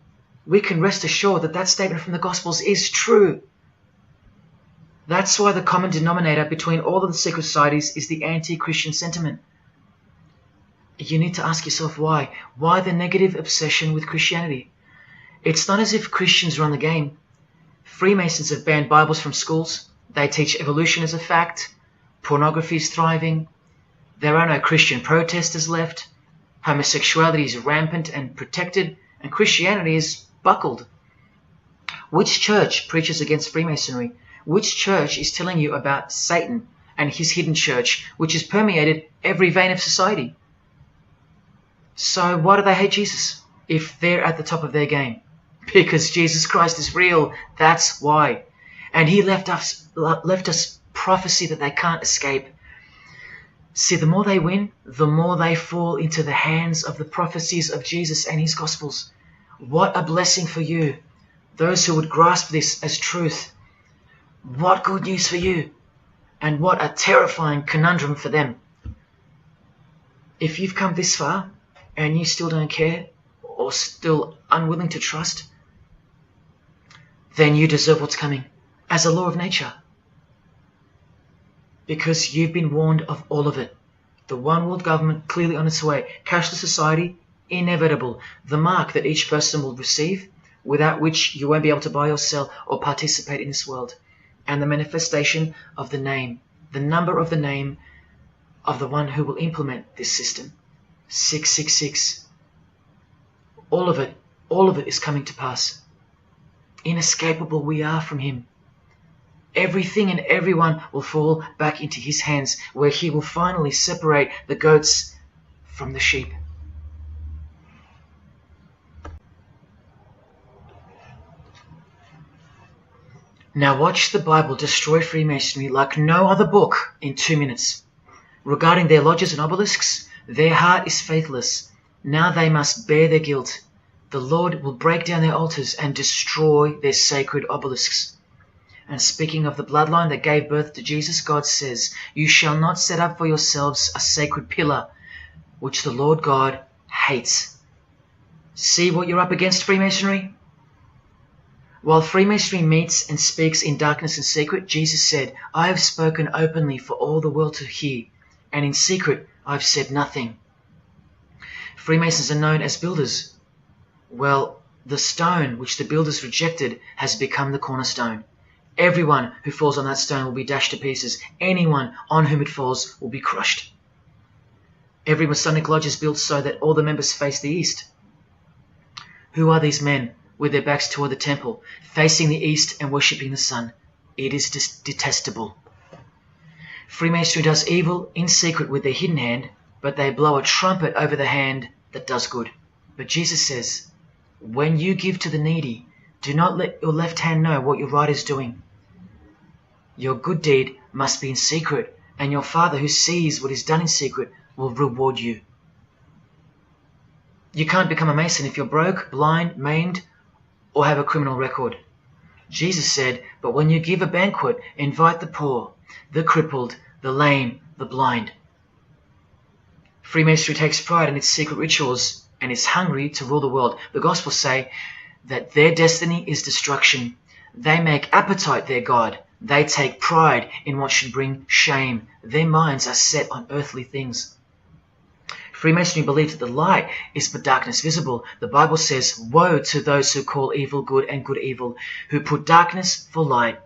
Speaker 1: we can rest assured that that statement from the Gospels is true. That's why the common denominator between all of the secret societies is the anti-Christian sentiment. You need to ask yourself why. Why the negative obsession with Christianity? It's not as if Christians run the game. Freemasons have banned Bibles from schools. They teach evolution as a fact. Pornography is thriving. There are no Christian protesters left. Homosexuality is rampant and protected, and Christianity is buckled. Which church preaches against Freemasonry? Which church is telling you about Satan and his hidden church, which has permeated every vein of society? So why do they hate Jesus if they're at the top of their game? Because Jesus Christ is real, that's why. And he left us prophecy that they can't escape. See, the more they win, the more they fall into the hands of the prophecies of Jesus and his Gospels. What a blessing for you, those who would grasp this as truth. What good news for you, and what a terrifying conundrum for them. If you've come this far, and you still don't care, or still unwilling to trust, then you deserve what's coming, as a law of nature. because you've been warned of all of it. The one world government clearly on its way. Cashless society, inevitable. The mark that each person will receive, without which you won't be able to buy or sell or participate in this world. And the manifestation of the name, the number of the name of the one who will implement this system. 666. All of it is coming to pass. Inescapable we are from him. Everything and everyone will fall back into his hands, where he will finally separate the goats from the sheep. Now watch the Bible destroy Freemasonry like no other book in 2 minutes. Regarding their lodges and obelisks, their heart is faithless. Now they must bear their guilt. The Lord will break down their altars and destroy their sacred obelisks. And speaking of the bloodline that gave birth to Jesus, God says, "You shall not set up for yourselves a sacred pillar, which the Lord God hates." See what you're up against, Freemasonry? While Freemasonry meets and speaks in darkness and secret, Jesus said, "I have spoken openly for all the world to hear, and in secret I've said nothing." Freemasons are known as builders. Well, the stone which the builders rejected has become the cornerstone. Everyone who falls on that stone will be dashed to pieces. Anyone on whom it falls will be crushed. Every Masonic lodge is built so that all the members face the east. Who are these men with their backs toward the temple, facing the east and worshipping the sun? It is detestable. Freemasonry does evil in secret with their hidden hand, but they blow a trumpet over the hand that does good. But Jesus says, when you give to the needy, do not let your left hand know what your right is doing. Your good deed must be in secret, and your Father who sees what is done in secret will reward you. You can't become a Mason if you're broke, blind, maimed, or have a criminal record. Jesus said, but when you give a banquet, invite the poor, the crippled, the lame, the blind. Freemasonry takes pride in its secret rituals and is hungry to rule the world. The Gospels say that their destiny is destruction. They make appetite their God. They take pride in what should bring shame. Their minds are set on earthly things. Freemasonry believes that the light is but darkness visible. The Bible says, woe to those who call evil good and good evil, who put darkness for light.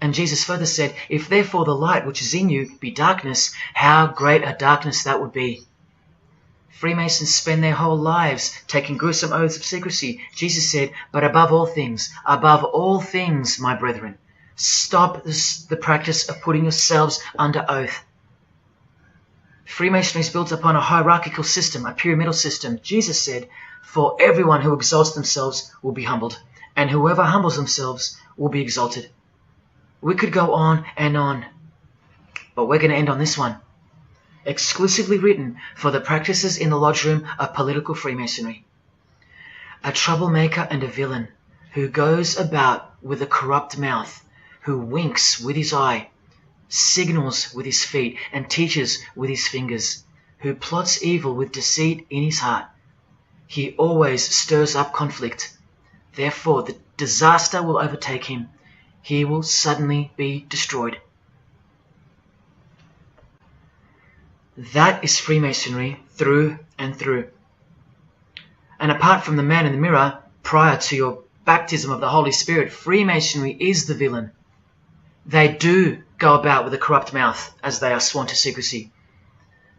Speaker 1: And Jesus further said, if therefore the light which is in you be darkness, how great a darkness that would be. Freemasons spend their whole lives taking gruesome oaths of secrecy. Jesus said, but above all things, my brethren, stop the practice of putting yourselves under oath. Freemasonry is built upon a hierarchical system, a pyramidal system. Jesus said, for everyone who exalts themselves will be humbled, and whoever humbles themselves will be exalted. We could go on and on, but we're going to end on this one. Exclusively written for the practices in the lodge room of political Freemasonry. A troublemaker and a villain who goes about with a corrupt mouth, who winks with his eye, signals with his feet, and teaches with his fingers, who plots evil with deceit in his heart. He always stirs up conflict. Therefore, the disaster will overtake him. He will suddenly be destroyed. That is Freemasonry through and through. And apart from the man in the mirror, prior to your baptism of the Holy Spirit, Freemasonry is the villain. They do go about with a corrupt mouth as they are sworn to secrecy.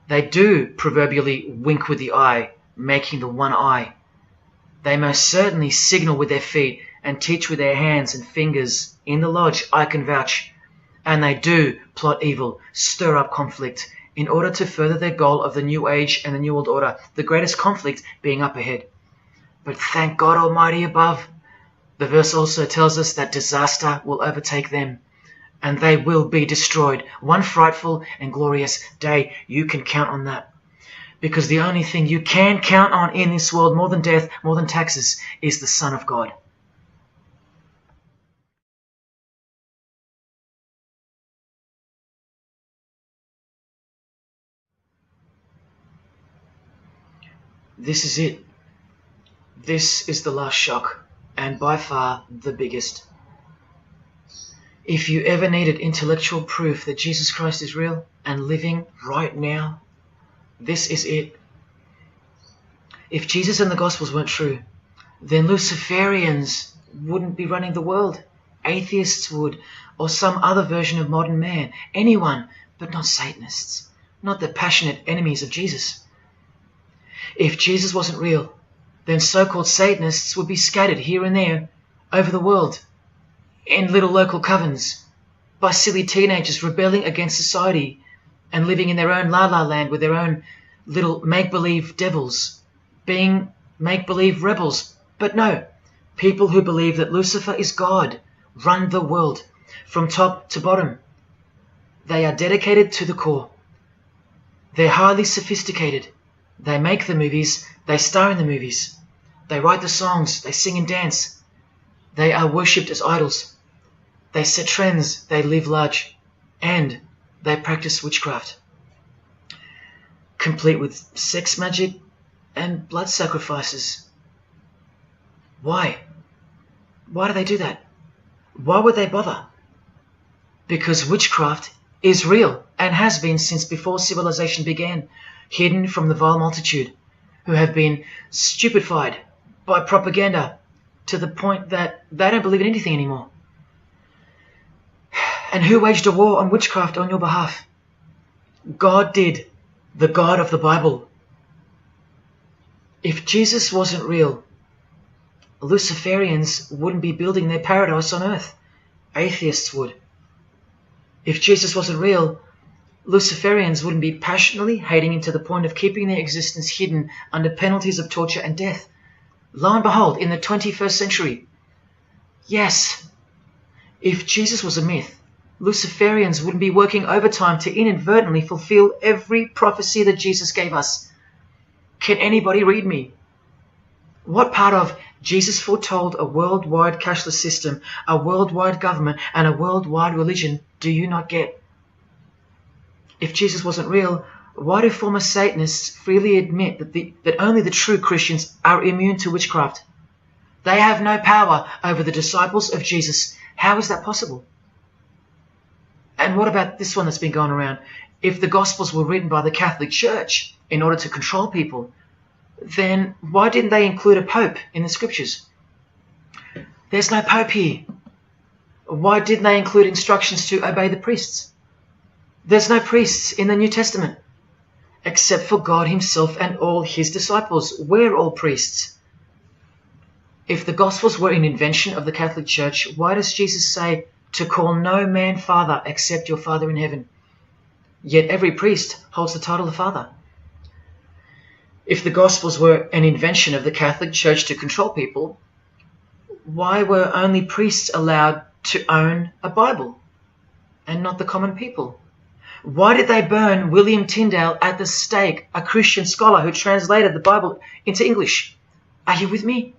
Speaker 1: They do proverbially wink with the eye, making the one eye. They most certainly signal with their feet and teach with their hands and fingers. In the lodge, I can vouch. And they do plot evil, stir up conflict, in order to further their goal of the New Age and the New World Order, the greatest conflict being up ahead. But thank God Almighty above, the verse also tells us that disaster will overtake them, and they will be destroyed. One frightful and glorious day, you can count on that. Because the only thing you can count on in this world, more than death, more than taxes, is the Son of God. This is it. This is the last shock, and by far the biggest. If you ever needed intellectual proof that Jesus Christ is real and living right now, this is it. If Jesus and the Gospels weren't true, then Luciferians wouldn't be running the world. Atheists would, or some other version of modern man. Anyone, but not Satanists, not the passionate enemies of Jesus. If Jesus wasn't real, then so-called Satanists would be scattered here and there over the world in little local covens by silly teenagers rebelling against society and living in their own la-la land with their own little make-believe devils, being make-believe rebels. But no, people who believe that Lucifer is God run the world from top to bottom. They are dedicated to the core. They're highly sophisticated. They make the movies, they star in the movies. They write the songs, they sing and dance. They are worshipped as idols. They set trends, they live large, and they practice witchcraft, complete with sex magic and blood sacrifices. Why? Why do they do that? Why would they bother? Because witchcraft is real and has been since before civilization began, hidden from the vile multitude who have been stupefied by propaganda to the point that they don't believe in anything anymore. And who waged a war on witchcraft on your behalf? God did, the God of the Bible. If Jesus wasn't real, Luciferians wouldn't be building their paradise on earth. Atheists would. If Jesus wasn't real, Luciferians wouldn't be passionately hating him to the point of keeping their existence hidden under penalties of torture and death. Lo and behold, in the 21st century. Yes, if Jesus was a myth, Luciferians wouldn't be working overtime to inadvertently fulfill every prophecy that Jesus gave us. Can anybody read me? What part of Jesus foretold a worldwide cashless system, a worldwide government, and a worldwide religion do you not get? If Jesus wasn't real, why do former Satanists freely admit that only the true Christians are immune to witchcraft? They have no power over the disciples of Jesus. How is that possible? And what about this one that's been going around? If the Gospels were written by the Catholic Church in order to control people, then why didn't they include a Pope in the Scriptures? There's no Pope here. Why didn't they include instructions to obey the priests? There's no priests in the New Testament, except for God himself and all his disciples. We're all priests. If the Gospels were an invention of the Catholic Church, why does Jesus say to call no man Father except your Father in heaven? Yet every priest holds the title of Father. If the Gospels were an invention of the Catholic Church to control people, why were only priests allowed to own a Bible and not the common people? Why did they burn William Tyndale at the stake, a Christian scholar who translated the Bible into English? Are you with me?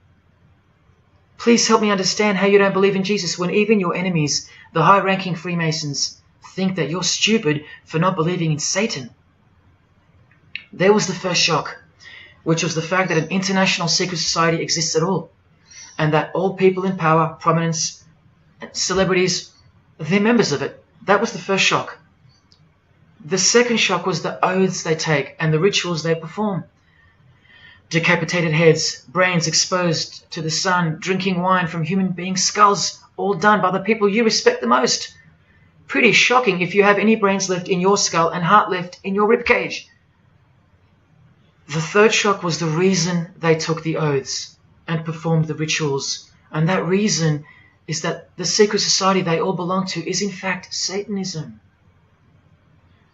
Speaker 1: Please help me understand how you don't believe in Jesus when even your enemies, the high-ranking Freemasons, think that you're stupid for not believing in Satan. There was the first shock, which was the fact that an international secret society exists at all, and that all people in power, prominence, celebrities, they're members of it. That was the first shock. The second shock was the oaths they take and the rituals they perform. Decapitated heads, brains exposed to the sun, drinking wine from human beings' skulls, all done by the people you respect the most. Pretty shocking if you have any brains left in your skull and heart left in your ribcage. The third shock was the reason they took the oaths and performed the rituals. And that reason is that the secret society they all belong to is in fact Satanism.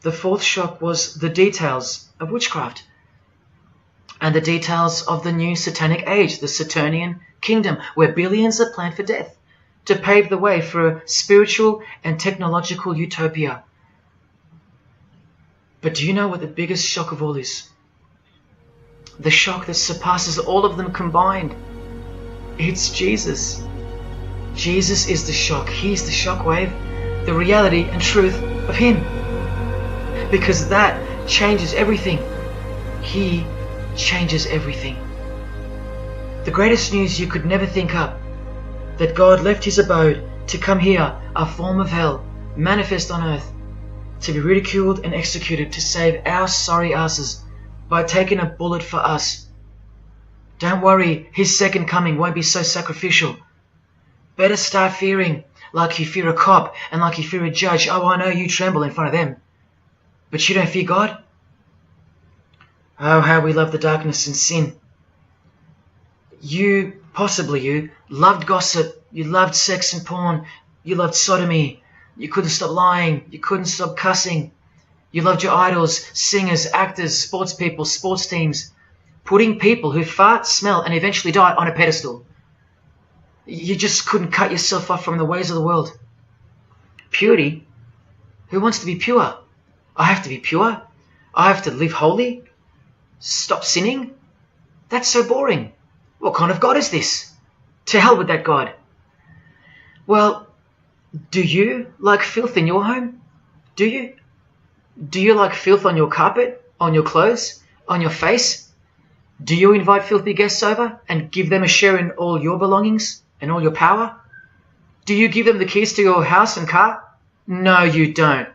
Speaker 1: The fourth shock was the details of witchcraft and the details of the new satanic age, the Saturnian kingdom, where billions are planned for death to pave the way for a spiritual and technological utopia. But do you know what the biggest shock of all is? The shock that surpasses all of them combined. It's Jesus. Jesus is the shock. He's the shockwave, the reality and truth of him. Because that changes everything. He changes everything. The greatest news you could never think up, that God left his abode to come here, a form of hell, manifest on earth, to be ridiculed and executed, to save our sorry asses by taking a bullet for us. Don't worry, his second coming won't be so sacrificial. Better start fearing like you fear a cop and like you fear a judge. Oh, I know you tremble in front of them. But you don't fear God? Oh, how we love the darkness and sin. Possibly you, loved gossip, you loved sex and porn, you loved sodomy, you couldn't stop lying, you couldn't stop cussing, you loved your idols, singers, actors, sports people, sports teams, putting people who fart, smell and eventually die on a pedestal. You just couldn't cut yourself off from the ways of the world. Purity? Who wants to be pure? I have to be pure? I have to live holy? Stop sinning? That's so boring. What kind of God is this? To hell with that God. Well, do you like filth in your home? Do you? Do you like filth on your carpet, on your clothes, on your face? Do you invite filthy guests over and give them a share in all your belongings and all your power? Do you give them the keys to your house and car? No, you don't.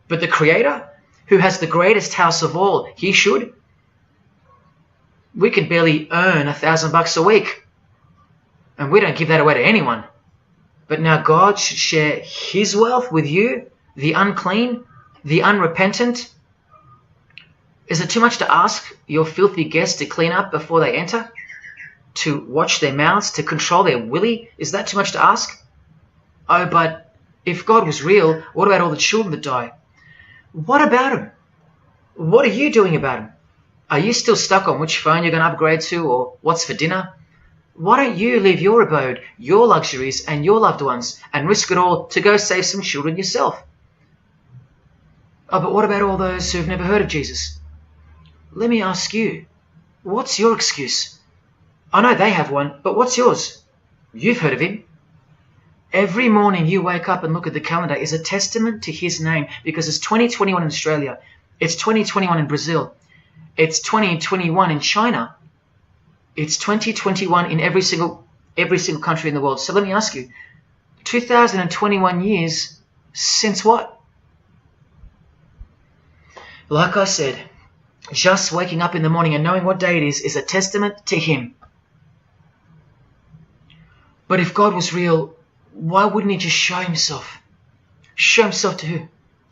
Speaker 1: But the Creator, who has the greatest house of all, he should. We can barely earn $1,000 a week, and we don't give that away to anyone. But now God should share his wealth with you, the unclean, the unrepentant. Is it too much to ask your filthy guests to clean up before they enter? To watch their mouths, to control their willy? Is that too much to ask? Oh, but if God was real, what about all the children that die? What about them? What are you doing about them? Are you still stuck on which phone you're going to upgrade to or what's for dinner? Why don't you leave your abode, your luxuries and your loved ones and risk it all to go save some children yourself? Oh, but what about all those who've never heard of Jesus? Let me ask you, what's your excuse? I know they have one, but what's yours? You've heard of him. Every morning you wake up and look at the calendar is a testament to his name, because it's 2021 in Australia, it's 2021 in Brazil, it's 2021 in China, it's 2021 in every single country in the world. So let me ask you, 2021 years since what? Like I said, just waking up in the morning and knowing what day it is a testament to him. But if God was real, why wouldn't he just show himself? Show himself to who?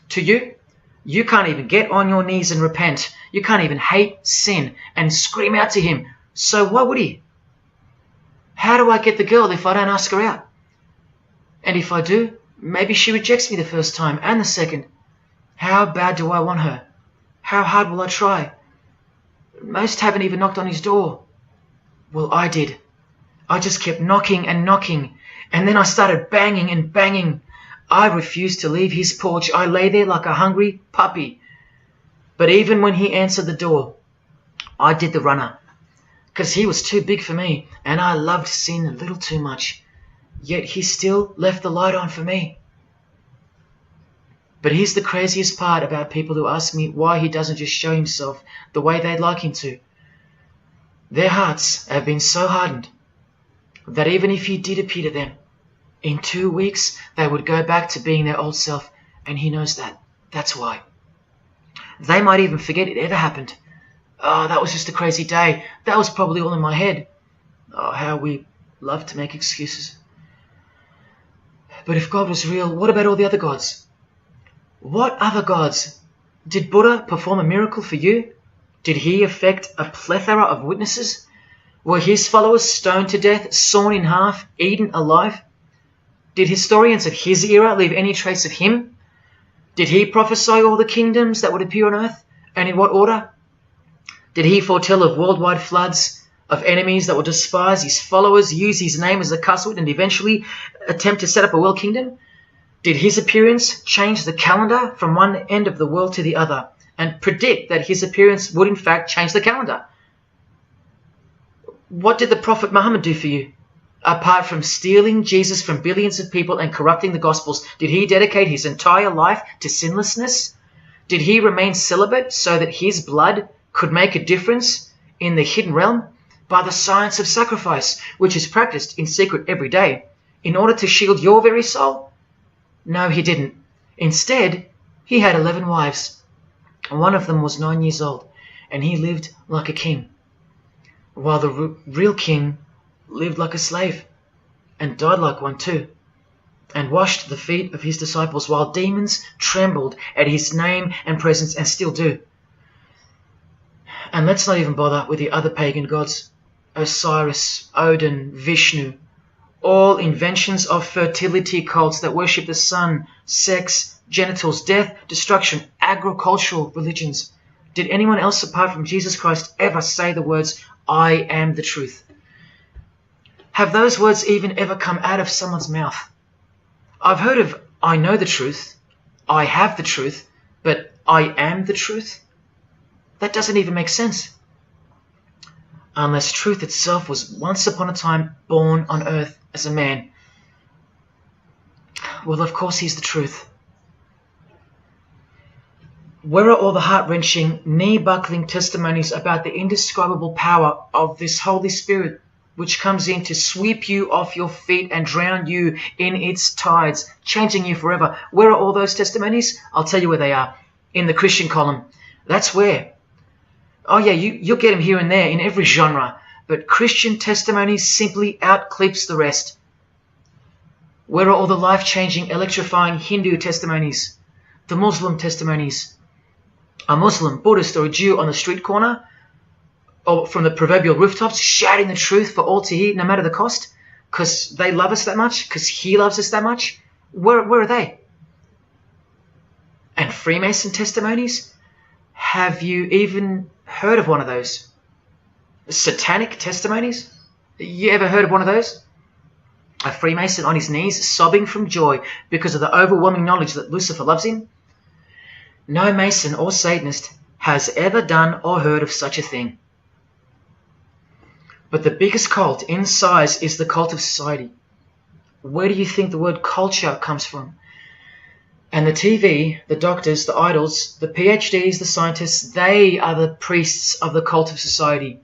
Speaker 1: To you? You can't even get on your knees and repent. You can't even hate sin and scream out to him. So why would he? How do I get the girl if I don't ask her out? And if I do, maybe she rejects me the first time and the second. How bad do I want her? How hard will I try? Most haven't even knocked on his door. Well, I did. I just kept knocking and knocking, and then I started banging and banging. I refused to leave his porch. I lay there like a hungry puppy. But even when he answered the door, I did the runner, because he was too big for me, and I loved sin a little too much. Yet he still left the light on for me. But here's the craziest part about people who ask me why he doesn't just show himself the way they'd like him to. Their hearts have been so hardened that even if he did appear to them, in 2 weeks they would go back to being their old self, and he knows that. That's why. They might even forget it ever happened. Oh, that was just a crazy day. That was probably all in my head. Oh, how we love to make excuses. But if God was real, what about all the other gods? What other gods? Did Buddha perform a miracle for you? Did he affect a plethora of witnesses? Were his followers stoned to death, sawn in half, eaten alive? Did historians of his era leave any trace of him? Did he prophesy all the kingdoms that would appear on earth, and in what order? Did he foretell of worldwide floods, of enemies that would despise his followers, use his name as a cuss word, and eventually attempt to set up a world kingdom? Did his appearance change the calendar from one end of the world to the other, and predict that his appearance would in fact change the calendar? What did the Prophet Muhammad do for you? Apart from stealing Jesus from billions of people and corrupting the Gospels, did he dedicate his entire life to sinlessness? Did he remain celibate so that his blood could make a difference in the hidden realm? By the science of sacrifice, which is practiced in secret every day, in order to shield your very soul? No, he didn't. Instead, he had 11 wives. One of them was 9 years old, and he lived like a king, while the real king lived like a slave, and died like one too, and washed the feet of his disciples, while demons trembled at his name and presence, and still do. And let's not even bother with the other pagan gods, Osiris, Odin, Vishnu, all inventions of fertility cults that worship the sun, sex, genitals, death, destruction, agricultural religions. Did anyone else apart from Jesus Christ ever say the words, "I am the truth"? Have those words even ever come out of someone's mouth? I've heard of "I know the truth," "I have the truth," but "I am the truth"? That doesn't even make sense. Unless truth itself was once upon a time born on earth as a man. Well, of course he's the truth. Where are all the heart-wrenching, knee-buckling testimonies about the indescribable power of this Holy Spirit, which comes in to sweep you off your feet and drown you in its tides, changing you forever? Where are all those testimonies? I'll tell you where they are. In the Christian column. That's where. Oh yeah, you'll get them here and there in every genre, but Christian testimonies simply outclips the rest. Where are all the life-changing, electrifying Hindu testimonies? The Muslim testimonies? A Muslim, Buddhist, or a Jew on the street corner, or from the proverbial rooftops, shouting the truth for all to hear, no matter the cost, because they love us that much, because he loves us that much? Where are they? And Freemason testimonies? Have you even heard of one of those? Satanic testimonies? You ever heard of one of those? A Freemason on his knees, sobbing from joy because of the overwhelming knowledge that Lucifer loves him? No Mason or Satanist has ever done or heard of such a thing. But the biggest cult in size is the cult of society. Where do you think the word culture comes from? And the TV, the doctors, the idols, the PhDs, the scientists, they are the priests of the cult of society.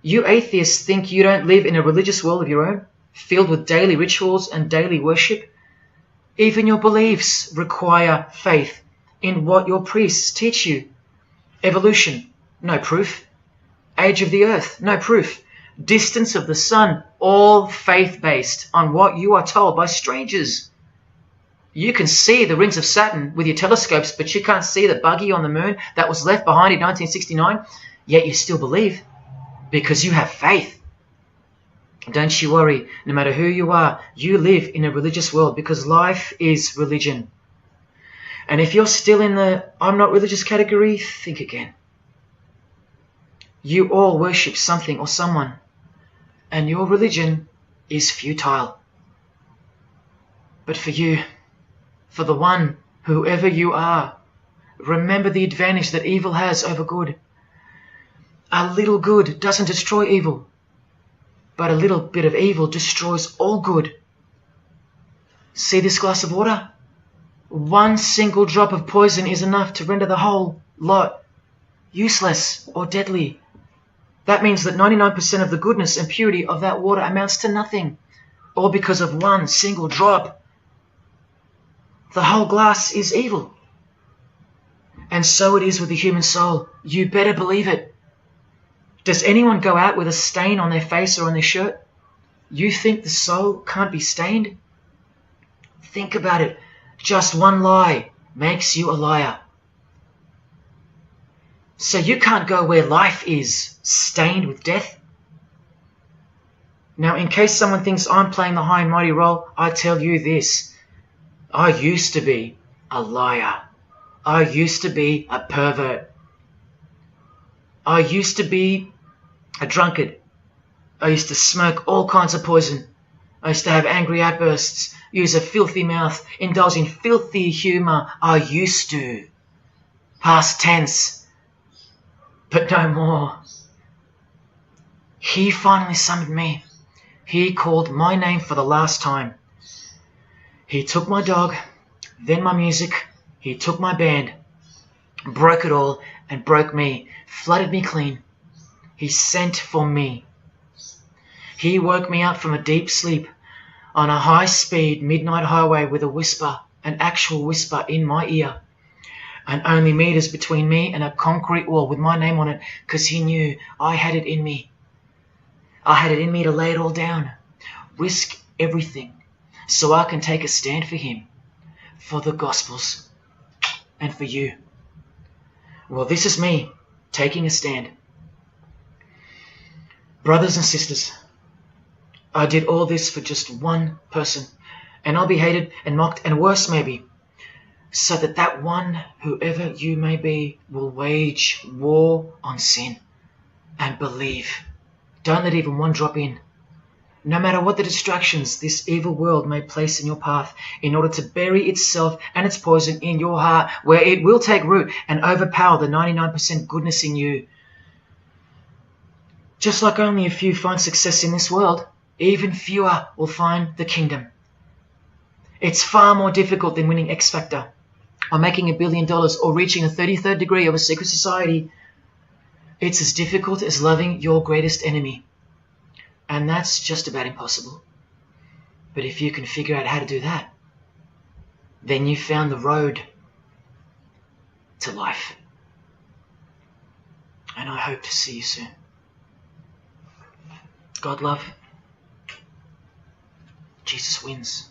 Speaker 1: You atheists think you don't live in a religious world of your own, filled with daily rituals and daily worship? Even your beliefs require faith in what your priests teach you. Evolution, no proof. Age of the earth, no proof. Distance of the sun, all faith-based on what you are told by strangers. You can see the rings of Saturn with your telescopes, but you can't see the buggy on the moon that was left behind in 1969, yet you still believe, because you have faith. Don't you worry, no matter who you are, you live in a religious world, because life is religion. And if you're still in the "I'm not religious" category, think again. You all worship something or someone, and your religion is futile. But for you, for the one, whoever you are, remember the advantage that evil has over good. A little good doesn't destroy evil, but a little bit of evil destroys all good. See this glass of water? One single drop of poison is enough to render the whole lot useless or deadly. That means that 99% of the goodness and purity of that water amounts to nothing, all because of one single drop. The whole glass is evil. And so it is with the human soul. You better believe it. Does anyone go out with a stain on their face or on their shirt? You think the soul can't be stained? Think about it. Just one lie makes you a liar. So you can't go where life is, stained with death? Now, in case someone thinks I'm playing the high and mighty role, I tell you this. I used to be a liar. I used to be a pervert. I used to be a drunkard. I used to smoke all kinds of poison. I used to have angry outbursts, use a filthy mouth, indulge in filthy humor. I used to. Past tense. But no more. He finally summoned me. He called my name for the last time. He took my dog, then my music. He took my band, broke it all, and broke me, flooded me clean. He sent for me. He woke me up from a deep sleep. on a high-speed midnight highway with a whisper, an actual whisper in my ear, and only meters between me and a concrete wall with my name on it, because he knew I had it in me. I had it in me to lay it all down, risk everything, so I can take a stand for him, for the Gospels, and for you. Well, this is me taking a stand. Brothers and sisters, I did all this for just one person, and I'll be hated and mocked and worse maybe, so that that one, whoever you may be, will wage war on sin and believe. Don't let even one drop in. No matter what the distractions this evil world may place in your path, in order to bury itself and its poison in your heart, where it will take root and overpower the 99% goodness in you. Just like only a few find success in this world, even fewer will find the kingdom. It's far more difficult than winning X Factor, or making $1 billion, or reaching a 33rd degree of a secret society. It's as difficult as loving your greatest enemy. And that's just about impossible. But if you can figure out how to do that, then you've found the road to life. And I hope to see you soon. God love. Jesus wins.